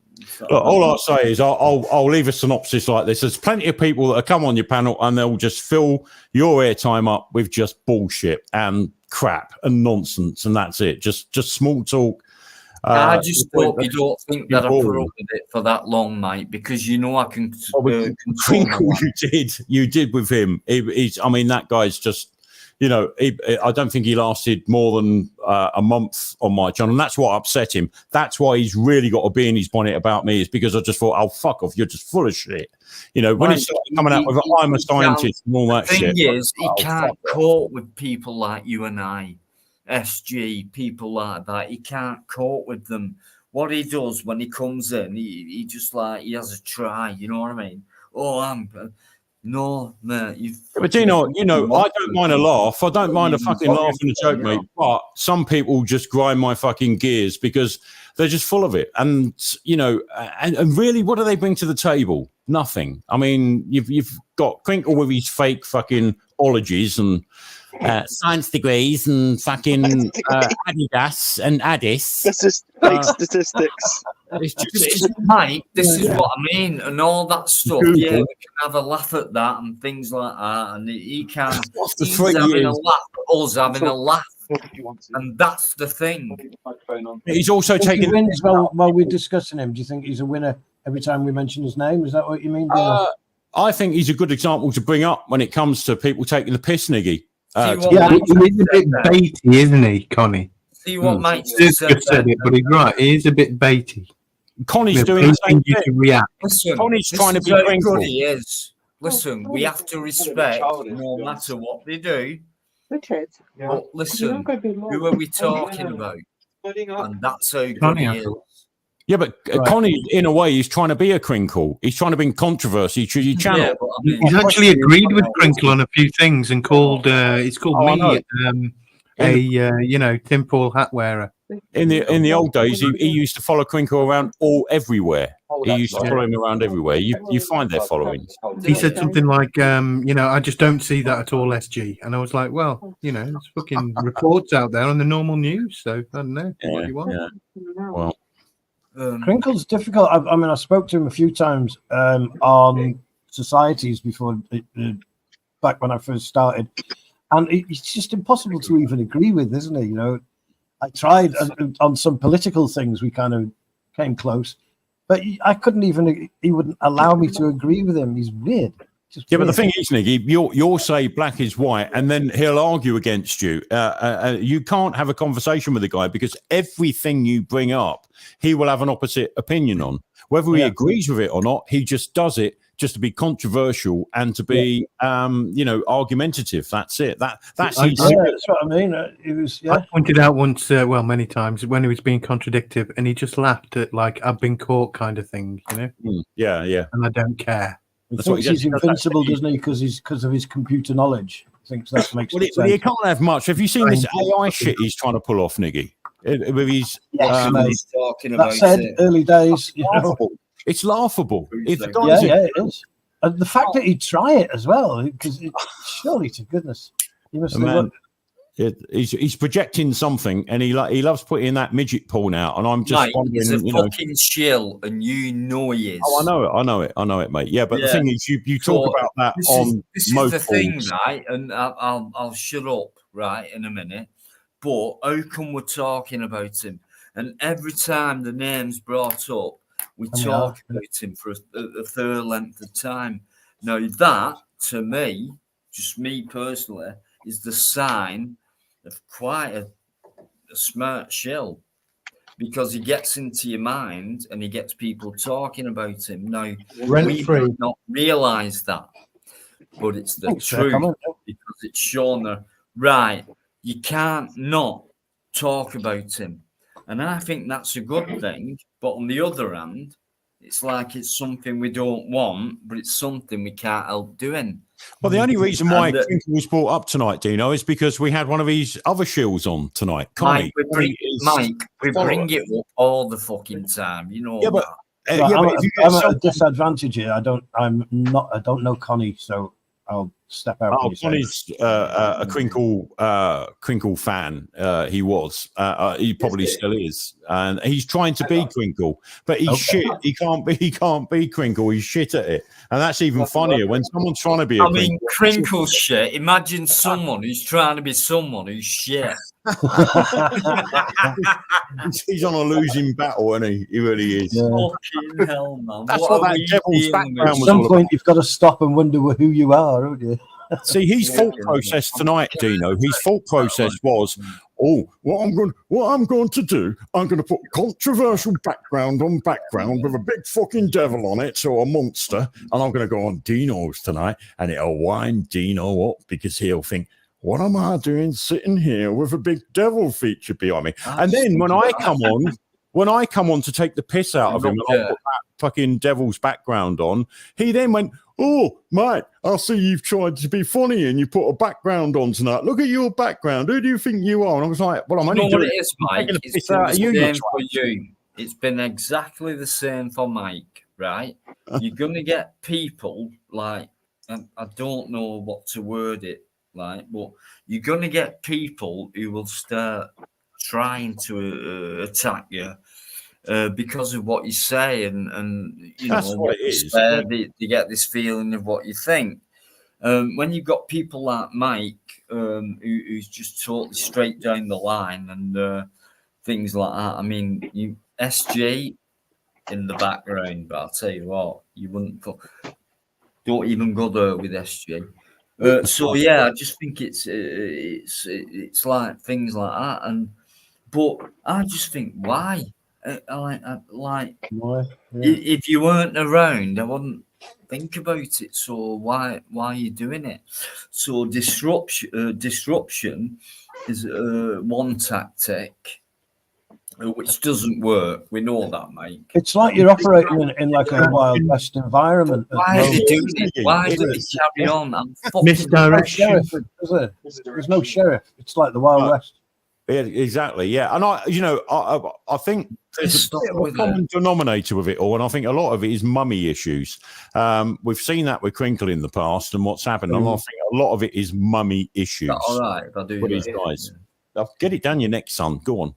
Look, all I'll say is I'll leave a synopsis like this. There's plenty of people that come on your panel and they'll just fill your airtime up with just bullshit and crap and nonsense, and that's it. Just small talk. I just hope you don't think that I put up with it for that long, mate, because you know I can. Crinkle, you did with him. I mean, that guy's just You know, I don't think he lasted more than a month on my channel, and that's what upset him. That's why he's really got a bee in his bonnet about me, is because I just thought, oh, fuck off, you're just full of shit. You know, when he started coming out with I'm a scientist and all that shit. The thing is, he can't cope with people like you and I, SG, people like that. He can't cope with them. What he does when he comes in, he just like, he has a try, you know what I mean? Oh, no, mate. But Dino, you know, I don't mind a laugh. I don't mind a fucking laugh and a joke, mate. But some people just grind my fucking gears because they're just full of it. And, you know, and really, what do they bring to the table? Nothing. I mean, you've got Crinkle with his fake fucking ologies and science degrees and fucking Adidas and Addis. That's just fake statistics. Mike, this is what I mean, and all that stuff. Yeah, we can have a laugh at that and things like that, and he can. He's having a laugh, us having a laugh, and that's the thing. He's also taking. Wins while we're discussing him. Do you think he's a winner every time we mention his name? Is that what you mean? I think he's a good example to bring up when it comes to people taking the piss, Niggy. Yeah, he's a bit baity, isn't he, Connie? See what Mike said it, but he's right. He is a bit baity. Connie's doing the same thing. To react. Listen, Connie's trying to be how Crinkle. good he is. Listen, we have to respect no matter what they do. Richard. But listen, who are we talking about? And that's how good he is. Yeah, but Connie, in a way, he's trying to be a Crinkle. He's trying to bring controversy to your channel. Yeah, but I mean, He's actually agreed with Crinkle on a few things and called it's called me you know, Tim Paul hat wearer. In the old days, he used to follow Crinkle around everywhere. He used to follow him around everywhere. You find their following. He said something like, you know, I just don't see that at all, SG. And I was like, well, you know, there's fucking reports out there on the normal news. So I don't know what you want. Yeah. Well, Crinkle's difficult. I mean, I spoke to him a few times on societies before, back when I first started, and it's just impossible to even agree with, isn't it? You know, I tried on some political things. We kind of came close, but I couldn't even. He wouldn't allow me to agree with him. He's weird. Yeah, but the thing is, Niggy, you'll say black is white, and then he'll argue against you. You can't have a conversation with the guy because everything you bring up, he will have an opposite opinion on. Whether he agrees with it or not, he just does it just to be controversial and to be, you know, argumentative. That's it. That's that's what I mean. It was. I pointed out once, well, many times when he was being contradictive, and he just laughed at like "I've been caught" kind of thing, you know. Yeah. And I don't care. He thinks he's invincible, doesn't he? Because of his computer knowledge. Thinks that makes sense. You can't have much. Have you seen this AI shit he's trying to pull off, Niggy? With his talking about early days. You know. It's laughable. It is. And the fact that he'd try it as well, because surely to goodness, he must have. He's projecting something, and he loves putting that midget porn out, and I'm just wondering, he's a fucking shill, and you know he is. Oh, I know it, mate. Yeah, but the thing is, you talk about that this is the thing, right? And I'll shut up, right, in a minute. But how come we're talking about him? And every time the name's brought up, we talk about him for a third length of time. Now that, to me, just me personally, is the sign of quite a smart shill, because he gets into your mind and he gets people talking about him. Now, we do not realise that, but it's the truth, because it's shown right. You can't not talk about him. And I think that's a good thing. But on the other hand, it's like it's something we don't want, but it's something we can't help doing. Well, the only reason why Crinkle was brought up tonight, Dino, is because we had one of his other shills on tonight. Mike, we bring it up all the fucking time. You know. Yeah, but I'm at a disadvantage here. I don't know Connie, so I'll step out. Oh, Connie's a Crinkle fan. He was. He probably still is, and he's trying to be Crinkle, but he's shit. He can't be Crinkle. He's shit at it, and that's even funnier when someone's trying to be. I mean, Crinkle's shit. Imagine someone who's trying to be someone who's shit. He's on a losing battle, and he really is. Yeah. Fucking hell, man! That's what that devil's background was. At some point, you've got to stop and wonder who you are, haven't you? See, his thought process tonight, Dino. His thought process was, "Oh, what I'm going to do? I'm going to put controversial background on background with a big fucking devil on it, so a monster, and I'm going to go on Dino's tonight, and it'll wind Dino up because he'll think." What am I doing sitting here with a big devil feature behind me? And then when I come on to take the piss out of him, and I put that fucking devil's background on, he then went, "Oh, mate, I see you've tried to be funny and you put a background on tonight. Look at your background. Who do you think you are?" And I was like, "Well, I'm only doing what it is, Mike. It's been the same for you. It's been exactly the same for Mike, right? You're gonna get people like, and I don't know what to word it like, but you're gonna get people who will start trying to attack you because of what you say, and you That's know what it is. they get this feeling of what you think. When you've got people like Mike, who's just totally straight down the line and things like that. I mean, you SG in the background, but I'll tell you what, you wouldn't don't even go there with SG. So yeah, I just think it's like things like that, but I just think why, if you weren't around, I wouldn't think about it. So why are you doing it? So disruption is one tactic which doesn't work. We know that, Mike. It's like you're operating in like a Wild West environment. Why are they doing it? Why do they carry on? Misdirection. There's no sheriff. It's like the Wild West. Yeah, exactly. Yeah, and I think there's a bit of a common denominator with it all, and I think a lot of it is mummy issues. We've seen that with Crinkle in the past, and what's happened. And I think a lot of it is mummy issues. All right, if I do with these guys. I'll get it down your neck, son. Go on.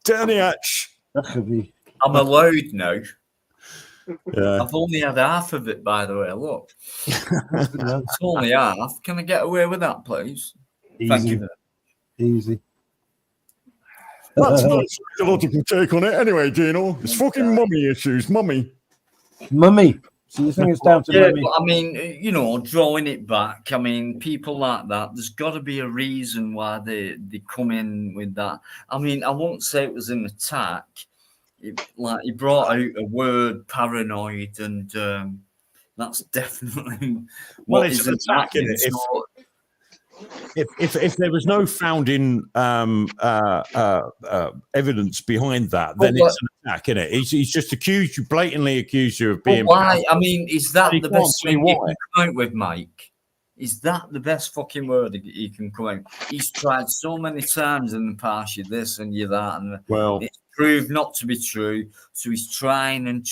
Danny Hatch. I'm allowed now. Yeah. I've only had half of it, by the way. Look, it's only half. Can I get away with that, please? Thank you. Easy. That's not a psychological take on it, anyway, Dino. It's fucking mummy issues, mummy. So you think it's down to mummy? But I mean, you know, drawing it back. I mean, people like that. There's got to be a reason why they come in with that. I mean, I won't say it was an attack. He brought out a word, paranoid, and that's definitely well, it's an attack, isn't it? If there was no founding evidence behind that, then it's an attack, isn't it? He's just blatantly accused you of being. Why? I mean, is that the best thing you can come out with, Mike? Is that the best fucking word he can come out? He's tried so many times in the past, you this and you that, and it's proved not to be true. So he's trying and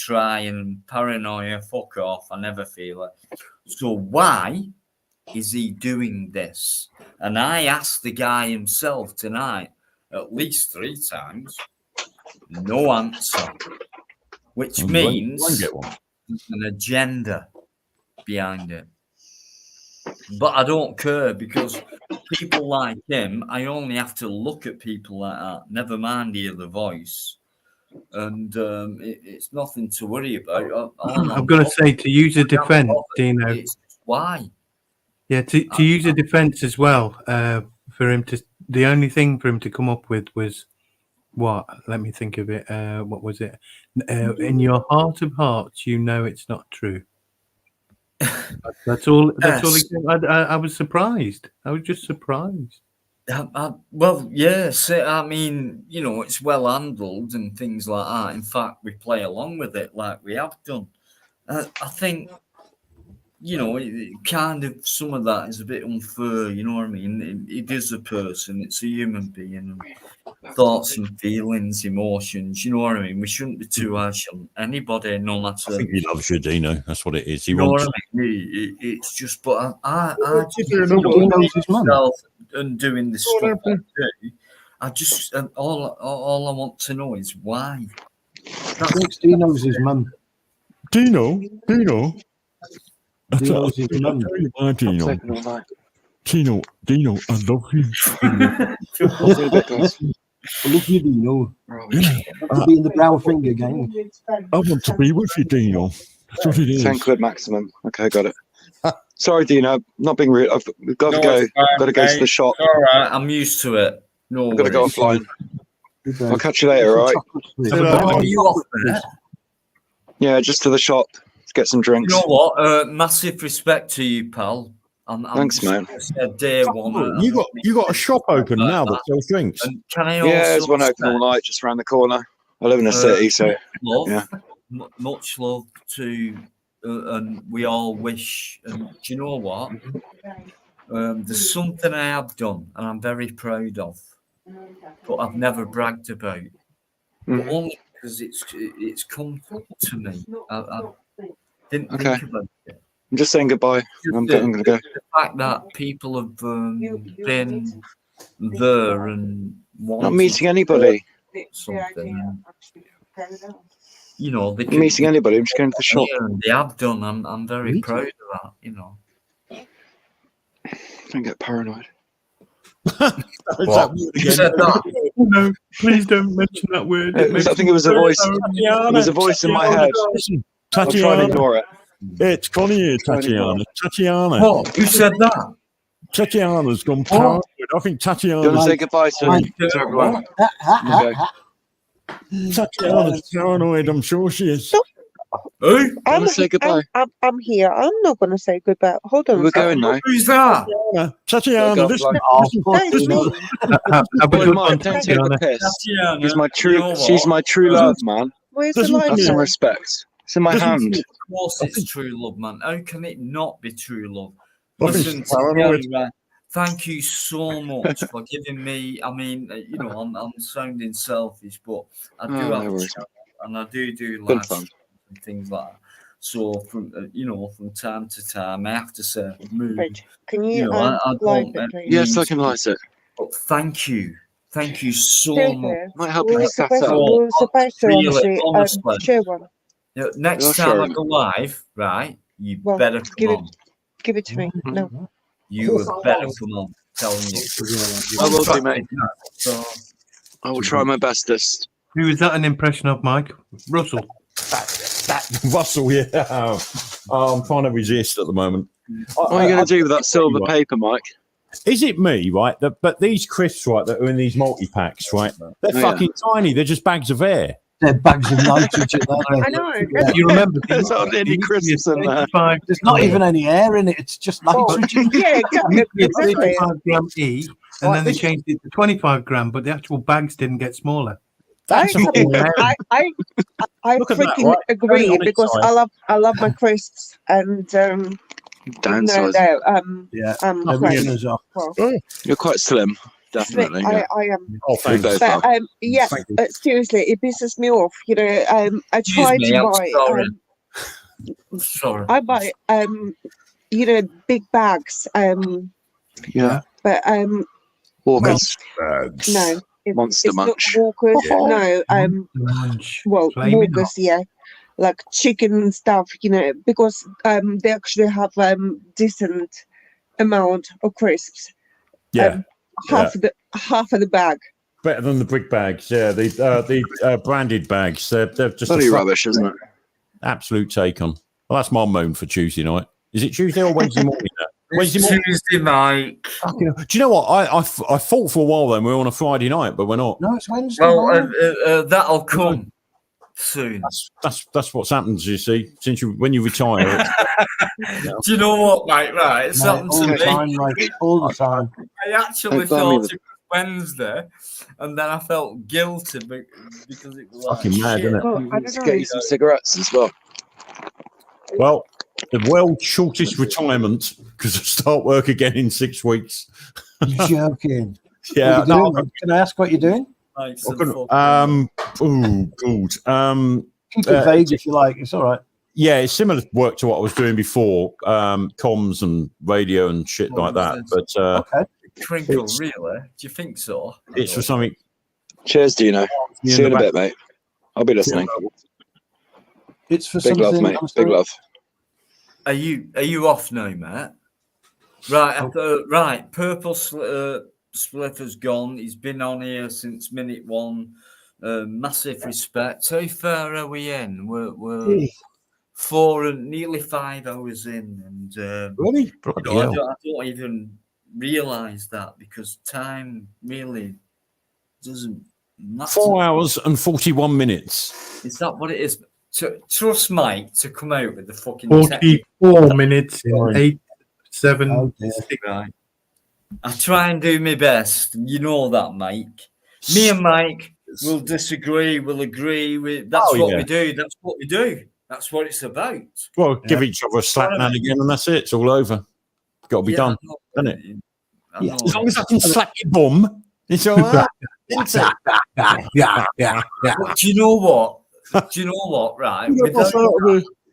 paranoia, fuck off, I never feel it. So why is he doing this? And I asked the guy himself tonight at least 3 times. No answer. Which means there's an agenda behind it. But I don't care because people like him, I only have to look at people like that, never mind hear the voice. And it's nothing to worry about. I'm going to say, to use a defense, Dino. Why? Yeah, to use a defense as well, for him to, the only thing for him to come up with was what? Let me think of it. What was it? In your heart of hearts, you know it's not true. That's all. That's all. I was surprised. I was just surprised. Well, yes. I mean, you know, it's well handled and things like that. In fact, we play along with it like we have done. I think, you know, kind of some of that is a bit unfair, you know what I mean? It is a person, it's a human being, and thoughts and feelings, emotions, you know what I mean? We shouldn't be too harsh on anybody, no matter. I think he loves you, Dino. That's what it is. He you know wants. What I mean? It's just, but I just and doing this stuff I do, I just all I want to know is why. Dino's his mum. Dino. Dino's his mum. Dino, I love you. I love you, Dino. I want to be in the brown finger gang. I want to be with you, Dino. That's what it is. 10 quid maximum. Okay, got it. Sorry, Dino. Not being rude. We've got to No, go. it's fine, Got to go to the mate. shop. It's all right. I'm used to it. No, I've got to go worries. offline. I'll catch you later, all right? Are you off there? Yeah, just to the shop to get some You drinks. know what? Massive respect to you, pal. I'm Thanks, just man. gonna say day one. Oh, you got a shop open now that sells drinks. And can I also Yeah, there's one open all night just around the corner. I live in a city, so love, yeah. Much love to, and we all wish. And do you know what? There's something I have done, and I'm very proud of, but I've never bragged about. But only because it's come to me. I didn't Okay. think about it. I'm just saying goodbye. I'm going to go. The fact that people have been there and Not meeting anybody. something. You know, they Not meeting anybody. I'm just going to the shop. Yeah, and they have done. I'm very proud of that. You know. Don't get paranoid. What? You said that? Oh, no, please don't mention that word. I think it was a voice. It was a voice in my head. I'll try and ignore it. It's Connie here, Tatiana. Tatiana. What? You said that? Tatiana's gone paranoid. I think Tatiana. Do you want to say goodbye to everyone? Okay. Tatiana's paranoid. I'm sure she is. Who? I'm, say goodbye. I'm here. I'm not going to say goodbye. Hold on. We're going now. Who's that? Tatiana. That's me. Mike, don't take the piss. She's my true. She's my true love, man. Where's the Have lighter? some respect. It's in my hand. Of course, it's true love, man. How can it not be true love? I think Listen, she's paranoid. thank you so much for giving me. I mean, you know, I'm sounding selfish, but I do Oh, have no a worries. channel and I do Been live fun. and things like that. So from you know, from time to time, I have to say, move. Right. Can you, You know, I light don't. it, please? Yes, I can light it. But thank you so Take much. it. Might help you We're get sat supposed, up. we're supposed to Really, actually honestly. share one. You know, next Yeah, time sure. I go live, right? You Well, better come give it- on. Give it to me. No. You have better come on. Telling you. I will do, mate. So, I will try my bestest. Who is that an impression of, Mike? Russell. That Russell, yeah. I'm trying to resist at the moment. What are you going to do with that silver paper, Mike? Is it me, right? But these crisps, right, that are in these multi packs, right? They're Oh, yeah. fucking tiny. They're just bags of air. They're bags of nitrogen. I know. You remember There's hardly any crisps in there. 25, There's not even any air in it. It's just nitrogen. Yeah, exactly. exactly. 25 gram E, and then they changed it to 25 gram, but the actual bags didn't get smaller. That's a fucking error. I Look at that, freaking right? agree Very on its because side. I love my crisps and Downsize. Yeah. great. Everything is off. Well, You're quite slim, definitely. Yeah. I am. Oh, thanks. both But are. yeah, Thank you. seriously, it pisses me off. You know, I try me, to I'm buy. sorry. Sorry. I buy you know, big bags. Yeah. But Walkers. no, Monster it's not Munch. Walkers. No, Lunch. well, Flaming Walkers, yeah, like chicken and stuff. You know, because they actually have decent amount of crisps. Yeah. Half of the bag. Better than the brick bags. Yeah. The branded bags. They're just Bloody a rubbish, isn't it? absolute take on. Well, that's my moan for Tuesday night. Is it Tuesday or Wednesday morning? Wednesday morning. Tuesday, Mike. Do you know what? I thought for a while then we were on a Friday night, but we're not. No, it's Wednesday. Well, morning. that'll come soon. That's what's happened. You see, since when you retire. Do you know what, Mike? Right, it's Mate, happened all to the me. time, mate, all the time. I actually Don't blame me thought with- it was Wednesday, and then I felt guilty because it was like, Fucking mad, shit. isn't it? Well, I Let's don't get know. you some cigarettes as well. Well, the world's shortest retirement because I start work again in 6 weeks. You're joking. Yeah, What are you no, doing? Can I ask what you're doing? Mike's I a couldn't- fucking- oh good. Keep it vague if you like. It's all right. Yeah, it's similar work to what I was doing before, comms and radio and shit like that. But Okay. Crinkle, it's- really? Do you think so? it's for something. Cheers, Dino. Yeah, See you in a the bit, mate. I'll be listening. It's for Big something. love, mate. I'm Big sorry. love. Are you off now, mate? Right, right. Purple Splitter's gone. He's been on here since minute one. Massive respect. How far are we in? We're nearly 5 hours in, and Really? I don't even realise that because time really doesn't matter. 4 hours and 41 minutes. Is that what it is? Trust Mike to come out with the fucking 44 minutes in 8, 7, 6. Right. I try and do my best. You know that, Mike. Me and Mike will disagree, will agree. That's what we do. That's what we do. That's what it's about. Well, give each other a slap now and again, and that's it. It's all over. Got to be done, isn't it? As long as I can slap your bum, it's all right. Isn't it? Yeah. But do you know what? Right?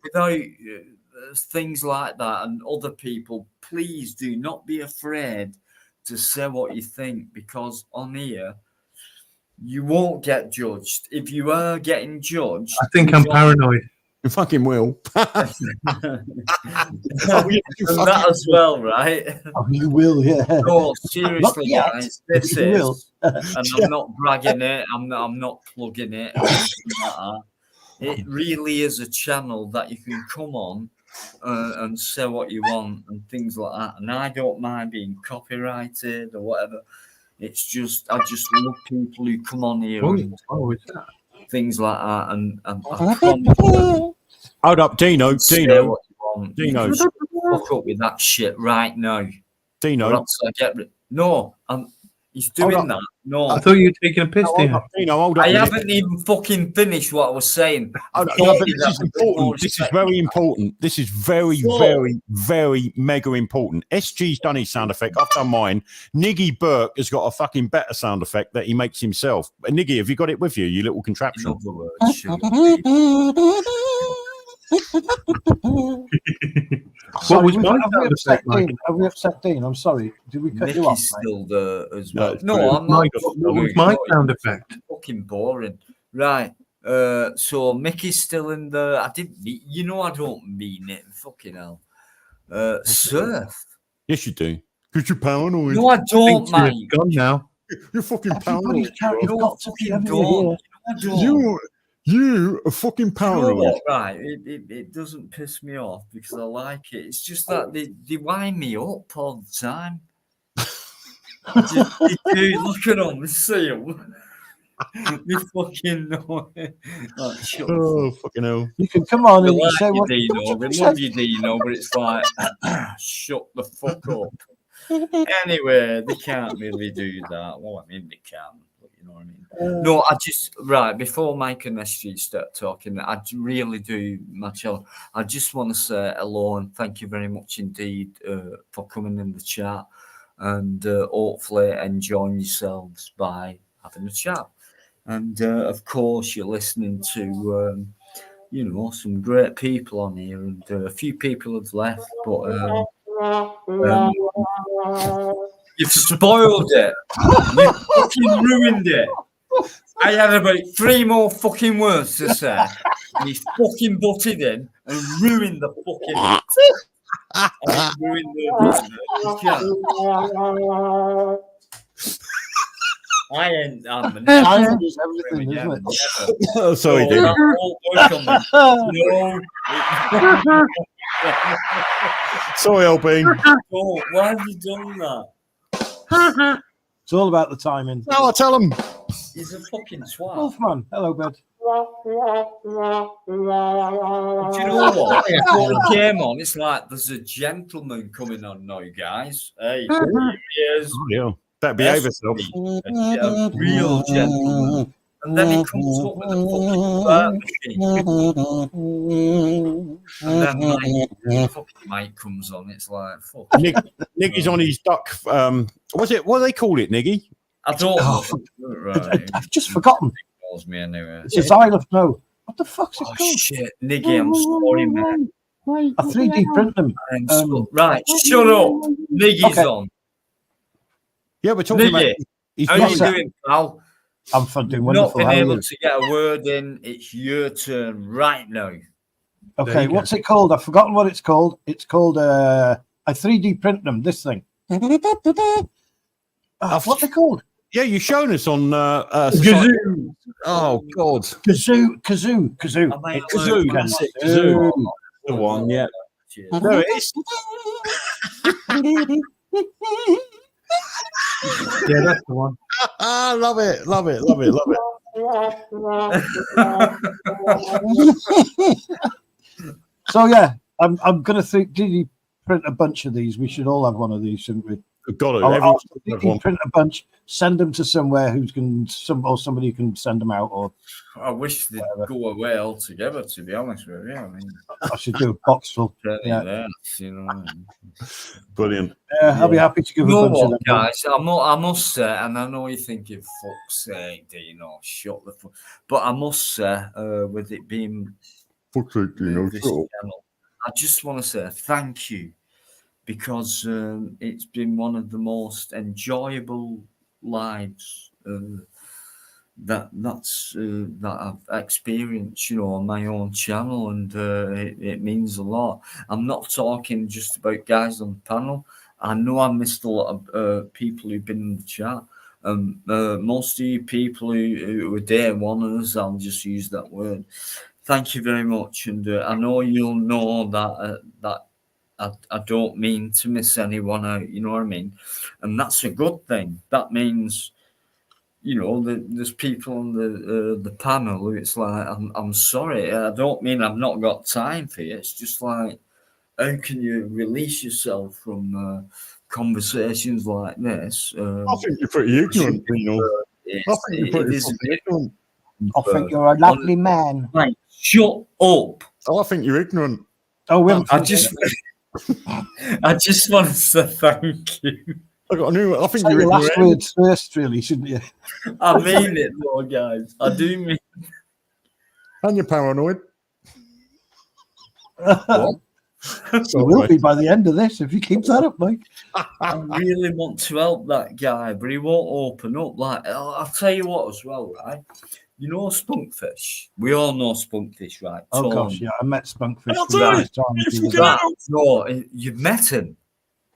Without things like that and other people, please do not be afraid to say what you think, because on here you won't get judged. If you are getting judged, I think I'm paranoid. You fucking will. That as well, right? Oh, you will, yeah. No, seriously, guys, this You is, will. and I'm not bragging it. I'm not plugging it. Or anything like that. It really is a channel that you can come on and say what you want and things like that. And I don't mind being copyrighted or whatever. It's just I just love people who come on here and things like that. And I promise you, Hold up, Dino. say Dino. what you want. Dino. Fuck up with that shit right now. Dino. Or else I get no. He's doing that. No, I thought you were taking a piss, Dino. Dino, hold up. I haven't even fucking finished what I was saying. Hold up. No, but this is important. This is very important. This is very, very, very mega important. SG's done his sound effect. I've done mine. Niggy Burke has got a fucking better sound effect that he makes himself. Niggy, have you got it with you, you little contraption? What was my have we sound upset effect, Mike? Dean? Have we upset Dean? I'm sorry. Did we cut you off? Mickey's still there as No, well. it's No, brilliant. I'm not. What was my sound effect? Fucking boring. Right. So Mickey's still in the. I didn't. You know, I don't mean it. Fucking hell. Surf. Yes, you do. Because you're paranoid. No, I don't, Mike. mate. Gone now. You're fucking Everybody's paranoid. you've got to be Fucking everywhere. don't. You are fucking You know paranoid. what, right? It doesn't piss me off because I like it. It's just that they wind me up all the time. They do. Look at them. See them. They fucking know it. Like, shut Oh, fucking hell. You can come on We and like say you, what Dino. We love you, Dino, but it's like, shut the fuck up. Anyway, they can't really do that. Well, I mean, they can, but you know what I mean. No, I just, right, before Mike and SG start talking, I really do, Marcello, I just want to say hello and thank you very much indeed for coming in the chat and hopefully enjoying yourselves by having a chat. And of course, you're listening to, you know, some great people on here, and a few people have left, but you've spoiled it. You fucking ruined it. I had about 3 more fucking words to say. And you fucking butted in and ruined the fucking. Ruined the. I ain't. I'm Time is everything, isn't it? Oh, sorry, no, dude. that won't work on me. No. Sorry, Albane. Oh, why have you done that? It's all about the timing. No, I tell him. He's a fucking swat. Wolfman, hello, bud. Do you know what? Before he came on, it's like there's a gentleman coming on now, guys. Hey, here he is. Oh, yeah. Better behave yourself. A real gentleman. And then he comes up with a fucking machine. And then Mike comes on. It's like, fuck. Niggy's on his duck. What do they call it, Niggy? I don't know. Right. I've just forgotten. Calls me anyway. It's a xylophone. No. What the fuck's it Oh, called? shit. Niggy, I'm sorry, man. I 3D print them. Right, shut up. Niggy's Okay. on. Yeah, we're talking Niggy, about. He's how not- you doing, pal? I'm doing Not wonderful. been How are able you? to get a word in. It's your turn right now. Okay, you go. what's it called? I've forgotten what it's called. It's called I 3D print them. This thing. What's it called? Yeah, you've shown us on. Kazoo. Oh God. Kazoo. Kazoo. That's it. Kazoo. Kazoo. The one. Yeah. There it is. Yeah, that's the one. I love it. Love it. Love it. Love it. So yeah, I'm gonna think. Did you print a bunch of these? We should all have one of these, shouldn't we? We've got it. I'll print a bunch, send them to somewhere or somebody can send them out, or I wish they'd go away altogether, to be honest with you. I mean, I should do a box full. Yeah. There, you know what I mean? Brilliant. I'll be happy to give You a know bunch of what, them. guys? I must say, and I know you're thinking, fuck's sake, Dino, shut the fuck. But I must say, with it being fuck's sake, Dino, this shut up. channel, I just want to say thank you, because it's been one of the most enjoyable lives that I've experienced, you know, on my own channel, and it means a lot. I'm not talking just about guys on the panel. I know I missed a lot of people who've been in the chat. Most of you people who were day oneers, I'll just use that word. Thank you very much, and I know you'll know that I don't mean to miss anyone out. You know what I mean? And that's a good thing. That means, you know, there's people on the panel who it's like, I'm sorry, I don't mean I've not got time for you. It's just like, how can you release yourself from conversations like this? I think you're pretty ignorant, Dino. I think you're pretty ignorant. I think you're a lovely man. Right, shut up. I think you're ignorant. Oh, I just want to say thank you. I think Say you're your last ignorant. words first, really, shouldn't you? I mean it, though, guys. I do mean. And you're paranoid. You will be by the end of this if you keep that up, Mike. I really want to help that guy, but he won't open up. Like, I'll tell you what, as well, right? You know Spunkfish? We all know Spunkfish, right? Oh, Tom. gosh, yeah. I met Spunkfish. I'll for tell the you, first time. you He was forget like- No, you've met him.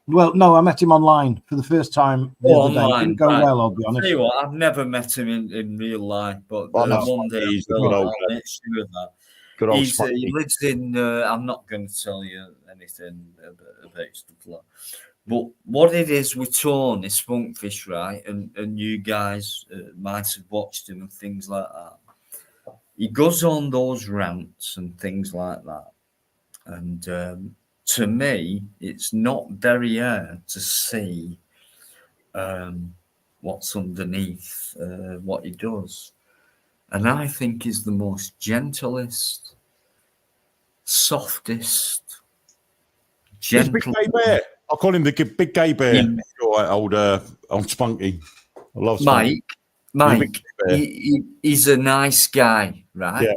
Well, no, I met him online for the first time the other day. It didn't go right. well, I'll be Tell honest. you what, I've never met him in real life, but Oh, no, one day he's a I'll good old I'll guy. make sure of that. Good old He Spunky. lives in. I'm not going to tell you anything about stuff like that. But what it is with Tony Spunkfish, right? And you guys might have watched him and things like that. He goes on those rants and things like that. And to me, it's not very hard to see what's underneath what he does. And I think he's the most gentlest, softest, He's Big gentle. Gay Bear. I call him the big gay bear. Yeah. All right, old Spunky. I love Spunky. Mike, he's a nice guy, right? Yeah.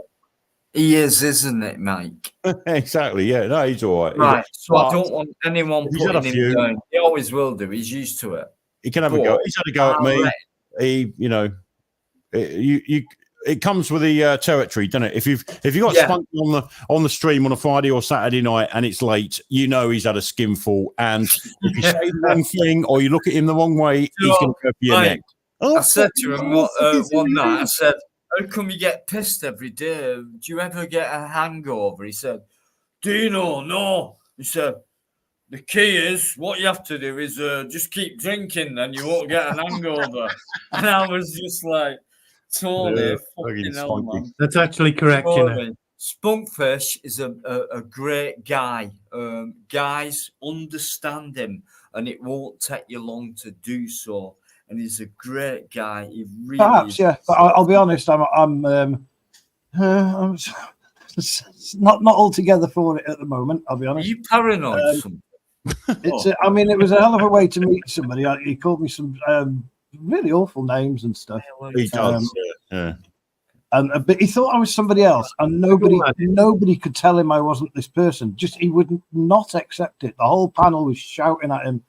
He is, isn't it, Mike? Exactly. Yeah. No, he's all right. Right. So I But don't want anyone he's had a putting him few. down. He always will do. He's used to it. He can have a But go. He's had a go at I me. reckon- He, you know, it comes with the territory, doesn't it? If you've got Yeah. Spunky on the stream on a Friday or Saturday night and it's late, you know he's had a skinful. And if you say the wrong thing or you look at him the wrong way, he's going to go for your Mike, neck. Oh, I said to him fuck is one he night, I doing? said, how come you get pissed every day? Do you ever get a hangover? He said, Dino, no. He said, the key is what you have to do is just keep drinking and you won't get an hangover. And I was just like, Tony, Yeah, fucking fucking hell, spunky. man. That's actually correct, you know. Tony, Spunkfish is a great guy. Guys, understand him, and it won't take you long to do so. And he's a great guy. He really Perhaps, is. yeah. But I'll be honest, I'm not altogether for it at the moment. I'll be Are honest. you paranoid? or something? It's I mean, it was a hell of a way to meet somebody. He called me some really awful names and stuff. He does. Yeah. And but he thought I was somebody else, and nobody could tell him I wasn't this person. Just he would not accept it. The whole panel was shouting at him,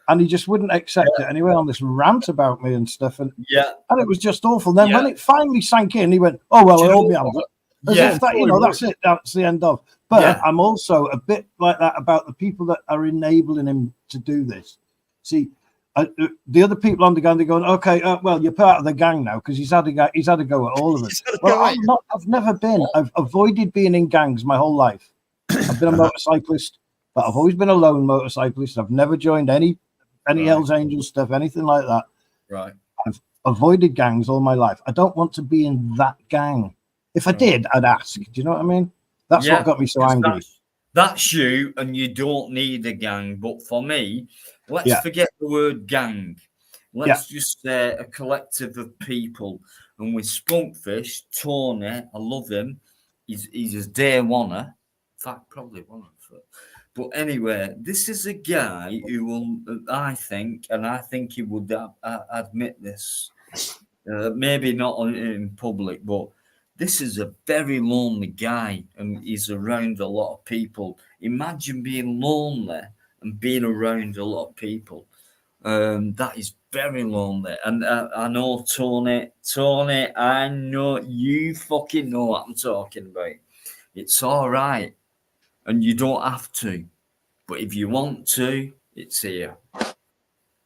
and he just wouldn't accept it. And he went on this rant about me and stuff, and it was just awful. Then when it finally sank in, he went, "Oh well, Do you I know hold me hands what? up." As if that, you know, that's it. That's the end of. But I'm also a bit like that about the people that are enabling him to do this. See, the other people on the gang, they're going, okay, well, you're part of the gang now because he's had a go at all of us. Well, I've never been. I've avoided being in gangs my whole life. I've been a motorcyclist, but I've always been a lone motorcyclist. I've never joined any Hells Angels stuff, anything like that. Right. I've avoided gangs all my life. I don't want to be in that gang. If I did, I'd ask. Do you know what I mean? That's what got me so angry. That's you, and you don't need a gang. But for me, let's forget the word gang. Let's just say a collective of people. And with Spunkfish, Tony, I love him. He's his day oneer. In fact, probably one of them. But anyway, this is a guy who will, I think he would admit this. Maybe not in public, but this is a very lonely guy, and he's around a lot of people. Imagine being lonely and being around a lot of people. That is very lonely. And I know Tony, I know you fucking know what I'm talking about. It's all right. And you don't have to. But if you want to, it's here.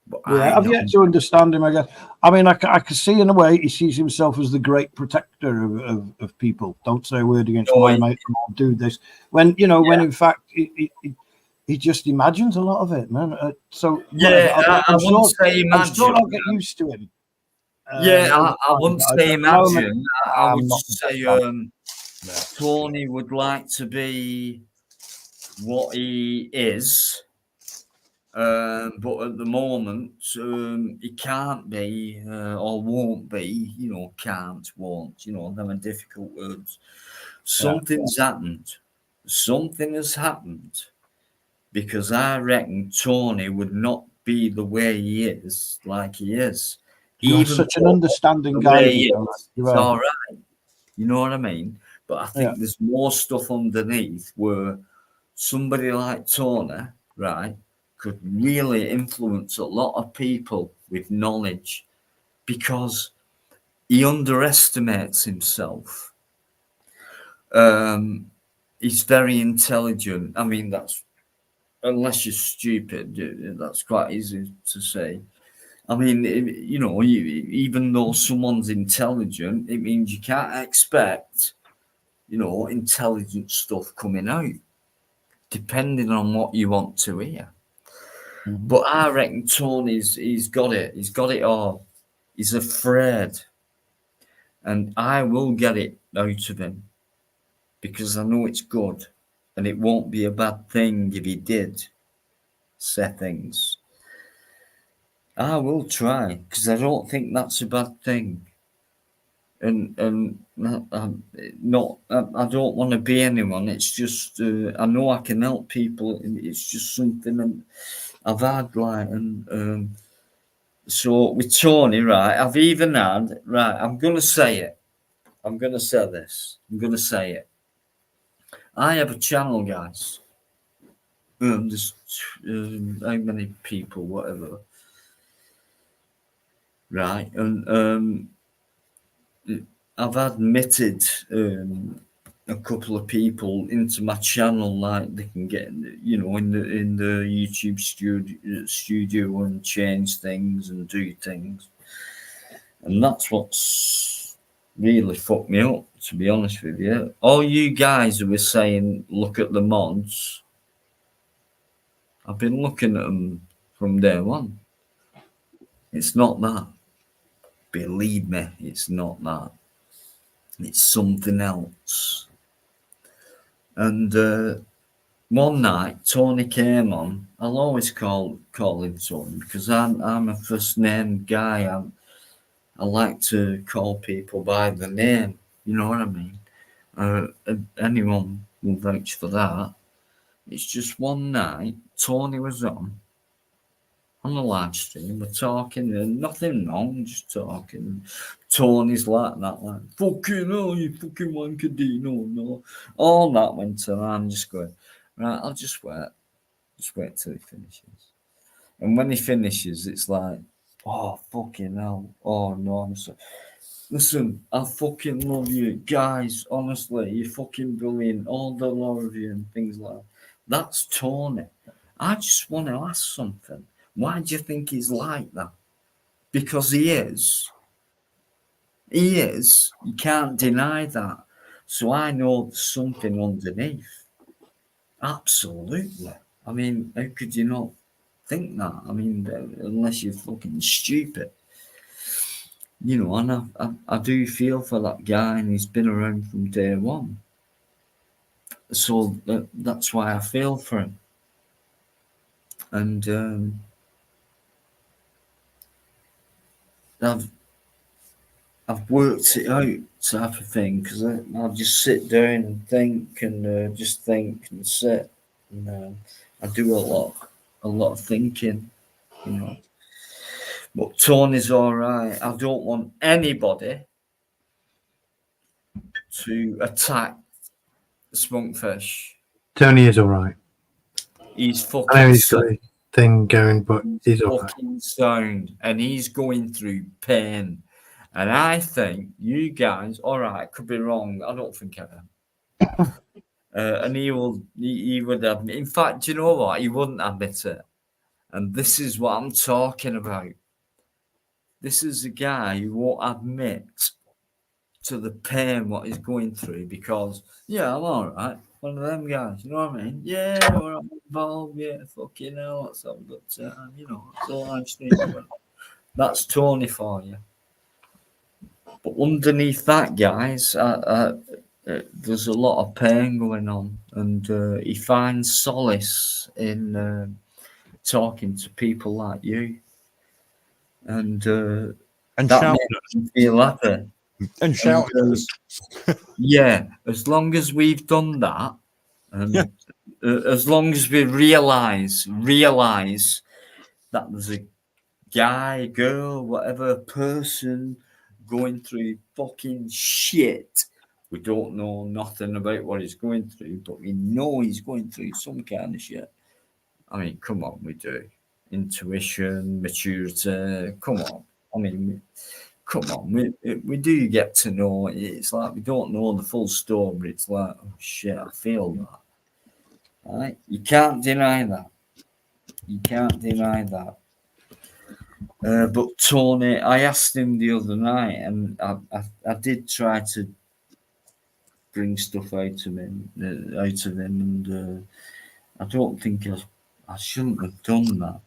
But I've yet to understand him, I guess. I mean, I can see in a way he sees himself as the great protector of people. Don't say a word against my mate, I'll do this. When in fact he just imagines a lot of it, man. I wouldn't say imagine. I'm sure I'll get used to him. I wouldn't say imagine. I would just say Tony would like to be what he is. But at the moment, he can't be or won't be, can't, won't, them are difficult words. Something's happened. Something has happened because I reckon Tony would not be the way he is like he is. You're such an understanding guy. It's all right. You know what I mean? But I think there's more stuff underneath where somebody like Tony, right, could really influence a lot of people with knowledge because he underestimates himself. He's very intelligent. I mean, that's, unless you're stupid, that's quite easy to say. I mean, even though someone's intelligent, it means you can't expect, intelligent stuff coming out, depending on what you want to hear. But I reckon he's got it. He's got it all. He's afraid. And I will get it out of him because I know it's good. And it won't be a bad thing if he did say things. I will try because I don't think that's a bad thing. And I don't want to be anyone. It's just, I know I can help people. And it's just something I've had, so with Tony, right, I've even had, right, I'm going to say it. I'm going to say this. I'm going to say it. I have a channel, guys. There's how many people, whatever. Right, and I've admitted a couple of people into my channel, like they can get, in the YouTube studio and change things and do things, and that's what's really fucked me up, to be honest with you. All you guys who were saying, look at the mods, I've been looking at them from day one. It's not that. Believe me, it's not that. It's something else. And one night, Tony came on. I'll always call him Tony because I'm a first name guy. I like to call people by the name. You know what I mean? Anyone will vouch for that. It's just one night, Tony was on the live stream. We're talking, and nothing wrong, just talking. Tony's like that, like, fucking hell, you fucking wanker, no. All that went on. I'm just going, right, I'll just wait. Just wait till he finishes. And when he finishes, it's like, oh, fucking hell. Oh, no, I'm sorry. Listen, I fucking love you. Guys, honestly, you're fucking brilliant. All the love of you and things like that. That's Tony. I just want to ask something. Why do you think he's like that? Because he is. He is. You can't deny that. So I know there's something underneath. Absolutely. I mean, how could you not think that? I mean, unless you're fucking stupid. You know, and I do feel for that guy, and he's been around from day one. So that's why I feel for him. And I've worked it out, type of thing, because I'll just sit down and think, and just think and sit. And I do a lot of thinking, you know. But Tony's all right. I don't want anybody to attack Spunkfish. Tony is all right. He's fucking. I know he's got a thing going, but he's all right. Fucking sound, and he's going through pain. And I think you guys, all right, could be wrong. I don't think I am. And he would admit. In fact, you know what? He wouldn't admit it. And this is what I'm talking about. This is a guy who won't admit to the pain what he's going through because, yeah, I'm all right. One of them guys, you know what I mean? Yeah, we're involved. Yeah, fucking hell, let's have a good time. You know, that's all I just need. That's Tony for you. But underneath that, guys, there's a lot of pain going on, and he finds solace in talking to people like you, and that makes him feel happy. And shouting. Yeah, as long as we've done that, and as long as we realise that there's a guy, girl, whatever person going through fucking shit. We don't know nothing about what he's going through, but we know he's going through some kind of shit. I mean, come on, we do. Intuition, maturity, come on. I mean, come on, we do get to know. It's like we don't know the full story. It's like, oh shit, I feel that. All right? You can't deny that. You can't deny that. But Tony, I asked him the other night, and I did try to bring stuff out of him, and I don't think I shouldn't have done that,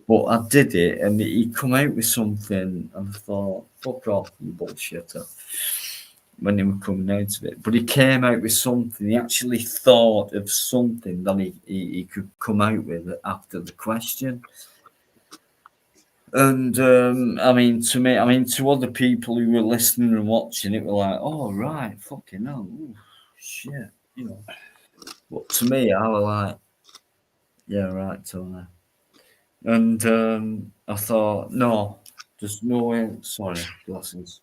but I did it, and he come out with something, and I thought, fuck off, you bullshitter, when he was coming out of it. But he came out with something. He actually thought of something that he could come out with after the question. And to other people who were listening and watching, it were like, oh right, fucking hell, ooh, shit, you know. But to me, I was like, yeah, right, Tony. And I thought, no, there's no way. Sorry, glasses.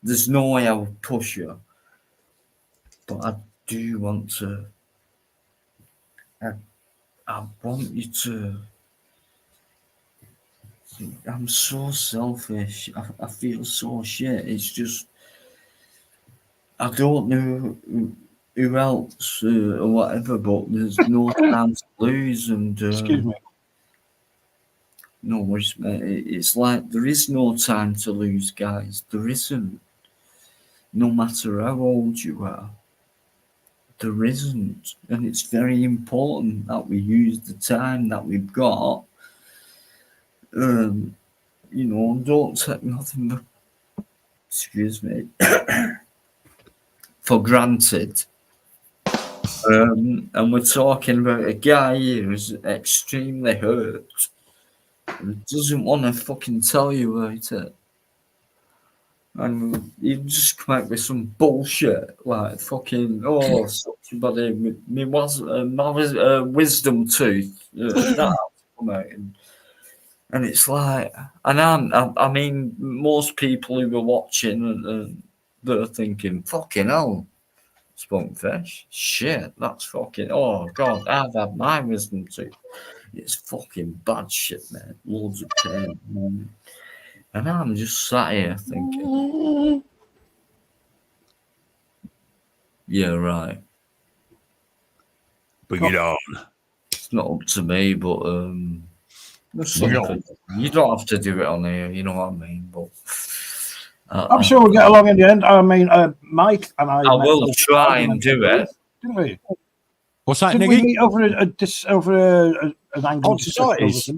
There's no way I would push you, but I do want to. I want you to. I'm so selfish. I feel so shit. It's just I don't know who else or whatever, but there's no time to lose. And excuse me. No worries, mate. It's like there is no time to lose, guys. There isn't. No matter how old you are, there isn't, and it's very important that we use the time that we've got. You know, don't take nothing for granted. And we're talking about a guy here who's extremely hurt and doesn't want to fucking tell you about it. And you just come out with some bullshit like fucking somebody me was my wisdom tooth that come out and it's like, and I mean, most people who were watching, they're thinking, fucking hell, Spunkfish, shit, that's fucking, oh God, I've had my wisdom tooth. It's fucking bad shit, man. Loads of pain, man. And I'm just sat here thinking, yeah, right. Bring it on. It's not up to me, but Something. You don't have to do it on here, you know what I mean? But I'm sure we'll get along in the end. I mean, Mike and I will try and do it. Didn't we? What's that, Didn't Niggy? we meet over an angle On Societies.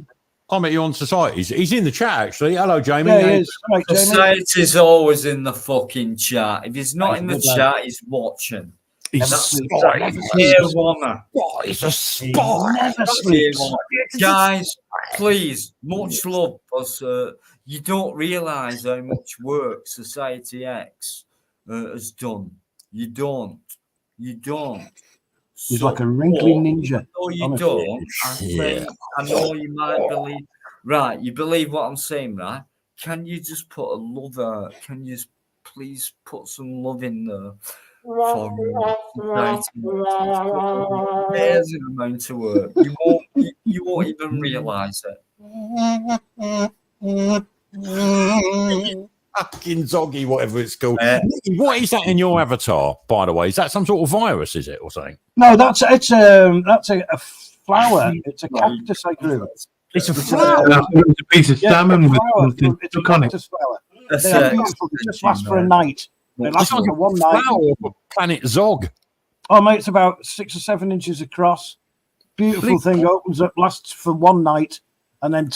I met you on Societies. He's in the chat, actually. Hello, Jamie. Yeah, he is. Right, Jamie. Society's always in the fucking chat. If he's not in the chat, he's watching. He's a spy. He's a spy. Guys, please, much love. Because you don't realise how much work Society X has done. You don't. He's like a wrinkly ninja. No, you don't. I know you might believe. Right, you believe what I'm saying, right? Can you just put a love out? Can you just please put some love in there for Society? Amazing amount of work. You won't even realise it. Fucking Zoggy, whatever it's called. What is that in your avatar, by the way? Is that some sort of virus, is it, or something? No, that's a flower. It's a cactus I grew. It's a flower. It's a piece of salmon with something stuck on it. They are beautiful. They just last for a night. They last for one night. Flower of Planet Zog. Oh, mate, it's about 6 or 7 inches across. Beautiful thing. Opens up, lasts for one night, and then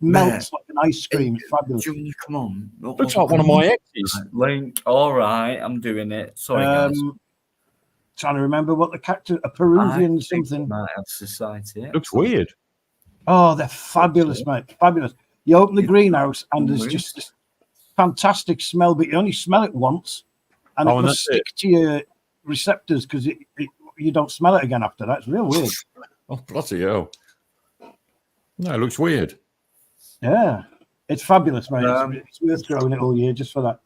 melts like an ice cream. It's fabulous. Junior, come on. Looks like one of my exes. Link. All right, I'm doing it. Sorry, guys. Trying to remember what the cactus, a Peruvian something. Might have Society. Looks weird. Oh, they're fabulous, mate. Fabulous. You open the greenhouse and there's just this fantastic smell, but you only smell it once, and it must stick to your receptors because you don't smell it again after that. It's real weird. Oh, bloody hell. No, it looks weird. Yeah. It's fabulous, mate. It's worth growing it all year just for that.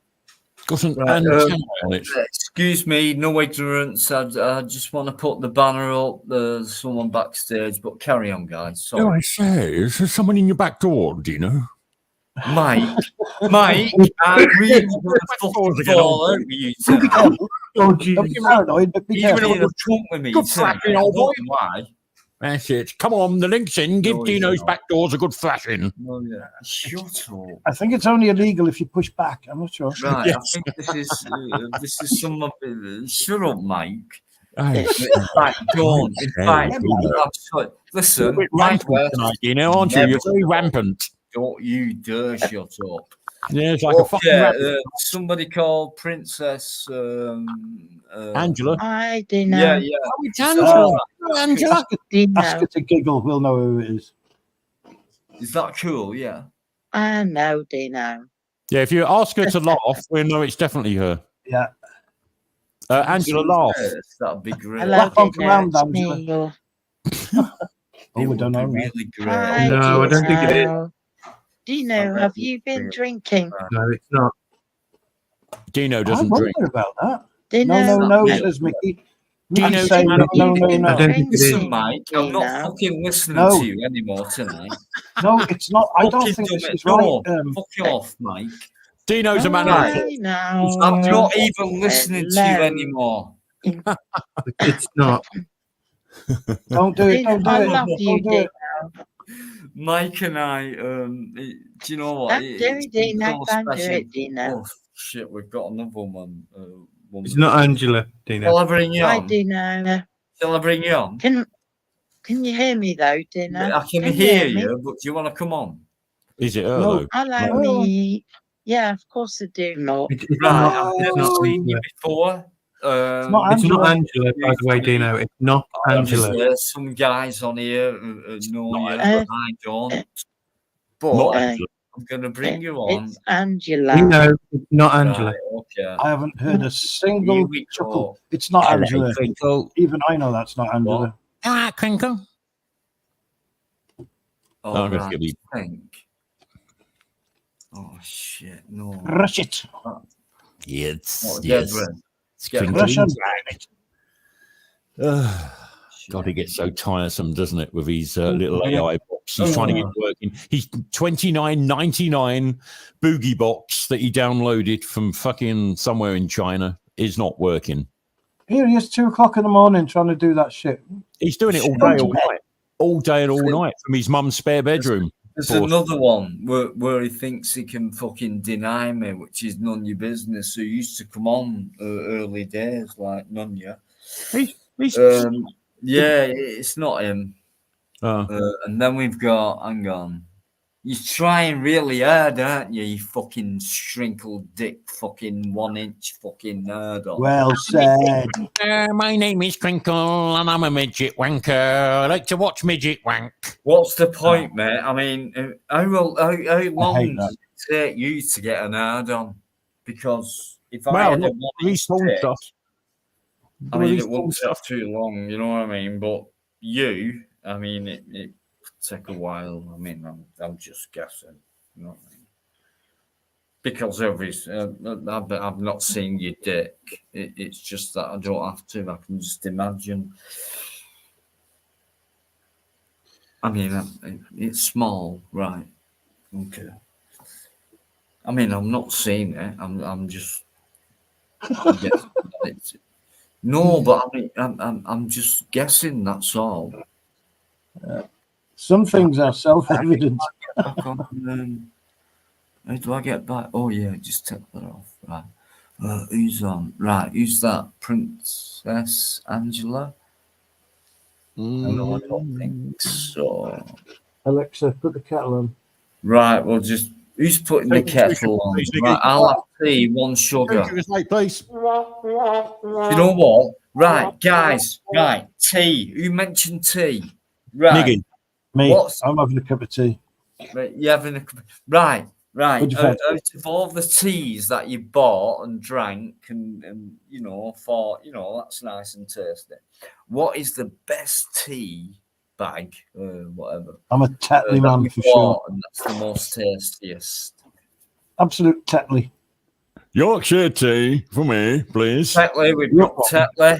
Got an antenna on it. Excuse me, no ignorance. I just want to put the banner up. There's someone backstage, but carry on, guys. Sorry. Oh, I say, is there someone in your back door, do you know? Mike, I really want to fucking fall out with you tonight. Don't be paranoid, but be Even careful. though you're drunk with me Good tonight, thrashing, I old don't boy. know why. That's it. Come on, the link's in. Give No, Dino's you're back doors a good thrashing. No, yeah. Shut up. I think it's only illegal if you push back. I'm not sure. Right, Yes. I think this is some of it. Shut up, Mike. Hey, In fact, don't. In fact, listen, You're Mike rampant West, tonight, Dino, aren't you? You're very rampant. don't you dare shut up. Yeah, it's like a fucking rampant. Somebody called Princess Angela. I do know. Yeah, yeah. Oh, it's Angela. Angela. Do Ask her know. to giggle. We'll know who it is. Is that cool? Yeah. I know, Dino. Yeah, if you ask her to laugh, we'll know it's definitely her. Yeah. Angela, laugh. Yes, that'd be great. Hello, Laugh on Dino. command, It's me, Angela. your- Oh, we don't know. Really great. Hi, No, I don't think it is. Dino. Dino, have you been drinking? No, it's not. Dino I doesn't wonder drink. about that. Dino, No, Yeah. says Mickey. Dino Mickey's saying doesn't no. I don't think it is. Listen, Mike, I'm not Dino. fucking listening No. to you anymore tonight. No, it's not. I don't Fucking think do this it. is right. No, fuck you off, Mike. Dino's a man. Right. I know. I'm not even listening to you Hello. anymore. It's not. Don't do it. Dino, Don't do I it. love you, Don't do it. Dino. Mike and I, do you know what? Don't do it, Dino. so Don't do special. it, Dino. Oh, shit, we've got another woman. It's not Angela, Shall Dino. I bring you I on? do know. Shall I bring you on? Can you hear me though, Dino? I can you hear me? you, but do you want to come on? Is it her, No. though? Hello, No. me. Yeah, of course I do. Not. It's Right, not. I've It's never not seen you Angela. before. not It's not Angela. Angela, by the way, Dino. It's not Angela. There's some guys on here who know you, Uh, but I don't. Not But Angela. I'm going to bring you on. It's Angela. Dino, it's not Angela. Right, okay. I haven't heard a Here single we chuckle. go. It's not Hello, Angela. Crinkle. Even I know that's not Angela. Ah, Crinkle. Oh, I'm gonna right, give you- think. Oh, shit, no. Rush it. Yes. What, Yes. Dead Red? It's Get crinkly. Rush on. God, he gets so tiresome, doesn't it, with his little AI box? He's trying to get working. He's $29.99 boogie box that he downloaded from fucking somewhere in China is not working. Here he is, 2 o'clock in the morning, trying to do that shit. He's doing it all day, all night. all day and all night from his mum's spare bedroom. There's Poor- another one where he thinks he can fucking deny me, which is none of your business. Who used to come on early days, like none ya. Yeah, it's not him. And then we've got, hang on. You're trying really hard, aren't you? You fucking shrinkled dick, fucking 1 inch fucking nerd on. Well said. My name is Crinkle and I'm a midget wanker. I like to watch midget wank. What's the point, mate? I mean, how long that. does it take you to get an hard on? Because if I Well, had a not 1 really inch small dick, stuff. I mean, Really it wouldn't small take too long, you know what I mean? But you, I mean, it take a while. I mean, I'm just guessing, you know what I mean? Because obviously, I've not seen your dick. It's just that I don't have to. I can just imagine. I mean, it's small, right? Okay. I mean, I'm not seeing it. I'm just guessing that it's. No, but I mean, I'm just guessing. That's all. Some things are self-evident. How do I get back? Oh yeah, just take that off. Right. Who's on? Right. Who's that? Princess Angela? No, I don't think so. Alexa, put the kettle on. Right. Well, just who's putting the kettle on? Right. I'll have tea, 1 sugar. Please. You know what? Right, guys. Right. Tea. Who mentioned tea? Right. Niggy. Me. What's I'm having a cup of tea. right? You having a right? What do you Out fancy? of all the teas that you bought and drank, and you know, thought, you know, that's nice and tasty. What is the best tea bag, whatever? I'm a Tetley that man you for sure. bought, and that's the most tastiest. Absolute Tetley. Yorkshire tea for me, please. Tetley, we've got Tetley.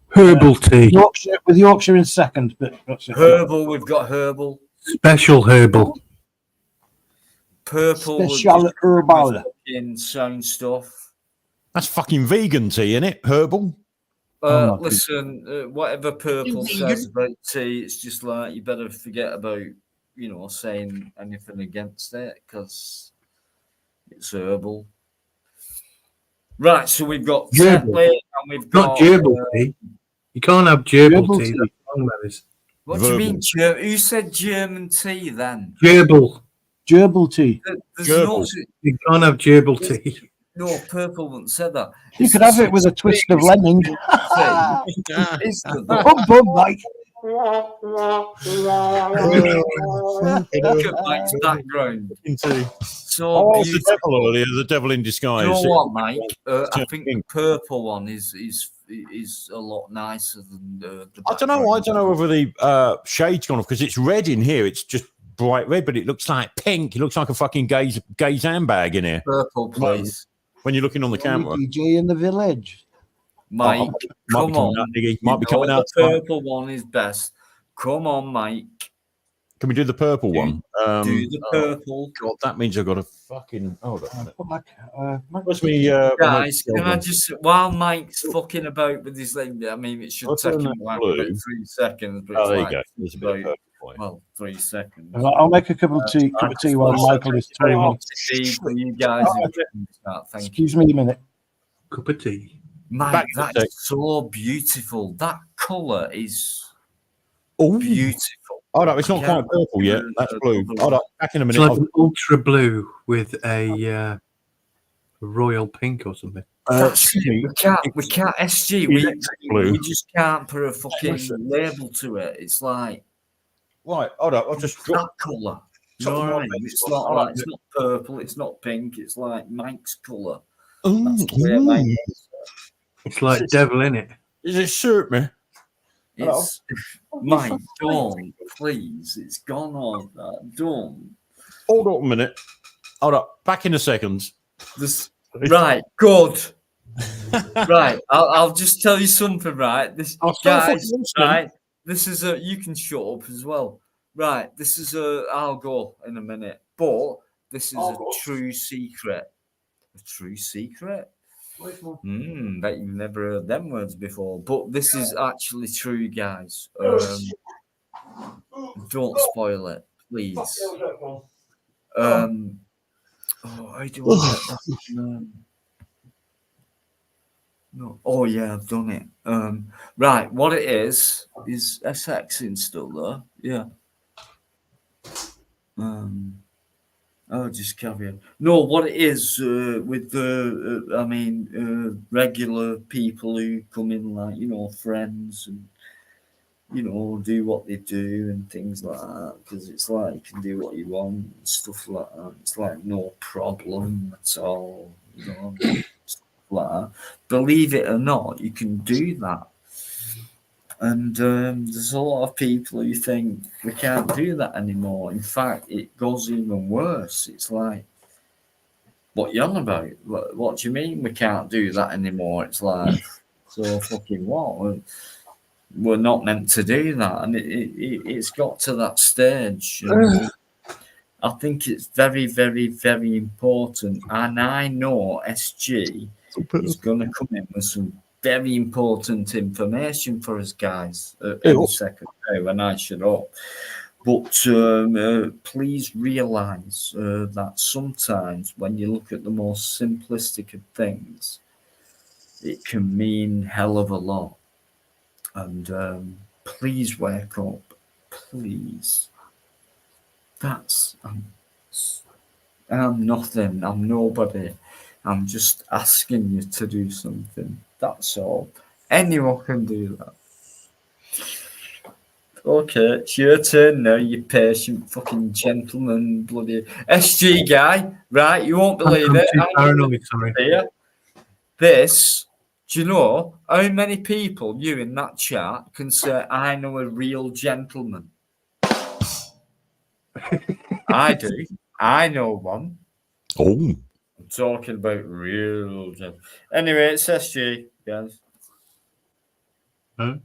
Herbal tea. Yorkshire with Yorkshire in second, but that's it. Herbal, we've got herbal. Special herbal. Purple, we've Special just- herbal. with fucking sound stuff. That's fucking vegan tea, isn't it? Herbal. Oh, my Listen, whatever purple says about tea, it's just like you better forget about, you know, saying anything against it because it's herbal. Right, so we've got Gerbil. Tetley and we've got. Not gerbil tea. You can't have gerbil Gerbil tea. tea. That's wrong, that is. What do you mean? Who said German tea then? Gerbil. Gerbil tea. There's no, You can't have gerbil tea. no, purple wouldn't say that. You could have it with a twist of lemon. It's good. Bum, Mike. Look at Mike's background. So Oh, it's the beautiful. devil earlier, the devil in disguise. You know what, Mike? I Yeah. think the purple one is a lot nicer than the I don't know. I background. don't know whether the shade's gone off because it's red in here. It's just bright red, but it looks like pink. It looks like a fucking gay's handbag in here Purple, please. when you're looking on the camera. DJ in the village. Mike, might be come coming on. out, Niggy. You Might be know coming out the tonight. purple one is best. Come on, Mike. Can we do the purple one? Do the purple. God, that means I've got to fucking hold on a minute. Put my Where's me? Guys, can I just, while Mike's fucking about with his leg, I mean, it should I'll take turn him that like blue. about 3 seconds. But Oh, it's there you like go. There's a bit of about, purple for you. well, 3 seconds. I'll make a cup of tea while Michael is Very throwing. much indeed for you guys. Thank you. Excuse me a minute. Cup of tea. Mike, Back to that the is so beautiful. That colour is Oh, beautiful. hold up. It's not Yeah. quite purple yet. That's blue. Hold up. Back in a It's minute. like an ultra blue with a royal pink or something. That's it. We can't SG. Blue. We just can't put a fucking label to it. It's like Right. Hold up. I'll just that drop. colour. You Top know of what my I mean? face It's one. not I like like it's it. not purple. It's not pink. It's like Mike's colour. Ooh, That's the way Mike ooh. is. It's like devil in it. Is it suit me? It's Mike. Don't please. It's gone on. Don't. Hold up a minute. Hold up. Back in a second. This right. Good. Right. I'll just tell you something. Right. This I'll still guys. fucking listening. Right. This is a. You can shut up as well. Right. This is a. I'll go in a minute. But this is a true secret. A true secret. Bet you've never heard them words before. But this is actually true, guys. Don't spoil it, please. How do I get that? No. Oh yeah, I've done it. Right, what it is SX in still there? Yeah. I'll just carry on. No, what it is with the, regular people who come in, like, friends and, do what they do and things like that, because it's like you can do what you want and stuff like that. It's like no problem at all, stuff like that. Believe it or not, you can do that. And there's a lot of people who think we can't do that anymore. In fact, it goes even worse. It's like, what you on about? What do you mean we can't do that anymore? It's like, so fucking what? We're not meant to do that. And it's got to that stage. I think it's very, very, very important. And I know SG is going to come in with some very important information for us guys in a second when I shut up. But please realise that sometimes when you look at the most simplistic of things, it can mean hell of a lot. And please wake up, please. I'm nothing, I'm nobody. I'm just asking you to do something. That's all. Anyone can do that. Okay, it's your turn now, you patient fucking gentleman, bloody SG guy. Right, you won't believe it. Paranoid, sorry. This, do you know how many people you in that chat can say, I know a real gentleman? I do. I know one. Oh. I'm talking about real gentlemen. Anyway, it's SG, guys. Huh?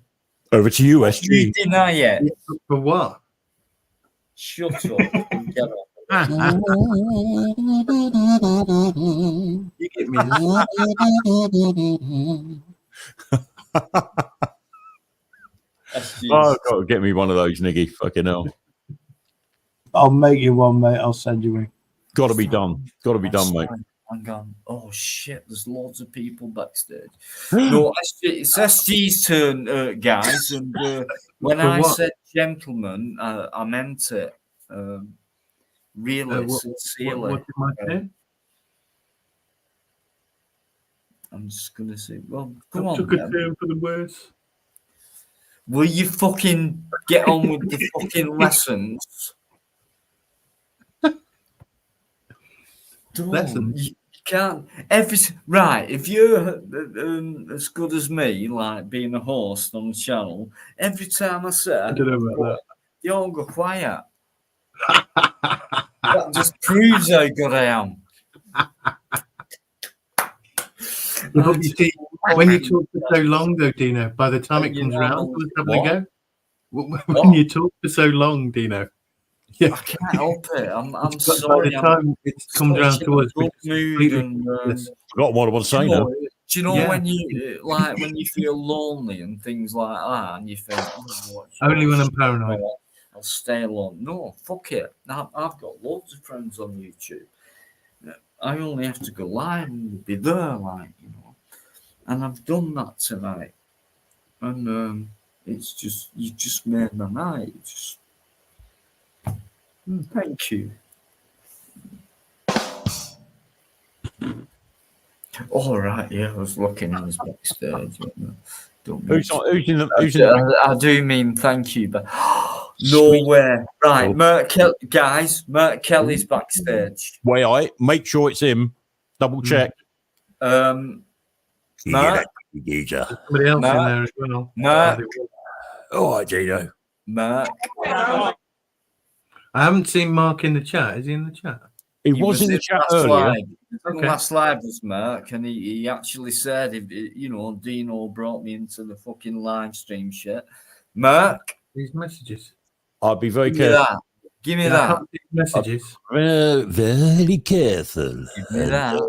Over to you, SG. You deny it. For what? Shut up and get off. You get me. Oh, got to get me one of those, Niggy. Fucking hell. I'll make you one, mate. I'll send you one. Got to be done. Got to be done, mate. I'm gone. Oh shit! There's loads of people backstage. No, it's SG's turn, guys. And when I said gentleman, I meant it really sincerely. What did my turn? I'm just gonna say, well, come I on. took a then. turn for the worse. Will you fucking get on with the fucking lessons? Lessons? You can't. Right, if you're as good as me, like being a host on the channel, every time I say, I don't know about that. you all go quiet. That just proves how good I am. But you see, when you talk for so long, though, Dino, by the time it comes around, let's have a go. When you talk for so long, Dino. Yeah. I can't help it. I'm But sorry. by the time it comes around to us, good mood and, Forgot what I want to say now. do you know Yeah. when you feel lonely and things like that, and you think, Only when I'm paranoid. I'll stay alone. No, fuck it. I've got loads of friends on YouTube. I only have to go live and be there, and I've done that tonight. And it's just, you just made my night. Thank you. All right, yeah, I was looking in his backstage. Who's in the? I do mean thank you, but no way. Right, Mert Kelly's backstage. Wait, make sure it's him. Double check. Mert, Somebody else in there as well. Mert, all right, Gino. Mert. I haven't seen Mark in the chat. Is he in the chat? He was in the chat earlier. The last live was Merck, and he actually said, if Dino brought me into the fucking live stream shit. Merck, These messages. I'll be very give me careful. that. Give me I that. can't see messages. Very careful. Give me that.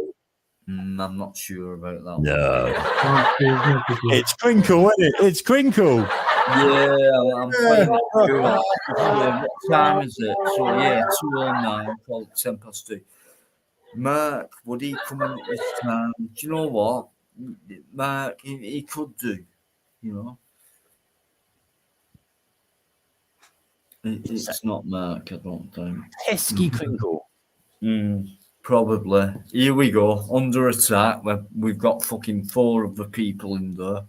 I'm not sure about that. No. Can't see his messages. It's Crinkle, isn't it? It's Crinkle. Yeah, I'm playing it through. Yeah, what time is it? So yeah, 2:09, called 2:10. Mark, would he come in at this time? Do you know what? Mark, he could do, you know. It's not Mark, I don't think. Pesky Crinkle. Probably. Here we go. Under attack. We've got fucking 4 of the people in there.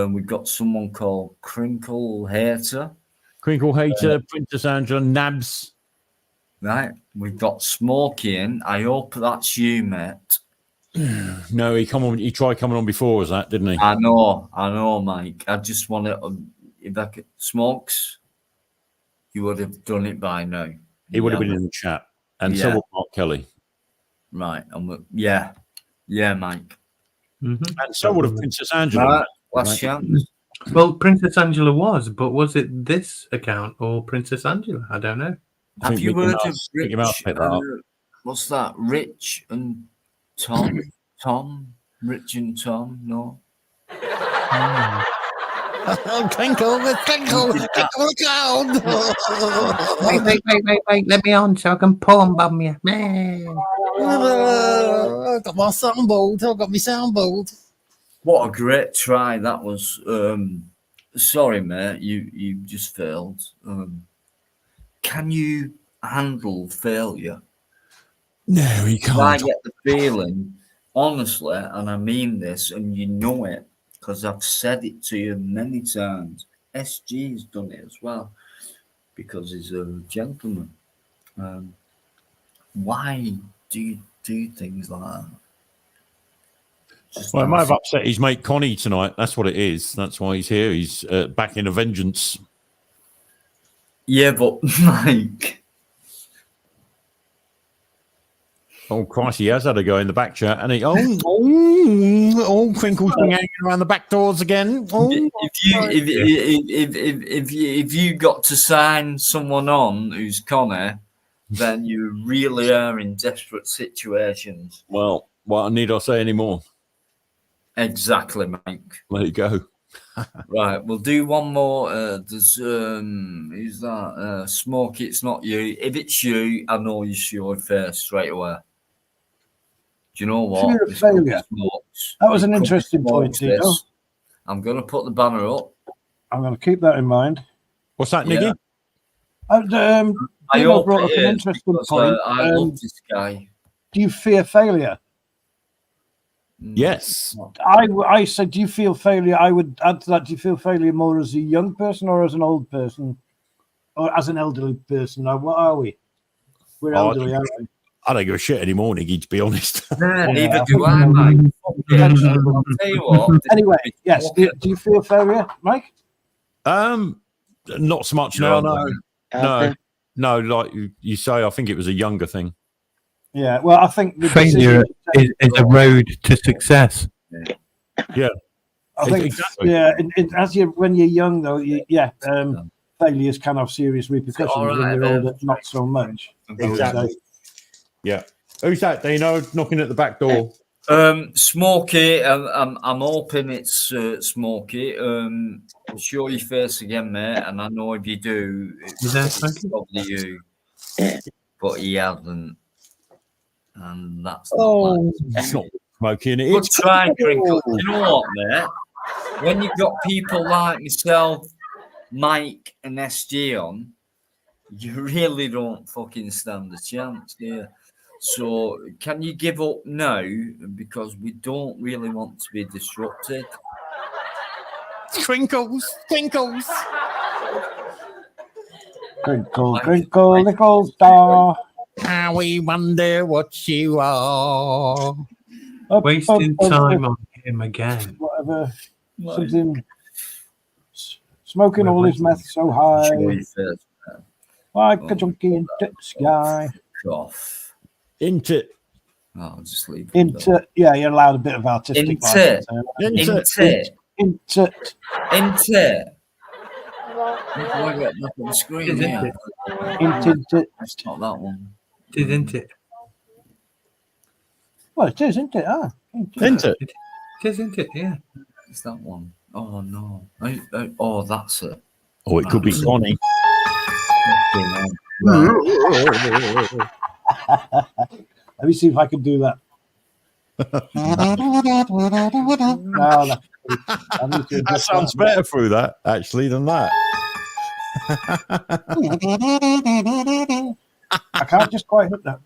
We've got someone called Crinkle Hater. Crinkle Hater, Princess Angela, Nabs. Right. We've got Smokey in. I hope that's you, mate. No, he tried coming on before us, that, didn't he? I know, Mike. I just want to, if I could, Smokes, you would have done it by now. He would have been in the chat. And so would Mark Kelly. Right. And yeah, Mike. Mm-hmm. And so would have Princess Angela. Right. Last chance. Well, Princess Angela was, but was it this account or Princess Angela? I don't know. Have you heard of Rich? What's that? Rich and Tom? Rich and Tom? No. Twinkle the cloud. Wait. Let me on so I can palm bomb you. Man. I got my soundboard. What a great try that was. Sorry, mate, you just failed. Can you handle failure? No, he can't. I get the feeling, honestly, and I mean this, and you know it, because I've said it to you many times. SG's done it as well, because he's a gentleman. Why do you do things like that? Well, it might have upset his mate Connie tonight. That's what it is. That's why he's here. He's back in a vengeance. Yeah, but Mike. Oh, Christ, he has had a go in the back chat. And he, Crinkle's been hanging around the back doors again. If you got to sign someone on who's Connie, then you really are in desperate situations. Well, what need I say anymore? Exactly, Mike. There you go. Right, we'll do one more. There's who's that? Smokey, it's not you. If it's you, I know you see your face straight away. Do you know what? Fear of failure. That was an interesting point, Dino. I'm going to put the banner up. I'm going to keep that in mind. What's that, Niggy? Dino brought up an interesting point. I love this guy. Do you fear failure? Yes. I said, do you feel failure? I would add to that, do you feel failure more as a young person or as an old person? Or as an elderly person? Now, what are we? We're elderly, aren't we? I don't give a shit anymore, Niggy, to be honest. Neither do I, Mike. I'll tell you what. Anyway, yes. Do you feel failure, Mike? Not so much now. No. Like you say, I think it was a younger thing. Yeah. Well, I think the failure is a road to success. Yeah. I think. Exactly. Yeah. When you're young, though, failures can have serious repercussions. When you're older, not so much. Exactly. Yeah. Who's that, Dino? Knocking at the back door. Smokey. I'm hoping it's Smokey. Show your face again, mate. And I know if you do, it's probably you. But he hasn't. And that's not smoking it. Good try, Crinkle. You know what, mate? When you've got people like myself, Mike, and SG on, you really don't fucking stand a chance, do you? So, can you give up now? Because we don't really want to be disrupted. Crinkle star. How we wonder what you are. Wasting time on him again. Whatever. Something. Smoking all his meth so high. Like a junkie into the sky. Cough. Into. I'll just leave it. Into. Yeah, you're allowed a bit of artistic. Into. I got nothing on the screen here. It's not that one. Isn't it? Well, it is, isn't it? Isn't it? It is, isn't it? Yeah. It's that one. Oh no! Oh, that's it. Oh, it could be Connie. Let me see if I can do that. No, That sounds better through that, actually, than that. I can't just quite hit that.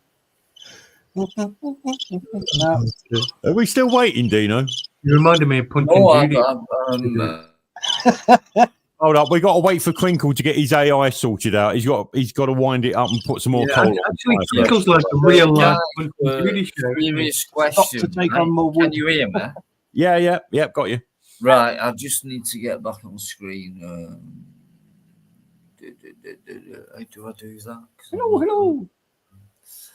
No. Are we still waiting, Dino? You reminded me of Punch No, and Judy. Hold up, we got to wait for Crinkle to get his AI sorted out. He's got to wind it up and put some more coal. Actually, Crinkle's like a real life Punch and Judy show. Serious question. Can you hear me? Yeah, got you. Right, I just need to get back on screen. How do I do that? Hello.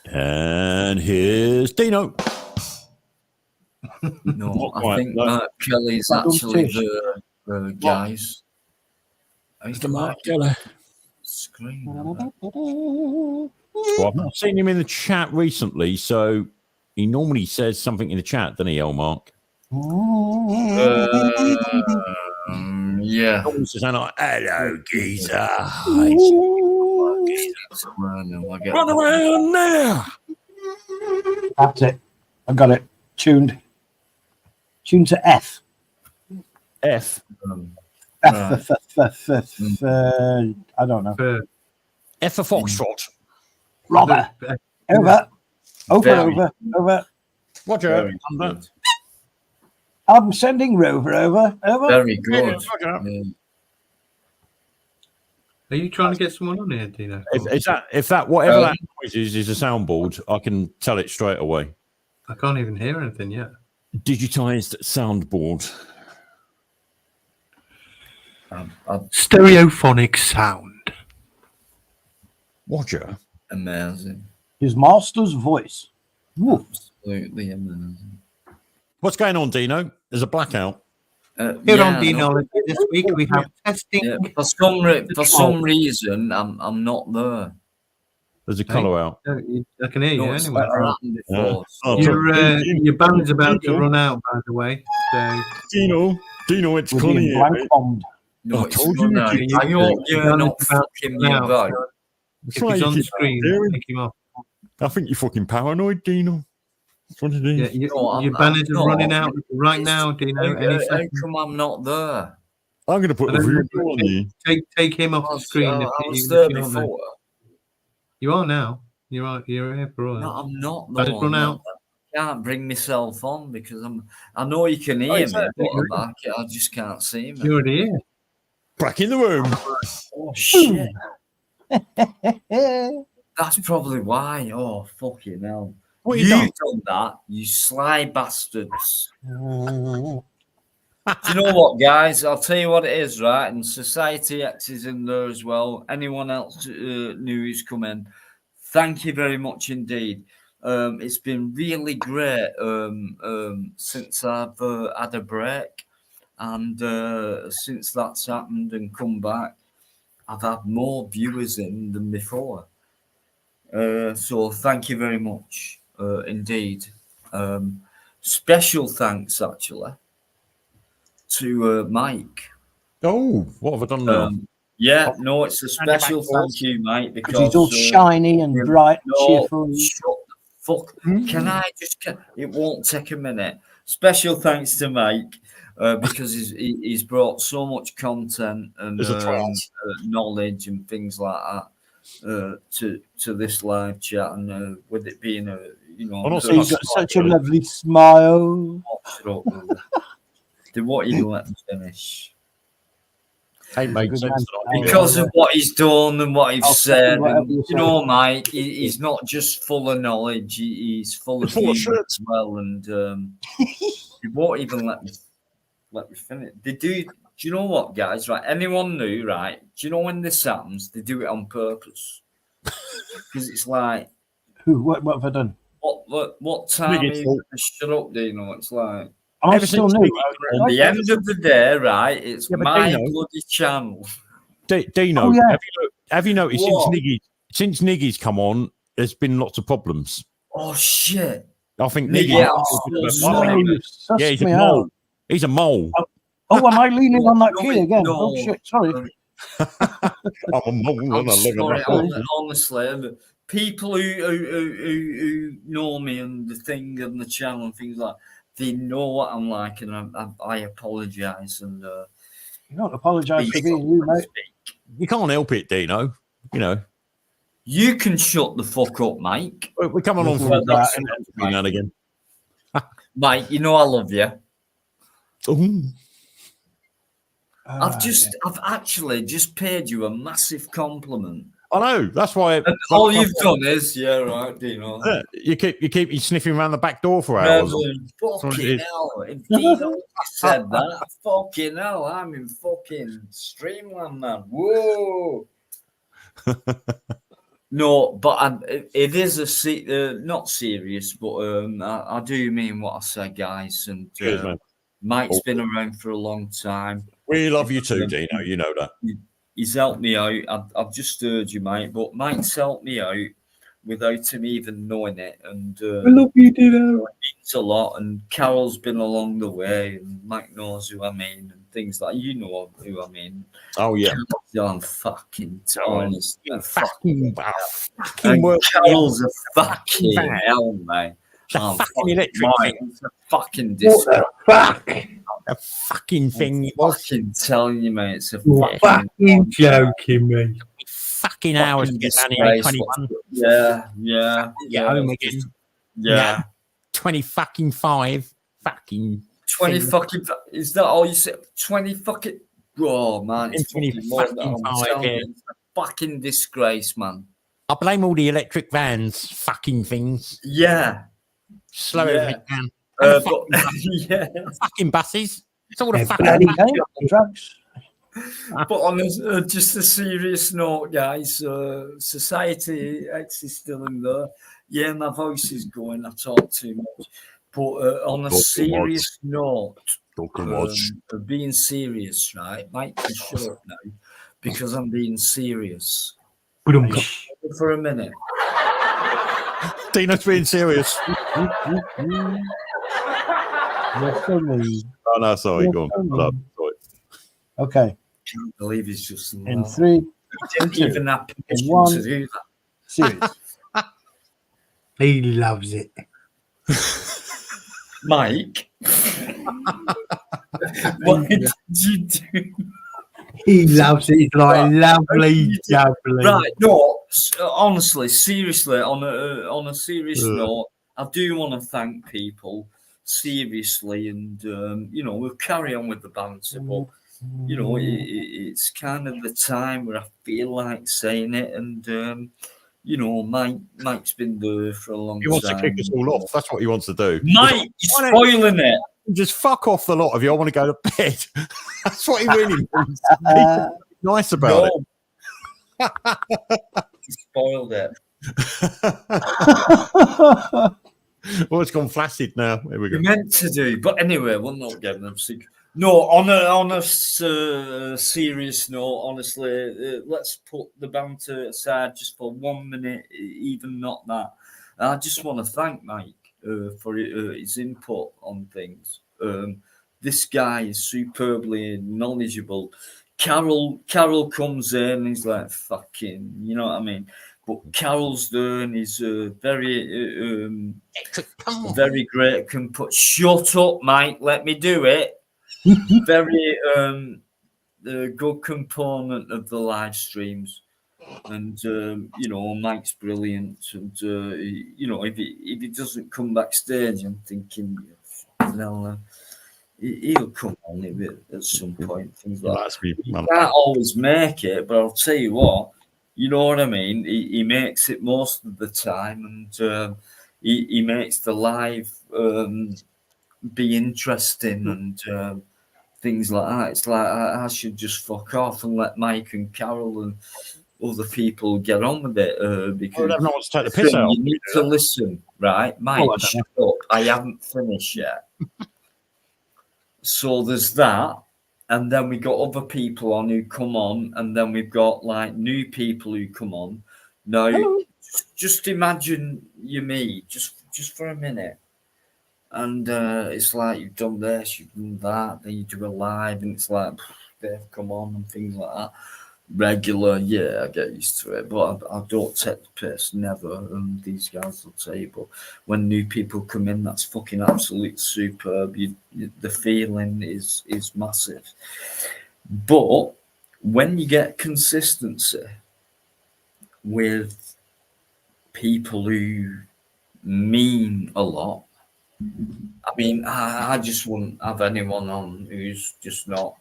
And here's Dino. No, I think Mark Kelly's actually the guys. Mr. Mark Kelly. Screen. Well, I've not seen him in the chat recently, so he normally says something in the chat, doesn't he, old Mark? Yeah. He says, hello, geezer. Run around now. That's it. I got it. Tuned to F. F. F. I don't know. F for Foxtrot. Robber. Over. Over. Roger. I'm sending Rover over. Very good. Are you trying to get someone on here, Dino? If that whatever that noise is a soundboard, I can tell it straight away. I can't even hear anything yet. Digitized soundboard. Stereophonic sound. Roger. Amazing. His master's voice. Woo. Absolutely amazing. What's going on, Dino? There's a blackout. Here on Denology this week we have testing. Yeah, for some reason, I'm not there. There's a colour out. I can hear you No, it's anyway. never happened before. Your band's about to run out, by the way. So Dino, it's We're Connie. being blank bombed. No, I told you. I hope you're not fucking me about. If he's on the screen, take him off. I think you're fucking paranoid, Dino. That's what it is. Yeah, your banners are running out right now, Dino. Any How second. come I'm not there? I'm going to put the view on you. Take him off the screen. I if was you- there if you're not there. before. You are now. You're here for all. No, I'm not. I though, just run I'm out. not. I can't bring myself on because I know you can hear me, but I just can't see me. You're already here. Back in the room. Oh shit! That's probably why. Oh fucking hell! What you you done that, you sly bastards. Do you know what, guys? I'll tell you what it is, right? And Society X is in there as well. Anyone else new who's come in, thank you very much indeed. It's been really great since I've had a break, and since that's happened and come back, I've had more viewers in than before. So thank you very much indeed. Special thanks, actually, to Mike. Oh, what have I done now? Yeah, no, it's a special thank you, Mike, because He's all shiny and bright and cheerful. Shut the fuck. Can I just? It won't take a minute. Special thanks to Mike because he's brought so much content and knowledge and things like that to this live chat, and with it being a He's got such a lovely smile. They won't even let me finish. Hey, mate, Because of what he's done and what he's said, and, you know, Mike, he's not just full of knowledge; he's full of humor as well. And he won't even let me finish. They do. Do you know what, guys? Right? Anyone new? Right? Do you know when this happens? They do it on purpose because it's like, What have I done? What time is it to shut up? Do you know? It's like. I'm still new. At the end of the day, right? It's my Dino, bloody channel. Dino, Oh, yeah. have you noticed What? since Niggy's come on, there's been lots of problems. Oh shit! I think Niggy, Niggy. I'm so sorry. Sussed Yeah, he's a me mole. out. He's a mole. Oh, am I leaning on that key again? No, Oh shit! Sorry. I'm sorry, honestly, people who know me and the thing and the channel and things like, they know what I'm like, and I apologise. And you don't apologise for being you, mate. You can't help it, Dino. You know. You can shut the fuck up, Mike. We're coming on for that every now and again. Mike, you know I love you. Ooh. I've actually just paid you a massive compliment. I know. That's why. And all you've done is, yeah, right, Dino. You keep sniffing around the back door for hours. Fucking hell. If Dino said that, fucking hell, I'm in fucking Streamland, man. Whoa. No, but it is not serious, but I do mean what I say, guys. And Cheers, man. Mike's been around for a long time. We love you too, Dino. You know that. He's helped me out. I've just heard you, Mike, but Mike's helped me out without him even knowing it. And I love you, Dino. It means a lot. And Carol's been along the way, and Mike knows who I mean, and things like you know who I mean. Oh yeah, I'm fucking honest. Fucking Carol's a fucking hell, mate. I'm fucking electric. It's a fucking disrespect. Fuck. A fucking thing. I'm fucking telling you, mate. It's a fucking joking me. Fucking hours to get down here. 21. Yeah. Home again. Yeah. 20 fucking 5. Fucking 20 fucking. Is that all you said? 20 fucking. Oh man, it's 20 fucking more than that. I'm fucking telling 5, you, it's a fucking disgrace, man. I blame all the electric vans. Fucking things. Yeah. Slow everything down. But, yeah. Fucking buses. It's all the bloody fucking drugs. But on just a serious note, guys, Society X is still in there. Yeah, my voice is going. I talk too much. But on a serious note, of being serious, right? Mike can shut up now because I'm being serious. For a minute. Dino's being serious. Oh no, sorry, go on. Okay. I can't believe he's just In 3, didn't even have permission one. to do that. Serious. He loves it. Mike, what did you do? He loves it. It's like lovely jubbly. Right, no, honestly, seriously, on a serious note, I do want to thank people seriously, and we'll carry on with the banter, but it's kind of the time where I feel like saying it, and Mike's been there for a long time. He wants to kick us all off. That's what he wants to do. Mike, you're spoiling it. Just fuck off the lot of you. I want to go to bed. That's what he really wants. Nice about it. He spoiled it. Well, it's gone flaccid now. There we go. You're meant to do, but anyway, we'll not get them sick. No, on a serious note, honestly, let's put the banter aside just for 1 minute, even not that. I just want to thank Mike for his input on things. This guy is superbly knowledgeable. Carol comes in and he's like, fucking, you know what I mean? But Carol's there and he's very great. Shut up, Mike, let me do it. Very good component of the live streams, and Mike's brilliant. And if he doesn't come backstage, I'm thinking, he'll come on at some point. Things like that. He can't always make it, but I'll tell you what, you know what I mean. He makes it most of the time, and he makes the live be interesting and things like that. It's like I should just fuck off and let Mike and Carol and other people get on with it because no one to take the piss out. You need to listen, right? Mike, shut up. I haven't finished yet. So there's that, and then we got other people on who come on, and then we've got like new people who come on. Now, just imagine me, just for a minute. And it's like you've done this, you've done that, then you do a live, and it's like, Dave, come on, and things like that. Regular, yeah, I get used to it, but I don't take the piss, never. And these guys will say, but when new people come in, that's fucking absolute superb. The feeling is massive. But when you get consistency with people who mean a lot, I mean, I just wouldn't have anyone on who's just not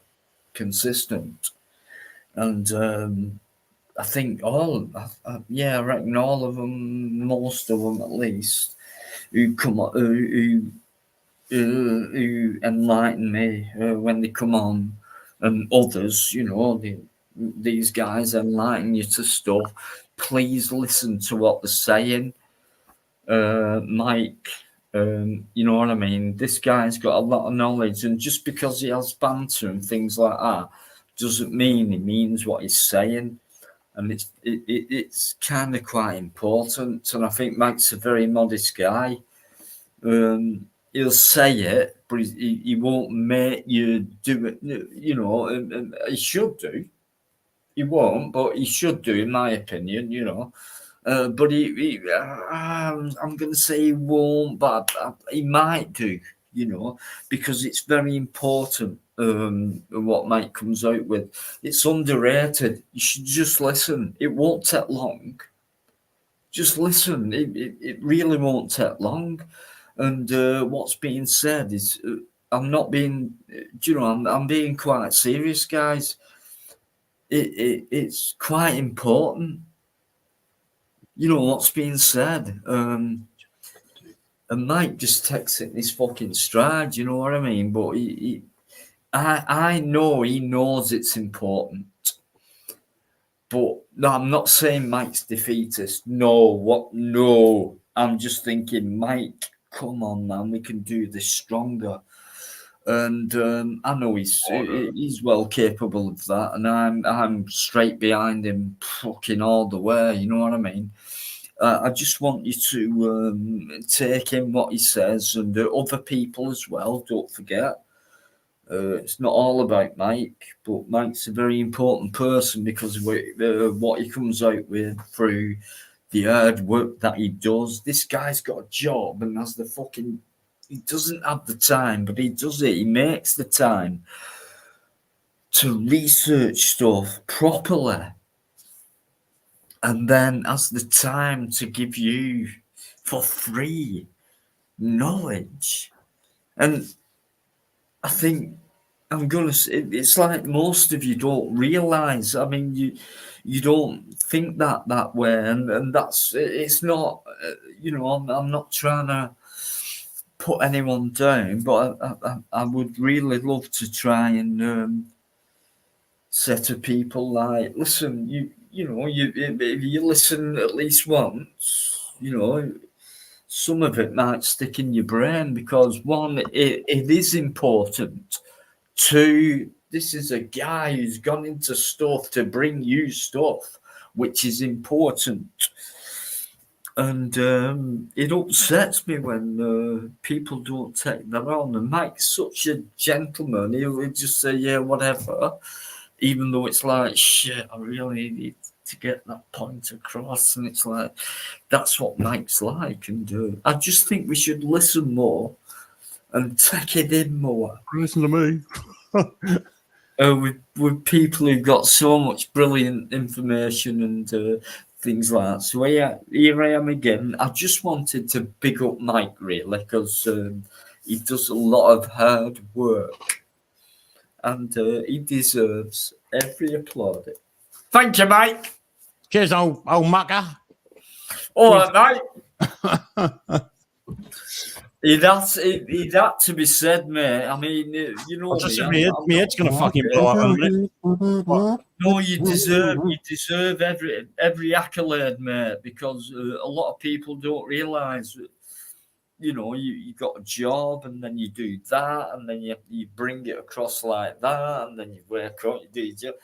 consistent. And I think I reckon all of them, most of them at least, who come who enlighten me when they come on, and others, these guys enlighten you to stuff. Please listen to what they're saying, Mike. You know what I mean? This guy's got a lot of knowledge, and just because he has banter and things like that doesn't mean he means what he's saying. And it's kind of quite important. And I think Mike's a very modest guy. He'll say it, but he won't make you do it. And he should do. He won't, but he should do, in my opinion. But I'm going to say he won't, but he might do. Because it's very important. What Mike comes out with, it's underrated. You should just listen. It won't take long. Just listen. It really won't take long. And what's being said is, I'm not being, I'm being quite serious, guys. It's quite important. What's being said. And Mike just takes it in his fucking stride. You know what I mean? But I know he knows it's important. But no, I'm not saying Mike's defeatist. No. I'm just thinking, Mike, come on, man, we can do this stronger. And I know he's well capable of that, and I'm straight behind him, fucking all the way. You know what I mean? I just want you to take in what he says, and other people as well. Don't forget. It's not all about Mike, but Mike's a very important person because of what he comes out with through the hard work that he does. This guy's got a job and has he doesn't have the time, but he does it. He makes the time to research stuff properly and then has the time to give you for free knowledge. And I think it's like most of you don't realize. I mean, you don't think that way, and it's not. I'm not trying to put anyone down, but I would really love to try and say to people like, listen, if you listen at least once, some of it might stick in your brain because one, it is important. Two, this is a guy who's gone into stuff to bring you stuff, which is important. And it upsets me when people don't take that on. And Mike's such a gentleman. He'll just say, yeah, whatever. Even though it's like, shit, I really need to get that point across. And it's like, that's what Mike's like. And I just think we should listen more and take it in more. Listen to me. With people who've got so much brilliant information and things like that. So here I am again. I just wanted to big up Mike really because he does a lot of hard work and he deserves every applaud. Thank you, Mike. Cheers, old mucker. All right, mate. It had to be said, mate. I mean, my head's gonna fucking blow up in a minute. No, you deserve every accolade, mate, because a lot of people don't realise that, you got a job and then you do that and then you bring it across like that and then you work out, you do your job.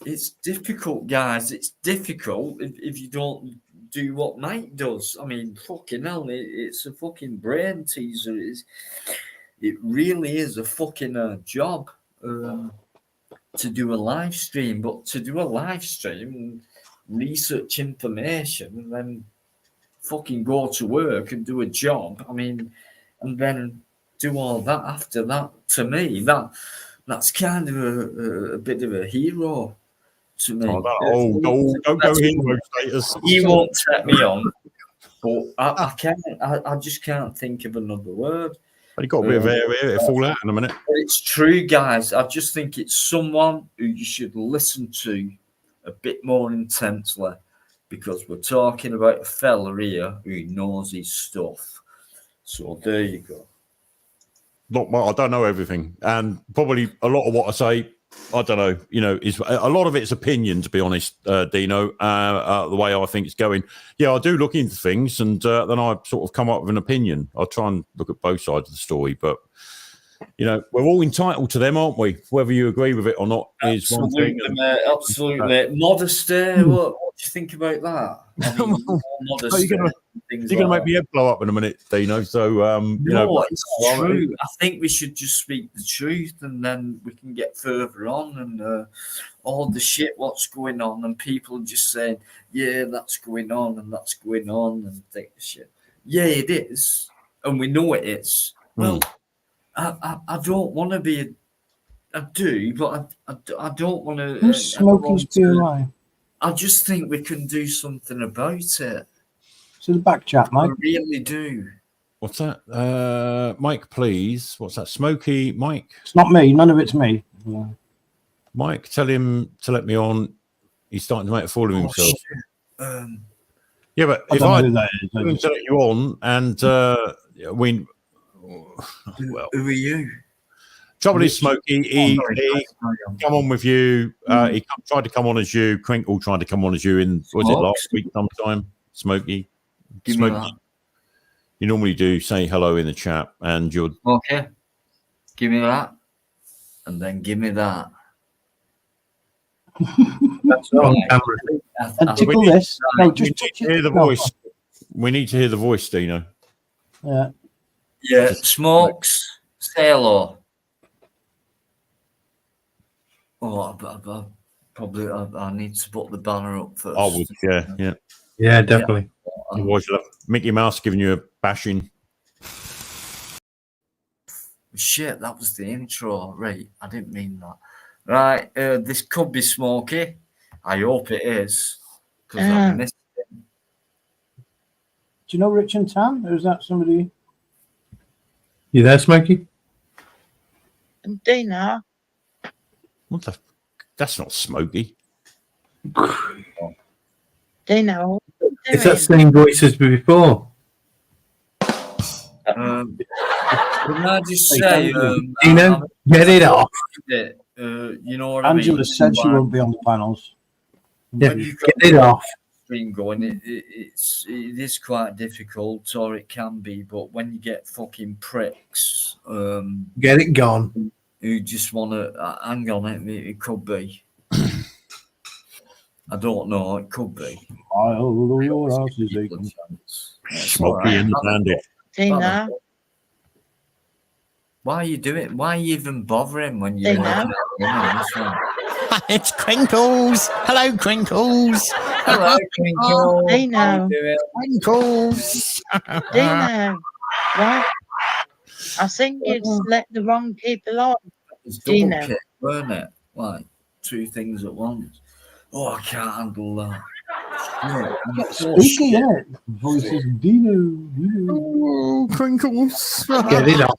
It's difficult, guys. It's difficult if you don't do what Mike does. I mean, fucking hell, it's a fucking brain teaser. It really is a fucking job to do a live stream, but to do a live stream, research information, and then fucking go to work and do a job. I mean, and then do all that after that. To me, that's kind of a bit of a hero to me. Don't go hero status. He won't set me on, but I can't. I just can't think of another word. But you got a bit of air here. It'll fall out in a minute. But it's true, guys. I just think it's someone who you should listen to a bit more intensely, because we're talking about a fella here who knows his stuff. So there you go. Look, well, I don't know everything, and probably a lot of what I say, I don't know. You know, is a lot of it's opinion, to be honest, Dino. The way I think it's going, yeah, I do look into things, and then I sort of come up with an opinion. I try and look at both sides of the story, but you know, we're all entitled to them, aren't we? Whether you agree with it or not is one thing. Absolutely. Modesty, what do you think about that? I mean, modesty, you're going to make me head blow up in a minute, Dino. So, you know, it's true. I think we should just speak the truth, and then we can get further on. And all the shit, what's going on, and people just saying, yeah, that's going on, and that's going on, and think shit. Yeah, it is, and we know it is. Well, I don't want to be I do, but I don't want to. Who's Smokey's POI? I just think we can do something about it. To the back chat, Mike. I really do. What's that? Mike, please. What's that? Smokey, Mike? It's not me. None of it's me. Yeah. Mike, tell him to let me on. He's starting to make a fool of himself. Yeah, but if I know who that is, to let you on, and we, well, who are you? Trouble is, Smokey, he come on with you. He tried to come on as you. Crinkle tried to come on as you in, was it last week sometime? Smokey. Give me that. You normally do say hello in the chat, and you're okay. Give me that, and then give me that. That's not on camera. And tickle this. No, just touch hear it. the voice. We need to hear the voice, Dino. Yeah. Yeah, Smokes, say hello. Oh, I need to put the banner up first. I would, yeah. Yeah, definitely. Otherwise, you'll have Mickey Mouse giving you a bashing. Shit, that was the intro. Right, I didn't mean that. Right, this could be Smokey. I hope it is, because I missed it. Do you know Rich and Tan? Or is that somebody? You there, Smokey? And Dina. What the? That's not Smokey. Dina. It's that same voice as before. Can I just say, Dino, get it off. You know what I mean? Angela said she won't be on the panels. Yeah, When you've get got it off. Stream going, it is quite difficult, or it can be. But when you get fucking pricks, Get it gone. who just want to hang on it could be. I don't know. It could be. I'll your house is aching. Smokey and the Bandit. Dina. Why are you doing? Why are you even bothering when you're Dina. looking at this one? It's Crinkles. Hello, Crinkles. Hello, Crinkle. Dino. How you doing? Crinkles. Dino. What? I think you'd let the wrong people on. It's double Dino. kick, weren't it? Like two things at once. Oh, I can't handle that. Yeah, I'm so Spooky, shit. innit? Voices Dino. Oh, Crinkles. Get it off.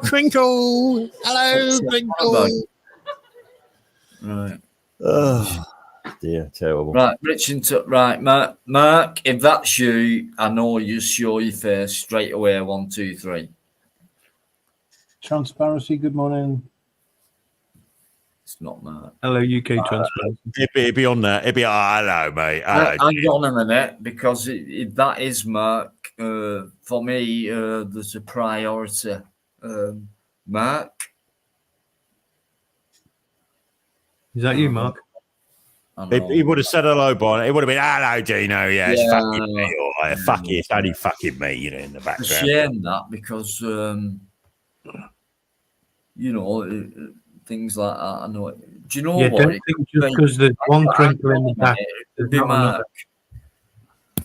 Crinkle. Hello, Crinkle. Right. Oh, dear, terrible. Right, right, Mark, if that's you, I know you show your face straight away. 1, 2, 3. Transparency, good morning. It's not Mark. Hello, UK Transparency. It'd be on there. It'd be, hello, mate. Hello. Hang on a minute, because if that is Mark, for me, there's a priority. Mark? Is that you, Mark? He would have said hello, Barney. It would have been, hello, Dino. Yeah, it's Yeah. fucking me. All right, fuck it. It's only fucking me, you know, in the It's a background. shame that because, you know, things like that. I know. Do you know Yeah, what? don't think just because there's one crinkle in the back, It'd there's be not another. Mark.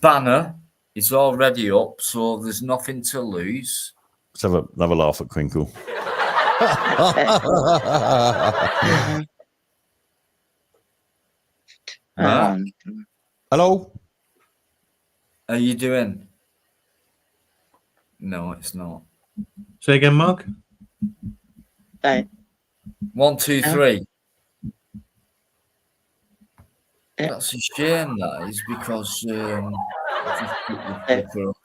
Banner is already up, so there's nothing to lose. Let's have another laugh at Crinkle. Hello? How you doing? No, it's not. Say again, Mark. Hey. 1, 2, 3. That's a shame, that is, because just put the paper up.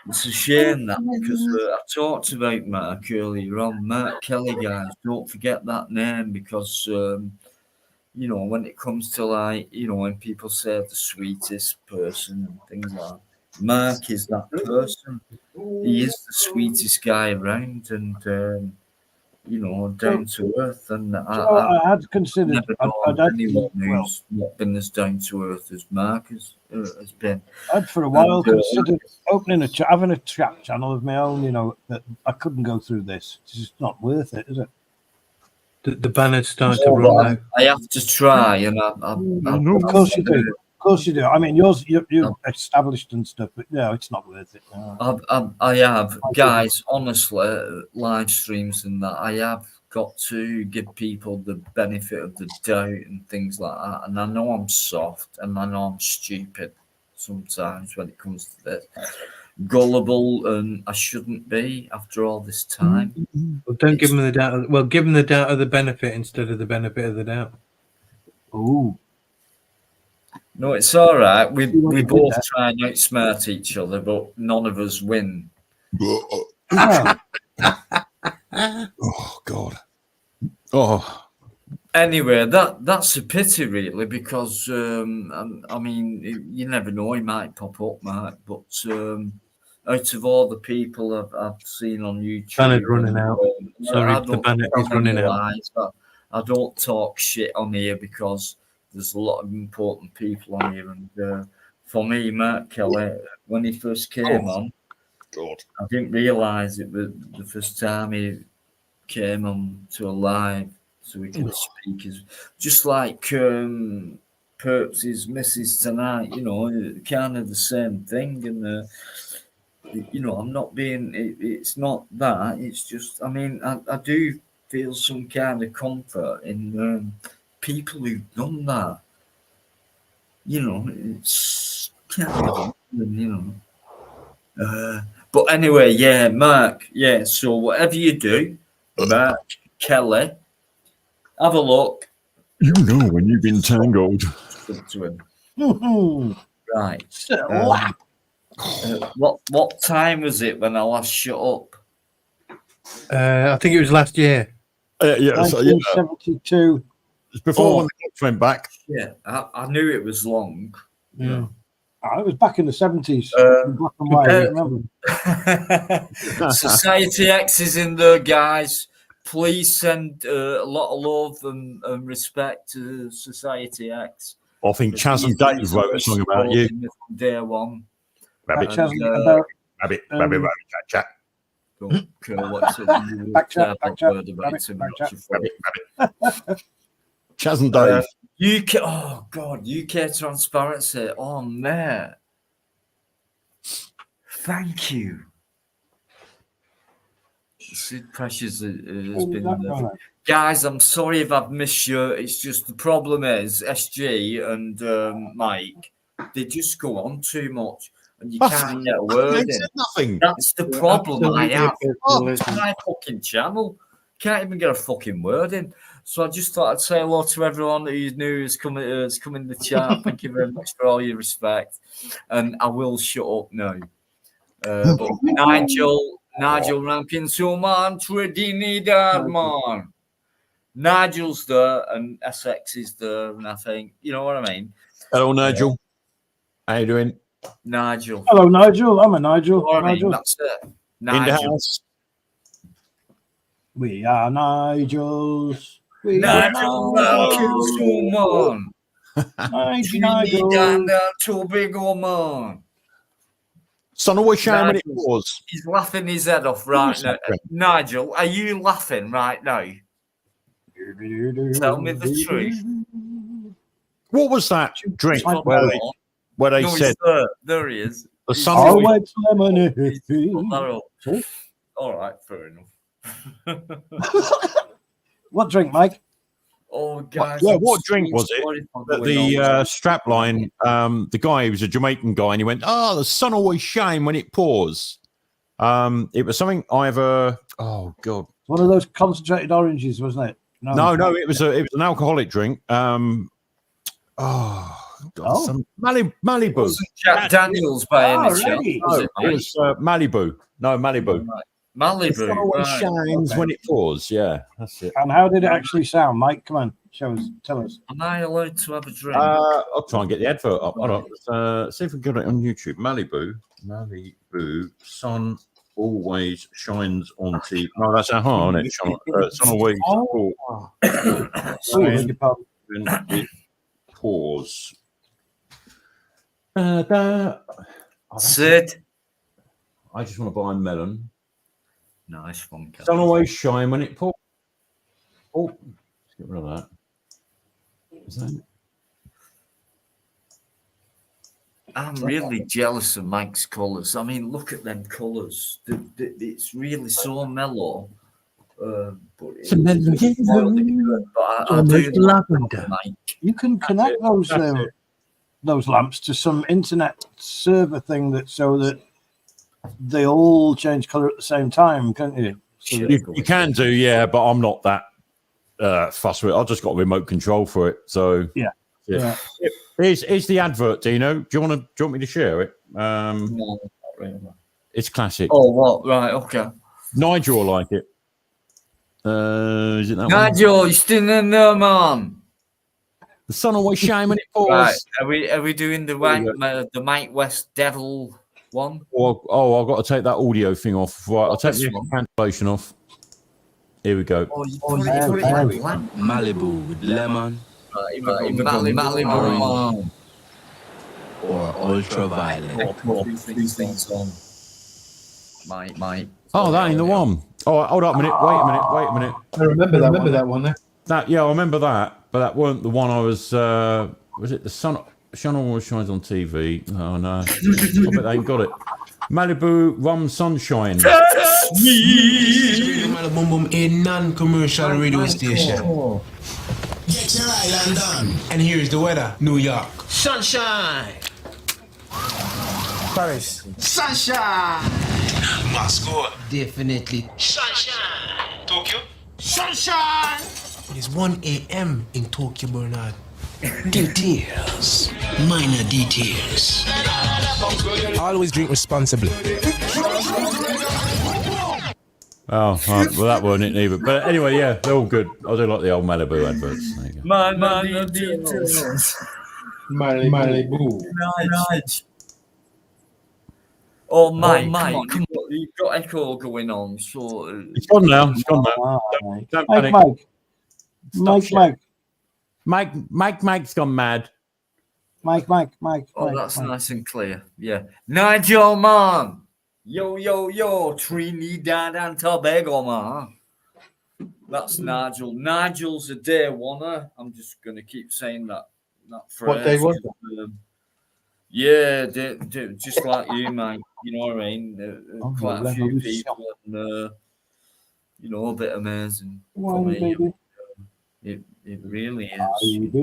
It's a shame that because I talked about Mark earlier on. Mark Kelly, guys, don't forget that name because you know, when it comes to like, you know, when people say the sweetest person and things like that, Mark is that person. He is the sweetest guy around and you know, down to earth. And I had considered. never known anyone who's not been as down to earth as Mark has been. I'd for a while And, considered opening having a chat channel of my own, you know, but I couldn't go through this. It's just not worth it, is it? The banner's starting to Oh, run but out. I have to try, and Of course you do. Of course you do. I mean, you're established and stuff, but no, it's not worth it. No. I have, guys, honestly, live streams and that, I have got to give people the benefit of the doubt and things like that. And I know I'm soft and I know I'm stupid sometimes when it comes to this. Gullible, and I shouldn't be after all this time. Well, don't give them the doubt. Well, give them the doubt of the benefit instead of the benefit of the doubt. Ooh. No, it's all right. We both try and outsmart each other, but none of us win. Oh, God. Oh. Anyway, that's a pity, really, because I mean, you never know; he might pop up, Mark. But out of all the people I've seen on YouTube, Banner's running out. Sorry, I the don't banner tell is running any out. lies. I don't talk shit on here because there's a lot of important people on here, and for me, Mark Kelly, when he first came on, I didn't realise it was the first time he came on to a live. So we can speak is just like Perps's Mrs. Tonight, you know, kind of the same thing. And you know, I'm not being. It's not that. It's just. I mean, I do feel some kind of comfort in people who've done that. You know, it's kind of, you know. But anyway, yeah, Mark. Yeah. So whatever you do, Mark Kelly. Have a look. You know when you've been tangled. To him. Right. What time was it when I last shut up? I think it was last year. Yeah, so, yeah. 1972. It's before when the clocks went back. Yeah, I knew it was long. Yeah. I was back in the 70s. Black and white, I remember. Society X is in there, guys. Please send a lot of love and respect to Society X. I think Chaz and Dave wrote a song about you. From day one. Rabbit, rabbit, chat. Don't care what's back chat. Chaz and Dave. UK, oh God, UK Transparency. Oh man. Thank you. Sid Precious has been guys. I'm sorry if I've missed you. It's just the problem is SG and Mike. They just go on too much, and you can't get a word in. Nothing. That's the problem I have. It's my fucking channel. Can't even get a fucking word in. So I just thought I'd say hello to everyone who knew has come in the chat. Thank you very much for all your respect, and I will shut up now. But Nigel Rampkin, man, Trinidad, man. Nigel's there and SX is there, and I think, you know what I mean? Hello, Nigel. How you doing? Nigel. Hello, Nigel. I'm a Nigel. You know what I mean? Nigel. That's it. In the Nigel. house. We are Nigels. Nigel, now kill someone. Trinidad and Tobago, man. Son, always shame when it pours. He's laughing his head off right now. Nigel, are you laughing right now? Tell me the truth. What was that drink where they No, said there he is. the He's sun got always that up. All right, fair enough. What drink, Mike? Oh, guys. Yeah, I'm what so drink was sorry it? for That going the on. strap line, the guy, he was a Jamaican guy, and he went, "Oh, the sun always shine when it pours." It was something either. Oh God, One of those concentrated oranges, wasn't it? no, it was an alcoholic drink. Some Malibu. Wasn't Jack Daniels by any chance? Already. Was No, it, it mate? was Malibu. No, Malibu. The sun Malibu. always Right. shines when it pours. Yeah, that's it. And how did it actually sound, Mike? Come on, show us, tell us. Am I allowed to have a drink? I'll try and get the advert up. Hold on. See if we can get it on YouTube. Malibu. Sun always shines on TV. No, that's our heart, isn't it? Sun always beg your pardon. when it pours. Sid. I just want to buy a melon. Nice one, Cal. Sun always shine when it pours. Oh, let's get rid of that. Is that it? I'm really jealous of Mike's colours. I mean, look at them colours. It's really so mellow. But It's a mellow yellow. But I Almost do lavender. Mike. You can connect those lamps to some internet server thing so that they all change color at the same time, can't you? So that- You can do, yeah, but I'm not that fussed with it. I've just got a remote control for it. So Yeah. Here's the advert, Dino. Do you want me to share it? No, not really. It's classic. Oh, what? Right, okay. Nigel will like it. Is it that one? Nigel, you still in there, man? The sun always shine when it pours. Right, are we doing the Mike West Devil one? Oh, I've got to take that audio thing off. Right, I'll take This the one? cancellation off. Here we go. Oh, you put it like lamp. Malibu with lemon Malibu. or ultraviolet. These things on. Mike. Oh, that ain't the one. Oh, hold up a minute. Wait a minute. I remember that one there. Yeah, I remember that, but that weren't the one I was. Was it the sun? Sun always shines on TV. Oh no, I bet they ain't got it. Malibu Rum Sunshine. Malibu Boom Boom, a non-commercial radio station. Get your island done. And here's the weather: New York, sunshine. Paris, sunshine. Moscow, definitely sunshine. Tokyo, sunshine. It's 1 a.m. in Tokyo, Bernard. Details, minor details. Always drink responsibly. Oh, well, that weren't it either. But anyway, yeah, they're all good. I do like the old Malibu adverts. There you go. Malibu. Nice. Oh, Mike, come on. You've got echo going on. So It's gone now. Don't panic. Mike's gone mad. Mike. Oh, that's nice and clear. Yeah. Nigel, man. Yo. Trinidad and Tobago, man. That's Nigel. Nigel's a day oneer. I'm just going to keep saying that phrase. What day was it? Yeah, just like you, Mike. You know what I mean? Quite a few people, and a bit amazing. For me. It really is. And do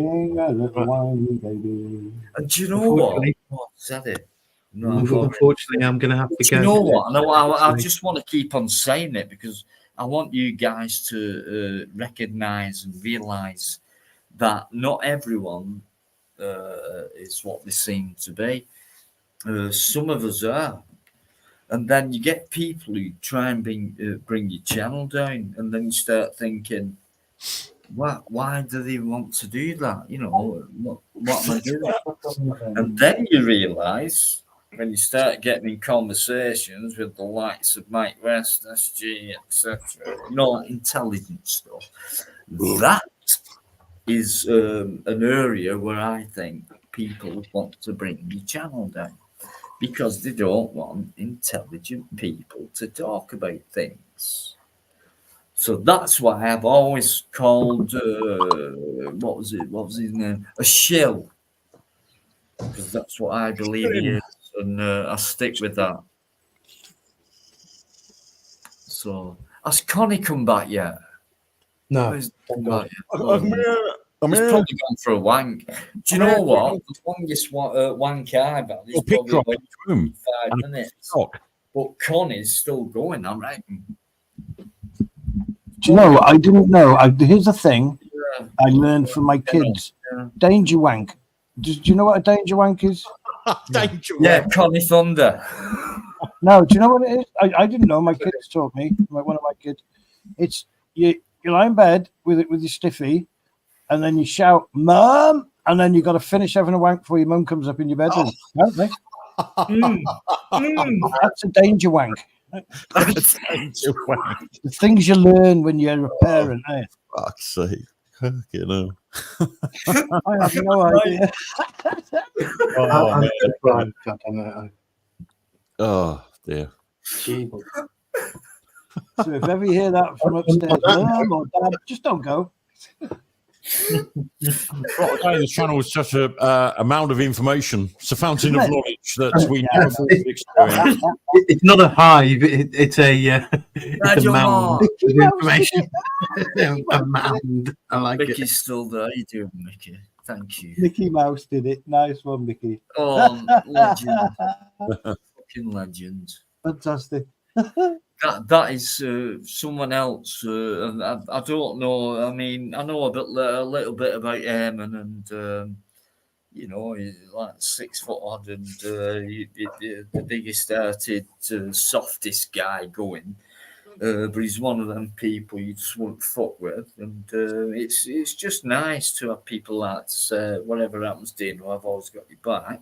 you know what? Oh, said it. No, Unfortunately, I'm going to have to go. you know what? I just want to keep on saying it because I want you guys to recognize and realize that not everyone is what they seem to be. Some of us are. And then you get people who try and bring your channel down, and then you start thinking, why do they want to do that? What am I doing? And then you realise when you start getting in conversations with the likes of Mike West, SG, etc., not intelligent stuff, That is an area where I think people want to bring the channel down because they don't want intelligent people to talk about things. So that's why I've always called what was his name? A shill, because that's what I believe he is, and I stick with that. So has Connie come back yet? No. He's come back yet? I'm He's here. probably gone for a wank. Do you know what? The longest wank I've had is Pick probably drop like in the room. 5 minutes. But Connie's still going, I reckon. Do you know? I didn't know. Here's the thing. Yeah. I learned from my kids. Yeah. Danger wank. Do you know what a danger wank is? Danger Yeah, Connie Thunder. No, do you know what it is? I didn't know. My kids taught me. One of my kids. It's you lie in bed with your stiffy, and then you shout, "Mum!" and then you got to finish having a wank before your mum comes up in your bedroom. Don't they? That's a danger wank. The things you learn when you're a parent, eh? Fuck's sake. You know. I have no idea. Oh dear. So if ever you hear that from upstairs, Mum or Dad, just don't go. What again, this channel is such a amount of information. It's a fountain of knowledge that we never thought we'd experience. It's not a hive. It's a mound of information. A mound. I like Mickey's it. still there. You doing, Mickey? Thank you. Mickey Mouse did it. Nice one, Mickey. Oh, legend. Fucking legend. Fantastic. That is someone else. I don't know. I mean, I know a little bit about Eamon, and you know, he's like 6 foot odd, and the biggest hearted, softest guy going. But he's one of them people you just won't fuck with, and it's just nice to have people like to say, whatever happens, Dino, I've always got your back.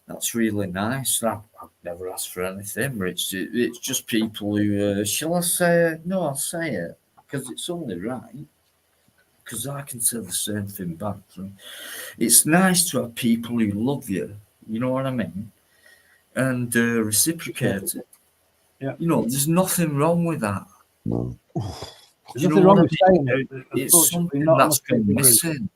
That's really nice. I've never asked for anything, but it's just people who, shall I say it? No, I'll say it, because it's only right, because I can say the same thing back. It's nice to have people who love you, you know what I mean, and reciprocate it. Yeah. You know, there's nothing wrong with that. There's You nothing know wrong what with I mean? saying it. It's something Not that's on a been degree. missing.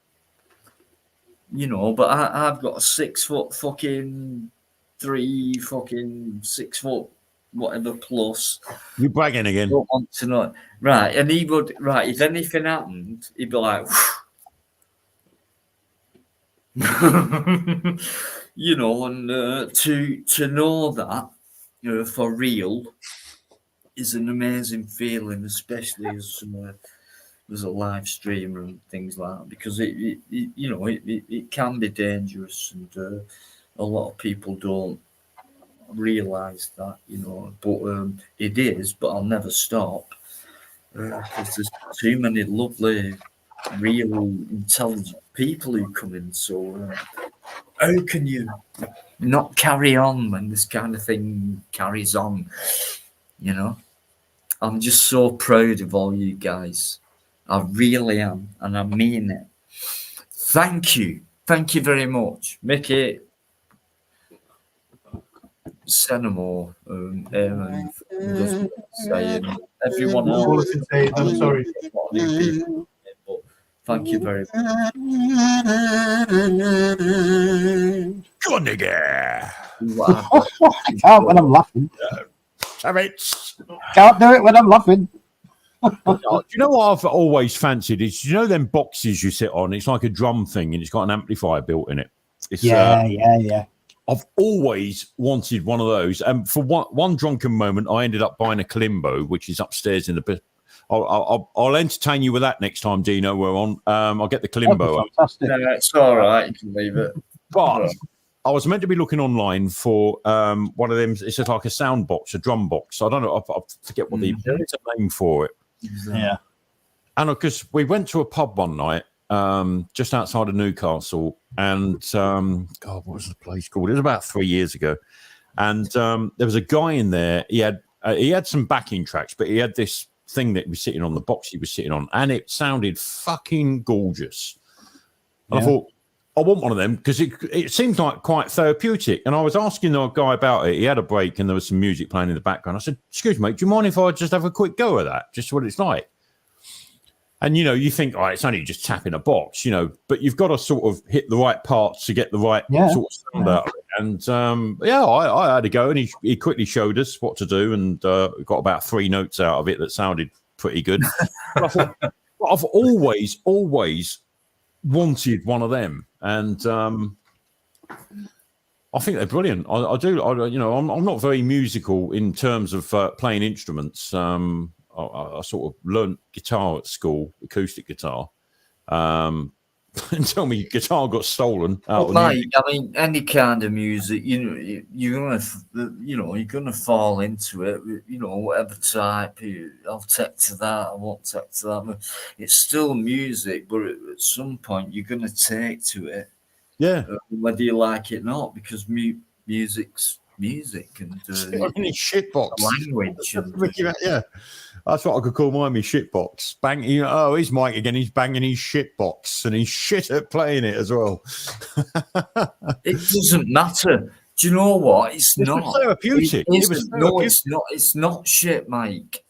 You know, but I've got a 6 foot fucking 3 fucking 6 foot whatever plus. You bragging again? Don't want to know, right? And he would, right, if anything happened, he'd be like, you know, and to know that for real is an amazing feeling, especially as a live streamer and things like that, because it you know it can be dangerous, and a lot of people don't realize that, you know, but it is. But I'll never stop because there's too many lovely, real, intelligent people who come in. So how can you not carry on when this kind of thing carries on? You know, I'm just so proud of all you guys. I really am, and I mean it. Thank you very much, Mickey. Senamo, Eamon, saying everyone All I else. can say is I'm sorry. But thank you very much. Go on, nigga. I can't when I'm laughing. Can't do it when I'm laughing. Do you know what I've always fancied? Is, you know, them boxes you sit on? It's like a drum thing, and it's got an amplifier built in it. It's, Yeah. I've always wanted one of those, and for one drunken moment, I ended up buying a Kalimbo, which is upstairs in the. I'll entertain you with that next time, Dino. We're on. I'll get the Kalimbo. Fantastic. No, it's all right. You can leave it. But I was meant to be looking online for one of them. It's just like a sound box, a drum box. I don't know. I forget what there is a name for it. Yeah. And because we went to a pub one night just outside of Newcastle, and God, what was the place called? It was about 3 years ago, and there was a guy in there. He had some backing tracks, but he had this thing that he was sitting on, the box he was sitting on, and it sounded fucking gorgeous. And I thought, I want one of them because it seems like quite therapeutic. And I was asking the guy about it. He had a break and there was some music playing in the background. I said, excuse me, do you mind if I just have a quick go at that? Just what it's like. And, you think, oh, it's only just tapping a box, but you've got to sort of hit the right parts to get the right sort of sound out of it. And, I had a go, and he quickly showed us what to do, and got about 3 notes out of it that sounded pretty good. But I thought, I've always wanted one of them. And I think they're brilliant. I do. I'm not very musical in terms of playing instruments. I sort of learned guitar at school, acoustic guitar. Until my guitar got stolen. Mate, I mean, any kind of music, you're gonna fall into it. Whatever type. I'll take to that. I won't take to that. It's still music, but at some point you're gonna take to it. Yeah. Whether you like it or not, because music's music and shitbox language. Yeah. That's what I could call mine, my shitbox. Bang! Oh, he's Mike again. He's banging his shitbox, and he's shit at playing it as well. It doesn't matter. Do you know what? It's not therapeutic. It's not shit, Mike.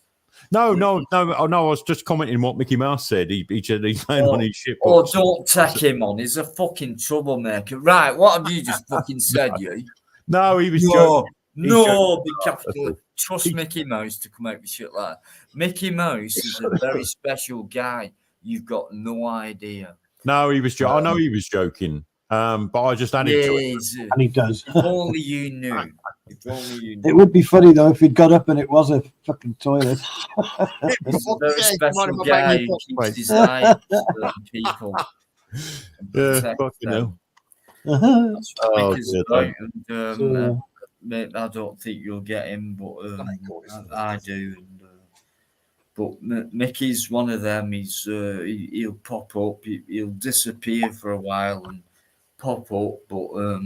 No. I was just commenting what Mickey Mouse said. He's playing on his shitbox. Oh, don't take him on. He's a fucking troublemaker. Right? What have you just fucking said, you? No, he was joking. No, be capital. Trust Mickey Mouse to come out with shit like that. Mickey Mouse is a very special guy. You've got no idea. No, he was joking. I know he was joking. But I just added to it. And he does. If only you knew. If only you knew. It would be funny though if he'd got up and it was a fucking toilet. He's a very special guy who keeps his eye on certain people. Yeah, fucking hell. That's what Mickey's about. And, mate, I don't think you'll get him, but I do. And, but Mickey's one of them. He'll pop up. He'll disappear for a while and pop up. But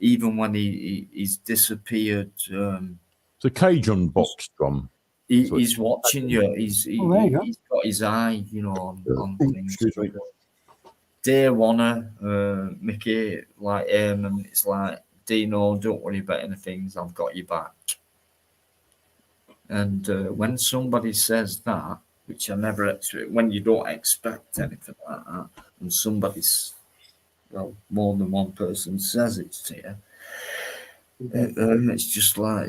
even when he's disappeared, it's a Cajun box drum. He's watching you. He's got his eye, on things. Dear Wanna, Mickey, like him, and it's like, Dino, don't worry about anything. I've got your back. And when somebody says that, which I never expect, when you don't expect anything like that, and somebody's, more than one person says it to you, it's just like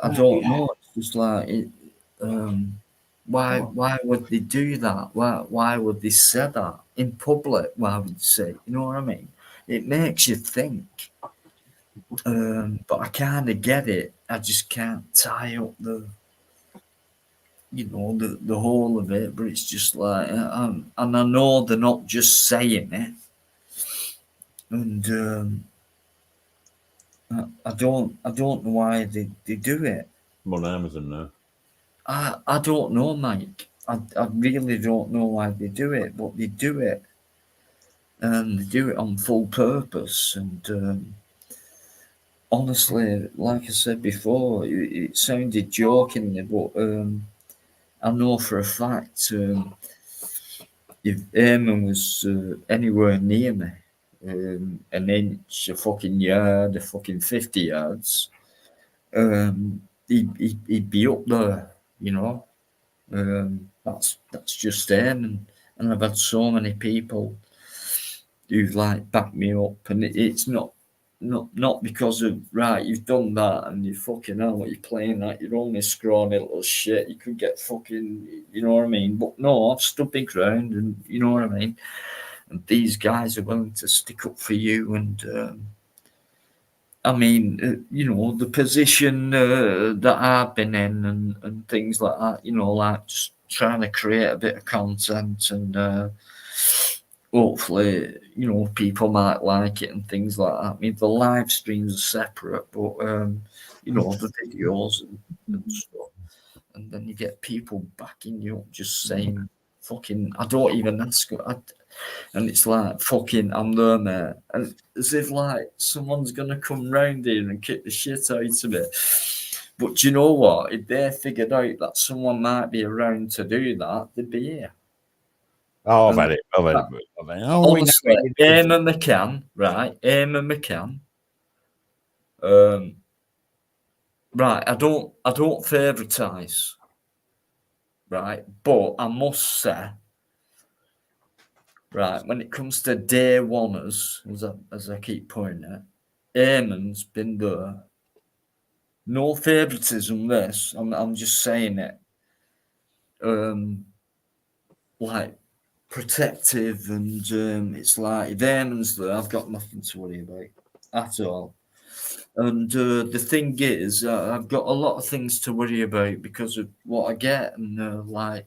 I don't know. It's just like why would they do that? Why would they say that in public? Why would they say? You know what I mean? It makes you think. But I kind of get it. I just can't tie up the whole of it. But it's just like, and I know they're not just saying it. And I don't know why they do it. I'm on Amazon now. I don't know, Mike. I really don't know why they do it, but they do it. And they do it on full purpose. And honestly, like I said before, it sounded jokingly, but I know for a fact if Eamon was anywhere near me, an inch, a fucking yard, a fucking 50 yards, he'd be up there, That's just him. And I've had so many people who've like backed me up, and it's not because of right, you've done that and you fucking hell, what you're playing that, you're only scrawny little shit, you could get fucking, you know what I mean? But no, I've stood big ground, and you know what I mean? And these guys are willing to stick up for you, and I mean, the position that I've been in and things like that, like just trying to create a bit of content, and hopefully, people might like it and things like that. I mean, the live streams are separate, but, the videos and stuff. And then you get people backing you up, just saying, fucking, I don't even ask. And it's like, fucking, I'm there, mate. And as if, like, someone's going to come round here and kick the shit out of it. But do you know what? If they figured out that someone might be around to do that, they'd be here. Oh, I've And had it. I've had that- it. I've had it. Oh, we know honestly, it is. Eamon McCann, right? Eamon McCann. Right, I don't favoritise, right? But I must say, right, when it comes to day oneers, as I keep pointing it, Eamon's been there. No favouritism. This, I'm just saying it. Like protective, and it's like if Eamon's there, I've got nothing to worry about at all. And the thing is, I've got a lot of things to worry about because of what I get, and like,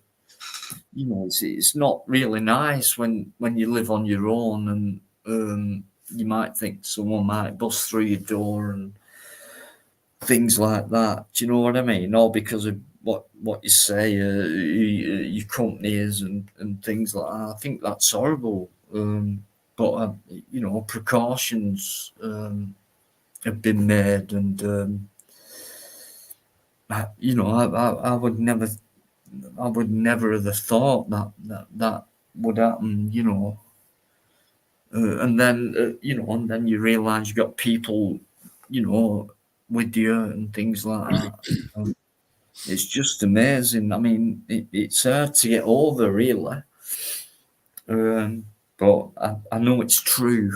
you know, it's not really nice when you live on your own, and you might think someone might bust through your door and things like that. Do you know what I mean? All because of what you say, your company is, and things like that. I think that's horrible. But you know, precautions have been made, and you know, I would never have thought that would happen. You know, and then you know, and then you realise you got people, you know, with you and things like that. It's just amazing. I mean, it's hard to get over, really. But I know it's true.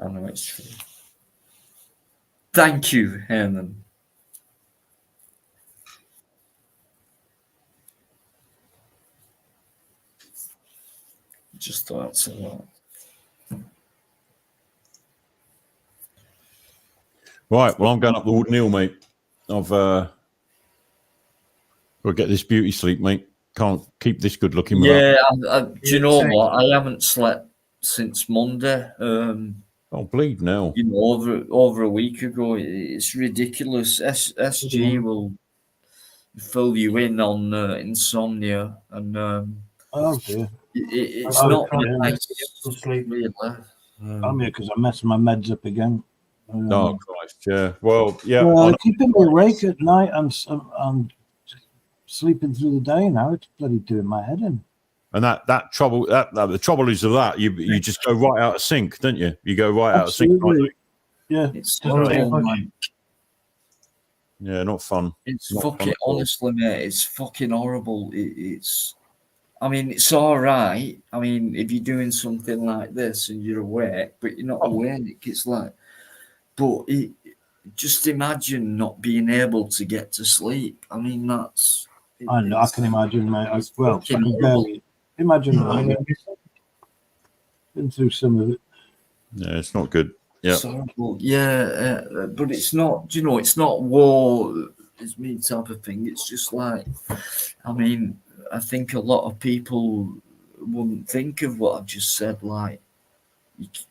I know it's true. Thank you, Herman. Just thought so. Right, well, I'm going up the Wooden Hill, mate. I've got to get this beauty sleep, mate. Can't keep this good-looking. Yeah, do you know what? I haven't slept since Monday. Oh, bleed now. You know, over a week ago. It's ridiculous. SG will fill you in on insomnia, and Oh dear. it's not nice. Really. I'm here because I'm messing my meds up again. Oh Christ, yeah. Well, yeah. Keeping me awake at night and sleeping through the day now. It's bloody doing my head in. And that trouble, the trouble is of that you just go right out of sync, don't you? You go right out of sync. Yeah, it's yeah, not fun. It's not fucking fun. honestly, mate. It's fucking horrible. I mean, it's all right. I mean, if you're doing something like this and you're awake, but you're not awake, it's like. But just imagine not being able to get to sleep. I mean, that's. I know. I can imagine, mate. I can barely imagine that. Been through some of it. Yeah, it's not good. Yeah. It's horrible. Yeah, but it's not. Do you know? It's not war. It's me type of thing. It's just like. I mean, I think a lot of people wouldn't think of what I've just said. Like.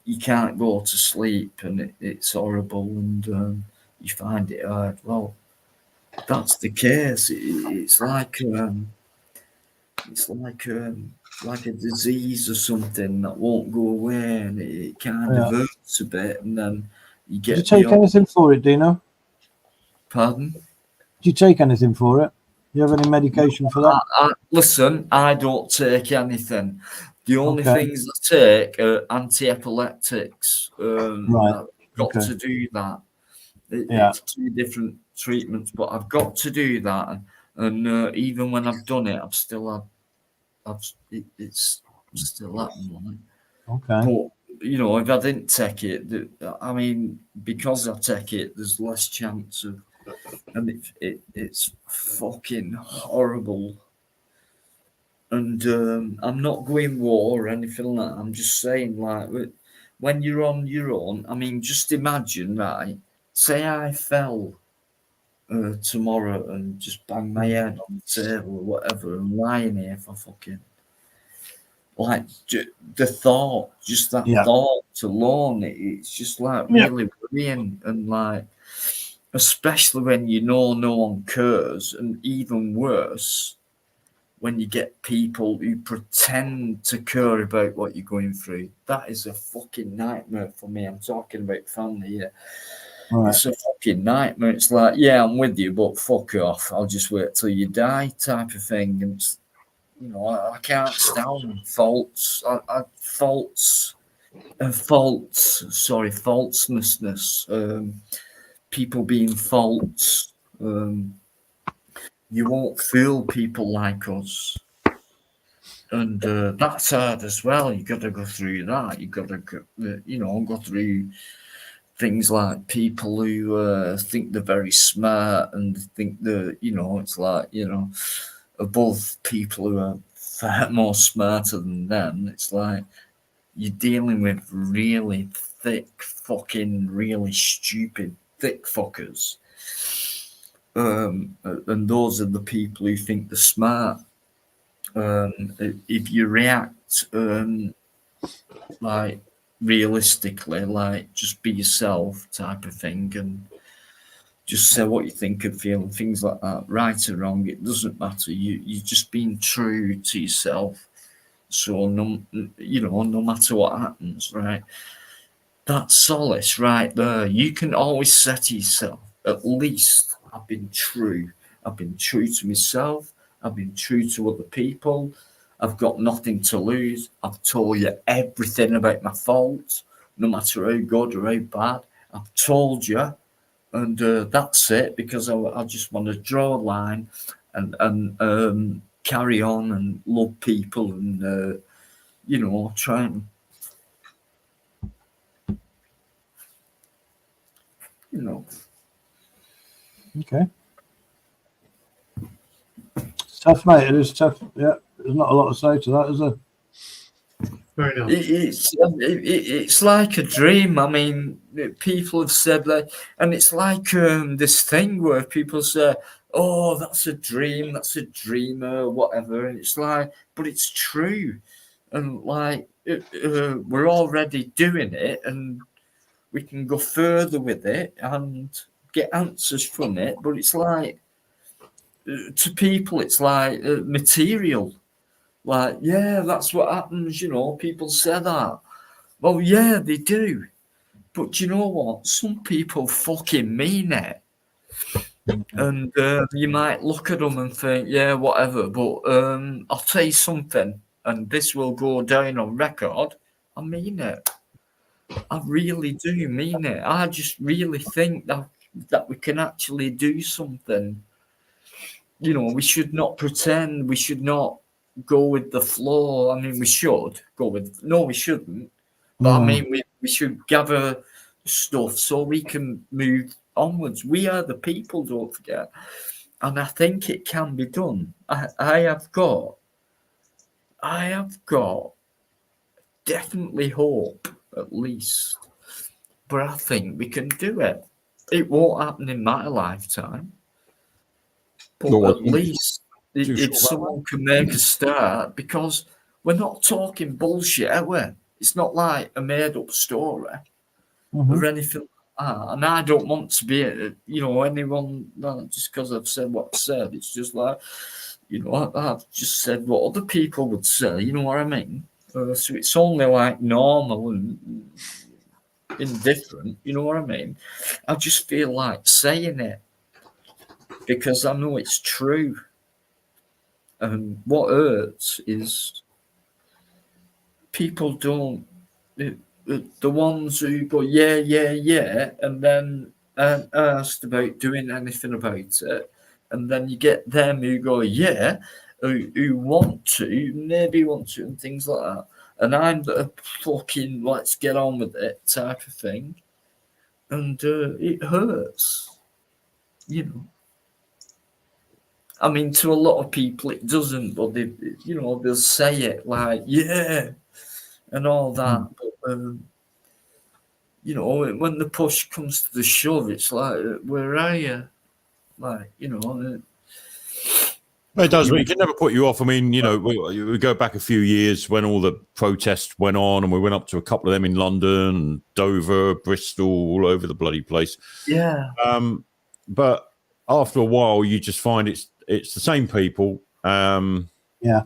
You can't go to sleep, and it's horrible, and you find it hard. Well, that's the case. It's like a disease or something that won't go away, and it kind of hurts a bit, and then you get. Did you take anything for it, Dino? Pardon? Did you take anything for it? Do you have any medication for that? Listen, I don't take anything. The only things I take are anti-epileptics. Right. I've got to do that. It's 2 different treatments, but I've got to do that. And even when I've done it, it's still happening. Okay. But you know, if I didn't take it, I mean, because I take it, there's less chance of, and it's fucking horrible. And I'm not going war or anything like that. I'm just saying, like, when you're on your own, I mean, just imagine, right? Say I fell tomorrow and just bang my head on the table or whatever and lying here for fucking, like, the thought, just that thought alone, it's just like really worrying, and like, especially when you know no one cares, and even worse, when you get people who pretend to care about what you're going through. That is a fucking nightmare for me. I'm talking about family here. Right. It's a fucking nightmare. It's like, yeah, I'm with you, but fuck off. I'll just wait till you die, type of thing. And it's, you know, I can't stand falseness. People being false. You won't fool people like us. And that's hard as well. You got to go through that. You got to, go through things like people who think they're very smart and think they're, it's like, above people who are far more smarter than them. It's like you're dealing with really thick, fucking, really stupid, thick fuckers. And those are the people who think they're smart. If you react like realistically, like just be yourself type of thing, and just say what you think and feel and things like that, right or wrong, it doesn't matter. You're just being true to yourself. So no matter what happens, right? That solace right there. You can always say to yourself, at least I've been true. I've been true to myself. I've been true to other people. I've got nothing to lose. I've told you everything about my faults, no matter how good or how bad. I've told you, and that's it. Because I just want to draw a line and carry on and love people and try and Okay. It's tough, mate. It is tough. Yeah, there's not a lot to say to that, is there? Fair enough. It's like a dream. I mean, people have said that, and it's like this thing where people say, "Oh, that's a dream. That's a dreamer, whatever." And it's like, but it's true, and like we're already doing it, and we can go further with it and get answers from it. But it's like, to people, it's like material. Like, yeah, that's what happens, people say that. Well, yeah, they do. But you know what? Some people fucking mean it. And you might look at them and think, yeah, whatever. But I'll tell you something, and this will go down on record. I mean it. I really do mean it. I just really think that we can actually do something. We should not pretend. We should not go with the flow. I mean, we should go with. No, we shouldn't. But I mean, we should gather stuff so we can move onwards. We are the people, don't forget. And I think it can be done. I have got definitely hope, at least. But I think we can do it. It won't happen in my lifetime. But at least if someone can make a start, because we're not talking bullshit, are we? It's not like a made-up story or anything like that. And I don't want to be, anyone, just because I've said what I said. It's just like, I've just said what other people would say, you know what I mean? So it's only like normal and indifferent, you know what I mean? I just feel like saying it because I know it's true. And what hurts is people don't, the ones who go, yeah, and then aren't asked about doing anything about it. And then you get them who go, yeah, who want to, maybe want to, and things like that. And I'm the fucking let's get on with it type of thing. And it hurts, I mean, to a lot of people it doesn't, but they'll say it like, yeah, and all that. But, when the push comes to the shove, it's like, where are you? Like, It does, but you can never put you off. I mean, we go back a few years when all the protests went on, and we went up to a couple of them in London, Dover, Bristol, all over the bloody place. Yeah. But after a while, you just find it's the same people. Yeah.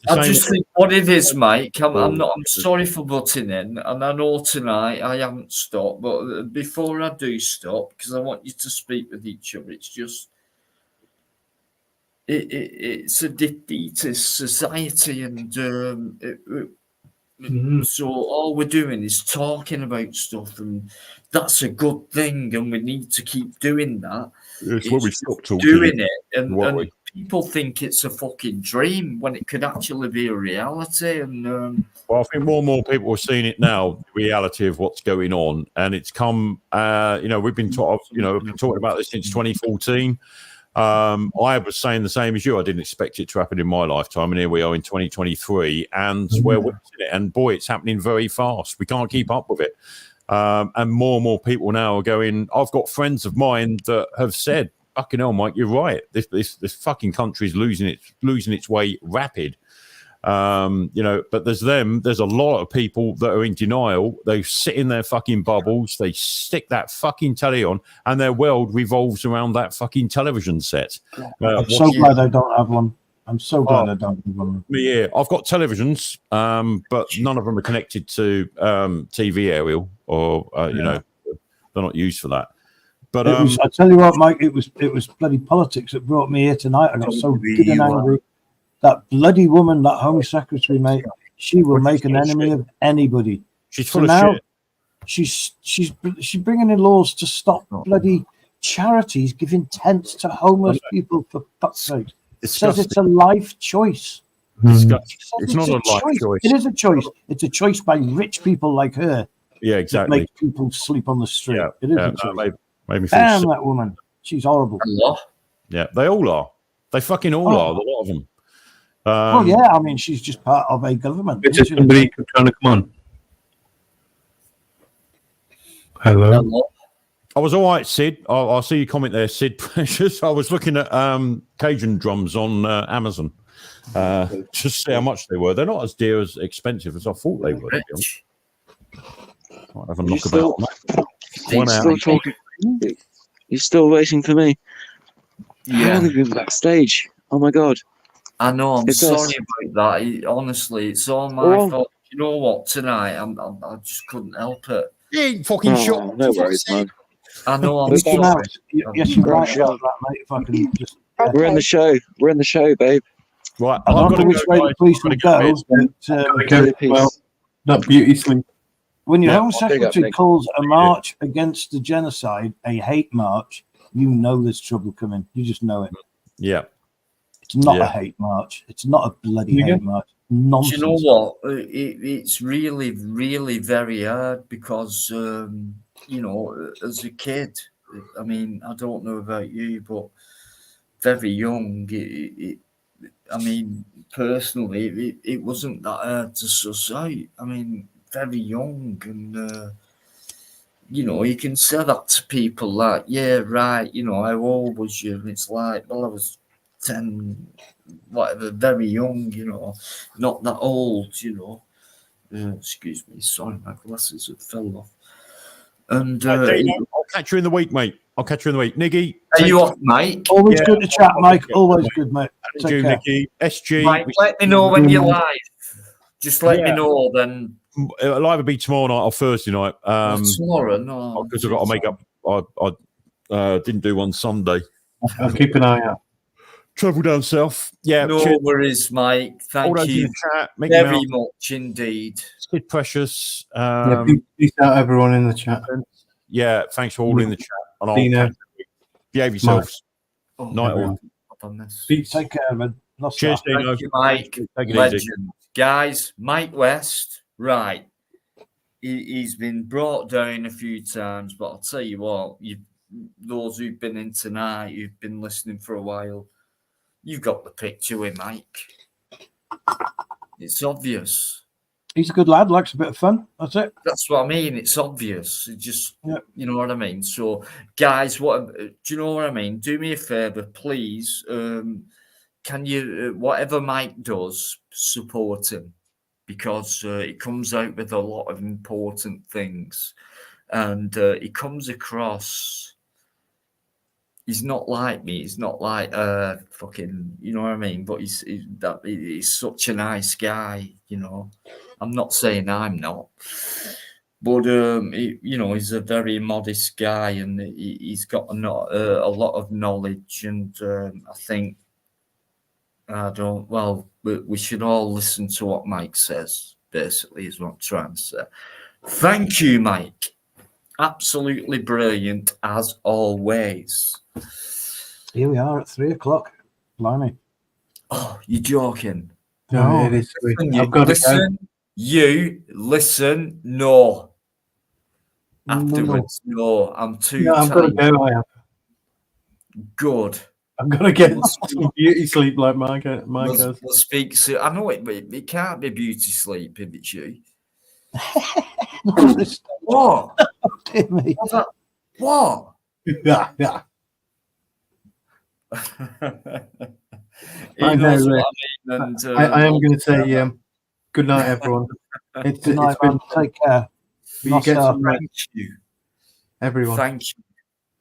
I just think what it is, Mike. I'm sorry for butting in, and I know tonight I haven't stopped, but before I do stop, because I want you to speak with each other, it's just it's a defeatist society, and so all we're doing is talking about stuff, and that's a good thing, and we need to keep doing that. It's when we stop talking. Doing it, and people think it's a fucking dream when it could actually be a reality. And well, I think more and more people are seeing it now, the reality of what's going on, and it's come. We've been talking about this since 2014. I was saying the same as you. I didn't expect it to happen in my lifetime, and here we are in 2023, and we're witnessing it. And boy, it's happening very fast. We can't keep up with it. And more people now are going. I've got friends of mine that have said, "Fucking hell, Mike, you're right. This fucking country is losing its way rapid." But there's a lot of people that are in denial. They sit in their fucking bubbles. They stick that fucking telly on, and their world revolves around that fucking television set. I'm so glad I don't have one. I'm so glad I don't have one. Yeah, I've got televisions, but none of them are connected to TV aerial, or they're not used for that. But I tell you what, Mike, it was bloody politics that brought me here tonight. I got so good and angry. That bloody woman, that Home Secretary, mate, she will make an enemy of anybody. She's full of shit. She's bringing in laws to stop bloody charities giving tents to homeless people, for fuck's sake. It says it's a life choice. It's not a life choice. It is a choice. It's a choice by rich people like her. Yeah, exactly. Make people sleep on the street. Yeah, it is a choice. Made me feel Damn sick. that woman. She's horrible. Yeah, they all are. They fucking all are. A lot of them. Well, yeah, I mean, she's just part of a government. Is somebody trying to come on? Hello. I was all right, Sid. I see your comment there, Sid Precious. I was looking at Cajun drums on Amazon. Just to see how much they were. They're not as dear as expensive as I thought they were. Might have a knock about on that. You're still waiting for me. Yeah. How long have you been backstage? Oh my god. I know. I'm It's sorry about that. Honestly, it's all my fault. You know what? Tonight, I just couldn't help it. You ain't fucking shot. No worries, man. I know. I'm Yes, you're right Sure. about that, mate. If I can just. We're in the show. We're in the show, babe. Right. I don't know which way the police will go, but Well, not beauty sleep. when your Yeah, Home I'll pick up, Secretary Nick. calls a march against the genocide a hate march, you know there's trouble coming. You just know it. Yeah. It's not Yeah. a hate march. It's not a bloody Yeah. hate march. Nonsense. Do you know what? It's really, really very hard because, as a kid, I mean, I don't know about you, but very young, personally, it wasn't that hard to suss out. I mean, very young, and, you can say that to people like, yeah, right, how old was you? And it's like, well, I was 10, whatever, very young, not that old, excuse me, sorry, my glasses have fell off. And I'll catch you in the week, mate. I'll catch you in the week. Niggy. are you off, Mike? Always good to chat, Mike. Always good, mate. Thank you, Take care. Nicky. SG. Mike, let me know when you're live. Just let me know then. It'll either be tomorrow night or Thursday night. Tomorrow, no. Because I've got to make up. I didn't do one Sunday. I'll keep an eye out. Travel down south. Yeah. No cheers. worries, Mike. All Thank those in you the chat, make them very out. much indeed. It's good, precious. Yeah, peace out, everyone in the chat. Yeah, thanks for all in the chat. And I'll Dino. behave yourselves. Oh, Night all. I've done this. Peace. Take care, man. Lost Cheers, that. Dino. Thank you, Mike. Take it easy. Legend. Guys, Mike West, right. He's been brought down a few times, but I'll tell you what, those who've been in tonight, who've been listening for a while, you've got the picture with Mike. It's obvious. He's a good lad, likes a bit of fun. That's it. That's what I mean. It's obvious. It just, Yeah. you know what I mean? So, guys, do you know what I mean? Do me a favor, please. Can you, whatever Mike does, support him, because he comes out with a lot of important things, and he comes across he's not like me. He's not like fucking, you know what I mean? But he's such a nice guy, you know. I'm not saying I'm not, but you know, he's a very modest guy, and he's got a lot of knowledge, and I think we should all listen to what Mike says. Basically, is what I'm trying to say. Thank you, Mike. Absolutely brilliant as always. Here we are at 3:00. Blimey. Oh, you're joking. No, it is. Listen, I've got to go. Listen, no. Afterwards, no. I'm too No, I've got to tired. go. I have. Good. I'm gonna get some beauty sleep like Mike has. We'll speak soon. I know it can't be beauty sleep if it's you. What? Dear me. What? Yeah. He knows what I mean, and, I am going to say good night, everyone. Good night, man. Take care. You get some Thank rest, you. everyone. Thank you.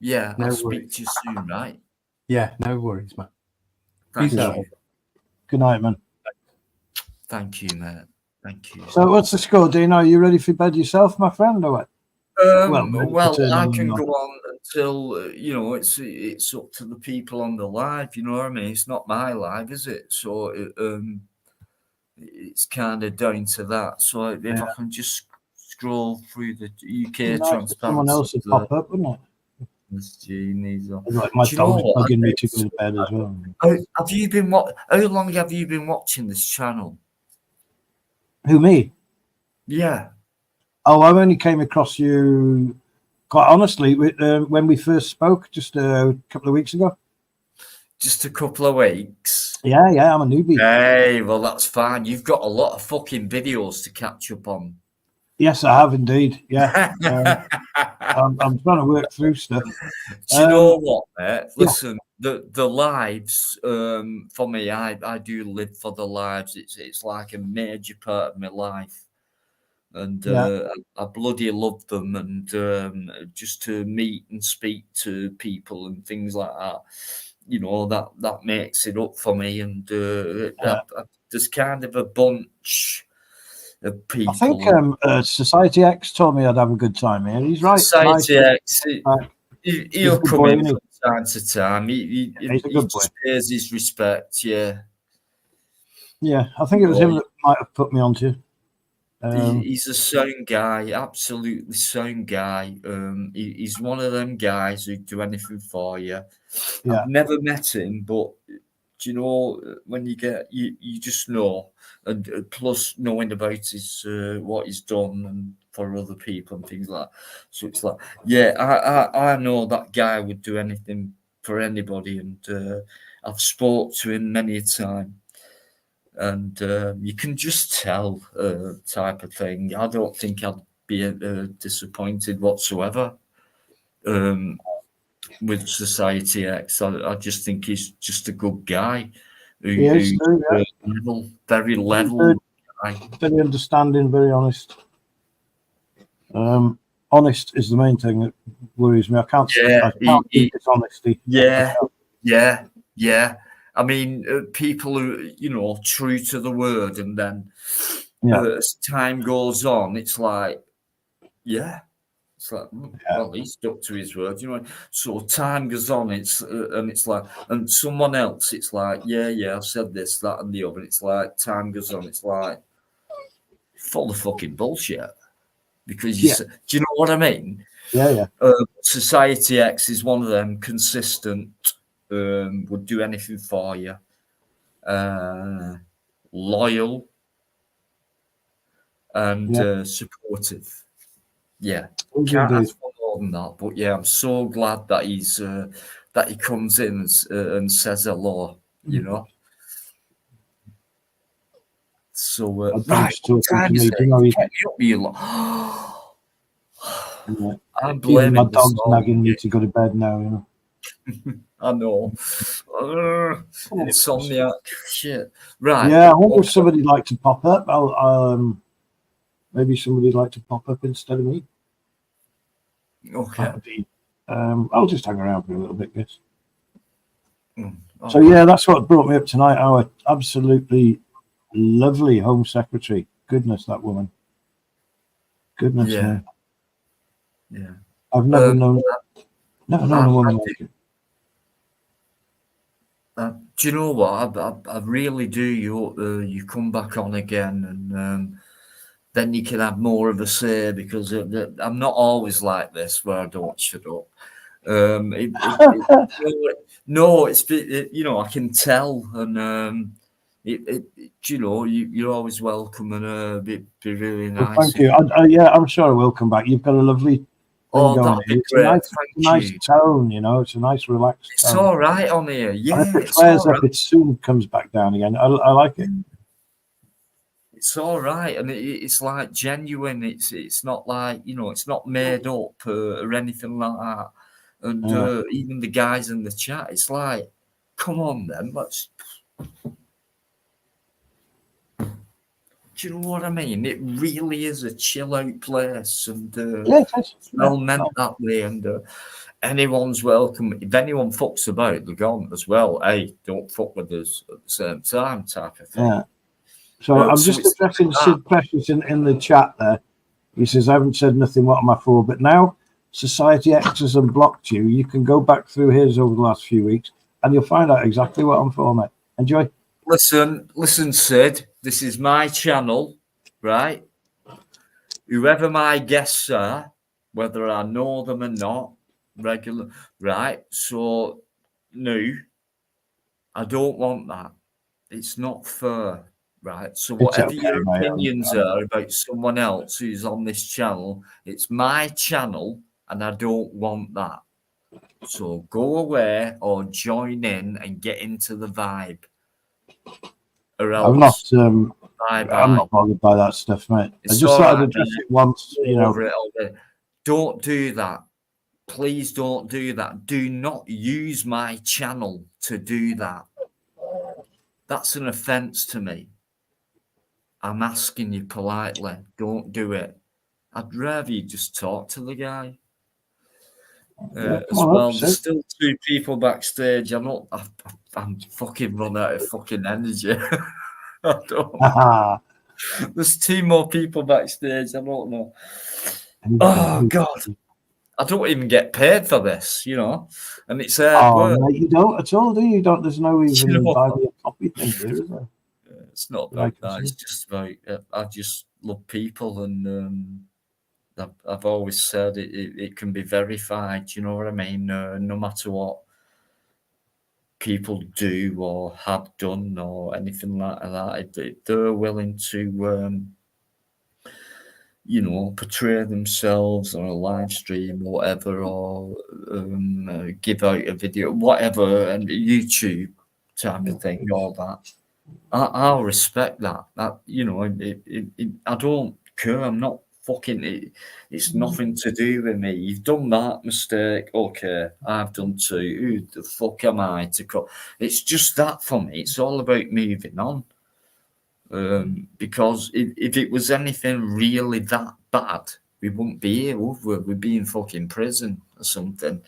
Yeah, No I'll speak worries. to you soon, right? Yeah, no worries, man. Thank Peace out. you. Good night, man. Thank you, mate. Thank you. So, what's the score, Dino? Are you ready for bed yourself, my friend, or what? Well, I can on. go on until you know it's up to the people on the live. You know what I mean? It's not my live, is it? So it's kind of down to that. So if I can just scroll through the UK transparency, Someone else would pop up, wouldn't it? Like my dog's bugging me to go to bed as well. Have you been how long have you been watching this channel? Who, me? Yeah. Oh, I only came across you, quite honestly, when we first spoke just a couple of weeks ago. Just a couple of weeks. Yeah, I'm a newbie. Hey, well, that's fine. You've got a lot of fucking videos to catch up on. Yes, I have indeed. Yeah. I'm trying to work through stuff. Do you know what, mate? Listen, the lives, for me, I do live for the lives. It's like a major part of my life. And I bloody love them, and just to meet and speak to people and things like that, you know, that makes it up for me. And there's kind of a bunch of people. I think Society X told me I'd have a good time here. He's right. Society X, he'll come boy, in from time to time. He just pays his respect, yeah. Yeah, I think it was him that might have put me onto. He's a sound guy, absolutely sound guy. He's one of them guys who'd do anything for you. Yeah. I've never met him, but do you know when you just know, and plus knowing about his what he's done and for other people and things like that. So it's like, yeah, I know that guy would do anything for anybody, and I've spoke to him many a time. And you can just tell type of thing. I don't think I'd be disappointed whatsoever with Society X. I just think he's just a good guy. Who's very level guy. Very understanding, very honest. Honest is the main thing that worries me. I can't keep his honesty. Yeah. I mean, people who, you know, true to the word, and then as time goes on, it's like, it's like, well, he stuck to his word, you know. So time goes on, it's like, and someone else, it's like, yeah, I've said this, that, and the other. It's like time goes on, it's like full of fucking bullshit. Because do you know what I mean? Yeah. Society X is one of them, consistent. Would do anything for you. Loyal and supportive. Yeah, can't ask for more than that. But yeah, I'm so glad that he's that he comes in and says hello. You know. So right, I'm blaming my dog's nagging me to go to bed now. You know. I know. Insomniac. Shit. Right. Yeah, I wonder if somebody'd like to pop up. Maybe somebody'd like to pop up instead of me. Okay. I'll just hang around for a little bit, guys. So yeah, that's what brought me up tonight. Our absolutely lovely Home Secretary. Goodness, that woman. Goodness Yeah. me. Yeah. I've never known a woman like it. Do you know what? I really do. You come back on again, and then you can have more of a say, because I'm not always like this where I don't shut up. No, it's you know, I can tell, and you know, you're always welcome, and be really Well, nice. thank you. Yeah, I'm sure I will come back. You've got a lovely thing going that'd here. be It's a great. nice, Thank nice you. tone, you know. It's a nice, relaxed It's tone. all right on here. Yeah, And if it it's flares all up, right. it soon comes back down again. I like it. It's all right, and it's like genuine. It's not like, you know, it's not made up or anything like that. And Yeah. even the guys in the chat, it's like, come on, then, let's. Do you know what I mean? It really is a chill out place, and Yeah, it is. it's well Yeah. meant that way. And anyone's welcome. If anyone fucks about, they're gone as well. Hey, don't fuck with us at the same time, type of thing. Yeah. So I'm so just it's addressing like that. Sid Precious in the chat there. He says, I haven't said nothing, what am I for? But now Society X has unblocked you. You can go back through his over the last few weeks and you'll find out exactly what I'm for, mate. Enjoy. Listen, Sid, this is my channel, right? Whoever my guests are, whether I know them or not, regular, right? So, no, I don't want that. It's not fair, right? So, It's whatever okay, your mate. opinions are about someone else who's on this channel, it's my channel, and I don't want that. So, go away or join in and get into the vibe. Or else, I'm not bye-bye. I'm not bothered by that stuff, mate. It's I just all thought I'd right, address mate. it once, you know. Over it already. Don't do that. Please don't do that. Do not use my channel to do that. That's an offense to me. I'm asking you politely. Don't do it. I'd rather you just talk to the guy. As well, there's still 2 people backstage. I'm fucking run out of fucking energy. I don't. There's 2 more people backstage. I don't know. Oh God, I don't even get paid for this, you know, and it's hard work. Mate, you don't at all, do you? You don't. There's no even You know buy what? me a coffee thing here, is there? It's not That I about can that. see. It's just about I just love people, and I've always said it can be verified. You know what I mean? No matter what people do or have done or anything like that, if they're willing to, you know, portray themselves on a live stream or whatever, or give out a video, whatever, and YouTube type of thing, all that. I'll respect that. That, you know, I don't care. I'm not fucking. It's nothing to do with me. You've done that mistake. Okay, I've done too. Who the fuck am I to call? It's just that for me. It's all about moving on. Because if it was anything really that bad, we wouldn't be here, would we? We'd be in fucking prison or something.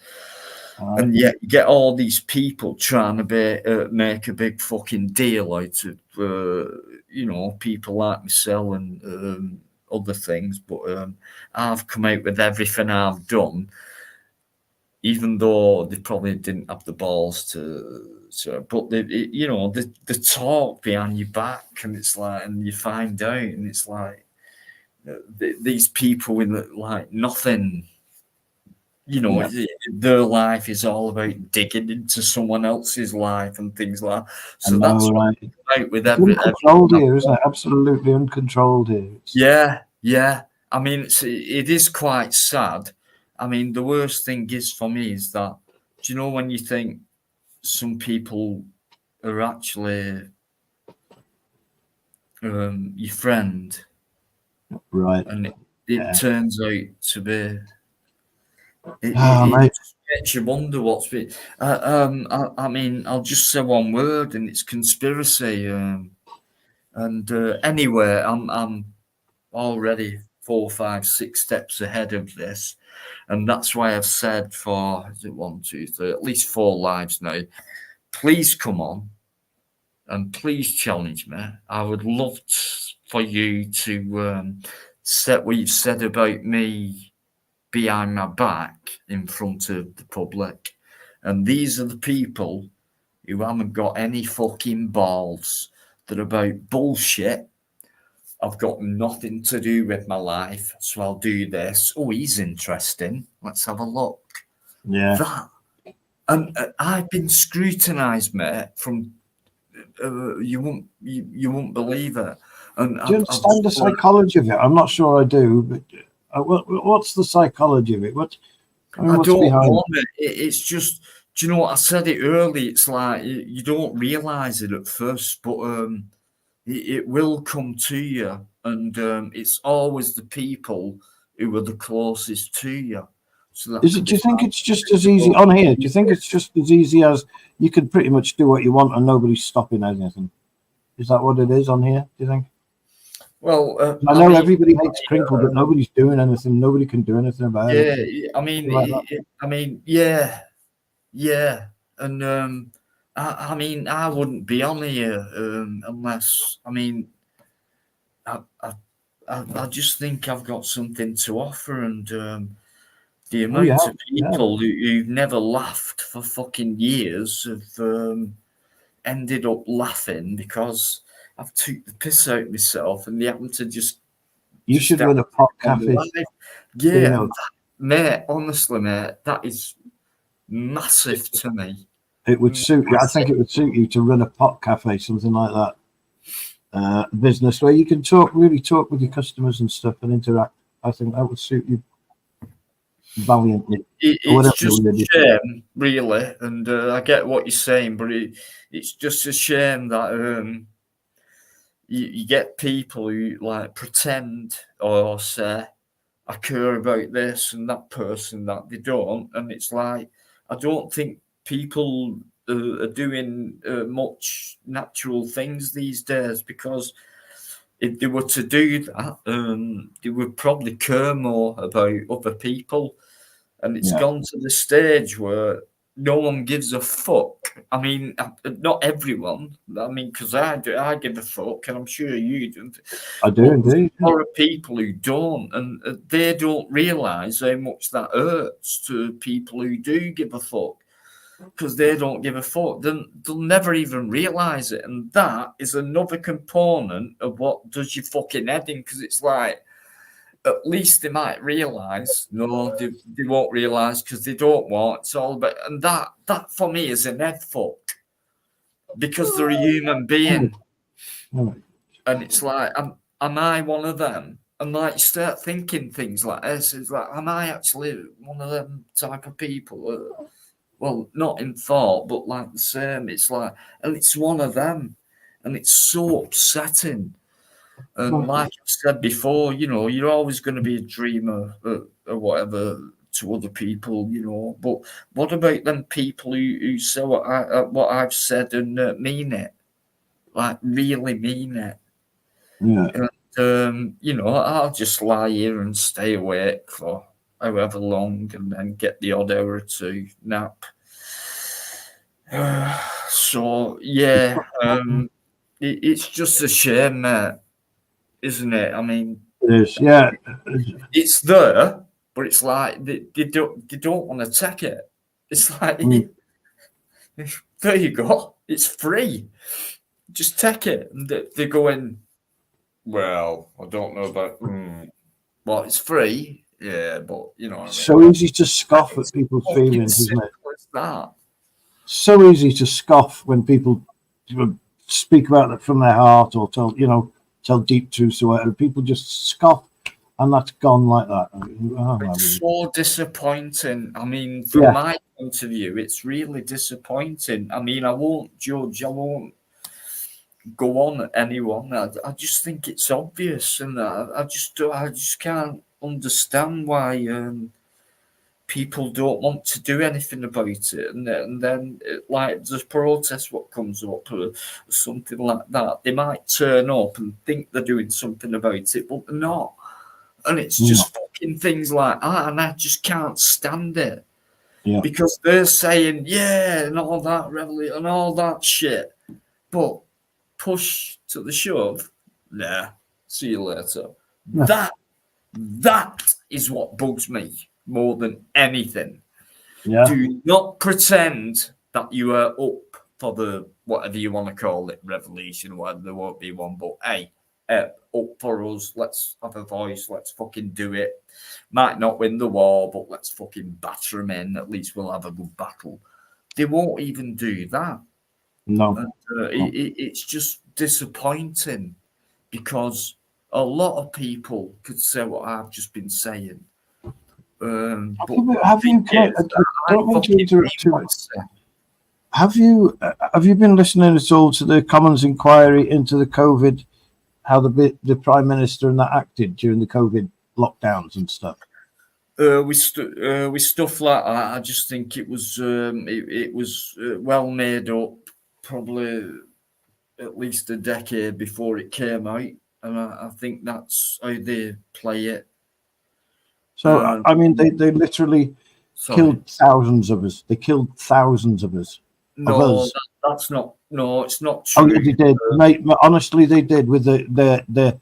And yet you get all these people trying to make a big fucking deal out of, you know, people like myself and other things. But I've come out with everything I've done, even though they probably didn't have the balls to. But you know, the talk behind your back, and it's like, and you find out, and it's like these people with like nothing. You know, their life is all about digging into someone else's life and things like that. So that's what I'm out with it's uncontrolled here, isn't it? Absolutely uncontrolled here. Yeah. I mean, it is quite sad. I mean, the worst thing is for me is that, do you know, when you think some people are actually your friend, right? And it turns out to be. It makes you wonder what's been. I mean, I'll just say one word, and it's conspiracy. And anyway, I'm already 4, 5, 6 steps ahead of this, and that's why I've said for, is it 1, 2, 3, at least 4 lives now, please come on and please challenge me. I would love for you to set what you've said about me behind my back in front of the public. And these are the people who haven't got any fucking balls. They're about bullshit. I've got nothing to do with my life, so I'll do this. Oh, he's interesting. Let's have a look. Yeah. That. And I've been scrutinised, mate, from you won't believe it. And do you understand the psychology of it? I'm not sure I do, but what's the psychology of it? What's don't behind know it? It's just, do you know what? I said it early. It's like you don't realise it at first, but it will come to you, and it's always the people who are the closest to you. So do you think it's just as easy on here? Do you think it's just as easy as you can pretty much do what you want and nobody's stopping anything? Is that what it is on here, do you think? Well, I know everybody hates Crinkle, but nobody's doing anything. Nobody can do anything about it. Yeah, I mean, yeah, and I mean, I wouldn't be on here unless, I mean, I just think I've got something to offer, and the amount of people who've never laughed for fucking years have ended up laughing because I've took the piss out of myself, and they happen to just. You should run a pot cafe. Yeah, mate. Honestly, mate, that is massive to me. It would suit you. I think it would suit you to run a pot cafe, something like that. Business where you can really talk with your customers and stuff and interact. I think that would suit you valiantly. It's just a shame, really, and I get what you're saying, but it's just a shame that you get people who like pretend or say I care about this and that person that they don't, and it's like I don't think people are doing much natural things these days, because if they were to do that, they would probably care more about other people, and it's gone to the stage where no one gives a fuck. I mean, not everyone. I mean, because I give a fuck, and I'm sure you do. I do indeed. There are people who don't, and they don't realise how much that hurts to people who do give a fuck, because they don't give a fuck. Then they'll never even realise it, and that is another component of what does your fucking head in. Because it's like, at least they might realise. No, they won't realise because they don't want. It's all about, and that for me is an head fuck, because they're a human being, and it's like, am I one of them? And like, you start thinking things like this. It's like, am I actually one of them type of people? Well, not in thought, but like the same. It's like, and it's one of them, and it's so upsetting. And like I said before, you know, you're always going to be a dreamer or whatever to other people, you know. But what about them people who say what I've said and mean it, like really mean it? Yeah. And you know, I'll just lie here and stay awake for however long, and then get the odd hour or two nap. So yeah, it's just a shame, mate. Isn't it? I mean, it is. Yeah, it's there, but it's like they don't want to take it. It's like there you go. It's free. Just take it, and they're going. Well, I don't know about. Well, it's free, yeah, but you know. What I mean? So easy to scoff at people's feelings, isn't it? That. So easy to scoff when people speak about it from their heart, or tell deep truths or whatever. People just scoff, and that's gone like that. It's so disappointing. I mean, from my point of view, it's really disappointing. I mean, I won't judge. I won't go on at anyone. I just think it's obvious, and I just can't understand why people don't want to do anything about it, and then like there's protest what comes up or something like that. They might turn up and think they're doing something about it, but they're not. And it's just fucking things like that, and I just can't stand it. Yeah. Because they're saying, yeah, and all that revolution and all that shit. But push to the shove, nah, see you later. Yeah. That is what bugs me more than anything. Yeah. Do not pretend that you are up for the whatever you want to call it, revolution, whether there won't be one, but hey, up for us, let's have a voice, let's fucking do it. Might not win the war, but let's fucking batter them in. At least we'll have a good battle. They won't even do that. No. And, it's just disappointing because a lot of people could say what I've just been saying. Have you been listening at all to the Commons inquiry into the COVID, how the Prime Minister and that acted during the COVID lockdowns and stuff? With stuff like that, I just think it was well made up, probably at least a decade before it came out, and I think that's how they play it. So I mean, they literally killed thousands of us. They killed thousands of us. No, that's not. No, it's not true. Oh, yeah, they did, mate. Honestly, they did with the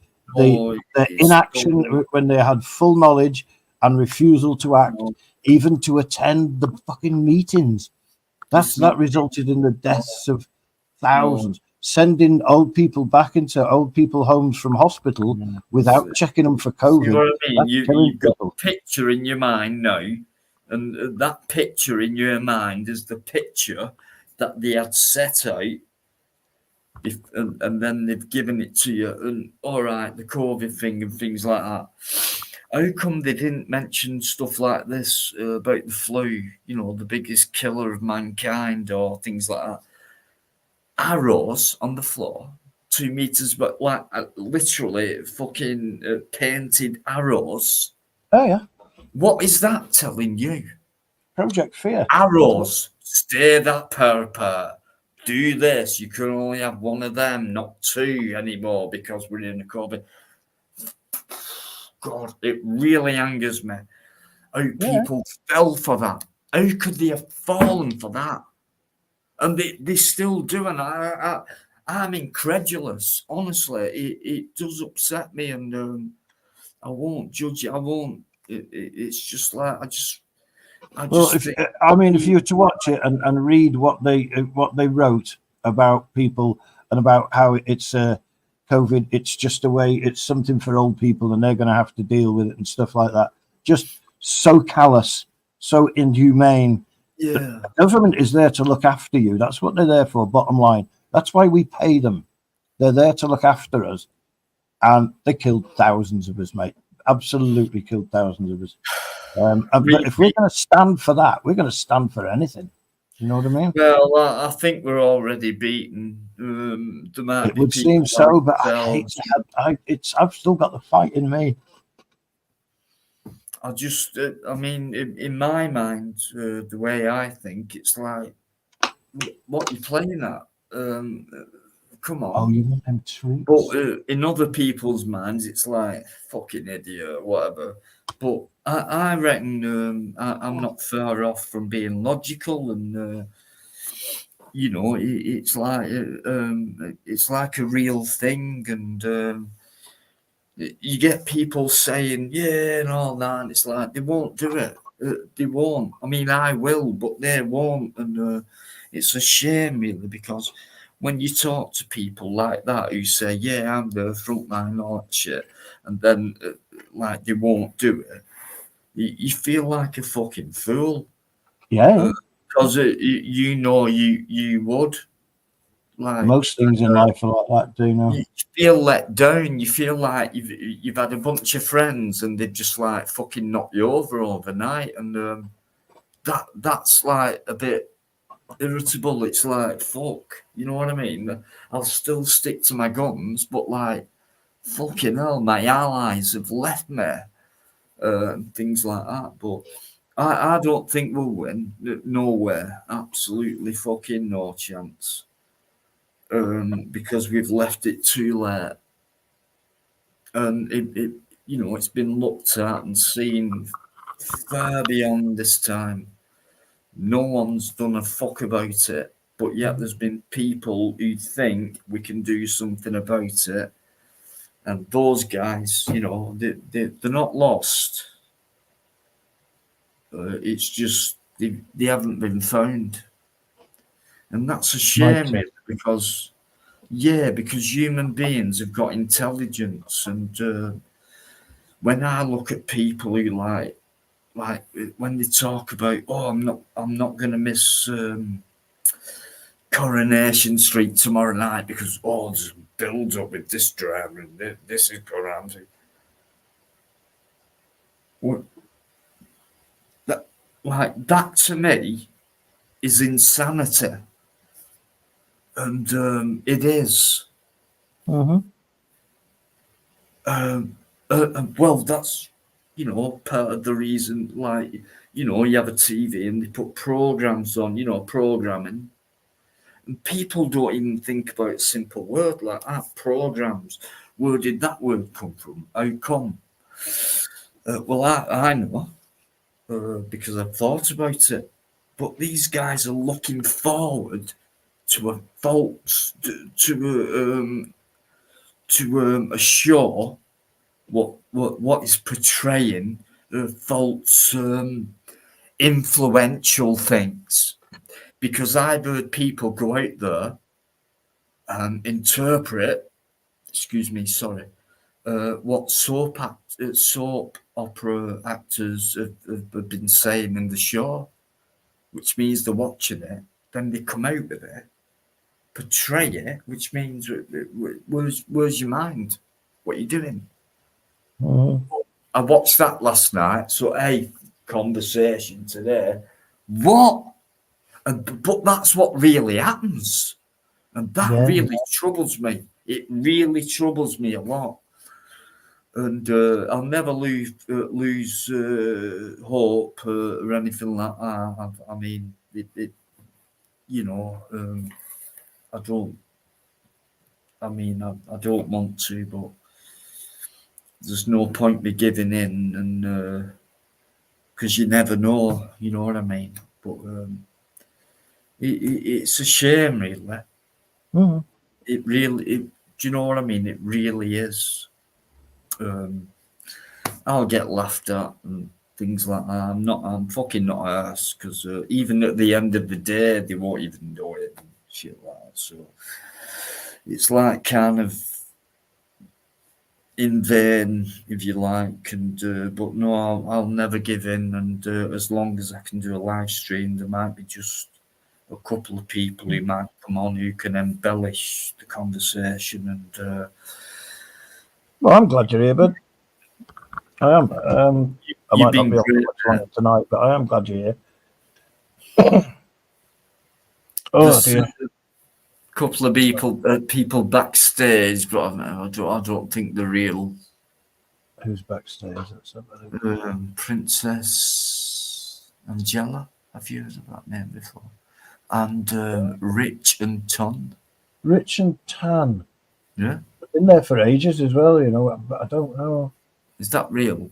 inaction when they had full knowledge and refusal to act, even to attend the fucking meetings. That resulted in the deaths of thousands. Sending old people back into old people homes from hospital without checking them for COVID. You know what I mean? You've got people. a picture in your mind now, and that picture in your mind is the picture that they had set out. And then they've given it to you, and all right, the COVID thing and things like that. How come they didn't mention stuff like this about the flu? You know, the biggest killer of mankind, or things like that. Arrows on the floor, 2 meters, but like literally fucking painted arrows. Oh yeah. What is that telling you? Project Fear. Arrows. Stay that per. Do this. You can only have one of them, not two anymore, because we're in a COVID. God, it really angers me. How people fell for that. How could they have fallen for that? And they still do, and I'm incredulous. Honestly, it does upset me, and I won't judge it. I won't. It's just like if you were to watch it and read what they wrote about people and about how it's COVID, it's just a way. It's something for old people, and they're going to have to deal with it and stuff like that. Just so callous, so inhumane. Yeah. The government is there to look after you. That's what they're there for, bottom line. That's why we pay them. They're there to look after us. And they killed thousands of us, mate. Absolutely killed thousands of us. But if we're going to stand for that, we're going to stand for anything. You know what I mean? Well, I think we're already beaten. It would seem so, but I've still got the fight in me. I just, I mean, in my mind, the way I think, it's like, what are you playing at? Come on. Oh, you want them treats? But in other people's minds, it's like, fucking idiot, whatever. But I reckon I'm not far off from being logical, and, you know, it's like a real thing, and you get people saying, yeah, and all that, and it's like, they won't do it. They won't. I mean, I will, but they won't. And it's a shame, really, because when you talk to people like that who say, yeah, I'm the front line, all that shit, and then, like, they won't do it, you feel like a fucking fool. Yeah. Because you know you would. Like, most things in life are like that, do you know? You feel let down. You feel like you've had a bunch of friends and they've just like fucking knocked you over overnight, and that's like a bit irritable. It's like, fuck, you know what I mean? I'll still stick to my guns, but like, fucking hell, my allies have left me, and things like that. But I don't think we'll win. Nowhere. Absolutely fucking no chance. Because we've left it too late, and it you know, it's been looked at and seen far beyond this time. No one's done a fuck about it, but yet there's been people who think we can do something about it. And those guys, you know, they're not lost. It's just they haven't been found. And that's a shame, really, because human beings have got intelligence. And when I look at people who like when they talk about, oh, I'm not going to miss Coronation Street tomorrow night because there's a build up with this drama and this is going on. That to me is insanity, and it is. Mm-hmm. Well, that's part of the reason. Like, you have a TV and they put programs on, programming. And people don't even think about a simple word like that. Programs. Where did that word come from? How come? Well, I know because I've thought about it. But these guys are looking forward to a false, to a show what is portraying false, influential things. Because I've heard people go out there and interpret, what soap opera actors have been saying in the show, which means they're watching it, then they come out with it, portray it, which means where's your mind? What are you doing? Mm-hmm. I watched that last night, so conversation today. What? But that's what really happens, and that really troubles me. It really troubles me a lot, and I'll never lose hope or anything like that. I mean, I don't. I mean, I don't want to, but there's no point me giving in, and because you never know, you know what I mean. But it's a shame, really. Mm-hmm. It really, do you know what I mean? It really is. I'll get laughed at and things like that. I'm fucking not arsed, because even at the end of the day, they won't even know it and shit like that. So it's like kind of in vain, if you like, and but no, I'll never give in, and as long as I can do a live stream, there might be just a couple of people who might come on who can embellish the conversation, and well, I'm glad you're here, bud. I am. I might not be on much longer tonight, but I am glad you're here. Dear. A couple of people backstage, but I don't think they're real. Who's backstage? Princess Angela. Have you heard of that name before? And Rich and Ton. Rich and Tan. Yeah. Been there for ages as well, but I don't know. Is that real?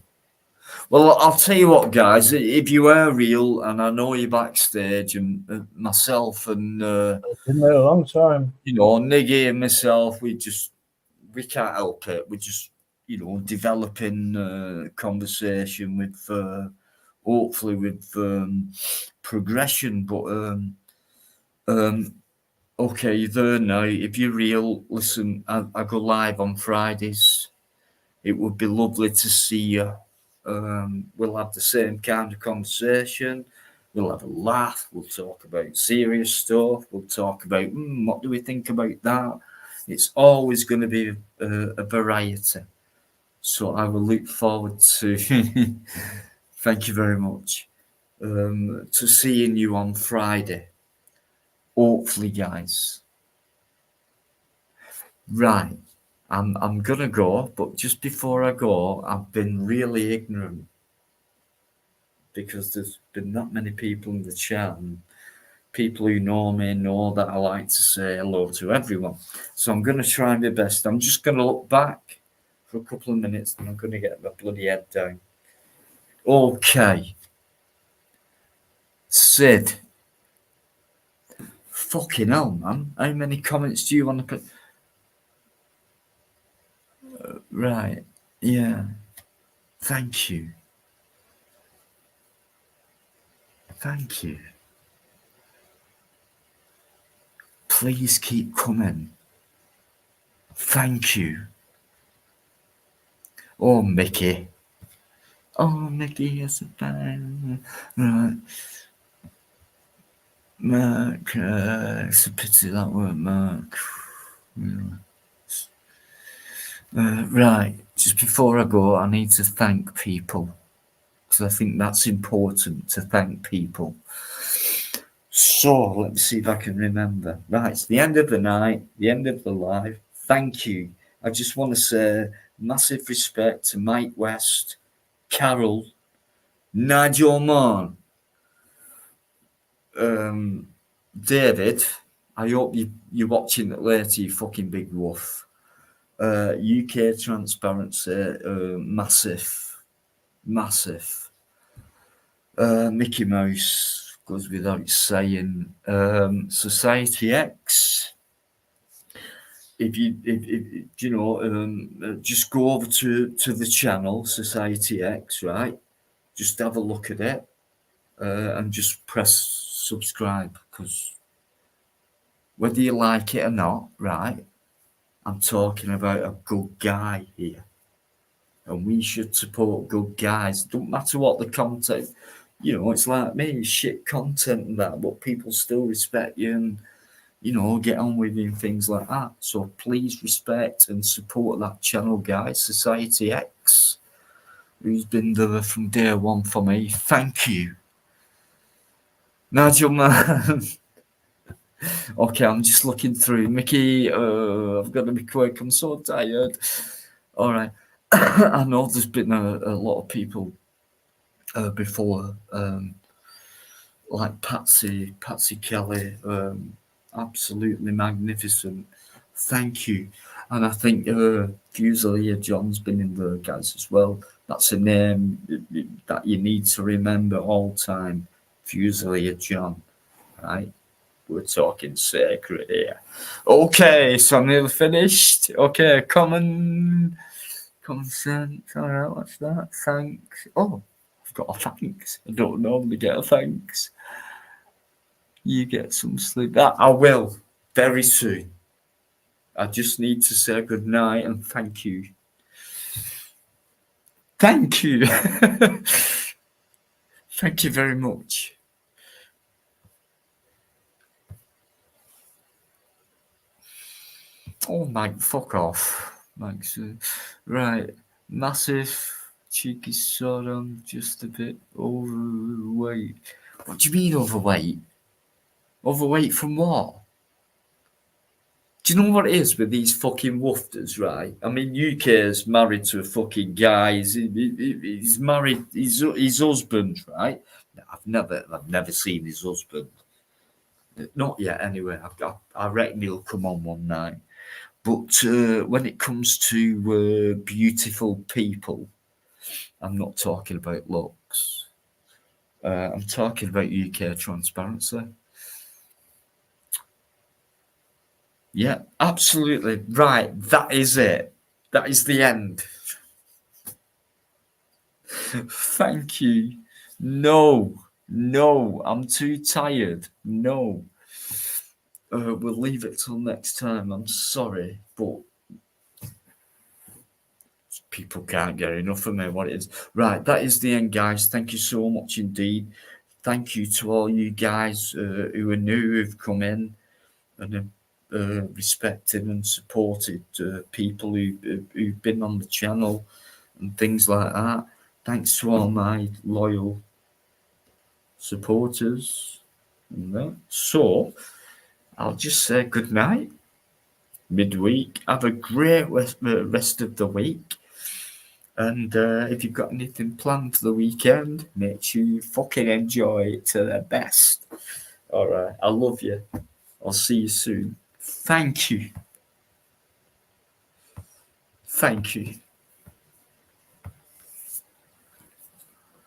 Well, I'll tell you what, guys. If you are real, and I know you're backstage, and myself and I've been there a long time. Niggy and myself, we can't help it. We're just developing conversation with hopefully with progression. But okay, you're there now. If you're real, listen. I go live on Fridays. It would be lovely to see you. We'll have the same kind of conversation. We'll have a laugh. We'll talk about serious stuff. We'll talk about what do we think about that. It's always going to be a variety. So I will look forward to. Thank you very much. To seeing you on Friday. Hopefully, guys. Right. I'm gonna go, but just before I go, I've been really ignorant because there's been that many people in the chat, and people who know me know that I like to say hello to everyone. So I'm gonna try my best. I'm just gonna look back for a couple of minutes, and I'm gonna get my bloody head down. Okay. Sid. Fucking hell, man. How many comments do you want to put? Right. Yeah. Thank you. Thank you. Please keep coming. Thank you. Oh, Mickey. Oh, Mickey is a fan. Right. Mark, it's a pity that word, Mark. Right, just before I go, I need to thank people, because I think that's important to thank people. So, let me see if I can remember. Right, it's the end of the night, the end of the live. Thank you. I just want to say massive respect to Mike West, Carol, Nigel Mann, David. I hope you're watching it later, you fucking big wolf. UK Transparency, massive. Mickey Mouse goes without saying. Society X. If you know, just go over to the channel Society X, right? Just have a look at it, and just press subscribe, because whether you like it or not, right? I'm talking about a good guy here, and we should support good guys. Don't matter what the content, you know. It's like me, shit content and that, but people still respect you and, you know, get on with you and things like that. So please respect and support that channel, guys. Society X, who's been there from day one for me. Thank you, Nigel, man. Okay, I'm just looking through. Mickey, I've got to be quick. I'm so tired. All right. I know there's been a lot of people before, like Patsy Kelly, absolutely magnificent. Thank you. And I think Fusilier John's been in there, guys, as well. That's a name that you need to remember all time. Fusilier John, right? We're talking sacred here. Okay, so I'm nearly finished. Okay, consent. All right, what's that? Thanks. Oh, I've got a thanks. I don't normally get a thanks. You get some sleep. That I will very soon. I just need to say good night and thank you. Thank you. Thank you very much. Oh, Mike, fuck off. Mike's right. Massive, cheeky Sodom, just a bit overweight. What do you mean overweight? Overweight from what? Do you know what it is with these fucking woofers, right? I mean, UK is married to a fucking guy. He's married. His husband, right? I've never seen his husband. Not yet, anyway. I reckon he'll come on one night. But when it comes to beautiful people, I'm not talking about looks. I'm talking about UK Transparency. Yeah, absolutely. Right, that is it. That is the end. Thank you. No, I'm too tired. No. We'll leave it till next time. I'm sorry, but people can't get enough of me. What it is. Right, that is the end, guys. Thank you so much indeed. Thank you to all you guys who are new, who've come in and respected and supported people who've been on the channel and things like that. Thanks to all my loyal supporters. And that. So, I'll just say good night, midweek. Have a great rest of the week. And if you've got anything planned for the weekend, make sure you fucking enjoy it to the best. All right. I love you. I'll see you soon. Thank you. Thank you.